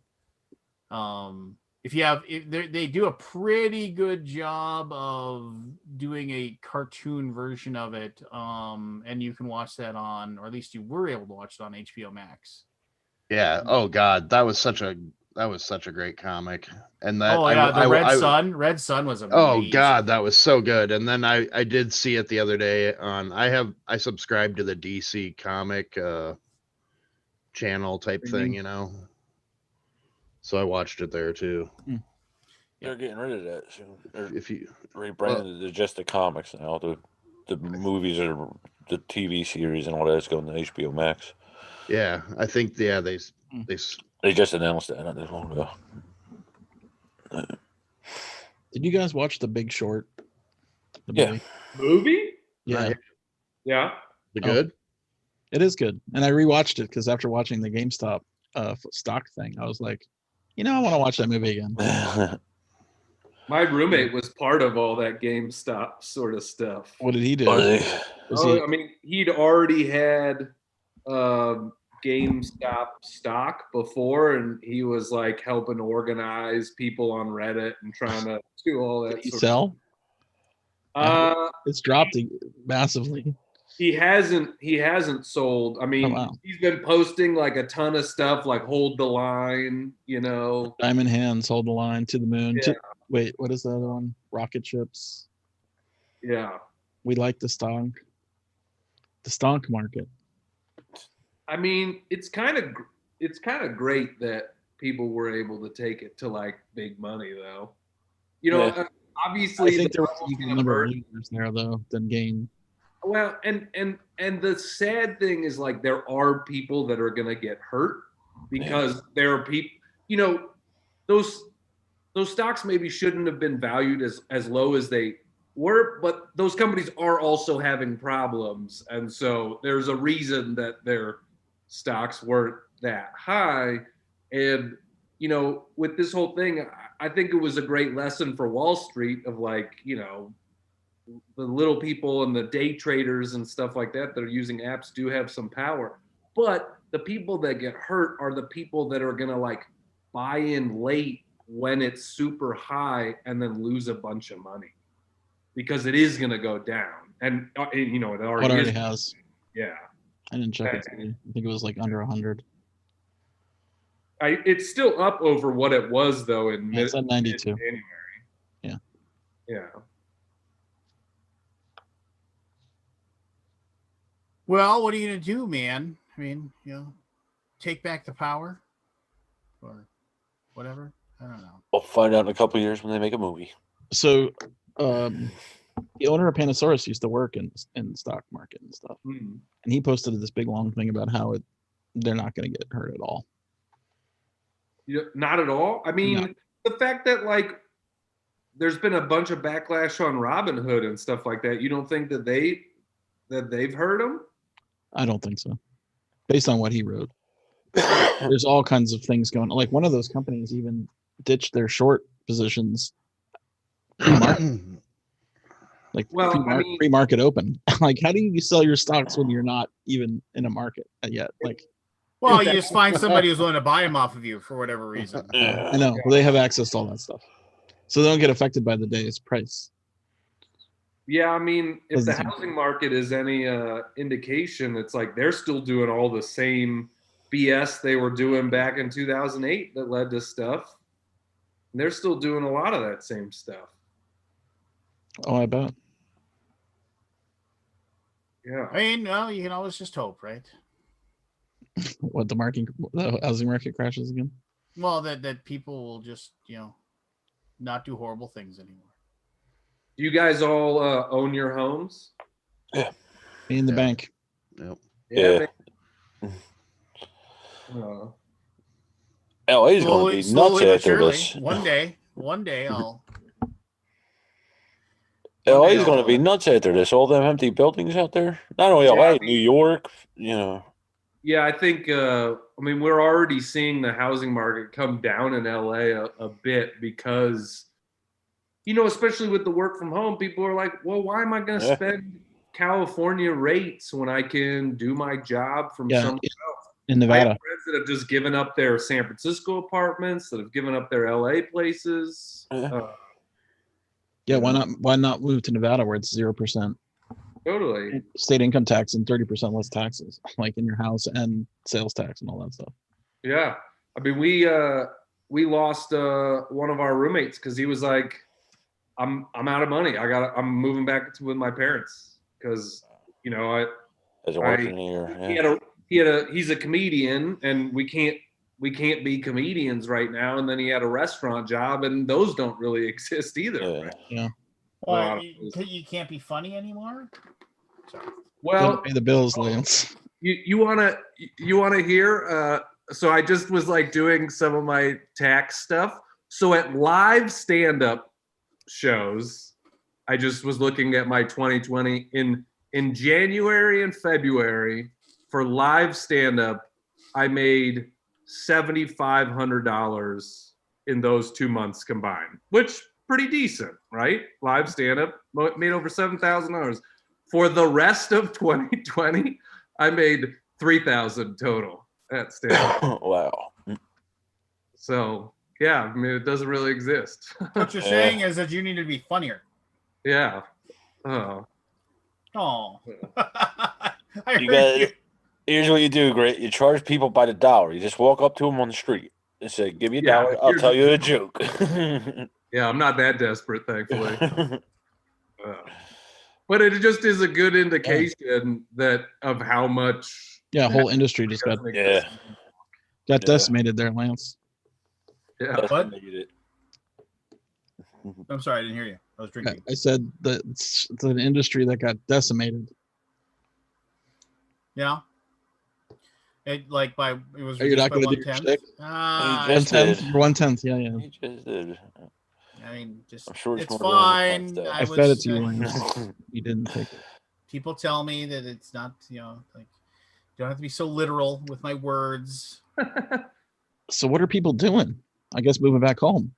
Speaker 1: if you have, they do a pretty good job of doing a cartoon version of it, and you can watch that on, or at least you were able to watch it on HBO Max.
Speaker 3: Yeah. Oh God, that was such a great comic. And that
Speaker 1: Red Sun was amazing.
Speaker 3: Oh God, that was so good. And then I did see it the other day on I subscribed to the DC comic channel type thing, you know. So I watched it there too.
Speaker 4: They're getting rid of that soon.
Speaker 3: If you
Speaker 4: rebranded it just the comics now, the movies or the TV series and all that's going to HBO Max.
Speaker 3: Yeah, I think they
Speaker 4: just announced that not that long ago.
Speaker 8: Did you guys watch The Big Short?
Speaker 4: The
Speaker 7: movie?
Speaker 8: Yeah.
Speaker 7: Yeah.
Speaker 3: The good?
Speaker 8: It is good. And I rewatched it because after watching the GameStop stock thing, I was like, I want to watch that movie again.
Speaker 7: My roommate was part of all that GameStop sort of stuff.
Speaker 8: What did he do?
Speaker 7: I mean, he'd already had GameStop stock before, and he was like helping organize people on Reddit and trying to do all that.
Speaker 8: Did he sell? It's dropped massively.
Speaker 7: He hasn't sold. I mean, he's been posting like a ton of stuff, like hold the line,
Speaker 8: Diamond Hands, hold the line, to the moon.
Speaker 7: Yeah.
Speaker 8: Wait, what is the other one? Rocket ships.
Speaker 7: Yeah.
Speaker 8: We like the stonk. The stonk market.
Speaker 7: I mean, it's kind of great that people were able to take it to like big money, though. Obviously,
Speaker 8: I think there was even a number of losers there though than gain.
Speaker 7: Well, and the sad thing is like there are people that are gonna get hurt because there are people. Those stocks maybe shouldn't have been valued as low as they were, but those companies are also having problems, and so there's a reason that their stocks weren't that high. And with this whole thing, I think it was a great lesson for Wall Street of like, the little people and the day traders and stuff like that are using apps do have some power. But the people that get hurt are the people that are going to like buy in late when it's super high and then lose a bunch of money because it is going to go down. And, it already
Speaker 8: has.
Speaker 7: Yeah.
Speaker 8: I didn't check it today. I think it was like under 100.
Speaker 7: It's still up over what it was though in
Speaker 8: it's at 92.
Speaker 7: January.
Speaker 8: Yeah.
Speaker 7: Yeah.
Speaker 1: Well, what are you gonna do, man? I mean, take back the power, or whatever. I don't know.
Speaker 4: We'll find out in a couple of years when they make a movie.
Speaker 8: So, the owner of Panasaurus used to work in the stock market and stuff, and he posted this big long thing about how they're not going to get hurt at all.
Speaker 7: Not at all. I mean, the fact that like there's been a bunch of backlash on Robinhood and stuff like that. You don't think that they've heard them?
Speaker 8: I don't think so. Based on what he wrote, there's all kinds of things going on. Like one of those companies even ditched their short positions. Like pre-market open. Like, how do you sell your stocks when you're not even in a market yet? Like,
Speaker 1: well, you just find somebody who's willing to buy them off of you for whatever reason.
Speaker 8: I know. Well, they have access to all that stuff, so they don't get affected by the day's price.
Speaker 7: Yeah, I mean, if the housing market is any indication, it's like they're still doing all the same BS they were doing back in 2008 that led to stuff. And they're still doing a lot of that same stuff.
Speaker 8: Oh, I bet.
Speaker 7: Yeah.
Speaker 1: I mean, well, you can always just hope, right?
Speaker 8: What, the housing market crashes again?
Speaker 1: Well, that people will just, not do horrible things anymore.
Speaker 7: Do you guys all own your homes?
Speaker 4: Yeah.
Speaker 8: In the bank.
Speaker 3: Yep.
Speaker 4: Yeah. LA's going to be nuts after this.
Speaker 1: One day I'll.
Speaker 4: LA's going to be nuts after this. All them empty buildings out there. Not only LA, New York,
Speaker 7: Yeah, I think, we're already seeing the housing market come down in LA a bit because, especially with the work from home, people are like, well, why am I going to spend California rates when I can do my job from somewhere else?
Speaker 8: in
Speaker 7: I
Speaker 8: Nevada.
Speaker 7: have friends that have just given up their San Francisco apartments, that have given up their LA places.
Speaker 8: Yeah, why not move to Nevada where it's 0%
Speaker 7: Totally.
Speaker 8: state income tax and 30% less taxes, like in your house and sales tax and all that stuff.
Speaker 7: Yeah. I mean, we lost one of our roommates because he was like, I'm out of money. I'm moving back with my parents because, you know, he's a comedian and we can't be comedians right now. And then he had a restaurant job and those don't really exist either. Right?
Speaker 8: Yeah.
Speaker 1: Well, you can't be funny anymore. Sorry.
Speaker 7: Well,
Speaker 8: pay the bills, Lance.
Speaker 7: You wanna hear? So I just was like doing some of my tax stuff. So at live stand-up shows, I just was looking at my 2020 in January and February for live stand-up. I made $7,500 in those 2 months combined, which pretty decent, right? Live stand-up made over $7,000. For the rest of 2020, I made $3,000 total at stand-up.
Speaker 4: Wow.
Speaker 7: So yeah, I mean, it doesn't really exist.
Speaker 1: What you're saying is that you need to be funnier.
Speaker 7: Yeah. Oh.
Speaker 4: Here's what you do, Grit. You charge people by the dollar. You just walk up to them on the street and say, "Give me a dollar. I'll tell you a joke."
Speaker 7: Yeah, I'm not that desperate, thankfully. But it just is a good indication that of how much.
Speaker 8: Yeah, whole industry just got decimated there, Lance.
Speaker 7: Yeah.
Speaker 1: What? I'm sorry, I didn't hear you. I was drinking.
Speaker 8: I said that it's an industry that got decimated.
Speaker 1: Yeah. It was.
Speaker 8: Are you not going to do your shtick? 1/10. 1/10. Yeah.
Speaker 4: He just did.
Speaker 1: I mean, just
Speaker 4: I'm sure
Speaker 1: it's fine.
Speaker 8: I fed it to you, Lance. You didn't take it.
Speaker 1: People tell me that it's not, like, don't have to be so literal with my words.
Speaker 8: So what are people doing? I guess moving back home.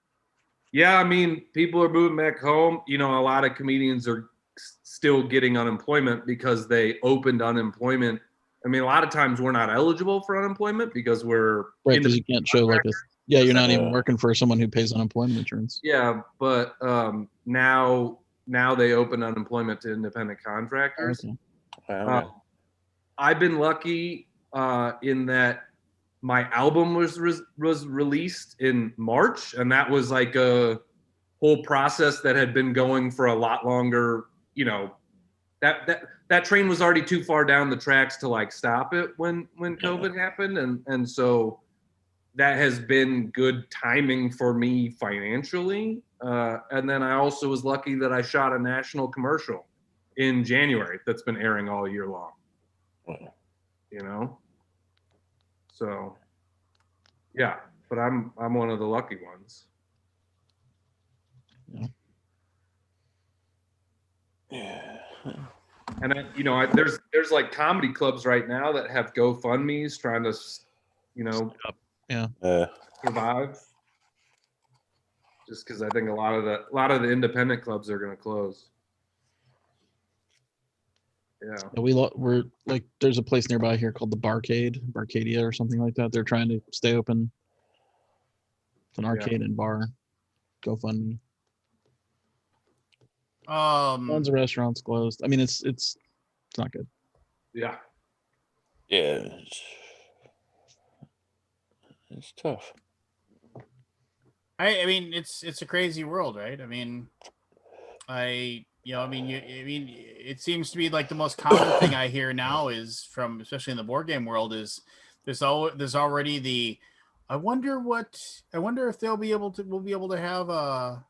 Speaker 7: Yeah, I mean, people are moving back home. You know, a lot of comedians are still getting unemployment because they opened unemployment. I mean, a lot of times we're not eligible for unemployment because we're
Speaker 8: right, because you can't show like this. Yeah, you're not even working for someone who pays unemployment insurance.
Speaker 7: Yeah, but now they open unemployment to independent contractors.
Speaker 4: Okay.
Speaker 7: I've been lucky in that my album was released in March, and that was like a whole process that had been going for a lot longer. You know, that train was already too far down the tracks to like stop it when COVID happened, and so that has been good timing for me financially. And then I also was lucky that I shot a national commercial in January that's been airing all year long. You know? So yeah, but I'm one of the lucky ones.
Speaker 4: Yeah.
Speaker 7: And there's like comedy clubs right now that have GoFundMe's trying to, survive. Just because I think a lot of the independent clubs are going to close. Yeah.
Speaker 8: We're like, there's a place nearby here called the Barcadia or something like that. They're trying to stay open. It's an arcade and bar. GoFundMe. Tons of restaurants closed. I mean, it's not good.
Speaker 7: Yeah.
Speaker 4: Yeah. It's tough.
Speaker 1: I mean, it's a crazy world, right? I mean, it seems to be like the most common thing I hear now is from, especially in the board game world, is there's already the, I wonder if we'll be able to have a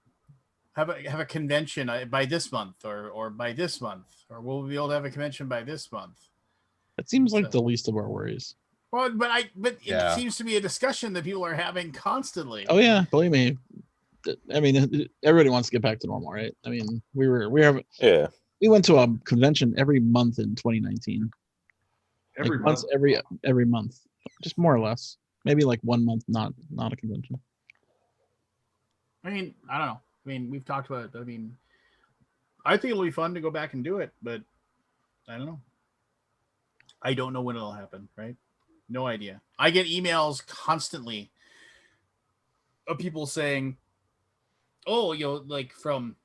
Speaker 1: convention by this month or by this month, or we'll be able to have a convention by this month.
Speaker 8: It seems like the least of our worries.
Speaker 1: Well, but it seems to be a discussion that people are having constantly.
Speaker 8: Oh yeah, believe me. I mean, everybody wants to get back to normal, right? I mean, we went to a convention every month in 2019.
Speaker 7: Every month,
Speaker 8: every month, just more or less. Maybe like 1 month, not a convention.
Speaker 1: I mean, I don't know. I mean, we've talked about it. I mean, I think it'll be fun to go back and do it, but I don't know. I don't know when it'll happen, right? No idea. I get emails constantly of people saying, "Oh, like from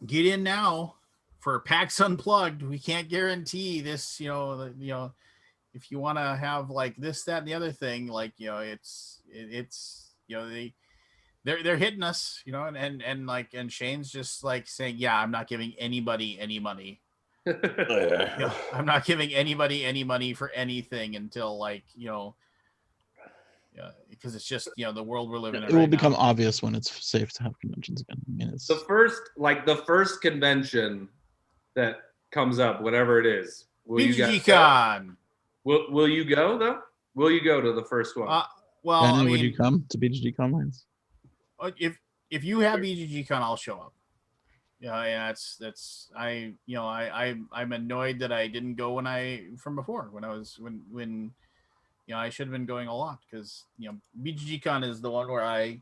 Speaker 1: get in now for PAX Unplugged. We can't guarantee this. If you want to have like this, that, and the other thing, like it's they're hitting us, and Shane's just like saying, yeah, I'm not giving anybody any money." I'm not giving anybody any money for anything until because it's just the world we're living in.
Speaker 8: It will become obvious when it's safe to have conventions again. I mean, it's
Speaker 12: the first convention that comes up, whatever it is. Will you guys go? Will you go though? Will you go to the first one?
Speaker 1: Well,
Speaker 8: Brandon, would you come to BGG Conlines?
Speaker 1: If you have BGG Con, I'll show up. Yeah, that's I'm annoyed that I didn't go when I should have been going a lot, because BGG Con is the one where I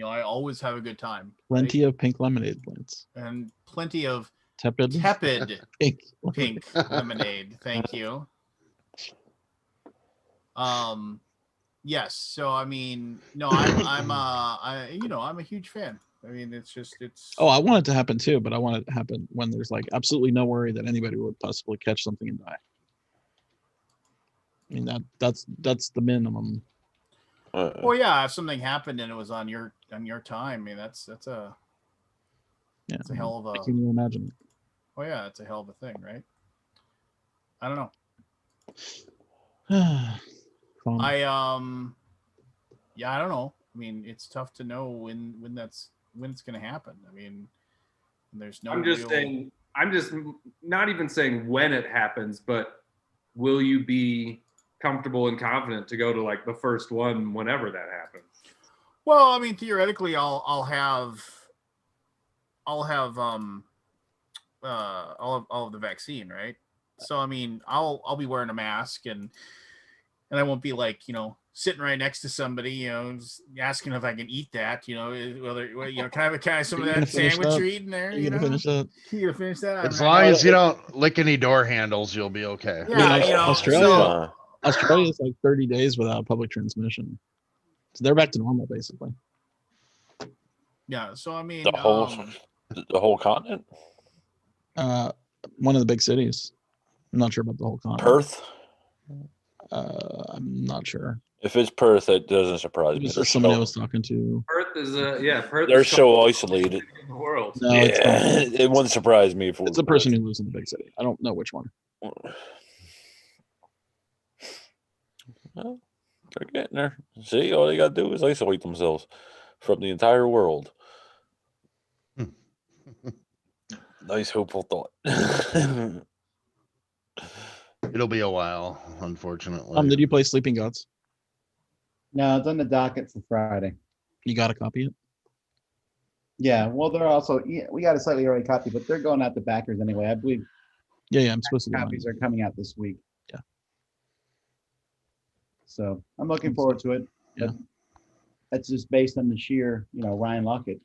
Speaker 1: always have a good time.
Speaker 8: Plenty of pink lemonade plants
Speaker 1: and plenty of
Speaker 8: tepid
Speaker 1: pink lemonade. Thank you. Yes. So I mean, no, I'm a huge fan. I mean, it's.
Speaker 8: Oh, I want it to happen too, but I want it to happen when there's like absolutely no worry that anybody would possibly catch something and die. I mean, that's the minimum.
Speaker 1: Well, yeah, if something happened and it was on your time, I mean, that's a hell of a.
Speaker 8: Can you imagine it?
Speaker 1: Oh yeah, it's a hell of a thing, right? I don't know. I don't know. I mean, it's tough to know when it's going to happen. I mean, there's no.
Speaker 12: I'm just not even saying when it happens, but will you be comfortable and confident to go to like the first one whenever that happens?
Speaker 1: Well, I mean, theoretically, I'll have all of the vaccine, right? So I mean, I'll be wearing a mask and I won't be like sitting right next to somebody, just asking if I can eat that, whether can I have some of that sandwich you're eating there? You gonna finish that?
Speaker 3: As long as you don't lick any door handles, you'll be okay.
Speaker 1: Yeah,
Speaker 8: Australia is like 30 days without public transmission, so they're back to normal basically.
Speaker 1: Yeah, so I mean,
Speaker 4: the whole continent.
Speaker 8: One of the big cities. I'm not sure about the whole continent.
Speaker 4: Perth.
Speaker 8: I'm not sure.
Speaker 4: If it's Perth, that doesn't surprise me.
Speaker 8: There's somebody I was talking to.
Speaker 12: Perth is Perth.
Speaker 4: They're so isolated
Speaker 12: in the world.
Speaker 8: No, it's not.
Speaker 4: It wouldn't surprise me if
Speaker 8: it's a person who lives in the big city. I don't know which one.
Speaker 4: Well, they're getting there. See, all they got to do is isolate themselves from the entire world. Nice, hopeful thought.
Speaker 3: It'll be a while, unfortunately.
Speaker 8: Did you play Sleeping Gods?
Speaker 11: No, it's on the docket for Friday.
Speaker 8: You got a copy of it?
Speaker 11: Yeah, well, they're also we got a slightly early copy, but they're going out to backers anyway. I believe.
Speaker 8: Yeah, I'm supposed to.
Speaker 11: Copies are coming out this week.
Speaker 8: Yeah.
Speaker 11: So I'm looking forward to it.
Speaker 8: Yeah.
Speaker 11: That's just based on the sheer, Ryan Lockett.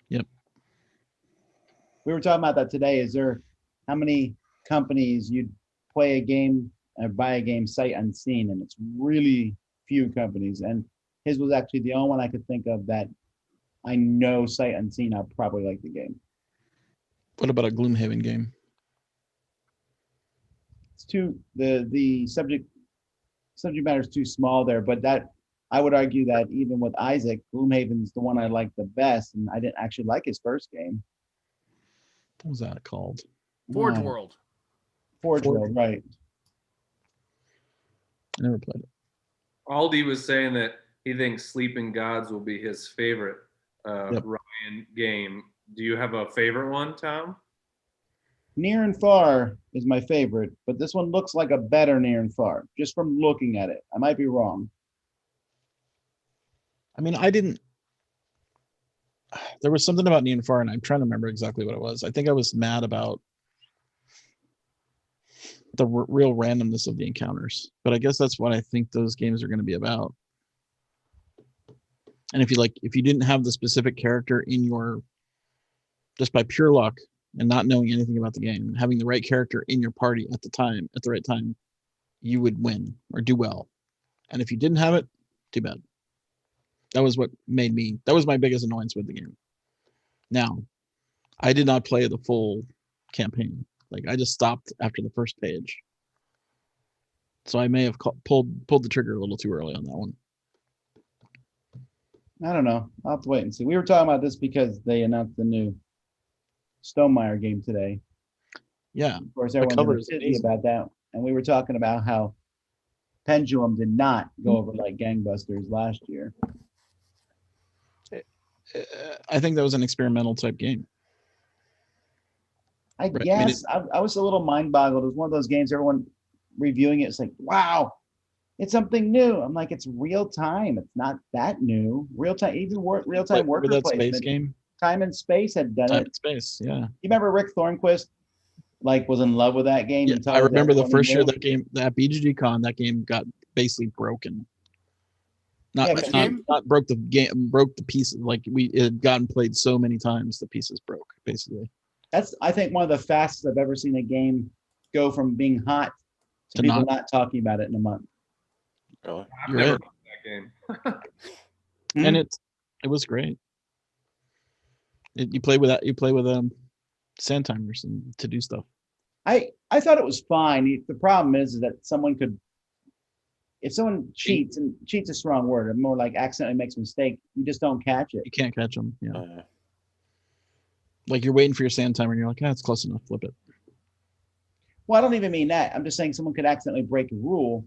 Speaker 8: Yep.
Speaker 11: We were talking about that today. Is there how many companies you'd play a game or buy a game sight unseen, and it's really few companies, and his was actually the only one I could think of that I know sight unseen I'll probably like the game.
Speaker 8: What about a Gloomhaven game?
Speaker 11: It's too the subject matter is too small there, but that I would argue that even with Isaac, Gloomhaven's the one I like the best, and I didn't actually like his first game.
Speaker 8: What was that called?
Speaker 1: Forge World.
Speaker 11: Forge World, right.
Speaker 8: I never played it.
Speaker 12: Aldi was saying that he thinks Sleeping Gods will be his favorite Ryan game. Do you have a favorite one, Tom?
Speaker 11: Near and Far is my favorite, but this one looks like a better Near and Far, just from looking at it. I might be wrong.
Speaker 8: I mean, there was something about Near and Far, and I'm trying to remember exactly what it was. I think I was mad about the real randomness of the encounters, but I guess that's what I think those games are going to be about. And if you didn't have the specific character in your, just by pure luck and not knowing anything about the game, having the right character in your party at the right time, you would win or do well. And if you didn't have it, too bad. That was what made me. That was my biggest annoyance with the game. Now, I did not play the full campaign. Like I just stopped after the first page. So I may have pulled the trigger a little too early on that one.
Speaker 11: I don't know. I'll have to wait and see. We were talking about this because they announced the new Stonemaier game today.
Speaker 8: Yeah.
Speaker 11: Of course, everyone was busy about that. And we were talking about how Pendulum did not go over like gangbusters last year.
Speaker 8: I think that was an experimental type game.
Speaker 11: I guess I was a little mind boggled. It was one of those games, everyone reviewing it, it's like, wow, it's something new. I'm like, it's real time. It's not that new. Real time, even real time worker
Speaker 8: that
Speaker 11: placement.
Speaker 8: Space game.
Speaker 11: Time and Space had done
Speaker 8: Time
Speaker 11: it.
Speaker 8: and Space, yeah.
Speaker 11: You remember Rick Thornquist, like, was in love with that game?
Speaker 8: Yeah, I remember the first year that game, that BGG Con, that game got basically broken. Not broke the game, broke the pieces. Like it had gotten played so many times, the pieces broke basically.
Speaker 11: That's, I think, one of the fastest I've ever seen a game go from being hot to people not talking about it in a month.
Speaker 12: Really? I've never played that game.
Speaker 8: And it was great. You play with that. You play with sand timers and to do stuff.
Speaker 11: I thought it was fine. The problem is that someone could, if someone cheats, and cheats a strong word, more like accidentally makes a mistake, you just don't catch it.
Speaker 8: You can't catch them. Yeah. Like you're waiting for your sand timer and you're like, it's close enough, flip it.
Speaker 11: Well, I don't even mean that. I'm just saying someone could accidentally break a rule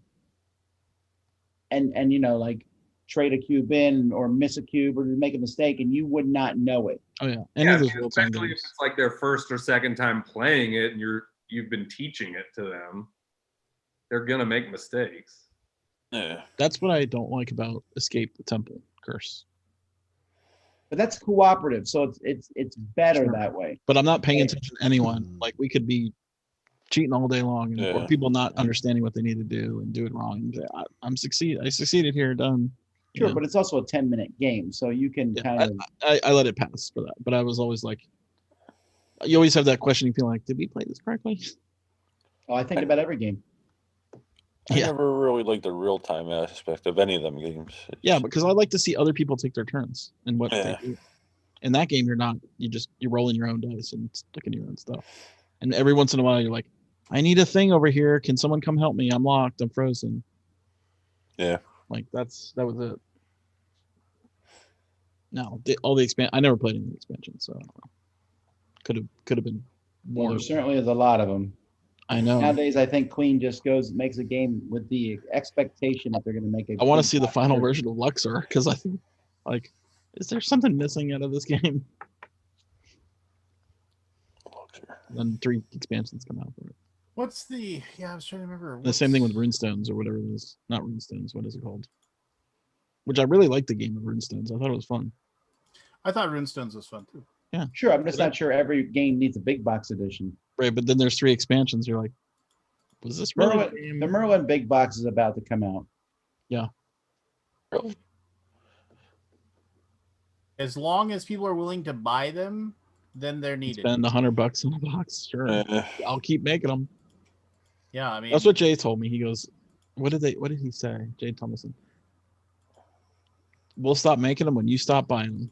Speaker 11: and like trade a cube in or miss a cube or make a mistake and you would not know it.
Speaker 8: Oh yeah.
Speaker 12: Especially if it's like their first or second time playing it and you've been teaching it to them, they're gonna make mistakes.
Speaker 8: Yeah. That's what I don't like about Escape the Temple Curse.
Speaker 11: But that's cooperative, so it's better that way.
Speaker 8: But I'm not paying attention to anyone. Like we could be cheating all day long, or people not understanding what they need to do and do it wrong. I succeeded here, done.
Speaker 11: Sure, but it's also a 10-minute game, so you can kind of.
Speaker 8: I let it pass for that, but I was always like, you always have that questioning feeling like, did we play this correctly?
Speaker 11: Oh, I think about every game.
Speaker 4: I never really liked the real time aspect of any of them games.
Speaker 8: Yeah, because I like to see other people take their turns and what they do. In that game, you're not. You're rolling your own dice and sticking your own stuff. And every once in a while, you're like, I need a thing over here. Can someone come help me? I'm locked. I'm frozen.
Speaker 4: Yeah.
Speaker 8: Like that was it. No, all the I never played any of the expansions, so I don't know. Could have been more.
Speaker 11: Well, there certainly is a lot of them.
Speaker 8: I know.
Speaker 11: Nowadays, I think Queen just makes a game with the expectation that they're going to make it.
Speaker 8: I want to see the final version of Luxor because I think, like, is there something missing out of this game? Then 3 expansions come out for it.
Speaker 1: What's the? Yeah, I was trying to remember.
Speaker 8: The same thing with Runestones or whatever it is. Not Runestones. What is it called? Which I really liked the game of Runestones. I thought it was fun.
Speaker 1: I thought Runestones was fun too.
Speaker 8: Yeah,
Speaker 11: sure. I'm just not sure every game needs a big box edition.
Speaker 8: Right, but then there's 3 expansions. You're like, was this really
Speaker 11: the Merlin big box is about to come out?
Speaker 8: Yeah.
Speaker 1: As long as people are willing to buy them, then they're needed.
Speaker 8: Spend $100 on a box, sure. I'll keep making them.
Speaker 1: Yeah, I mean
Speaker 8: that's what Jay told me. He goes, "What did he say?" Jay Thomason. We'll stop making them when you stop buying them.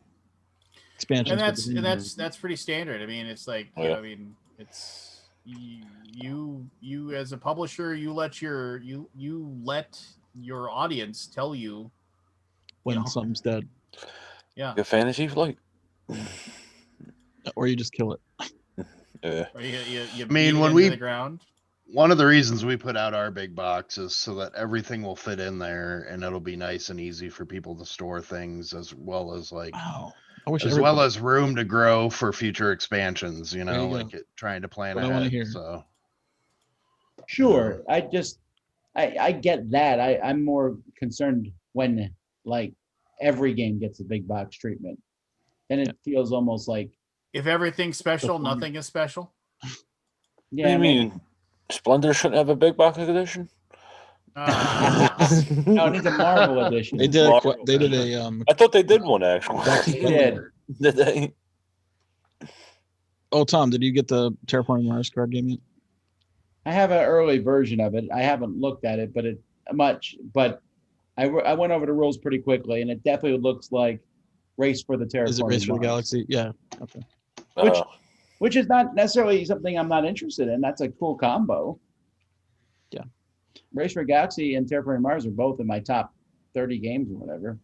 Speaker 8: Expansions.
Speaker 1: And that's pretty standard. I mean, it's like I mean, it's you as a publisher, you let your audience tell you
Speaker 8: when something's dead.
Speaker 1: Yeah.
Speaker 4: A fantasy flight.
Speaker 8: Or you just kill it.
Speaker 1: Yeah. Or you
Speaker 3: I mean, when
Speaker 1: the ground.
Speaker 3: One of the reasons we put out our big box is so that everything will fit in there and it'll be nice and easy for people to store things as well as like well as room to grow for future expansions, like trying to plan ahead. I want to hear. So
Speaker 11: sure. I get that. I'm more concerned when like every game gets a big box treatment. Then it feels almost like
Speaker 1: if everything's special, nothing is special.
Speaker 11: Yeah,
Speaker 4: what do you mean? Splendor shouldn't have a big box edition?
Speaker 11: No, it needs a Marvel edition.
Speaker 8: They did a
Speaker 4: I thought they did one actually.
Speaker 11: Did
Speaker 4: they?
Speaker 8: Oh, Tom, did you get the Terraforming Mars card game yet?
Speaker 11: I have an early version of it. I haven't looked at it, but I went over the rules pretty quickly, and it definitely looks like Race for the Terraforming
Speaker 8: Is it Race for the
Speaker 11: Mars.
Speaker 8: Galaxy? Yeah. Okay.
Speaker 11: Which is not necessarily something I'm not interested in. That's a cool combo.
Speaker 8: Yeah.
Speaker 11: Race for Galaxy and Terraforming Mars are both in my top 30 games or whatever.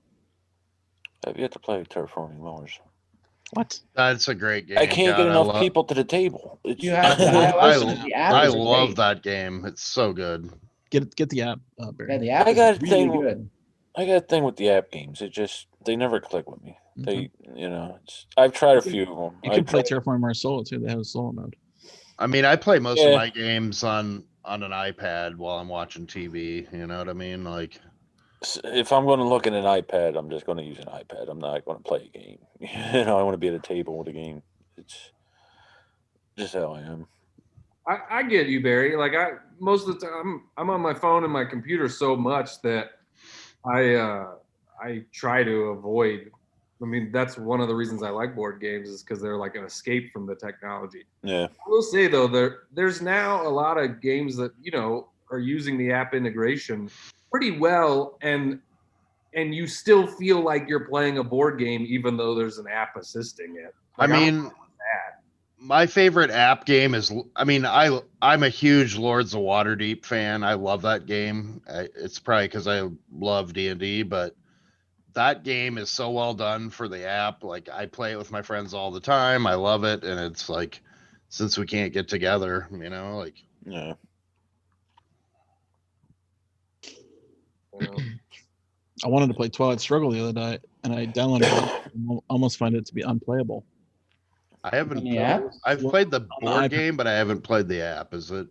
Speaker 4: I've yet to play Terraforming Mars.
Speaker 8: What?
Speaker 3: That's a great game.
Speaker 4: I can't get enough people to the table.
Speaker 11: You have the iOS. The app
Speaker 3: I
Speaker 11: is
Speaker 3: love
Speaker 11: great.
Speaker 3: that game. It's so good.
Speaker 8: Get the app.
Speaker 11: Yeah, the app is really good.
Speaker 4: I got a thing with the app games. They never click with me. They, I've tried a few of them.
Speaker 8: You can play Terraforming Mars solo too. They have a solo mode.
Speaker 3: I mean, I play most of my games on an iPad while I'm watching TV. You know what I mean? Like,
Speaker 4: if I'm going to look at an iPad, I'm just going to use an iPad. I'm not going to play a game. I want to be at a table with a game. It's just how I am.
Speaker 12: I get you, Barry. Like most of the time, I'm on my phone and my computer so much that I try to avoid. I mean, that's one of the reasons I like board games is because they're like an escape from the technology.
Speaker 4: Yeah.
Speaker 12: I will say though, there's now a lot of games that are using the app integration pretty well, and you still feel like you're playing a board game even though there's an app assisting it. Like,
Speaker 3: I mean, my favorite app game is, I'm a huge Lords of Waterdeep fan. I love that game. It's probably because I love D&D, but that game is so well done for the app. Like, I play it with my friends all the time. I love it. And it's like, since we can't get together,
Speaker 4: yeah.
Speaker 8: I wanted to play Twilight Struggle the other night, and I downloaded it and almost find it to be unplayable.
Speaker 3: I haven't. I've played the board game, but I haven't played the app. The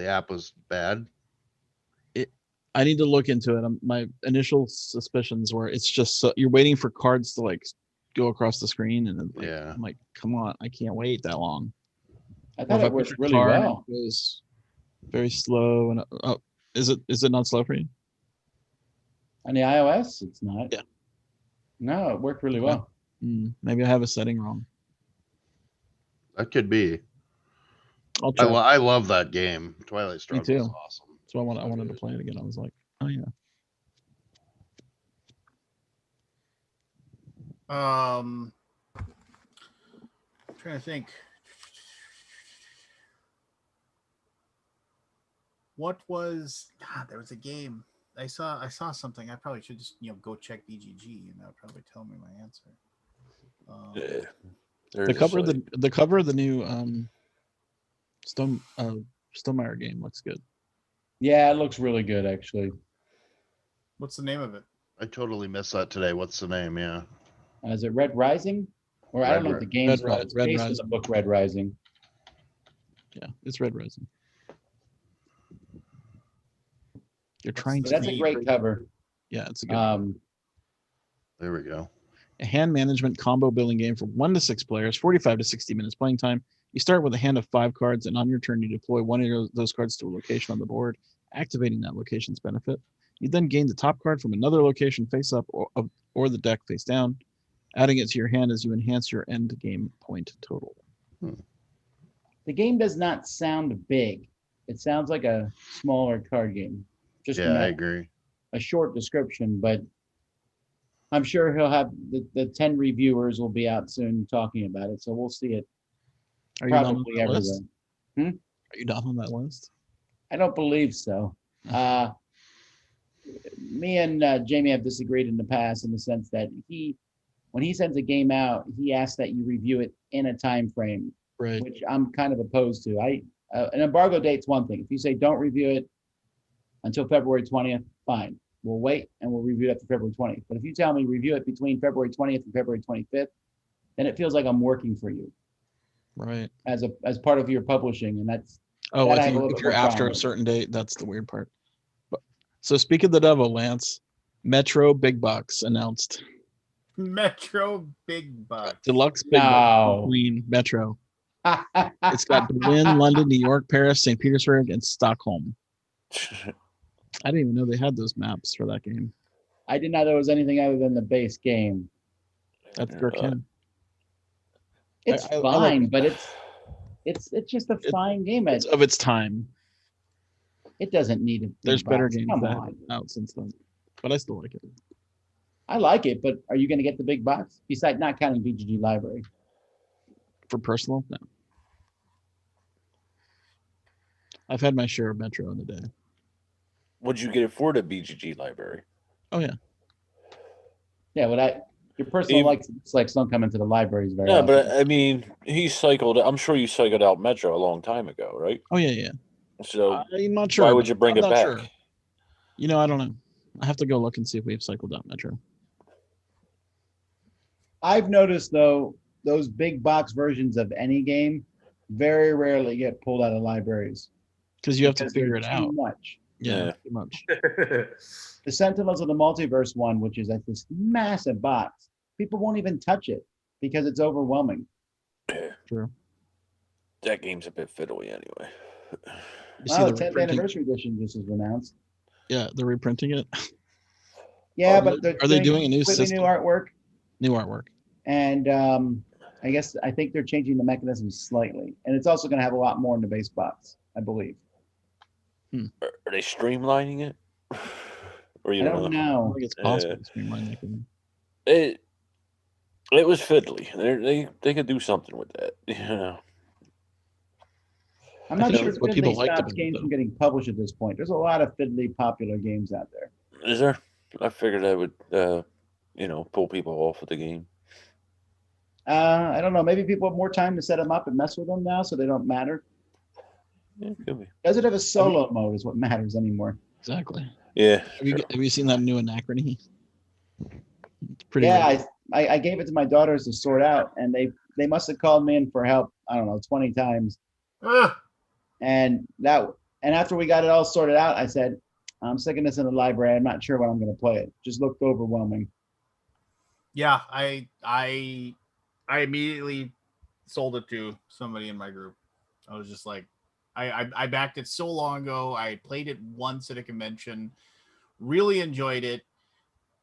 Speaker 3: app was bad?
Speaker 8: I need to look into it. My initial suspicions were it's just you're waiting for cards to like go across the screen, and I'm like, come on, I can't wait that long.
Speaker 11: I thought it worked really well.
Speaker 8: It was very slow, and is it not slow for you?
Speaker 11: On the iOS, it's not.
Speaker 8: Yeah.
Speaker 11: No, it worked really well.
Speaker 8: Maybe I have a setting wrong.
Speaker 3: That could be. I love that game. Twilight Struggle is awesome.
Speaker 8: So I wanted to play it again. I was like, oh yeah.
Speaker 1: I'm trying to think. What was there was a game. I saw something. I probably should just go check BGG, and that'll probably tell me my answer.
Speaker 8: The cover of the new Stonemaier game looks good.
Speaker 11: Yeah, it looks really good actually.
Speaker 1: What's the name of it?
Speaker 3: I totally missed that today. What's the name? Yeah.
Speaker 11: Is it Red Rising? Or I don't know what the game's called. It's based on the book Red Rising.
Speaker 8: Yeah, it's Red Rising. You're trying to.
Speaker 11: That's a great cover.
Speaker 8: Yeah, it's a good.
Speaker 3: There we go.
Speaker 8: A hand management combo building game for 1 to 6 players, 45 to 60 minutes playing time. You start with a hand of 5 cards, and on your turn, you deploy one of those cards to a location on the board, activating that location's benefit. You then gain the top card from another location face up or the deck face down, adding it to your hand as you enhance your end game point total.
Speaker 11: The game does not sound big. It sounds like a smaller card game.
Speaker 3: I agree.
Speaker 11: A short description, but I'm sure he'll have the 10 reviewers will be out soon talking about it, so we'll see it.
Speaker 8: Are you
Speaker 11: probably
Speaker 8: done on that
Speaker 11: everywhere.
Speaker 8: list? Are you done on that list?
Speaker 11: I don't believe so. Me and Jamie have disagreed in the past in the sense that when he sends a game out, he asks that you review it in a time frame,
Speaker 8: right?
Speaker 11: Which I'm kind of opposed to. An embargo date's one thing. If you say don't review it until February 20th, fine. We'll wait and we'll review it after February 20th. But if you tell me review it between February 20th and February 25th, then it feels like I'm working for you.
Speaker 8: Right.
Speaker 11: As part of your publishing, and that's
Speaker 8: if you're after a certain date, that's the weird part. But so speak of the devil, Lance, Metro Big Box announced.
Speaker 1: Metro Big Box.
Speaker 8: Deluxe Big Box Queen Metro. It's got Berlin, London, New York, Paris, St. Petersburg, and Stockholm. I didn't even know they had those maps for that game.
Speaker 11: I did not know it was anything other than the base game.
Speaker 8: That's Gurkhan.
Speaker 11: It's fine, but it's just a fine game.
Speaker 8: It's of its time.
Speaker 11: It doesn't need it.
Speaker 8: There's better games that have out since then. but I still like it.
Speaker 11: I like it, but are you going to get the big box? Besides, not counting BGG library.
Speaker 8: For personal, no. I've had my share of Metro in the day.
Speaker 4: Would you get it for the BGG library?
Speaker 8: Oh yeah.
Speaker 11: Yeah, but your personal likes don't come into the libraries very often.
Speaker 4: But I mean, I'm sure you cycled out Metro a long time ago, right?
Speaker 8: Oh yeah.
Speaker 4: So
Speaker 8: I'm not sure.
Speaker 4: Why would you bring it back?
Speaker 8: Sure. You know, I don't know. I have to go look and see if we've cycled out Metro.
Speaker 11: I've noticed though, those big box versions of any game very rarely get pulled out of libraries.
Speaker 8: Because you have to figure it out.
Speaker 11: Too much.
Speaker 8: Yeah, too much.
Speaker 11: The Sentinels of the Multiverse one, which is like this massive box, people won't even touch it because it's overwhelming.
Speaker 8: True.
Speaker 4: That game's a bit fiddly anyway.
Speaker 11: Well, the 10th anniversary edition just was announced.
Speaker 8: Yeah, they're reprinting it.
Speaker 11: Yeah, but
Speaker 8: are they doing a new system?
Speaker 11: New artwork.
Speaker 8: New artwork.
Speaker 11: And I think they're changing the mechanism slightly, and it's also going to have a lot more in the base box, I believe.
Speaker 4: Are they streamlining it? Or
Speaker 11: I don't know.
Speaker 8: I think it's possible to streamline
Speaker 4: it. It was fiddly. They could do something with that. You know.
Speaker 11: I'm not sure what people stops games from getting published at this point. There's a lot of fiddly popular games out there.
Speaker 4: Is there? I figured that would, pull people off of the game.
Speaker 11: I don't know. Maybe people have more time to set them up and mess with them now, so they don't matter.
Speaker 4: Yeah, could be.
Speaker 11: Does it have a solo mode? Is what matters anymore.
Speaker 8: Exactly.
Speaker 4: Yeah.
Speaker 8: Have you seen that new Anachrony? It's pretty.
Speaker 11: Yeah, I gave it to my daughters to sort out, and they must have called me in for help. I don't know, 20 times. And after we got it all sorted out, I said, I'm sticking this in the library. I'm not sure when I'm going to play it. Just looked overwhelming.
Speaker 1: Yeah, I immediately sold it to somebody in my group. I was just like, I backed it so long ago. I played it once at a convention, really enjoyed it.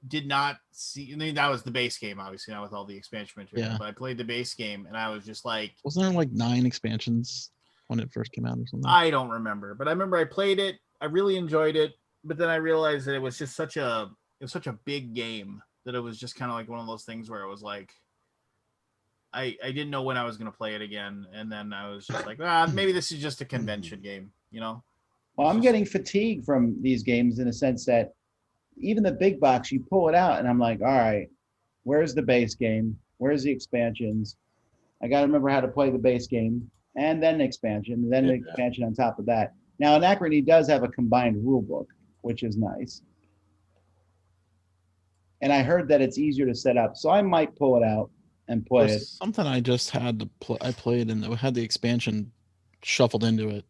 Speaker 1: Did not see. I mean, that was the base game, obviously, not with all the expansion material.
Speaker 8: Yeah.
Speaker 1: But I played the base game, and I was just like,
Speaker 8: wasn't there like 9 expansions when it first came out or something?
Speaker 1: I don't remember, but I remember I played it. I really enjoyed it, but then I realized that it was just such a big game that it was just kind of like one of those things where it was like, I didn't know when I was going to play it again, and then I was just like, maybe this is just a convention game, you know?
Speaker 11: Well, I'm getting fatigued from these games in a sense that even the big box, you pull it out, and I'm like, all right, where's the base game? Where's the expansions? I got to remember how to play the base game, and then the expansion, and then the expansion on top of that. Now, Anachrony does have a combined rule book, which is nice. And I heard that it's easier to set up, so I might pull it out and play it.
Speaker 8: Something I just had to play. I played and it had the expansion shuffled into it.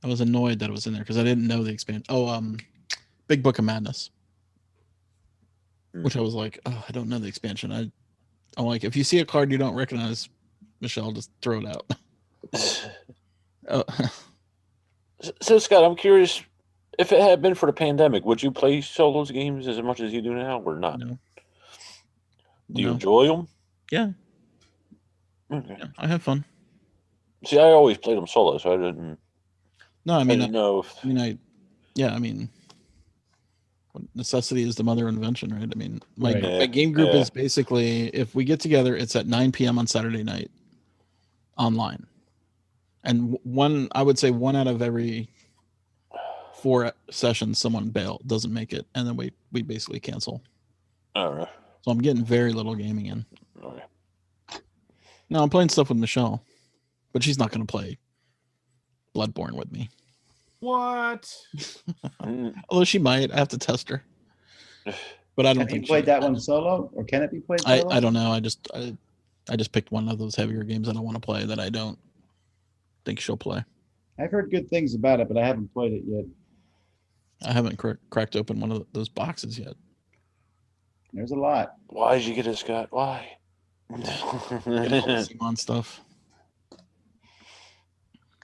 Speaker 8: I was annoyed that it was in there because I didn't know the expansion. Big Book of Madness, which I was like, I don't know the expansion. I'm like, if you see a card you don't recognize, Michelle, just throw it out.
Speaker 4: So Scott, I'm curious, if it had been for the pandemic, would you play solos games as much as you do now, or not?
Speaker 8: No.
Speaker 4: Do you enjoy them?
Speaker 8: Yeah.
Speaker 4: Okay.
Speaker 8: Yeah, I have fun.
Speaker 4: See, I always played them solo, so I didn't.
Speaker 8: No, I mean,
Speaker 4: I didn't know.
Speaker 8: necessity is the mother of invention, right? I mean, my game group is basically, if we get together, it's at 9 p.m. on Saturday night online. And I would say one out of every 4 sessions, someone doesn't make it. And then we basically cancel.
Speaker 4: All right.
Speaker 8: So I'm getting very little gaming in.
Speaker 4: All right.
Speaker 8: No, I'm playing stuff with Michelle, but she's not going to play Bloodborne with me.
Speaker 1: What?
Speaker 8: Although she might. I have to test her. But I don't think
Speaker 11: you played that one solo, or can it be played solo?
Speaker 8: I don't know. I just picked one of those heavier games I don't want to play that I don't think she'll play.
Speaker 11: I've heard good things about it, but I haven't played it yet.
Speaker 8: I haven't cracked open one of those boxes yet.
Speaker 11: There's a lot.
Speaker 4: Why did you get it, Scott? Why?
Speaker 8: On stuff.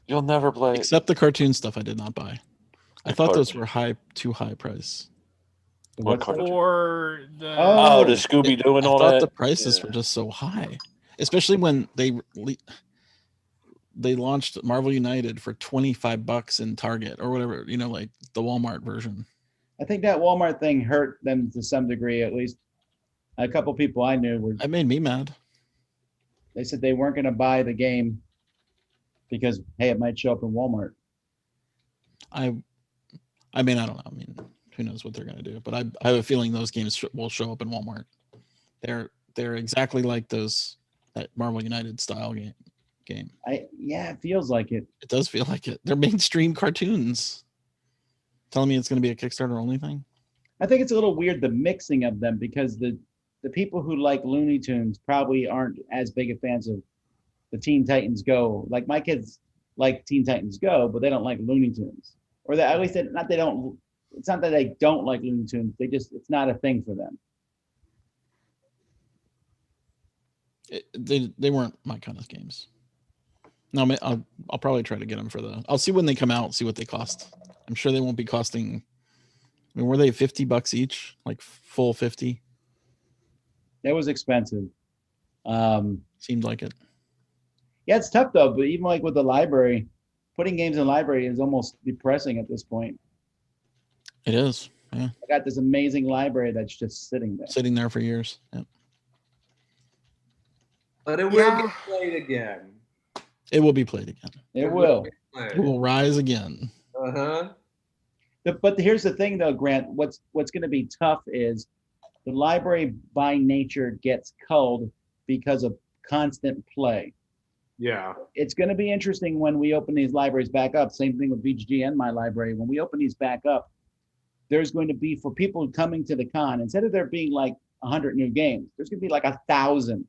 Speaker 4: You'll never play it.
Speaker 8: Except the cartoon stuff I did not buy. I thought those were too high price.
Speaker 4: What cartoon?
Speaker 1: Or the
Speaker 4: the Scooby-Doo and all that.
Speaker 8: I thought the prices were just so high. Especially when they launched Marvel United for $25 in Target or whatever, like the Walmart version.
Speaker 11: I think that Walmart thing hurt them to some degree. At least a couple people I knew were.
Speaker 8: It made me mad.
Speaker 11: They said they weren't going to buy the game because hey, it might show up in Walmart.
Speaker 8: I mean, I don't know. I mean, who knows what they're going to do? But I have a feeling those games will show up in Walmart. They're exactly like that Marvel United style game.
Speaker 11: Yeah, it feels like it.
Speaker 8: It does feel like it. They're mainstream cartoons. Telling me it's going to be a Kickstarter only thing?
Speaker 11: I think it's a little weird the mixing of them because the people who like Looney Tunes probably aren't as big of fans of the Teen Titans Go. Like my kids like Teen Titans Go, but they don't like Looney Tunes. Or that at least it's not that they don't like Looney Tunes. It's not a thing for them.
Speaker 8: They weren't my kind of games. No, I'll probably try to get them I'll see when they come out, see what they cost. I'm sure they won't be costing. I mean, were they $50 each? Like full 50?
Speaker 11: That was expensive.
Speaker 8: Seemed like it.
Speaker 11: Yeah, it's tough though. But even like with the library, putting games in the library is almost depressing at this point.
Speaker 8: It is. Yeah.
Speaker 11: I got this amazing library that's just sitting there
Speaker 8: for years. Yep.
Speaker 7: But it will get played again.
Speaker 8: It will be played again.
Speaker 11: It will.
Speaker 8: It will rise again.
Speaker 7: Uh-huh.
Speaker 11: But here's the thing though, Grant, what's going to be tough is the library by nature gets culled because of constant play.
Speaker 12: Yeah.
Speaker 11: It's going to be interesting when we open these libraries back up. Same thing with VGG and my library. When we open these back up, there's going to be, for people coming to the con, instead of there being like 100 new games, there's going to be like 1,000.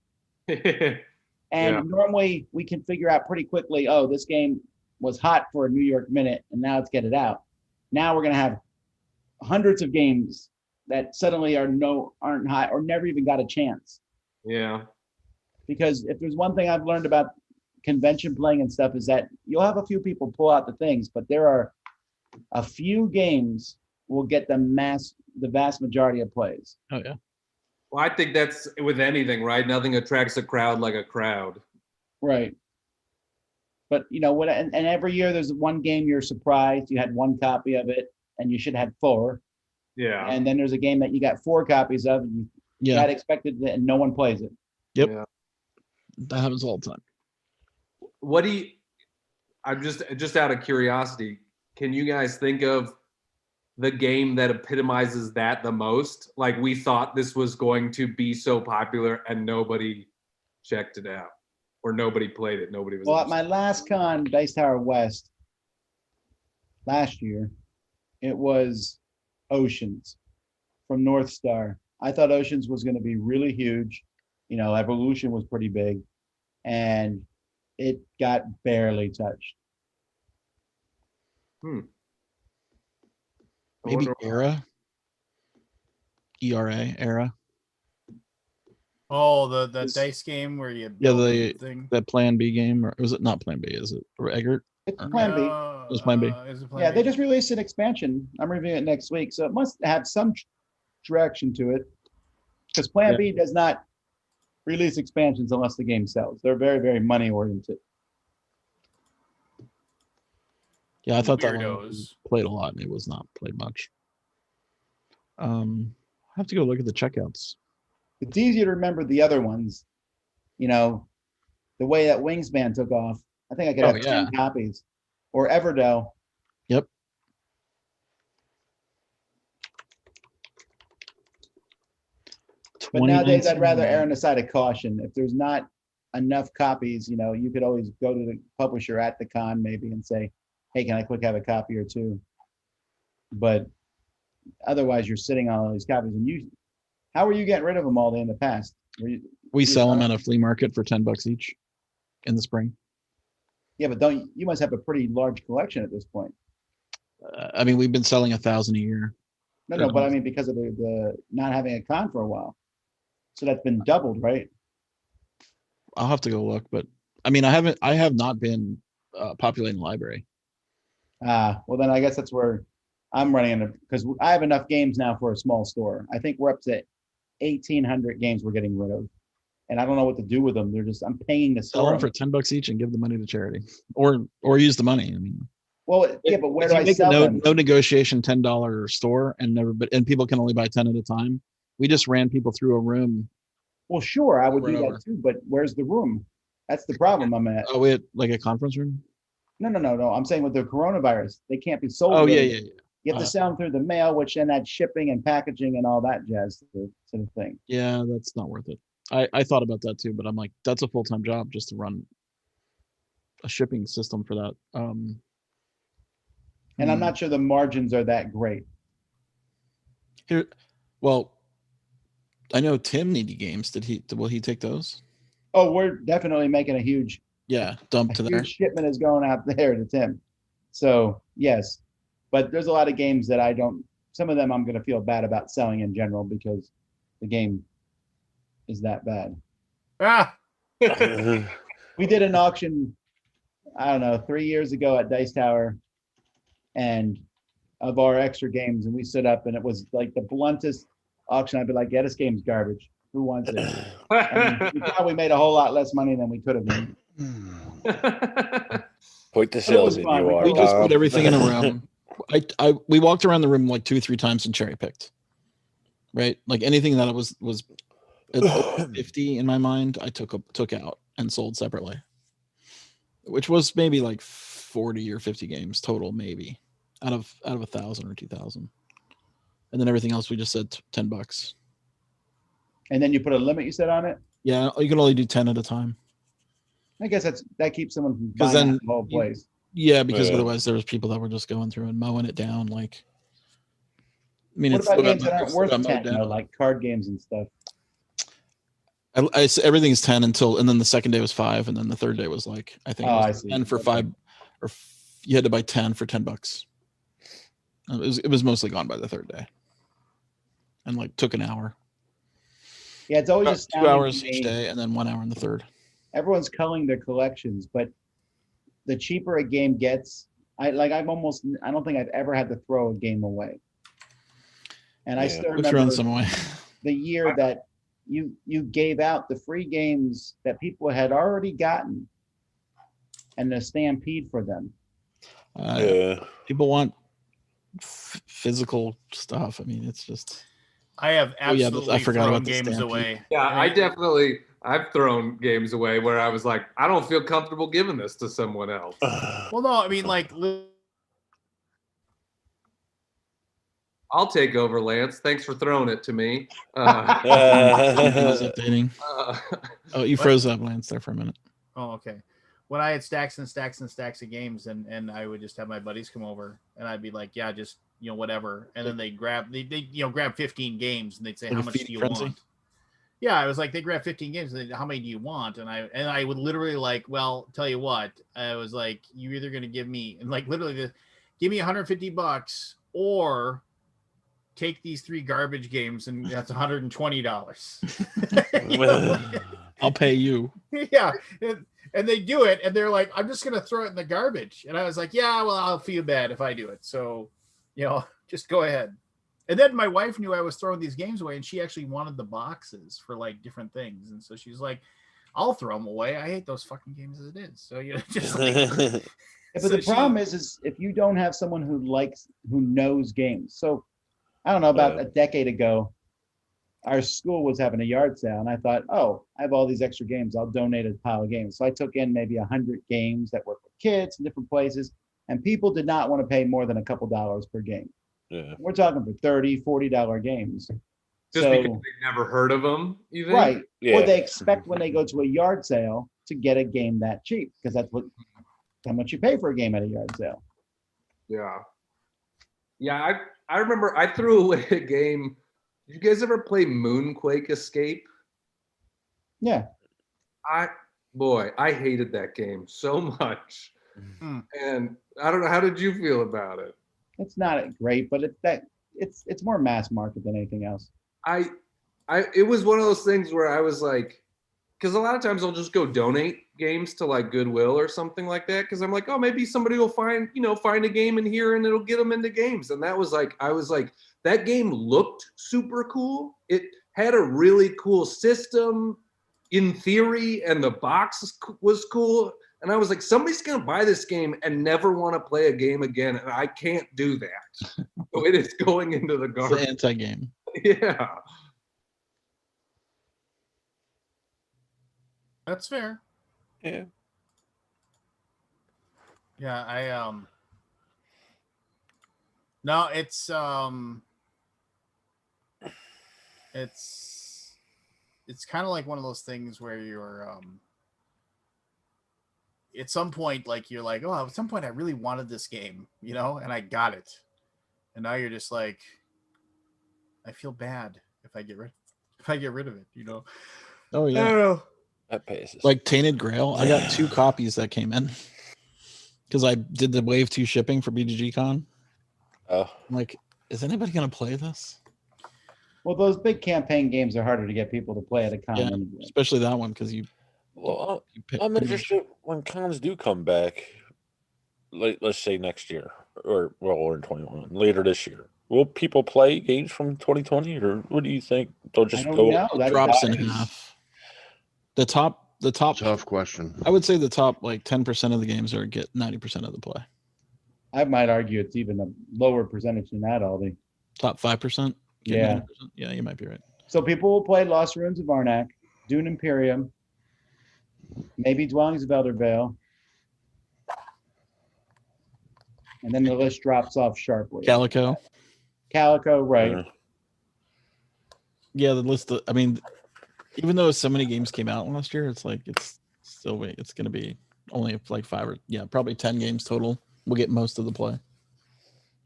Speaker 11: And normally we can figure out pretty quickly, oh, this game was hot for a New York minute and now let's get it out. Now we're going to have hundreds of games that suddenly aren't hot or never even got a chance.
Speaker 12: Yeah.
Speaker 11: Because if there's one thing I've learned about convention playing and stuff is that you'll have a few people pull out the things, but there are a few games will get the vast majority of plays.
Speaker 8: Oh yeah.
Speaker 12: Well, I think that's with anything, right? Nothing attracts a crowd like a crowd.
Speaker 11: Right. But you know what? And every year there's one game you're surprised you had one copy of it, and you should have 4.
Speaker 12: Yeah.
Speaker 11: And then there's a game that you got 4 copies of, and you got expected it, and no one plays it.
Speaker 8: Yep. Yeah. That happens all the time.
Speaker 12: What do you? I'm just out of curiosity. Can you guys think of the game that epitomizes that the most? Like, we thought this was going to be so popular and nobody checked it out, or nobody played it. Nobody was.
Speaker 11: Well, at my last con, Dice Tower West, last year, it was Oceans from North Star. I thought Oceans was going to be really huge. You know, Evolution was pretty big, and it got barely touched.
Speaker 8: Maybe Era. Era.
Speaker 1: Oh, the dice game where you build the thing.
Speaker 8: That Plan B game, or was it not Plan B? Is it Eggert?
Speaker 11: It's Plan B.
Speaker 8: It was Plan B.
Speaker 11: Yeah, they just released an expansion. I'm reviewing it next week, so it must have some direction to it. Because Plan B does not release expansions unless the game sells. They're very, very money oriented.
Speaker 8: Yeah, I thought that one was played a lot and it was not played much. I have to go look at the checkouts.
Speaker 11: It's easier to remember the other ones. You know, the way that Wingspan took off. I think I could have 2 copies. Or Everdell.
Speaker 8: Yep.
Speaker 11: But nowadays, I'd rather err on the side of caution. If there's not enough copies, you know, you could always go to the publisher at the con maybe and say, hey, can I quick have a copy or 2? But otherwise, you're sitting on all these copies. And how were you getting rid of them all in the past?
Speaker 8: We sell them at a flea market for $10 each in the spring.
Speaker 11: Yeah, but you must have a pretty large collection at this point.
Speaker 8: I mean, we've been selling 1,000 a year.
Speaker 11: No, but I mean, because of the not having a con for a while. So that's been doubled, right?
Speaker 8: I'll have to go look, but I mean, I have not been populating the library.
Speaker 11: Well, then I guess that's where I'm running into, because I have enough games now for a small store. I think we're up to 1,800 games we're getting rid of, and I don't know what to do with them. I'm paying the
Speaker 8: sell
Speaker 11: store
Speaker 8: them for $10 each and give the money to charity, or use the money. I mean,
Speaker 11: Well, yeah, but where
Speaker 8: If
Speaker 11: do
Speaker 8: you
Speaker 11: I
Speaker 8: make a
Speaker 11: sell
Speaker 8: no,
Speaker 11: them?
Speaker 8: no negotiation $10 store and people can only buy 10 at a time, we just ran people through a room.
Speaker 11: Well, sure, I would
Speaker 8: Over and
Speaker 11: do
Speaker 8: over.
Speaker 11: that too, but where's the room? That's the problem I'm at.
Speaker 8: Oh, wait, like a conference room?
Speaker 11: No. I'm saying with the coronavirus, they can't be sold.
Speaker 8: Oh, yeah,
Speaker 11: really.
Speaker 8: yeah, yeah.
Speaker 11: You have to sell them through the mail, which then adds shipping and packaging and all that jazz to the thing.
Speaker 8: Yeah, that's not worth it. I thought about that too, but I'm like, that's a full-time job just to run a shipping system for that.
Speaker 11: And I'm not sure the margins are that great.
Speaker 8: Here, well, I know Tim needed games. Will he take those?
Speaker 11: Oh, we're definitely making a huge
Speaker 8: dump to there.
Speaker 11: Shipment is going out there to Tim. So yes, but there's a lot of games that I don't. Some of them I'm going to feel bad about selling in general because the game is that bad. We did an auction, I don't know, 3 years ago at Dice Tower, and of our extra games, and we stood up, and it was like the bluntest auction. I'd be like, "Yeah, this game's garbage. Who wants it?" And we probably made a whole lot less money than we could have made.
Speaker 4: Point the salesman you are.
Speaker 8: We just put everything in a room. We walked around the room like 2-3 times and cherry picked. Right, like anything that was at 50 in my mind, I took out and sold separately, which was maybe like 40 or 50 games total, maybe out of 1,000 or 2,000, and then everything else we just said $10.
Speaker 11: And then you put a limit, you said, on it.
Speaker 8: Yeah, you can only do 10 at a time.
Speaker 11: I guess that keeps someone from
Speaker 8: Because
Speaker 11: buying
Speaker 8: then
Speaker 11: out the whole place.
Speaker 8: Yeah, because otherwise there was people that were just going through and mowing it down. Like, I mean,
Speaker 11: What
Speaker 8: it's
Speaker 11: about
Speaker 8: still
Speaker 11: games that aren't worth 10, though, like card games and stuff?
Speaker 8: Everything's 10 and then the second day was 5, and then the third day was like I think it was 10 for 5, or you had to buy 10 for $10. It was mostly gone by the third day, and like took an hour.
Speaker 11: Yeah, it's always just
Speaker 8: 2 hours each day, and then 1 hour in the third.
Speaker 11: Everyone's culling their collections, but the cheaper a game gets, I don't think I've ever had to throw a game away. And I still remember
Speaker 8: some away.
Speaker 11: The year that you gave out the free games that people had already gotten, and the stampede for them.
Speaker 8: People want physical stuff. I mean, it's just.
Speaker 1: I have absolutely
Speaker 8: I forgot
Speaker 1: thrown
Speaker 8: about the
Speaker 1: games
Speaker 8: stampede.
Speaker 1: away.
Speaker 12: Yeah, I've thrown games away where I was like, I don't feel comfortable giving this to someone else.
Speaker 1: Well, no, I mean, like,
Speaker 12: I'll take over, Lance. Thanks for throwing it to me.
Speaker 8: Updating. Oh, you froze up, Lance, there for a minute.
Speaker 1: Oh, okay. When I had stacks and stacks and stacks of games, and I would just have my buddies come over, and I'd be like, yeah, just whatever, and then they grab 15 games, and they'd say, how much do you want? Yeah, I was like, they grab 15 games, and how many do you want? And I would literally like, well, tell you what, I was like, you're either going to give me, and like literally, give me $150 or take these 3 garbage games, and that's $120.
Speaker 8: I'll pay you.
Speaker 1: Yeah. And they do it, and they're like, I'm just going to throw it in the garbage. And I was like, yeah, well, I'll feel bad if I do it. So, just go ahead. And then my wife knew I was throwing these games away, and she actually wanted the boxes for like different things. And so she's like, I'll throw them away. I hate those fucking games as it is. So, just like.
Speaker 11: But the problem is if you don't have someone who knows games. So I don't know, about a decade ago, our school was having a yard sale, and I thought, oh, I have all these extra games. I'll donate a pile of games. So I took in maybe 100 games that were for kids in different places, and people did not want to pay more than a couple dollars per game.
Speaker 4: Yeah.
Speaker 11: We're talking for $30, $40 games.
Speaker 12: Just because they've never heard of them, you think?
Speaker 11: Right. Yeah. Or they expect when they go to a yard sale to get a game that cheap, because that's how much you pay for a game at a yard sale.
Speaker 12: Yeah. Yeah, I remember I threw away a game. Did you guys ever play Moonquake Escape?
Speaker 11: Yeah.
Speaker 12: I hated that game so much. And I don't know, how did you feel about it?
Speaker 11: It's not great, but it's more mass market than anything else.
Speaker 12: It was one of those things where I was like, because a lot of times I'll just go donate games to like Goodwill or something like that, because I'm like, oh, maybe somebody will find a game in here and it'll get them into games. And that was like, I was like, that game looked super cool. It had a really cool system in theory, and the box was cool.
Speaker 7: And I was like, somebody's going to buy this game and never want to play a game again. And I can't do that. So it is going into the
Speaker 8: It's
Speaker 7: garbage.
Speaker 8: the anti-game.
Speaker 7: Yeah.
Speaker 1: That's fair.
Speaker 4: Yeah.
Speaker 1: Yeah, no, it's kind of like one of those things where you're at some point, like you're like, oh, at some point I really wanted this game, you know, and I got it, and now you're just like, I feel bad if I get rid of it, you know.
Speaker 8: Oh yeah.
Speaker 1: I don't know.
Speaker 4: That passes.
Speaker 8: Like Tainted Grail, I got 2 copies that came in because I did the Wave 2 shipping for BGG Con.
Speaker 4: Oh.
Speaker 8: I'm like, is anybody gonna play this?
Speaker 11: Well, those big campaign games are harder to get people to play at a con.
Speaker 8: Yeah,
Speaker 11: anyway.
Speaker 8: especially that one because you.
Speaker 4: Well, I'm interested when cons do come back. Let's say next year, or well, in 21, later this year. Will people play games from 2020, or what do you think? They'll just go.
Speaker 11: That
Speaker 8: drops in half. The top.
Speaker 3: Tough question.
Speaker 8: I would say the top like 10% of the games are get 90% of the play.
Speaker 11: I might argue it's even a lower percentage than that, Aldi.
Speaker 8: Top 5%.
Speaker 11: Yeah.
Speaker 8: 90%. Yeah, you might be right.
Speaker 11: So people will play Lost Ruins of Arnak, Dune Imperium, maybe Dwellings of Elder Vale, and then the list drops off sharply.
Speaker 8: Calico,
Speaker 11: right?
Speaker 8: Yeah, the list. I mean, even though so many games came out last year, it's like it's going to be only like 5 or probably 10 games total. We'll get most of the play,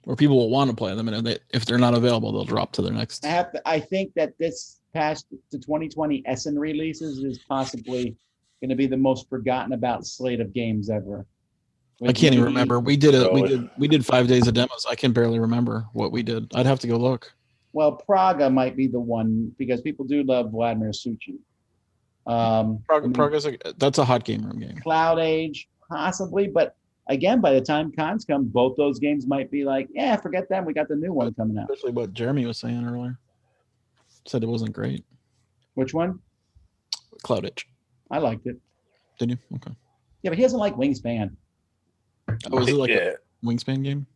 Speaker 8: or people will want to play them, and if they're not available, they'll drop to their next.
Speaker 11: I think that this past the 2020 Essen releases is possibly going to be the most forgotten about slate of games ever.
Speaker 8: I can't even remember. We did 5 days of demos. I can barely remember what we did. I'd have to go look.
Speaker 11: Well, Praga might be the one because people do love Vladimir Suchin.
Speaker 8: Praga's that's a hot game room game.
Speaker 11: Cloud Age, possibly, but again, by the time cons come, both those games might be like, yeah, forget them. We got the new one coming out.
Speaker 8: Especially what Jeremy was saying earlier. Said it wasn't great.
Speaker 11: Which one?
Speaker 8: Cloud Age.
Speaker 11: I liked it.
Speaker 8: Did you? Okay.
Speaker 11: Yeah, but he doesn't like Wingspan.
Speaker 8: Oh, is it like a Wingspan game?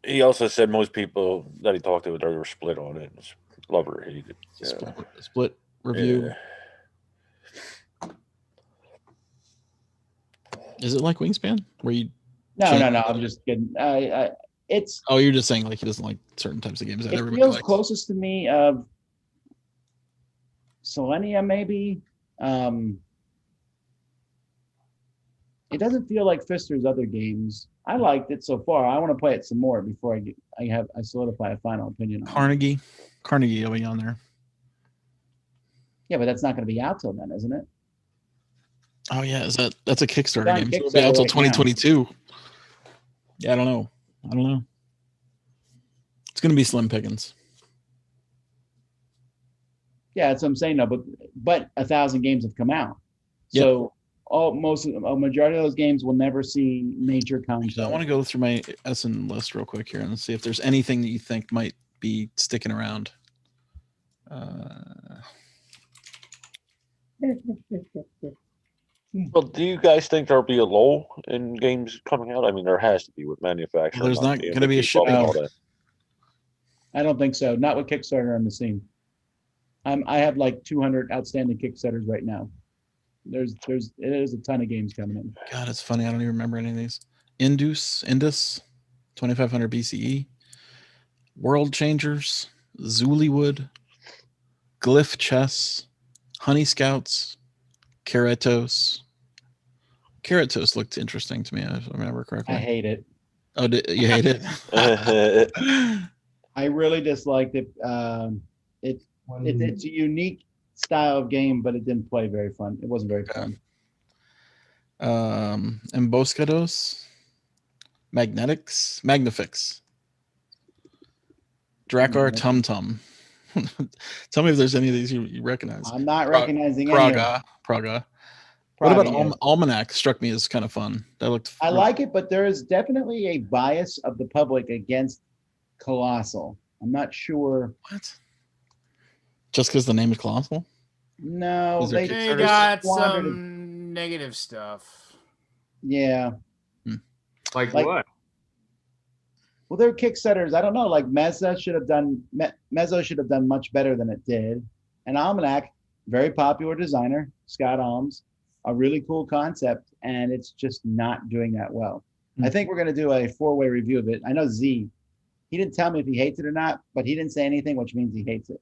Speaker 4: He also said most people that he talked to, they were split on it. Love or hate it. Yeah.
Speaker 8: Split review.
Speaker 4: Yeah.
Speaker 8: Is it like Wingspan? Where you?
Speaker 11: No. I'm just kidding. It's.
Speaker 8: Oh, you're just saying like he doesn't like certain types of games that
Speaker 11: it
Speaker 8: everybody
Speaker 11: feels
Speaker 8: likes.
Speaker 11: Closest to me of Selenia, maybe. It doesn't feel like Pfister's other games. I liked it so far. I want to play it some more before I solidify a final opinion on
Speaker 8: Carnegie will be on there.
Speaker 11: Yeah, but that's not going to be out till then, isn't it?
Speaker 8: Oh yeah, that's a Kickstarter game.
Speaker 11: Kickstarter
Speaker 8: It'll be out till
Speaker 11: right
Speaker 8: 2022. Yeah, I don't know. It's going to be slim pickings.
Speaker 11: Yeah, that's what I'm saying. No, but 1,000 games have come out, so a majority of those games will never see major content.
Speaker 8: I want to go through my Essen list real quick here and see if there's anything that you think might be sticking around.
Speaker 4: Well, do you guys think there'll be a lull in games coming out? I mean, there has to be with manufacturing.
Speaker 8: Well, there's not going to be a shipping.
Speaker 11: I don't think so. Not with Kickstarter on the scene. I have like 200 outstanding Kickstarters right now. It is a ton of games coming in.
Speaker 8: God, it's funny. I don't even remember any of these. Indus, 2500 BCE, World Changers, Zuliwood, Glyph Chess, Honey Scouts, Keratos. Keratos looked interesting to me, if I remember correctly.
Speaker 11: I hate it.
Speaker 8: Oh, you hate it?
Speaker 11: I really disliked it. It's a unique style of game, but it didn't play very fun. It wasn't very fun.
Speaker 8: Emboscados, Magnifix, Drakkar Tum Tum. Tell me if there's any of these you recognize.
Speaker 11: I'm not recognizing any.
Speaker 8: Praga. What about Almanac? Struck me as kind of fun. That looked.
Speaker 11: I like it, but there is definitely a bias of the public against Colossal. I'm not sure.
Speaker 8: What? Just because the name is Colossal?
Speaker 11: No,
Speaker 1: they got some negative stuff.
Speaker 11: Yeah.
Speaker 12: Like what?
Speaker 11: Well, they're Kickstarters. I don't know. Like Mezzo should have done much better than it did. And Almanac, very popular designer, Scott Alms, a really cool concept, and it's just not doing that well. I think we're going to do a 4-way review of it. I know Z, he didn't tell me if he hates it or not, but he didn't say anything, which means he hates it.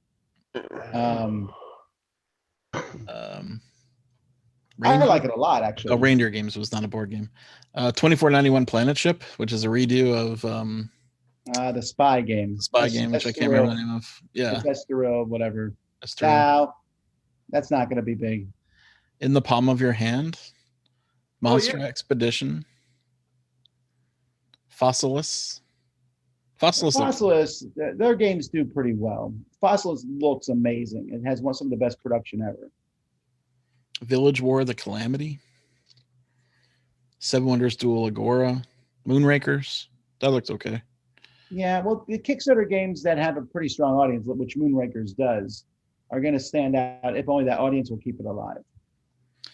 Speaker 11: I like it a lot, actually.
Speaker 8: Oh, Reindeer Games was not a board game. 2491 Planet Ship, which is a redo of
Speaker 11: the Spy game.
Speaker 8: Which I can't remember the name of. Yeah.
Speaker 11: Estoril, whatever.
Speaker 8: Estoril.
Speaker 11: Now, that's not going to be big.
Speaker 8: In the Palm of Your Hand. Monster Expedition. Fossilis.
Speaker 11: Their games do pretty well. Fossilis looks amazing. It has some of the best production ever.
Speaker 8: Village War, The Calamity. Seven Wonders Duel Agora. Moonrakers. That looks okay.
Speaker 11: Yeah, well, the Kickstarter games that have a pretty strong audience, which Moonrakers does, are going to stand out if only that audience will keep it alive.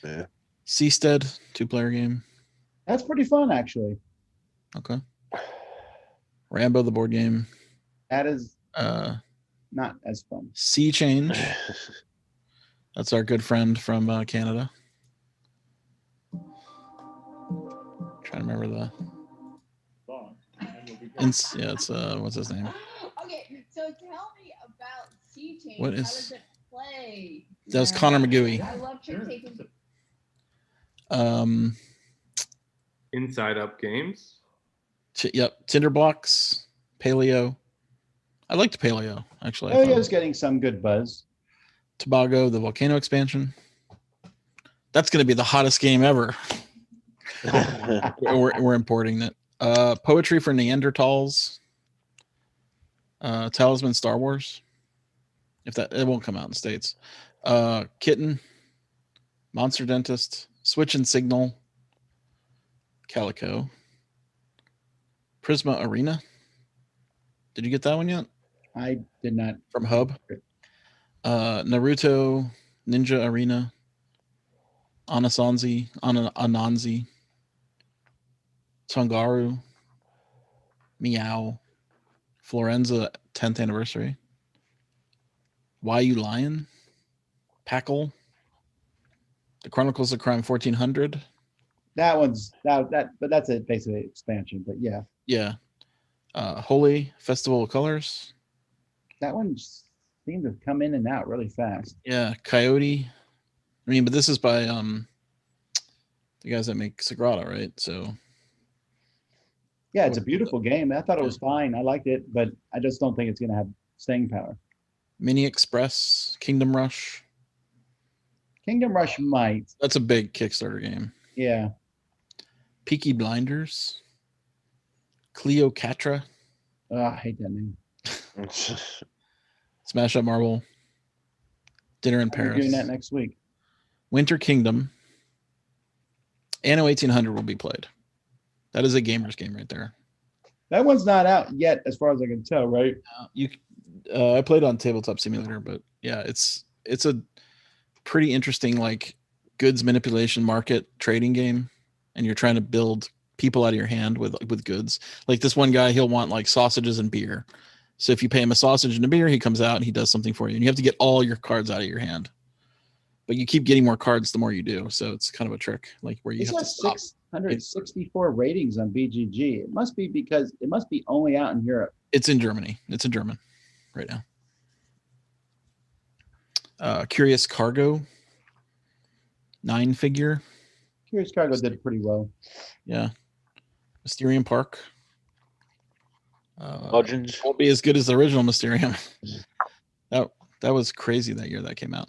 Speaker 4: Yeah.
Speaker 8: Seastead, 2-player game.
Speaker 11: That's pretty fun, actually.
Speaker 8: Okay. Rambo, the board game.
Speaker 11: That is not as fun.
Speaker 8: Sea Change. That's our good friend from Canada. Trying to remember the. It's what's his name?
Speaker 14: Okay, so tell me about Sea Change.
Speaker 8: What
Speaker 14: How
Speaker 8: is?
Speaker 14: does it play?
Speaker 8: That was Connor McGooey.
Speaker 14: I love taking.
Speaker 12: Inside Up Games.
Speaker 8: Yep, Tinderblocks, Paleo. I liked Paleo actually.
Speaker 11: Paleo's getting some good buzz.
Speaker 8: Tobago, the volcano expansion. That's going to be the hottest game ever. we're importing it. Poetry for Neanderthals. Talisman Star Wars. It won't come out in the States. Kitten. Monster Dentist. Switch and Signal. Calico. Prisma Arena. Did you get that one yet?
Speaker 11: I did not.
Speaker 8: From Hub. Naruto, Ninja Arena, Anansi, Tongaru, Meow, Florenza 10th anniversary, Why You Lion, Packle, The Chronicles of Crime 1400.
Speaker 11: But that's a basically expansion, but yeah.
Speaker 8: Yeah. Holy Festival of Colors.
Speaker 11: That one seemed to come in and out really fast.
Speaker 8: Yeah, Coyote. I mean, but this is by the guys that make Sagrada, right? So
Speaker 11: yeah, it's a beautiful game. I thought it was fine. I liked it, but I just don't think it's going to have staying power.
Speaker 8: Mini Express, Kingdom Rush.
Speaker 11: Kingdom Rush might.
Speaker 8: That's a big Kickstarter game.
Speaker 11: Yeah.
Speaker 8: Peaky Blinders. Cleocatra.
Speaker 11: Oh, I hate that name.
Speaker 8: Smash Up Marble. Dinner in Paris.
Speaker 11: We're doing that next week.
Speaker 8: Winter Kingdom. Anno 1800 will be played. That is a gamer's game right there.
Speaker 11: That one's not out yet, as far as I can tell, right?
Speaker 8: I played on Tabletop Simulator, but yeah, it's a pretty interesting like goods manipulation market trading game, and you're trying to build people out of your hand with goods. Like this one guy, he'll want like sausages and beer. So if you pay him a sausage and a beer, he comes out and he does something for you, and you have to get all your cards out of your hand. But you keep getting more cards the more you do, so it's kind of a trick, like where you have to stop.
Speaker 11: 664 ratings on BGG. It must be because it must be only out in Europe.
Speaker 8: It's in Germany. It's in German right now. Curious Cargo. 9-figure.
Speaker 11: Curious Cargo did pretty well.
Speaker 8: Yeah. Mysterium Park.
Speaker 4: Legends
Speaker 8: won't be as good as the original Mysterium. that was crazy that year that came out.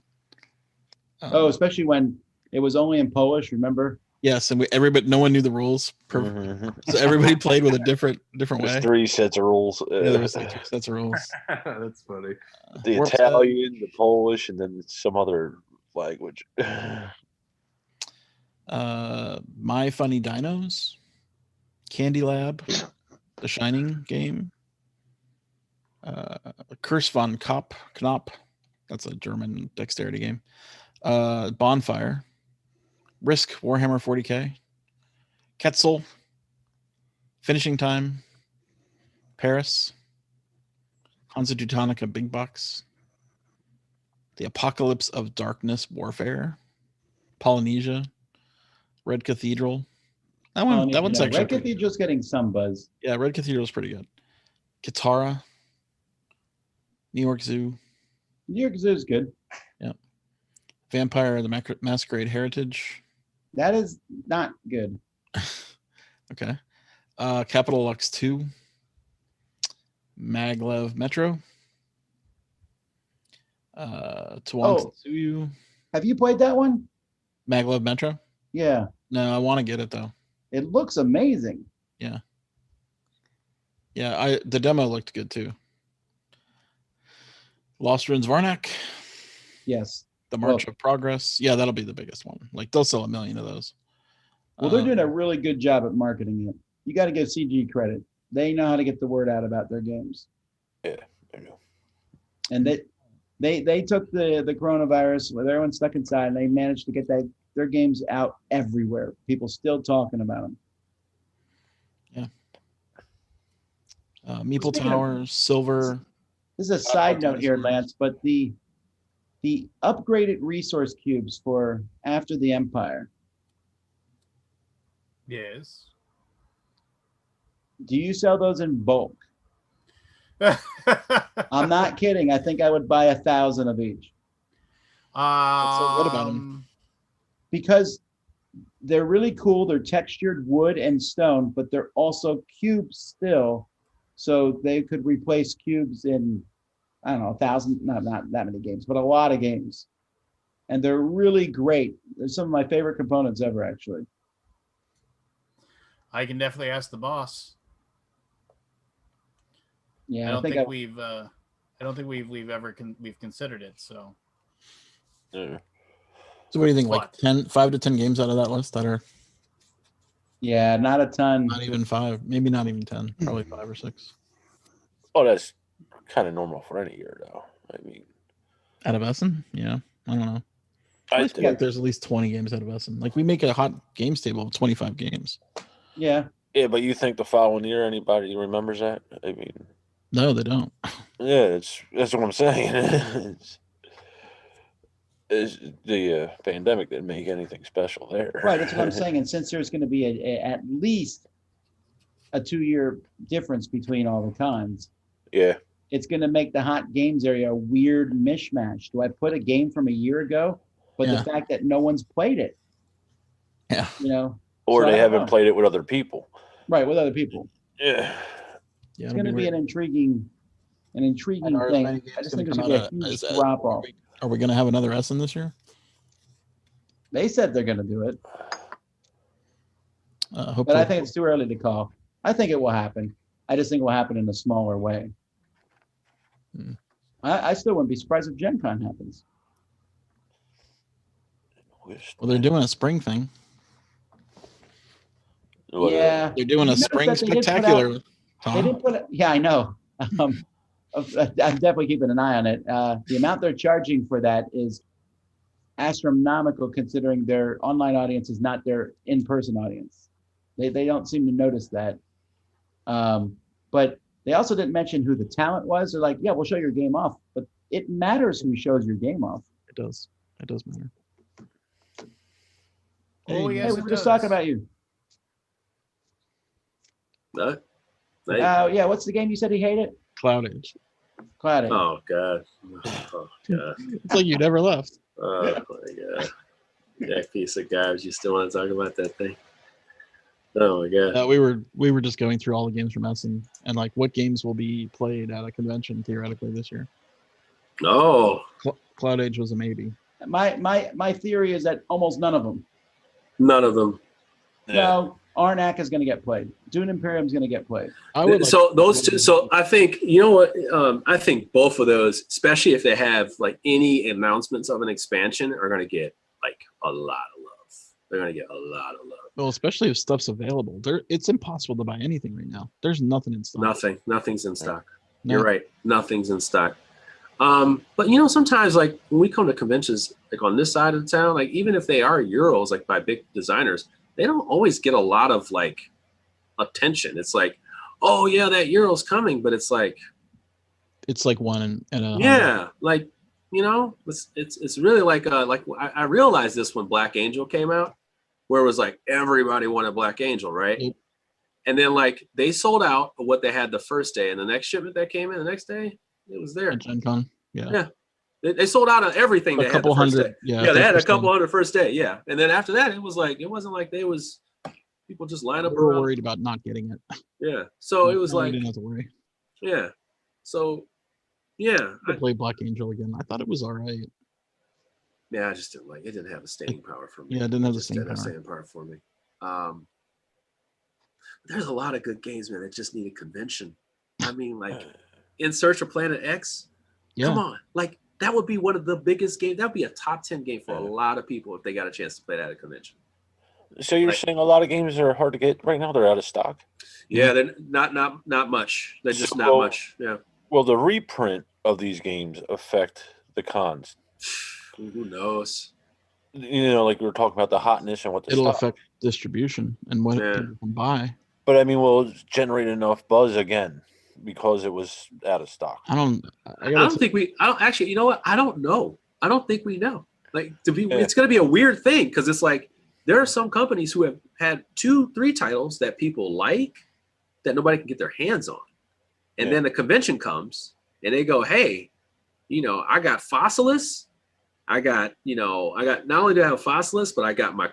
Speaker 11: Especially when it was only in Polish. Remember?
Speaker 8: Yes, and no one knew the rules. So everybody played with a different way.
Speaker 4: 3 sets of rules.
Speaker 8: Yeah, there was like 3 sets of rules.
Speaker 12: That's funny.
Speaker 4: The Italian, the Polish, and then some other language.
Speaker 8: My Funny Dinos, Candy Lab, The Shining game, Curse von Knopf. That's a German dexterity game. Bonfire, Risk Warhammer 40K, Quetzal, Finishing Time, Paris, Hansa Teutonica Big Box, The Apocalypse of Darkness Warfare, Polynesia, Red Cathedral. That one's actually
Speaker 11: Red Cathedral's getting some buzz.
Speaker 8: Yeah, Red Cathedral's pretty good. Katara, New York Zoo.
Speaker 11: New York Zoo is good.
Speaker 8: Yeah. Vampire the Masquerade Heritage.
Speaker 11: That is not good.
Speaker 8: Okay. Capital Lux 2. Maglev Metro. Tsuyu.
Speaker 11: Have you played that one?
Speaker 8: Maglev Metro?
Speaker 11: Yeah.
Speaker 8: No, I want to get it though.
Speaker 11: It looks amazing.
Speaker 8: Yeah. Yeah, the demo looked good too. Lost Ruins Varnak.
Speaker 11: Yes.
Speaker 8: The March of Progress. Yeah, that'll be the biggest one. Like they'll sell 1 million of those.
Speaker 11: Well, they're doing a really good job at marketing it. You got to give CG credit. They know how to get the word out about their games.
Speaker 4: Yeah, I know.
Speaker 11: And they took the coronavirus with everyone stuck inside, and they managed to get their games out everywhere. People still talking about them.
Speaker 8: Yeah. Meeple Towers, Silver.
Speaker 11: This is a side note here, Lance, but the upgraded resource cubes for After the Empire.
Speaker 1: Yes.
Speaker 11: Do you sell those in bulk? I'm not kidding. I think I would buy 1,000 of each.
Speaker 8: What about them?
Speaker 11: Because they're really cool. They're textured wood and stone, but they're also cubes still. So they could replace cubes in, I don't know, 1,000, not that many games, but a lot of games. And they're really great. They're some of my favorite components ever, actually.
Speaker 1: I can definitely ask the boss.
Speaker 11: Yeah,
Speaker 1: I don't think we've ever considered it. So.
Speaker 8: Yeah. So what do you think? Like 5 to 10 games out of that list that are?
Speaker 11: Yeah, not a ton.
Speaker 8: Not even 5. Maybe not even 10. Probably 5 or 6.
Speaker 4: Oh, that's kind of normal for any year, though. I mean,
Speaker 8: out of Essen? Yeah, I don't know.
Speaker 4: I
Speaker 8: feel like there's at least 20 games out of Essen. Like we make a hot games table of 25 games.
Speaker 11: Yeah.
Speaker 4: Yeah, but you think the following year anybody remembers that? I mean,
Speaker 8: no, they don't.
Speaker 4: Yeah, that's what I'm saying. The pandemic didn't make anything special there.
Speaker 11: Right, that's what I'm saying. And since there's going to be at least a 2-year difference between all the cons,
Speaker 4: yeah,
Speaker 11: it's going to make the hot games area a weird mishmash. Do I put a game from a year ago, but the fact that no one's played it?
Speaker 8: Yeah,
Speaker 4: or they haven't played it with other people.
Speaker 11: Right, with other people.
Speaker 4: Yeah,
Speaker 11: it's going to be an intriguing thing. I just think there's going to be a huge drop off.
Speaker 8: Are we going to have another Essen this year?
Speaker 11: They said they're going to do it. But I think it's too early to call. I think it will happen. I just think it will happen in a smaller way. I still wouldn't be surprised if Gen Con happens.
Speaker 8: Well, they're doing a spring thing.
Speaker 11: Yeah.
Speaker 8: They're doing a spring spectacular.
Speaker 11: They didn't put it. Yeah, I know. I'm definitely keeping an eye on it. The amount they're charging for that is astronomical, considering their online audience is not their in-person audience. They don't seem to notice that. But they also didn't mention who the talent was. They're like, yeah, we'll show your game off, but it matters who shows your game off.
Speaker 8: It does. It does matter.
Speaker 1: Oh, yes,
Speaker 11: hey, we're just talking about you.
Speaker 9: No.
Speaker 11: Yeah, what's the game you said he hated?
Speaker 8: Cloud Age.
Speaker 11: Cloud Age.
Speaker 9: Oh god. Oh god.
Speaker 8: It's like you never left.
Speaker 9: Oh my god. That piece of garbage. You still want to talk about that thing? Oh my god.
Speaker 8: We were just going through all the games from Essen and like what games will be played at a convention theoretically this year.
Speaker 9: No.
Speaker 8: Cloud Age was a maybe.
Speaker 11: My theory is that almost none of them.
Speaker 9: None of them.
Speaker 11: No, Arnak is going to get played. Dune Imperium is going to get played.
Speaker 9: So those two. So I think you know what? I think both of those, especially if they have like any announcements of an expansion, are going to get like a lot of love. They're going to get a lot of love.
Speaker 8: Well, especially if stuff's available. It's impossible to buy anything right now. There's nothing in stock.
Speaker 9: Nothing's in stock.
Speaker 8: No.
Speaker 9: You're right. Nothing's in stock. But sometimes like when we come to conventions, like on this side of the town, like even if they are Euros, like by big designers, they don't always get a lot of like attention. It's like, oh yeah, that Euro's coming, but it's like
Speaker 8: one in a
Speaker 9: yeah, like you know, it's really like I realized this when Black Angel came out, where it was like everybody wanted Black Angel, right?
Speaker 8: Yep.
Speaker 9: And then like they sold out of what they had the first day, and the next shipment that came in the next day, it was there.
Speaker 8: at Gen Con. Yeah.
Speaker 9: Yeah. They sold out of everything they had the first day. Yeah, they had a couple hundred first day. Yeah. And then after that, it wasn't like they was people just line up.
Speaker 8: We were worried about not getting it.
Speaker 9: Yeah. So it was
Speaker 8: we
Speaker 9: like,
Speaker 8: didn't have to worry.
Speaker 9: yeah. So, yeah.
Speaker 8: I played Black Angel again. I thought it was all right.
Speaker 9: Yeah, I just didn't like it. Didn't have a staying power for me.
Speaker 8: Yeah, it didn't have the
Speaker 9: staying power for me. There's a lot of good games, man, that just need a convention. I mean, like In Search of Planet X.
Speaker 8: Yeah.
Speaker 9: Come on. Like, that would be one of the biggest games. That would be a top 10 game for a lot of people if they got a chance to play that at a convention.
Speaker 4: So you're saying a lot of games are hard to get right now? They're out of stock.
Speaker 9: Yeah, they're not much. They're just not much. Yeah.
Speaker 4: Will the reprint of these games affect the cons?
Speaker 9: Who knows?
Speaker 4: You know, like we were talking about the hotness and what the
Speaker 8: It'll
Speaker 4: stock.
Speaker 8: affect distribution and what people can buy.
Speaker 4: But I mean, will it generate enough buzz again because it was out of stock?
Speaker 9: I don't think we. I don't actually. You know what? I don't know. I don't think we know. Like it's going to be a weird thing because it's like there are some companies who have had 2-3 titles that people like that nobody can get their hands on, and then the convention comes and they go, "Hey, you know, I got Fossilis. I got not only do I have Fossilis, but I got my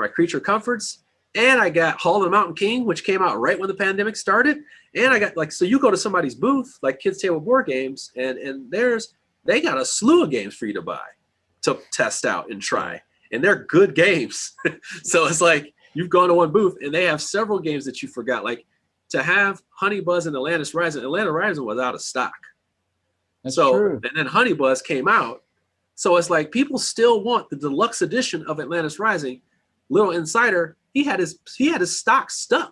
Speaker 9: creature comforts, and I got Hall of the Mountain King, which came out right when the pandemic started. And I got so you go to somebody's booth, like Kids Table Board Games, and they got a slew of games for you to buy, to test out and try. And they're good games. So it's like you've gone to one booth and they have several games that you forgot. Like to have Honey Buzz and Atlantis Rising. Atlanta Rising was out of stock.
Speaker 11: That's true.
Speaker 9: And then Honey Buzz came out. So it's like people still want the deluxe edition of Atlantis Rising. Little Insider, he had his stock stuck.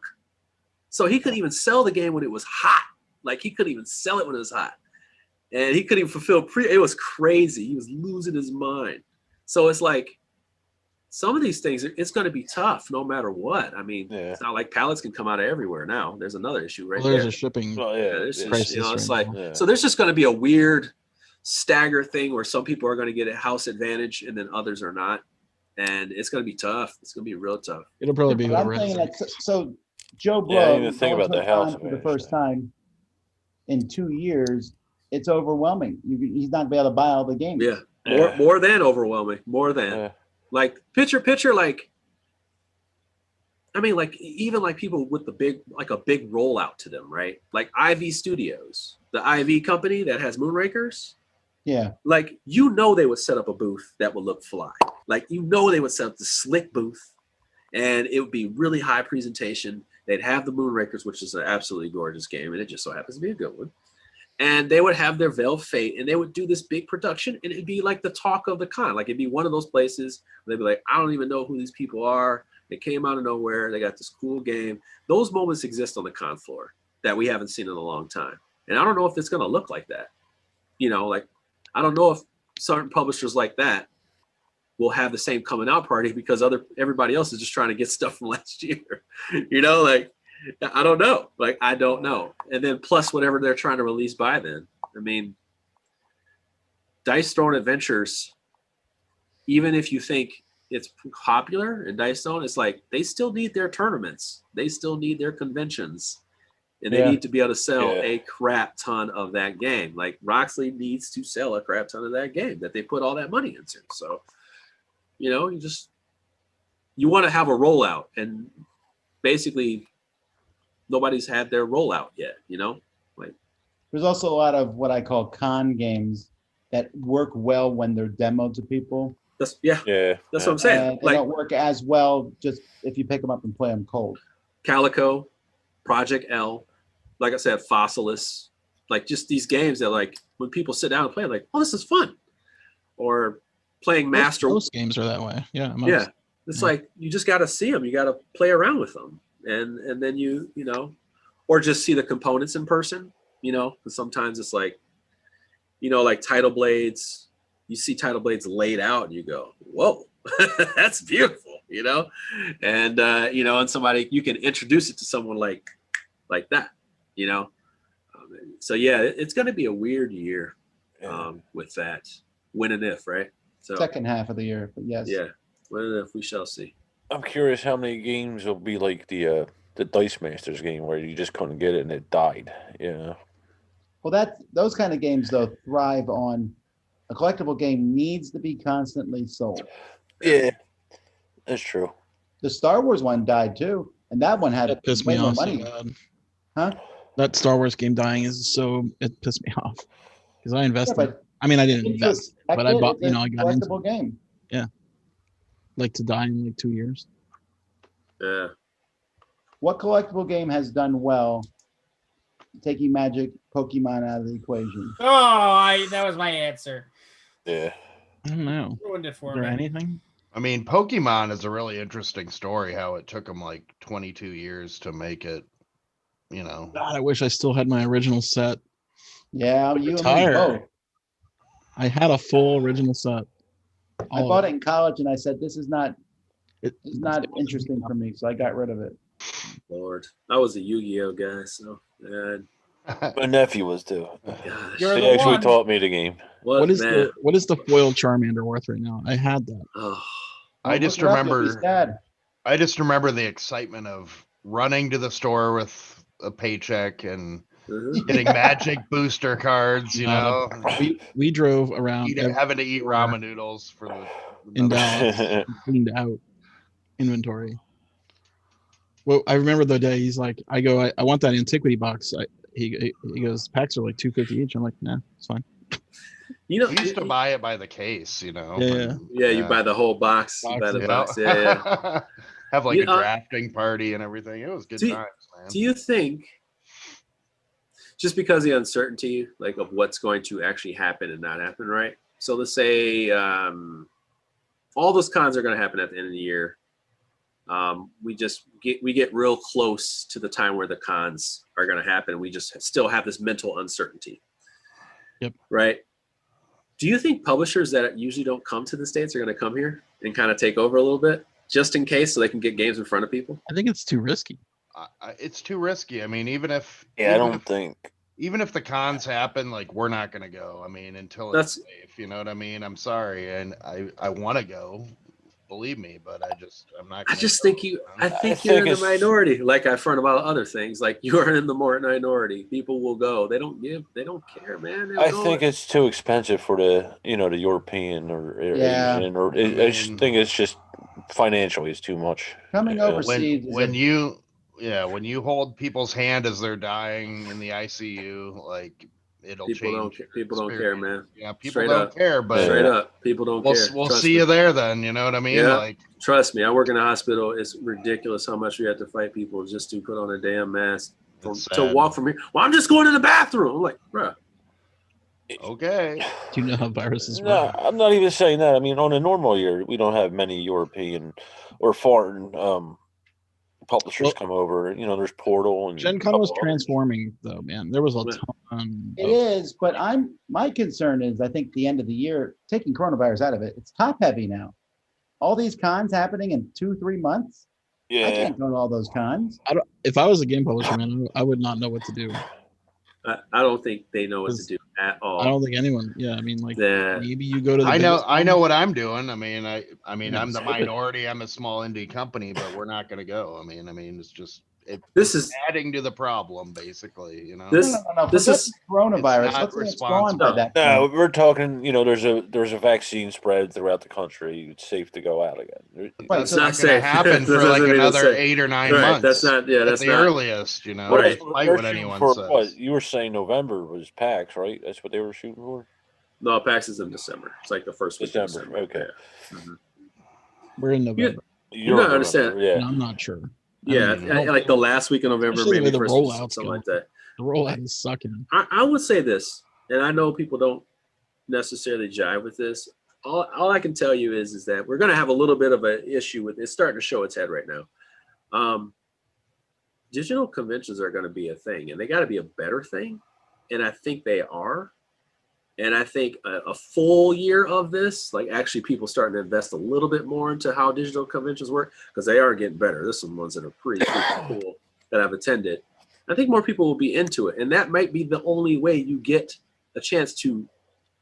Speaker 9: So he couldn't even sell the game when it was hot. Like he couldn't even sell it when it was hot. And he couldn't even fulfill it was crazy. He was losing his mind. So it's like some of these things, it's going to be tough no matter what. I mean, it's not like pallets can come out of everywhere now. There's another issue right there.
Speaker 8: There's a shipping crisis.
Speaker 9: It's like so there's just going to be a weird stagger thing where some people are going to get a house advantage and then others are not. And it's going to be tough. It's going to be real tough.
Speaker 8: It'll probably be
Speaker 11: I'm thinking that, so Joe Blow,
Speaker 4: even think about the house
Speaker 11: for the first time in 2 years, it's overwhelming. He's not be able to buy all the games.
Speaker 9: Yeah, more than overwhelming. More than like picture like. I mean, like even like people with a big rollout to them, right? Like IV Studios, the IV company that has Moonrakers.
Speaker 11: Yeah.
Speaker 9: Like, you know, they would set up a booth that would look fly. Like, you know, they would set up the slick booth and it would be really high presentation. They'd have the Moonrakers, which is an absolutely gorgeous game. And it just so happens to be a good one. And they would have their Veiled Fate and they would do this big production and it'd be like the talk of the con. Like, it'd be one of those places where they'd be like, I don't even know who these people are. They came out of nowhere. They got this cool game. Those moments exist on the con floor that we haven't seen in a long time. And I don't know if it's going to look like that. You know, like, I don't know if certain publishers like that will have the same coming out party because everybody else is just trying to get stuff from last year. You know, like, I don't know. Like, I don't know. And then plus whatever they're trying to release by then. I mean, Dice Throne Adventures, even if you think it's popular in Dice Throne, it's like they still need their tournaments. They still need their conventions. And they need to be able to sell a crap ton of that game. Like Roxley needs to sell a crap ton of that game that they put all that money into. So, you know, you want to have a rollout, and basically nobody's had their rollout yet, you know? Like
Speaker 11: there's also a lot of what I call con games that work well when they're demoed to people.
Speaker 9: That's what I'm saying.
Speaker 11: They don't work as well just if you pick them up and play them cold.
Speaker 9: Calico, Project L, like I said, Fossilis, like just these games that like when people sit down and play, like, oh, this is fun. Or playing Master.
Speaker 8: Most games are that way. Yeah.
Speaker 9: It's like you just got to see them. You got to play around with them, and then you know, or just see the components in person. You know, because sometimes it's like, you know, like Tidal Blades. You see Tidal Blades laid out, and you go, whoa, that's beautiful. you know, and you know, and somebody you can introduce it to someone like that, you know. So yeah, it's going to be a weird year with that. When and if, right? So
Speaker 11: second half of the year, but yes.
Speaker 9: Yeah, when and if, we shall see.
Speaker 4: I'm curious how many games will be like the Dice Masters game where you just couldn't get it and it died. Yeah.
Speaker 11: Well, those kind of games though thrive on a collectible game needs to be constantly sold.
Speaker 4: Yeah, that's true.
Speaker 11: The Star Wars one died too, and that one had
Speaker 8: That pissed
Speaker 11: way
Speaker 8: me
Speaker 11: more
Speaker 8: off so
Speaker 11: money.
Speaker 8: bad.
Speaker 11: Huh?
Speaker 8: That Star Wars game dying is so it pissed me off because I invested.
Speaker 11: but
Speaker 8: I mean, I didn't
Speaker 11: you
Speaker 8: invest,
Speaker 11: expect
Speaker 8: but I
Speaker 11: it?
Speaker 8: bought.
Speaker 11: It's
Speaker 8: You
Speaker 11: a
Speaker 8: know, I got into
Speaker 11: collectible game.
Speaker 8: Yeah, like to die in like 2 years.
Speaker 9: Yeah.
Speaker 11: What collectible game has done well, taking Magic, Pokemon out of the equation?
Speaker 1: Oh, that was my answer.
Speaker 4: Yeah.
Speaker 8: I don't know.
Speaker 1: Ruined it for
Speaker 8: Is there
Speaker 1: me.
Speaker 8: anything?
Speaker 3: I mean, Pokemon is a really interesting story. How it took them like 22 years to make it. You know.
Speaker 8: God, I wish I still had my original set.
Speaker 11: Yeah, you and me
Speaker 8: Retire.
Speaker 11: both.
Speaker 8: I had a full original set.
Speaker 11: I bought it in college, and I said, "This is not. It's not interesting for me," so I got rid of it.
Speaker 9: Lord, I was a Yu-Gi-Oh guy, so
Speaker 4: my nephew was too.
Speaker 9: Gosh.
Speaker 8: You're
Speaker 4: He
Speaker 8: the
Speaker 4: actually
Speaker 8: one.
Speaker 4: taught me the game.
Speaker 8: What is the foil Charmander worth right now? I had that.
Speaker 9: Oh.
Speaker 3: I just
Speaker 11: look it up, you'll be
Speaker 3: remember.
Speaker 11: sad.
Speaker 3: I just remember the excitement of running to the store with a paycheck and getting magic booster cards. You know,
Speaker 8: we drove around
Speaker 3: having to eat ramen noodles for the
Speaker 8: in Dallas, cleaned out inventory. Well, I remember the day he's like, I go, I want that antiquity box. He goes, packs are like $250 each. I'm like, nah, it's fine.
Speaker 9: You know,
Speaker 3: we used to buy it by the case. You know,
Speaker 8: Yeah.
Speaker 9: You buy the whole box. You buy the box. Yeah.
Speaker 3: Have like a drafting party and everything. It was good times, man.
Speaker 9: Do you think, just because of the uncertainty, like of what's going to actually happen and not happen, right? So let's say all those cons are going to happen at the end of the year. We get real close to the time where the cons are going to happen. We just still have this mental uncertainty.
Speaker 8: Yep.
Speaker 9: Right. Do you think publishers that usually don't come to the States are going to come here and kind of take over a little bit, just in case, so they can get games in front of people?
Speaker 8: I think it's too risky.
Speaker 3: It's too risky. I mean, even if even if the cons happen, like we're not going to go. I mean, until it's safe. You know what I mean? I'm sorry, and I want to go. Believe me, but I'm not.
Speaker 9: I think you're in the minority. Like I front about other things, like you are in the more minority. People will go. They don't care, man.
Speaker 4: I think it's too expensive for the European or Asian, or I just think it's just financially it's too much.
Speaker 11: Coming overseas
Speaker 3: when you hold people's hand as they're dying in the ICU, like it'll change.
Speaker 9: People don't care, man.
Speaker 3: Yeah, people don't care, but
Speaker 9: straight up, people don't care.
Speaker 3: We'll see you there then. You know what I mean?
Speaker 9: Yeah.
Speaker 3: Like,
Speaker 9: trust me, I work in a hospital. It's ridiculous how much we have to fight people just to put on a damn mask to walk from here. Well, I'm just going to the bathroom. I'm like, bruh.
Speaker 3: Okay.
Speaker 8: Do you know how viruses work?
Speaker 4: No, I'm not even saying that. I mean, on a normal year, we don't have many European or foreign publishers come over. You know, there's Portal and
Speaker 8: Gen Con was transforming though, man. There was a ton.
Speaker 11: It is, but my concern is I think the end of the year, taking coronavirus out of it, it's top heavy now. All these cons happening in 2-3 months.
Speaker 4: Yeah,
Speaker 11: I can't go to all those cons.
Speaker 8: If I was a game publisher, man, I would not know what to do.
Speaker 9: I don't think they know what to do at all.
Speaker 8: I don't think anyone. Yeah, I mean, like maybe you go to.
Speaker 3: I know what I'm doing. I mean, I'm the minority. I'm a small indie company, but we're not going to go. I mean, it's just this is adding to the problem, basically. You know,
Speaker 11: this is coronavirus.
Speaker 3: Not
Speaker 11: Let's gone by that.
Speaker 4: No, we're talking. You know, there's a vaccine spread throughout the country. It's safe to go out again.
Speaker 3: Right, it's not going to happen for like another 8 or 9 months.
Speaker 9: That's not. Yeah, that's
Speaker 3: the earliest. You know, despite what anyone says.
Speaker 4: What you were saying, November was PAX, right? That's what they were shooting for.
Speaker 9: No, PAX is in December. It's like the first week of December.
Speaker 4: Okay.
Speaker 9: Yeah. Mm-hmm.
Speaker 8: We're in November.
Speaker 9: You don't understand.
Speaker 4: Yeah,
Speaker 8: I'm not sure.
Speaker 9: Yeah, like the last week of November, maybe
Speaker 8: the
Speaker 9: first
Speaker 8: rollout,
Speaker 9: something like that.
Speaker 8: The rollout is sucking.
Speaker 9: I would say this, and I know people don't necessarily jive with this. All I can tell you is that we're going to have a little bit of an issue with it's starting to show its head right now. Digital conventions are going to be a thing, and they got to be a better thing, and I think they are. And I think a full year of this, like actually people starting to invest a little bit more into how digital conventions work, because they are getting better. There's some ones that are pretty cool that I've attended. I think more people will be into it. And that might be the only way you get a chance to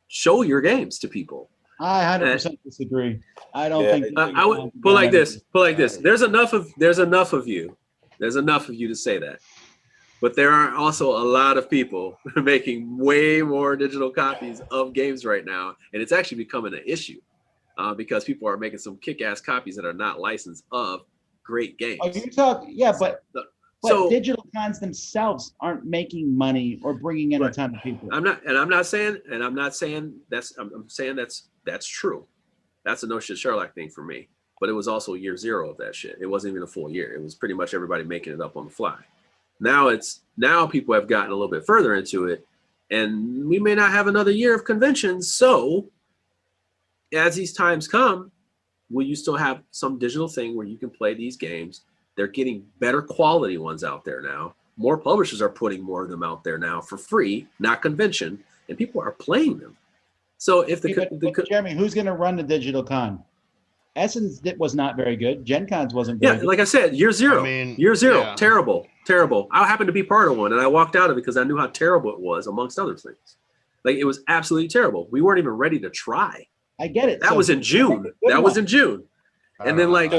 Speaker 9: show your games to people.
Speaker 11: I 100% disagree. I don't think
Speaker 9: I would put like this. There's enough of you. There's enough of you to say that. But there are also a lot of people making way more digital copies of games right now, and it's actually becoming an issue because people are making some kick-ass copies that are not licensed of great games.
Speaker 11: Oh, you talk, yeah, but digital cons themselves aren't making money or bringing in a ton of people.
Speaker 9: I'm saying that's true. That's a no shit Sherlock thing for me. But it was also year zero of that shit. It wasn't even a full year. It was pretty much everybody making it up on the fly. Now people have gotten a little bit further into it, and we may not have another year of conventions. So as these times come, will you still have some digital thing where you can play these games? They're getting better quality ones out there now. More publishers are putting more of them out there now for free, not convention, and people are playing them. So if
Speaker 11: Jeremy, who's going to run the digital con? Essence was not very good. Gen Cons wasn't very good.
Speaker 9: Like I said, year zero. Terrible. I happened to be part of one, and I walked out of it because I knew how terrible it was, amongst other things. Like, it was absolutely terrible. We weren't even ready to try.
Speaker 11: I get it.
Speaker 9: That was in June. And then, like,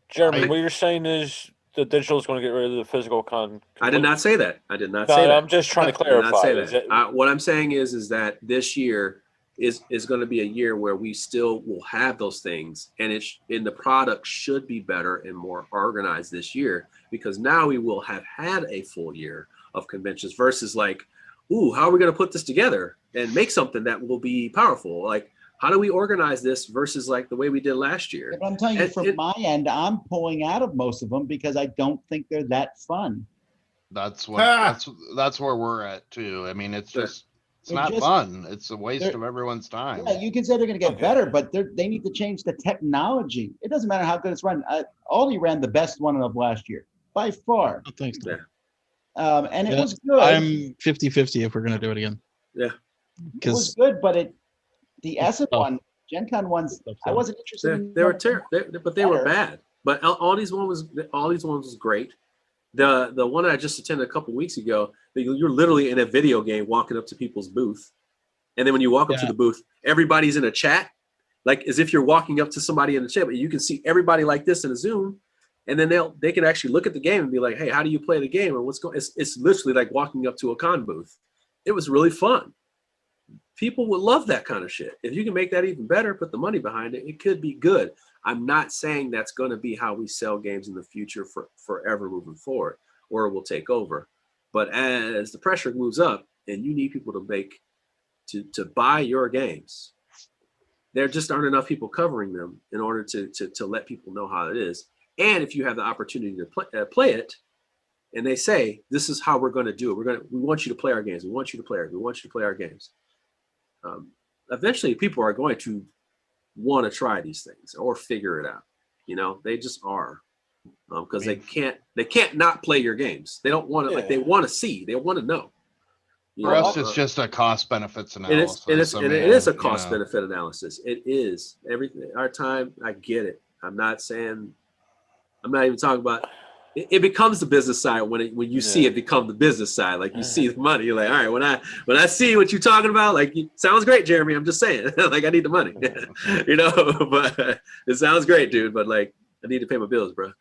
Speaker 4: Jeremy, what you're saying is the digital is going to get rid of the physical con.
Speaker 9: I did not say that. I did not
Speaker 4: say
Speaker 9: that.
Speaker 4: I'm just trying to clarify.
Speaker 9: What I'm saying is that this year is going to be a year where we still will have those things, and the product should be better and more organized this year, because now we will have had a full year of conventions versus like, ooh, how are we going to put this together and make something that will be powerful? Like, how do we organize this versus like the way we did last year?
Speaker 11: But I'm telling you, from my end, I'm pulling out of most of them because I don't think they're that fun.
Speaker 3: That's where we're at too. I mean, it's not fun. It's a waste of everyone's time.
Speaker 11: Yeah, you can say they're going to get better, but they need to change the technology. It doesn't matter how good it's run. Ollie ran the best one of last year by far.
Speaker 8: Oh, thanks.
Speaker 9: Yeah.
Speaker 11: And it was good.
Speaker 8: I'm 50-50 if we're going to do it again.
Speaker 9: Yeah.
Speaker 11: It was good, but the Essence one, Gen Con ones, I wasn't interested in.
Speaker 9: They were terrible, but they were bad. But all these ones was great. The one that I just attended a couple weeks ago, you're literally in a video game walking up to people's booth. And then when you walk up to the booth, everybody's in a chat, like as if you're walking up to somebody in the chat, but you can see everybody like this in a Zoom. And then they can actually look at the game and be like, hey, how do you play the game? Or what's going on? It's literally like walking up to a con booth. It was really fun. People would love that kind of shit. If you can make that even better, put the money behind it, it could be good. I'm not saying that's going to be how we sell games in the future forever moving forward, or it will take over. But as the pressure moves up and you need people to buy your games, there just aren't enough people covering them in order to let people know how it is. And if you have the opportunity to play it, and they say, this is how we're going to do it. We want you to play our games. We want you to play our games. Eventually people are going to want to try these things or figure it out. They just are, because they can't not play your games. They don't want to, like, they want to see, they want to know.
Speaker 3: For us, it's just a cost benefits analysis.
Speaker 9: It is a cost benefit analysis. It is everything. Our time, I get it. I'm not even talking about. It becomes the business side when you see it become the business side. Like, you see the money, you're like, all right, when I see what you're talking about, like, sounds great, Jeremy. I'm just saying, like, I need the money, but it sounds great, dude. But like, I need to pay my bills, bro.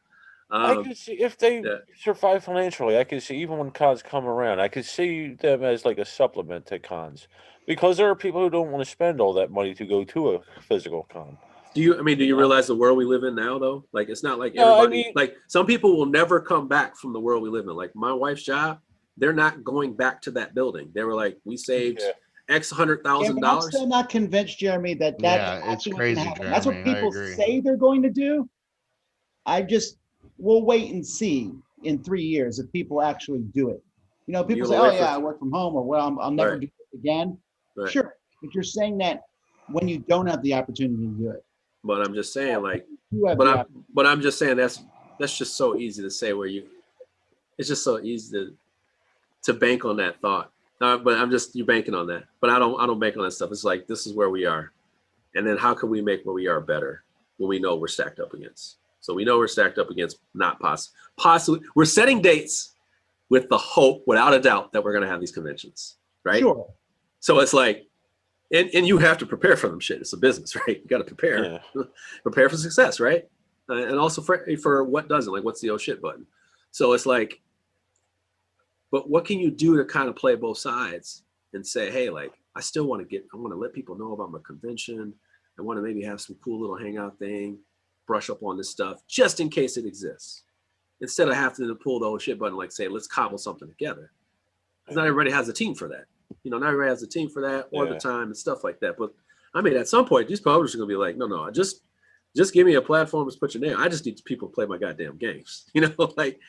Speaker 4: I can see if they survive financially. I can see even when cons come around, I could see them as like a supplement to cons, because there are people who don't want to spend all that money to go to a physical con.
Speaker 9: Do you realize the world we live in now, though? Like, it's not like everybody, like, some people will never come back from the world we live in. Like, my wife's job, they're not going back to that building. They were like, we saved X $100,000.
Speaker 11: I'm still not convinced, Jeremy, that's
Speaker 3: it's crazy, Jeremy.
Speaker 11: That's what people say they're going to do. We'll wait and see in 3 years if people actually do it. People say, I work from home, or well, I'll never do it again. Right. Sure. But you're saying that when you don't have the opportunity to do it.
Speaker 9: But I'm just saying, like, but I'm just saying that's just so easy to say, it's just so easy to bank on that thought. But I'm just you're banking on that. But I don't bank on that stuff. It's like this is where we are, and then how can we make where we are better when we know we're stacked up against? So we know we're stacked up against not possibly. We're setting dates with the hope, without a doubt, that we're going to have these conventions, right?
Speaker 11: Sure.
Speaker 9: So it's like, and you have to prepare for them. Shit, it's a business, right? You got to prepare, prepare for success, right? And also for what doesn't, like what's the oh shit button. So it's like, but what can you do to kind of play both sides and say, hey, like I want to let people know about my convention. I want to maybe have some cool little hangout thing, brush up on this stuff just in case it exists. Instead of having to pull the oh shit button, like say, let's cobble something together. Because not everybody has a team for that. Not everybody has a team for that or the time and stuff like that. But I mean, at some point, these publishers are gonna be like, no, just give me a platform to put your name. I just need people to play my goddamn games. Like,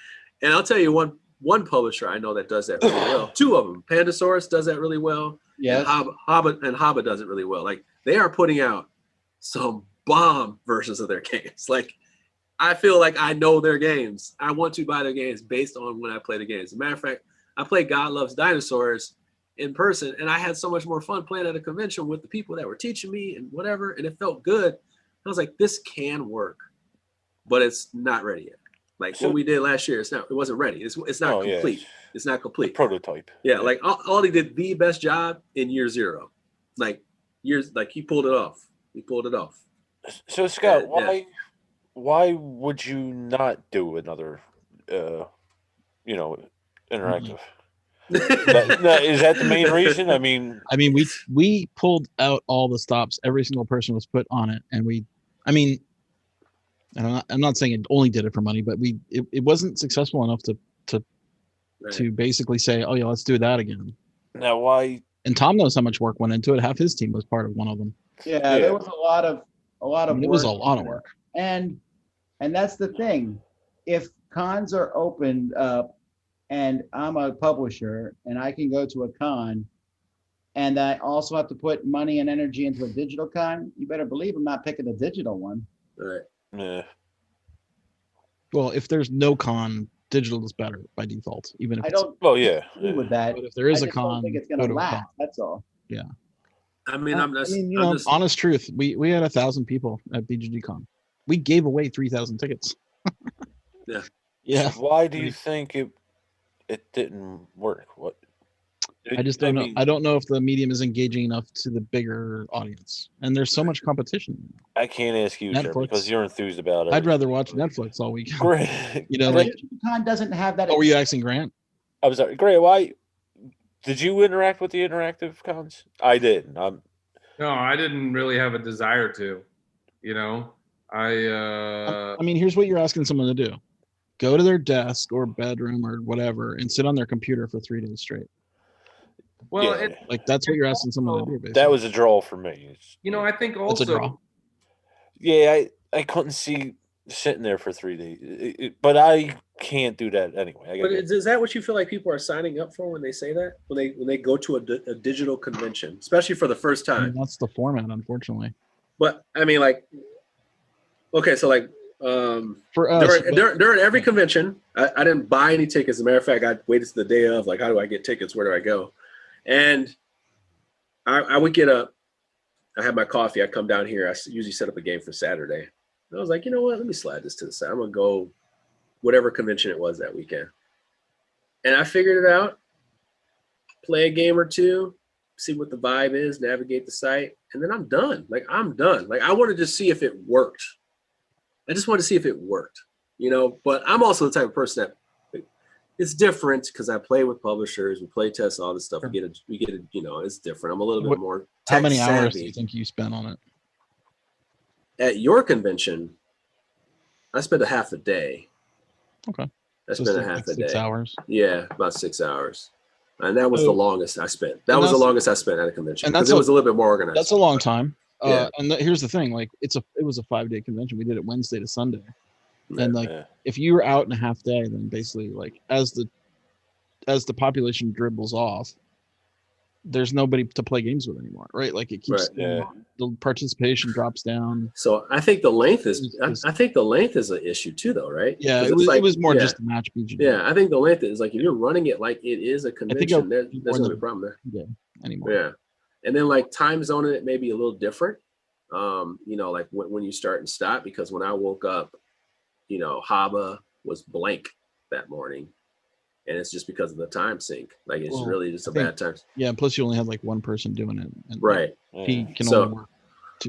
Speaker 9: and I'll tell you one publisher I know that does that really well. Two of them, Pandasaurus does that really well.
Speaker 11: Yeah.
Speaker 9: And Haba does it really well. Like they are putting out some bomb versions of their games. Like I feel like I know their games. I want to buy their games based on when I play the games. As a matter of fact, I played God Loves Dinosaurs in person, and I had so much more fun playing at a convention with the people that were teaching me and whatever, and it felt good. I was like, this can work, but it's not ready yet. Like what we did last year, it wasn't ready. It's not complete.
Speaker 4: Yeah.
Speaker 9: It's not complete.
Speaker 4: Prototype.
Speaker 9: Yeah, like Ollie did the best job in year zero. Like he pulled it off. He pulled it off.
Speaker 4: So Scott, why would you not do another interactive? Is that the main reason? I mean,
Speaker 8: we pulled out all the stops. Every single person was put on it, and I'm not saying it only did it for money, but it wasn't successful enough to basically say, oh yeah, let's do that again.
Speaker 4: Now why?
Speaker 8: And Tom knows how much work went into it. Half his team was part of one of them.
Speaker 11: Yeah, there was a lot of work.
Speaker 8: It was a lot of work.
Speaker 11: And that's the thing. If cons are opened up and I'm a publisher and I can go to a con and I also have to put money and energy into a digital con, you better believe I'm not picking a digital one.
Speaker 9: Right.
Speaker 4: Yeah.
Speaker 8: Well, if there's no con, digital is better by default. Even if
Speaker 11: I don't agree with that.
Speaker 8: But if there is
Speaker 11: I
Speaker 8: a
Speaker 11: just don't
Speaker 8: con,
Speaker 11: think it's
Speaker 8: go
Speaker 11: gonna
Speaker 8: to a
Speaker 11: last.
Speaker 8: con.
Speaker 11: That's all.
Speaker 8: Yeah.
Speaker 9: I mean,
Speaker 8: honest truth. We had 1,000 people at BGG Con. We gave away 3,000 tickets.
Speaker 9: Yeah.
Speaker 8: Yeah.
Speaker 4: So why do you think it didn't work? What?
Speaker 8: I just don't know. I don't know if the medium is engaging enough to the bigger audience, and there's so much competition.
Speaker 4: I can't ask you, sir, because you're enthused about it.
Speaker 8: I'd rather watch Netflix all weekend.
Speaker 4: Great.
Speaker 8: Like
Speaker 11: Con doesn't have that.
Speaker 8: Oh, were you asking Grant?
Speaker 4: I was Grant. Why did you interact with the interactive cons? I didn't.
Speaker 12: No, I didn't really have a desire to.
Speaker 8: I mean, here's what you're asking someone to do: go to their desk or bedroom or whatever, and sit on their computer for 3 days straight.
Speaker 12: Well,
Speaker 8: that's what you're asking someone to do. Basically.
Speaker 4: That was a draw for me.
Speaker 12: I think
Speaker 8: It's a draw.
Speaker 12: also.
Speaker 4: Yeah, I couldn't see sitting there for 3 days, but I can't do that anyway.
Speaker 9: But is that what you feel like people are signing up for when they say that? When they go to a digital convention, especially for the first time?
Speaker 8: That's the format, unfortunately.
Speaker 9: But I mean, like, okay, so like
Speaker 8: for us
Speaker 9: during every convention, I didn't buy any tickets. As a matter of fact, I waited to the day of, like, how do I get tickets? Where do I go? And I would get up. I had my coffee. I'd come down here. I usually set up a game for Saturday. And I was like, you know what? Let me slide this to the side. I'm going to go whatever convention it was that weekend. And I figured it out, play a game or two, see what the vibe is, navigate the site, and then I'm done. Like, I'm done. Like, I wanted to see if it worked. I just wanted to see if it worked, But I'm also the type of person that it's different because I play with publishers, we play test all this stuff. We get it, it's different. I'm a little bit more
Speaker 8: How many
Speaker 9: tech-savvy.
Speaker 8: hours do you think you spent on it?
Speaker 9: At your convention, I spent a half a day.
Speaker 8: Okay.
Speaker 9: I spent a half a day.
Speaker 8: 6 hours.
Speaker 9: Yeah, about 6 hours. And that was the longest I spent. That was the longest I spent at a convention because it was a little bit more organized.
Speaker 8: That's a long time.
Speaker 9: Yeah.
Speaker 8: And here's the thing: like, it was a 5-day convention. We did it Wednesday to Sunday, and if you were out in a half day, then basically, like, as the population dribbles off, there's nobody to play games with anymore, right? Like it keeps the participation drops down.
Speaker 9: So I think the length is I think the length is an issue too, though, right?
Speaker 8: Yeah, it was more just a match BGG.
Speaker 9: Yeah, I think the length is like if you're running it like it is a convention, there's no problem there.
Speaker 8: Yeah, anymore.
Speaker 9: Yeah, and then like time zoning it may be a little different. Like when you start and stop, because when I woke up, Haba was blank that morning. And it's just because of the time sync. Like it's really just a bad time.
Speaker 8: Yeah, plus you only have like one person doing it. And
Speaker 9: right.
Speaker 8: He can only work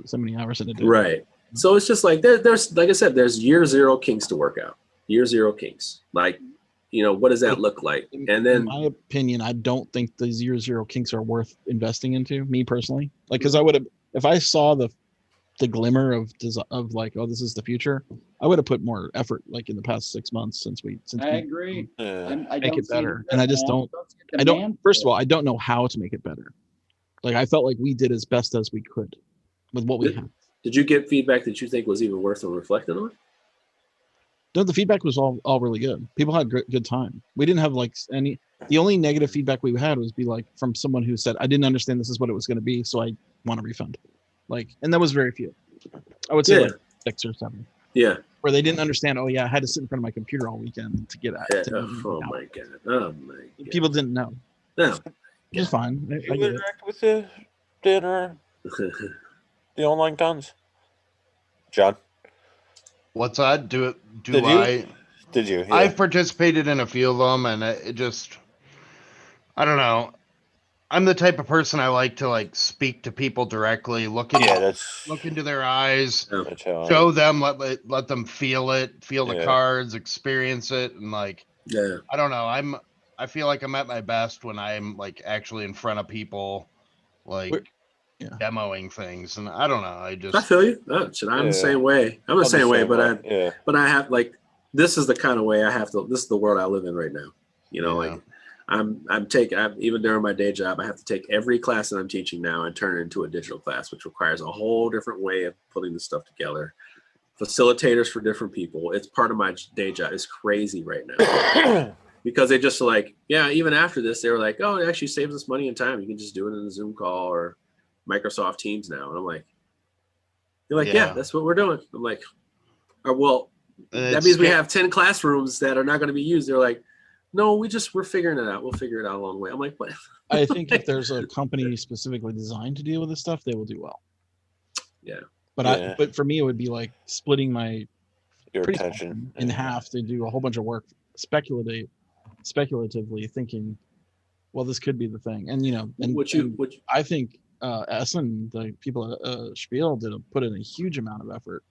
Speaker 8: so many hours in a day.
Speaker 9: Right. So it's just like there's like I said, there's year zero kinks to work out. Year zero kinks. Like, what does that look like? And then
Speaker 8: in my opinion, I don't think these year zero kinks are worth investing into, me personally. Like, because I would have, if I saw the glimmer of like, oh, this is the future, I would have put more effort like in the past 6 months since we
Speaker 11: agree. I
Speaker 8: make it better. And I just don't first of all, I don't know how to make it better. Like I felt like we did as best as we could with what we had.
Speaker 9: Did you get feedback that you think was even worth reflecting on?
Speaker 8: No, the feedback was all really good. People had good time. We didn't have like the only negative feedback we had was like from someone who said, I didn't understand this is what it was going to be, so I want a refund. Like, and that was very few. I would say like 6 or 7.
Speaker 9: Yeah.
Speaker 8: Where they didn't understand, oh yeah, I had to sit in front of my computer all weekend to get at.
Speaker 9: Oh my god.
Speaker 8: People didn't know.
Speaker 9: No.
Speaker 8: It's fine.
Speaker 4: You interact with the online tons. John?
Speaker 3: What's that? Did
Speaker 4: you? Yeah.
Speaker 3: I've participated in a few of them, and it just, I don't know. I'm the type of person I like to like speak to people directly, look into their eyes, show them, let them feel the cards, experience it, and like, I don't know. I feel like I'm at my best when I'm like actually in front of people, like demoing things, and I don't know. I
Speaker 9: feel you. I'm the same way. I'm the same way, but I have like, this is the kind of way I have to. This is the world I live in right now. Like. I'm even during my day job, I have to take every class that I'm teaching now and turn it into a digital class, which requires a whole different way of putting this stuff together. Facilitators for different people. It's part of my day job. It's crazy right now because they just like, even after this, they were like, oh, it actually saves us money and time. You can just do it in a Zoom call or Microsoft Teams now. And I'm like, they're like, yeah, that's what we're doing. I'm like, well, that means we have 10 classrooms that are not going to be used. They're like, no, we're figuring it out. We'll figure it out along the way. I'm like, what?
Speaker 8: I think if there's a company specifically designed to deal with this stuff, they will do well.
Speaker 9: Yeah.
Speaker 8: But for me, it would be like splitting
Speaker 4: your attention
Speaker 8: in half to do a whole bunch of work speculatively thinking, well, this could be the thing. And I think Essen, the people at Spiel put in a huge amount of effort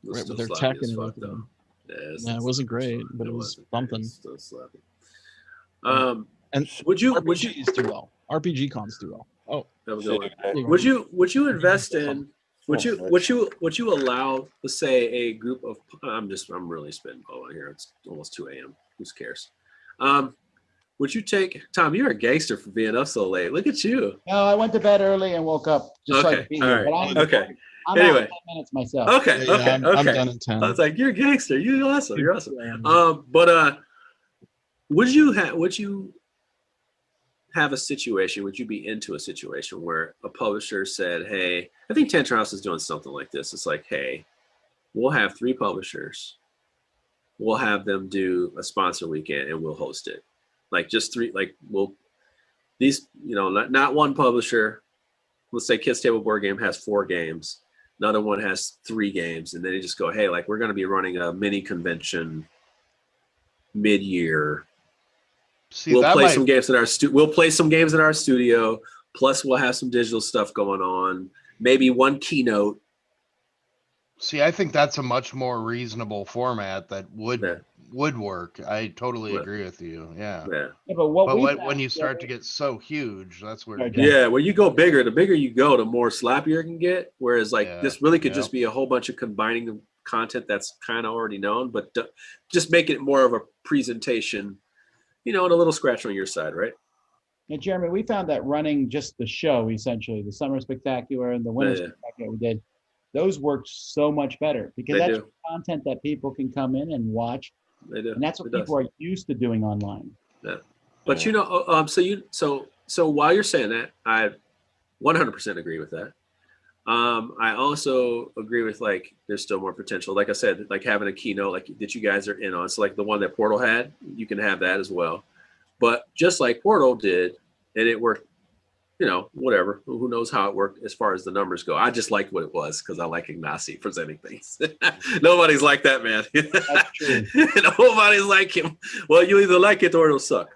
Speaker 8: with their tech and everything. Yeah, it wasn't great, but it was something. And would you do well? RPG cons do well. Oh,
Speaker 9: that was good. Would you invest in? Would you allow, let's say, a group of? I'm really spitballing here. It's almost 2 a.m. Who cares? Would you take Tom? You're a gangster for being up so late. Look at you.
Speaker 11: No, I went to bed early and woke up just so I could be here.
Speaker 9: Right. Okay.
Speaker 11: I'm
Speaker 9: anyway,
Speaker 11: out 10 minutes myself.
Speaker 9: Okay.
Speaker 8: I'm done in 10.
Speaker 9: I was like, you're a gangster. You're awesome. You're awesome. But would you have a situation? Would you be into a situation where a publisher said, "Hey, I think Tantrum House is doing something like this. It's like, hey, we'll have 3 publishers. We'll have them do a sponsor weekend and we'll host it. Like just 3. Like not one publisher. Let's say Kids Table Board Game has 4 games. Another one has 3 games, and then they just go, hey, like we're going to be running a mini convention mid-year. We'll play some games at our studio. Plus, we'll have some digital stuff going on. Maybe one keynote.
Speaker 3: See, I think that's a much more reasonable format that would work. I totally agree with you. Yeah.
Speaker 11: But
Speaker 3: when you start to get so huge, that's where.
Speaker 9: When you go bigger, the bigger you go, the more slappier it can get. Whereas, this really could just be a whole bunch of combining the content that's kind of already known, but just make it more of a presentation. And a little scratch on your side, right?
Speaker 11: And Jeremy, we found that running just the show, essentially, the Summer Spectacular and the Winter Spectacular we did, those worked so much better because that's content that people can come in and watch.
Speaker 9: They do.
Speaker 11: And that's what people are used to doing online.
Speaker 9: Yeah. But So while you're saying that, I 100% agree with that. I also agree with like there's still more potential. Like I said, like having a keynote like that you guys are in on. So like the one that Portal had, you can have that as well. But just like Portal did, and it worked, you know, whatever. Who knows how it worked as far as the numbers go. I just liked what it was because I like Ignacy presenting things. Nobody's like that, man.
Speaker 11: That's true.
Speaker 9: Nobody's like him. Well, you either like it or it'll suck.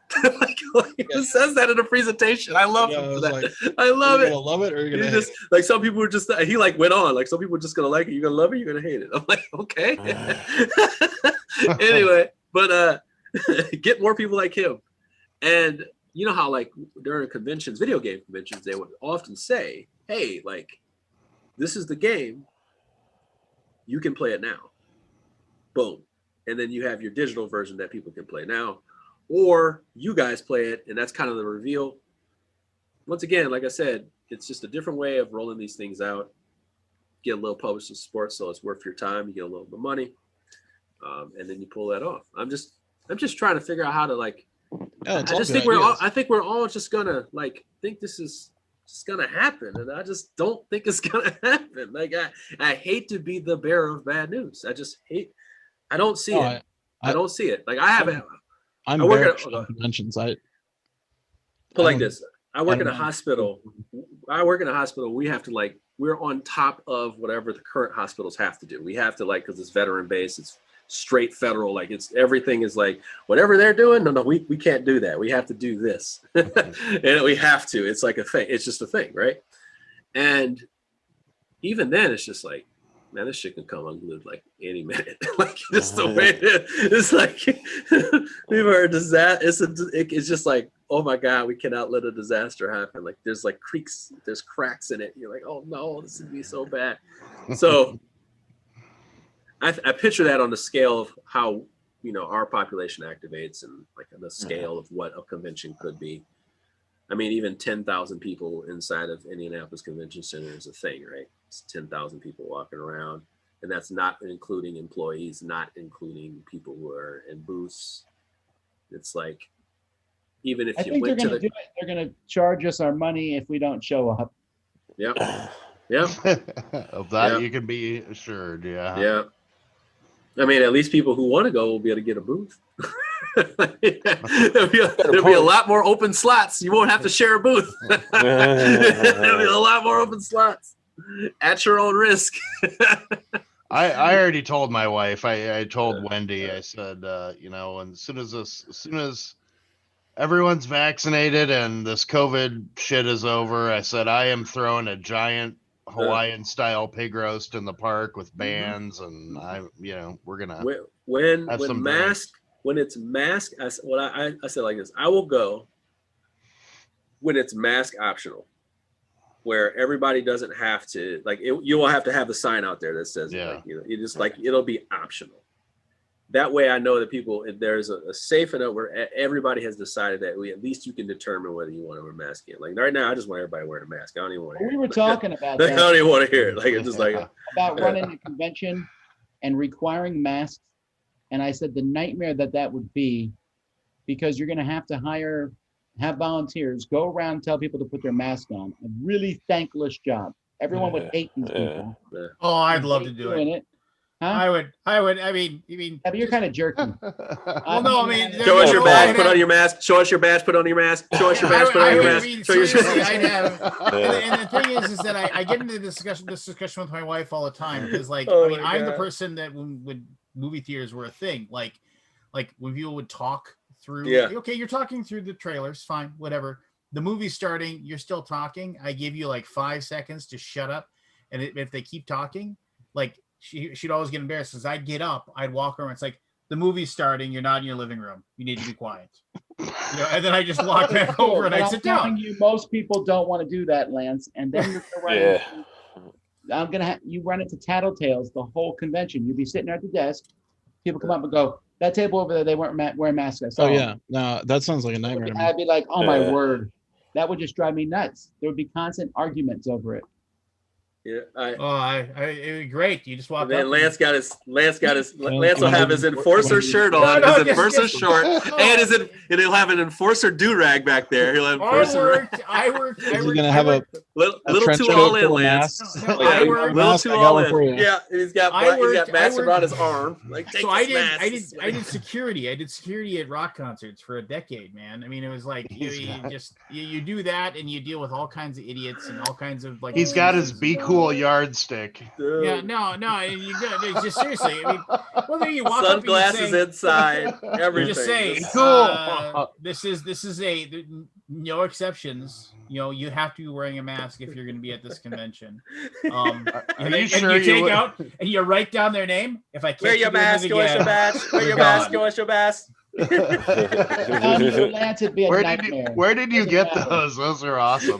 Speaker 9: Who says that in a presentation? I love him for that.
Speaker 8: Like,
Speaker 9: I love it.
Speaker 8: You're gonna love it or you're gonna hate
Speaker 9: just, like some people were just he like went on like some people are just gonna like it. You're gonna love it. You're gonna hate it. I'm like, okay. Anyway, but get more people like him. And you know how like during conventions, video game conventions, they would often say, hey, like this is the game. You can play it now. Boom. And then you have your digital version that people can play now. Or you guys play it, and that's kind of the reveal. Once again, like I said, it's just a different way of rolling these things out. Get a little publishing support, so it's worth your time. You get a little bit of money, and then you pull that off. I'm just trying to figure out how to like. I think we're all just gonna like think this is just gonna happen, and I just don't think it's gonna happen. Like I hate to be the bearer of bad news. I just hate. I don't see it. I don't see it. Like I haven't.
Speaker 8: I work at conventions. I
Speaker 9: work in a hospital. I work in a hospital. We have to like we're on top of whatever the current hospitals have to do. We have to like because it's veteran based. It's straight federal. Like it's everything is like whatever they're doing. No, we can't do that. We have to do this, and we have to. It's like a thing. It's just a thing, right? And even then, it's just like. Man, this shit can come unglued like any minute. Like just the way it's like we've heard disaster. It's just like, oh my God, we cannot let a disaster happen. Like there's like creaks, there's cracks in it. You're like, oh no, this would be so bad. So I picture that on the scale of how our population activates and like on the scale of what a convention could be. I mean, even 10,000 people inside of Indianapolis Convention Center is a thing, right? It's 10,000 people walking around, and that's not including employees, not including people who are in booths. It's like, even if you went to the...
Speaker 11: They're going to charge us our money if we don't show up.
Speaker 9: Yep. Yep.
Speaker 3: Of that you can be assured, yeah.
Speaker 9: Yeah. I mean, at least people who want to go will be able to get a booth. There'll be a lot more open slots. You won't have to share a booth. There'll be a lot more open slots at your own risk.
Speaker 3: I already told my wife. I told Wendy. I said, and as soon as everyone's vaccinated and this COVID shit is over, I said I am throwing a giant Hawaiian style pig roast in the park with bands, and we're gonna
Speaker 9: when it's mask. I said like this: I will go when it's mask optional, where everybody doesn't have to like. You will have to have the sign out there that says, you just like it'll be optional. That way, I know that there's a safe enough where everybody has decided that at least you can determine whether you want to wear a mask in. Like right now, I just want everybody wearing a mask. I don't even want to hear it.
Speaker 11: We were talking about
Speaker 9: that. I don't even want to hear it. Like it's just like
Speaker 11: about running a convention and requiring masks. And I said the nightmare that would be, because you're going to have have volunteers go around and tell people to put their mask on. A really thankless job. Everyone would hate these people.
Speaker 1: Oh, I'd love to do it.
Speaker 11: Huh?
Speaker 1: I would. I mean,
Speaker 11: but you're kind of jerky.
Speaker 1: Well, no, I mean,
Speaker 9: show us your badge. Put on your mask. Show us your badge. Put on your mask. Show us your badge. Put on your mask.
Speaker 1: I'd have. And the thing is that I get into this discussion with my wife all the time because, like, I'm the person that when movie theaters were a thing, like when people would talk through. Okay, you're talking through the trailers. Fine, whatever. The movie's starting. You're still talking. I give you like 5 seconds to shut up, and if they keep talking, like. She'd always get embarrassed because I'd get up, I'd walk her, and it's like the movie's starting. You're not in your living room. You need to be quiet. And then I just walk back over and I sit down.
Speaker 11: Most people don't want to do that, Lance. And then you're running. You run into tattletales the whole convention. You'd be sitting there at the desk. People come up and go, "That table over there, they weren't wearing masks."
Speaker 8: Oh yeah, no, that sounds like a nightmare to me.
Speaker 11: I'd be like, "Oh my word," that would just drive me nuts. There would be constant arguments over it.
Speaker 9: Yeah,
Speaker 1: great. You just walk
Speaker 9: then
Speaker 1: up.
Speaker 9: Lance will have his enforcer shirt on, his enforcer short, and he'll have an enforcer do-rag back there. He'll have enforcer.
Speaker 1: I worked.
Speaker 8: Is he gonna have a
Speaker 9: little
Speaker 8: trench
Speaker 9: too
Speaker 8: coat
Speaker 9: all in,
Speaker 8: full of
Speaker 9: Lance?
Speaker 8: masks?
Speaker 1: No,
Speaker 8: Like,
Speaker 9: little too all in.
Speaker 8: Yeah,
Speaker 9: he's got masks around his arm. Like, take
Speaker 1: So
Speaker 9: this
Speaker 1: I did security. I did security at rock concerts for a decade, man. I mean, it was like you do that, and you deal with all kinds of idiots and all kinds of like.
Speaker 3: He's got his be cool yardstick.
Speaker 1: Yeah, no, you got it's just seriously. I mean, well, then you walk
Speaker 9: sunglasses
Speaker 1: up and you say,
Speaker 9: inside, everything.
Speaker 1: Just say,
Speaker 3: cool.
Speaker 1: This is no exceptions. You know, you have to be wearing a mask if you're going to be at this convention.
Speaker 3: Are you sure
Speaker 1: you take out and you write down their name. If I
Speaker 9: wear your mask, go with your badge. Wear your mask, go with your mask.
Speaker 3: Where did you get those? Those are awesome.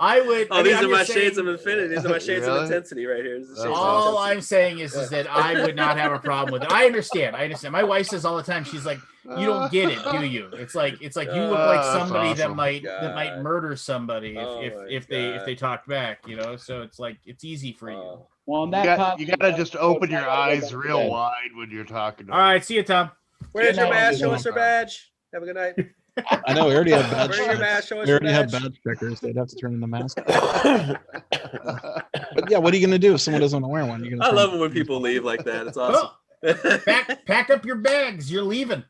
Speaker 1: I would.
Speaker 9: Oh, these are my shades of infinity. These are my shades of intensity right here.
Speaker 1: All I'm saying is that I would not have a problem with it. I understand. My wife says all the time. She's like, "You don't get it, do you?" It's like you look like somebody that might murder somebody if they talk back. You know, so it's like it's easy for you.
Speaker 11: Well,
Speaker 3: you gotta just open your eyes real wide when you're talking.
Speaker 1: All right, see you, Tom.
Speaker 9: Where's your badge? Show us your badge. Have a good night.
Speaker 8: I know we already have badge.
Speaker 9: Wear your mask. Show us
Speaker 8: we already
Speaker 9: your
Speaker 8: have
Speaker 9: badge.
Speaker 8: badge checkers. They'd have to turn in the mask. But yeah, what are you gonna do if someone doesn't want to wear one?
Speaker 9: I love it when people leave like that. It's awesome.
Speaker 1: Pack up your bags. You're leaving.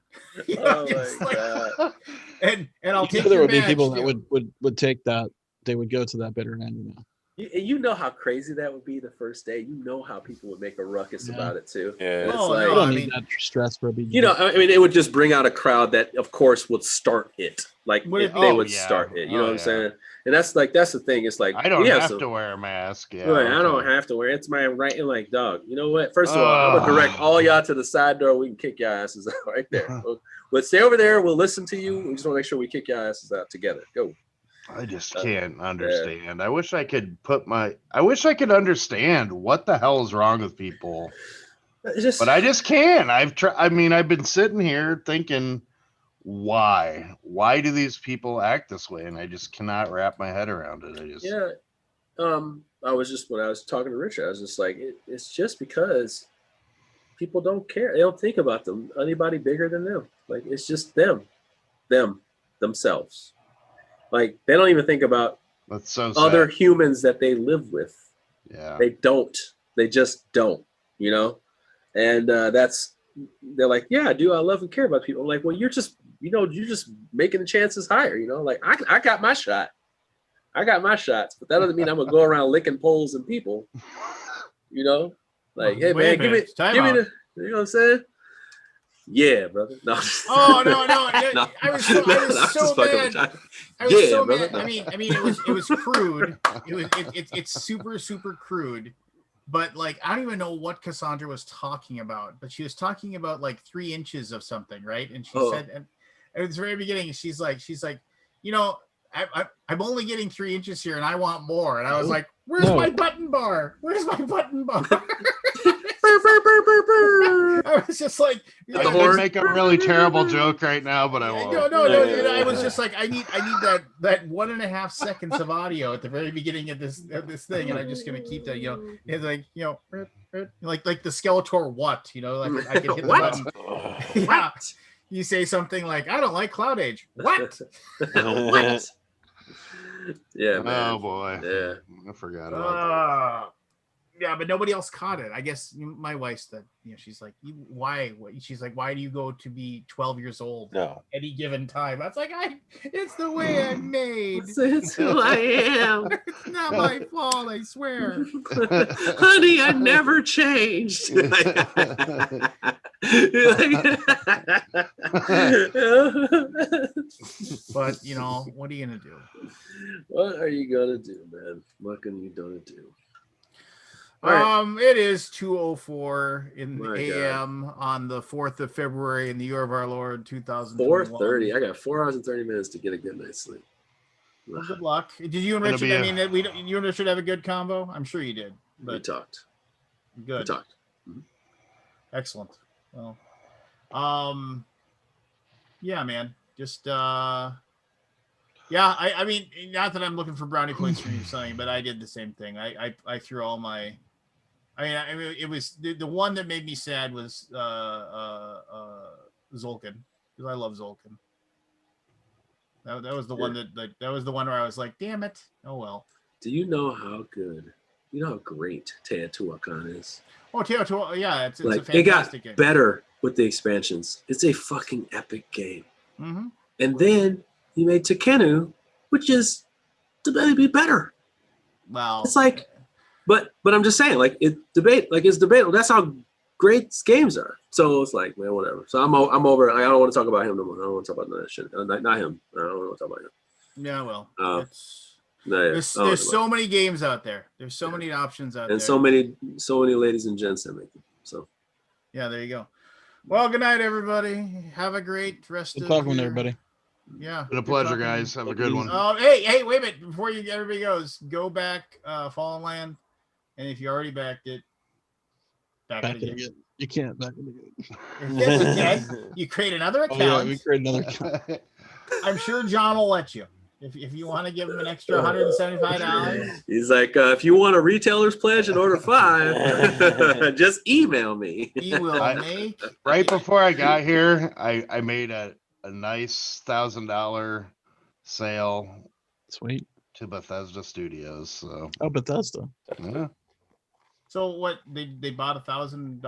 Speaker 1: You know,
Speaker 9: my God.
Speaker 1: And I'll take.
Speaker 8: There
Speaker 1: your
Speaker 8: would be
Speaker 1: badge,
Speaker 8: people
Speaker 1: too.
Speaker 8: that would take that. They would go to that bitter end. You know.
Speaker 9: You know how crazy that would be the first day. You know how people would make a ruckus about it too.
Speaker 4: Yeah.
Speaker 9: It's
Speaker 8: I don't need that stress for a beginning.
Speaker 9: You know, I mean, it would just bring out a crowd that, of course, would start it. Like they would start it. You know what I'm saying? And that's the thing. It's like
Speaker 3: I don't have to wear a mask. Yeah,
Speaker 9: right, I don't have to wear it. It's my right. And like, dog, you know what? First of all, I'm gonna direct all y'all to the side door. We can kick your asses out right there. But stay over there. We'll listen to you. We just want to make sure we kick your asses out together. Go.
Speaker 3: I just can't understand. I wish I could understand what the hell is wrong with people. But I just can't. I've been sitting here thinking, why do these people act this way? And I just cannot wrap my head around it.
Speaker 9: When I was talking to Richard, I was just like, it's just because people don't care. They don't think about anybody bigger than them. Like, it's just themselves. Like, they don't even think about other humans that they live with.
Speaker 3: Yeah.
Speaker 9: They don't. They just don't, you know? And they're like, yeah, I do. I love and care about people. I'm like, well, you're just making the chances higher, you know? Like, I got my shot. I got my shots, but that doesn't mean I'm going to go around licking poles and people, you know? Like, hey, man, give me the, you know what I'm saying? Yeah, brother. No.
Speaker 1: Oh no! I was so mad. I was so mad. I mean, it was crude. It's super crude. But like, I don't even know what Cassandra was talking about. But she was talking about like 3 inches of something, right? And she said, and at the very beginning, she's like, you know, I'm only getting 3 inches here, and I want more. And I was like, where's my button bar? Where's my button bar? I was just like,
Speaker 3: I could make a really terrible joke right now, but I won't.
Speaker 1: No. I was just like, I need that 1.5 seconds of audio at the very beginning of this thing, and I'm just gonna keep that. You know, it's like, you know, like the Skeletor. What, you know, like I can hit the button. Yeah. You say something like, I don't like Cloud Age. What?
Speaker 9: What? Yeah, man.
Speaker 3: Oh boy.
Speaker 9: Yeah.
Speaker 3: I forgot about that.
Speaker 1: Yeah, but nobody else caught it. I guess my wife said, you know, she's like, why? She's like, why do you go to be 12 years old at any given time? I was like, it's the way I'm made.
Speaker 9: It's who I am.
Speaker 1: It's not my fault, I swear.
Speaker 9: Honey, I never changed.
Speaker 1: But, you know, what are you going to do?
Speaker 9: What are you going to do, man? What can you do?
Speaker 1: It is 2:04 in the a.m. on the 4th of February in the year of our Lord 2021.
Speaker 9: 4:30. I got 4 hours and 30 minutes to get a good night's sleep.
Speaker 1: Well, good luck. Did you and Richard? I mean, you and Richard have a good combo. I'm sure you did. But
Speaker 9: we talked.
Speaker 1: Good.
Speaker 9: We talked.
Speaker 1: Mm-hmm. Excellent. Well, yeah, man. Just Yeah, I mean, not that I'm looking for brownie points for you saying, but I did the same thing. I threw all my. I mean, it was the one that made me sad was Zolkin, because I love Zolkin. That was the one that was the one where I was like, damn it. Oh well.
Speaker 9: Do you know how good? You know how great Teotihuacan is.
Speaker 1: Oh, Teotihuacan, yeah, it's
Speaker 9: like
Speaker 1: a fantastic game.
Speaker 9: It got better with the expansions. It's a fucking epic game.
Speaker 1: Mm-hmm.
Speaker 9: And then you made Tekkenu, which is to be better.
Speaker 1: Wow.
Speaker 9: It's like, but I'm just saying, like it's debatable. That's how great games are. So it's like, man, whatever. So I'm over. I don't want to talk about him no more. I don't want to talk about that shit. Not him. I don't want to talk about him.
Speaker 1: Yeah, well, there's so many games out there. There's so many options out there,
Speaker 9: and so many ladies and gents that make them. So
Speaker 1: yeah, there you go. Well, good night, everybody. Have a great rest of
Speaker 8: talking to everybody.
Speaker 1: Yeah,
Speaker 3: been a pleasure, guys. Have a good one.
Speaker 1: Hey, wait a minute before everybody goes. Go back, Fallen Land, and if you already backed it, back it again.
Speaker 8: You can't back it again.
Speaker 1: Yes, you can. You create another account.
Speaker 8: Oh, yeah, we create another account.
Speaker 1: I'm sure John will let you. If you want to give him an extra $175.
Speaker 9: He's like, if you want a retailer's pledge and order 5, just email me.
Speaker 1: He will make.
Speaker 3: Right before I got here, I made a nice $1,000 sale.
Speaker 8: Sweet.
Speaker 3: To Bethesda Studios. So.
Speaker 8: Oh, Bethesda.
Speaker 3: Yeah.
Speaker 1: So what they bought $1,000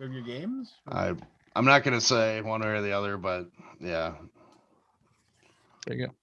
Speaker 1: of your games?
Speaker 3: I'm not gonna say one way or the other, but yeah.
Speaker 8: There you go.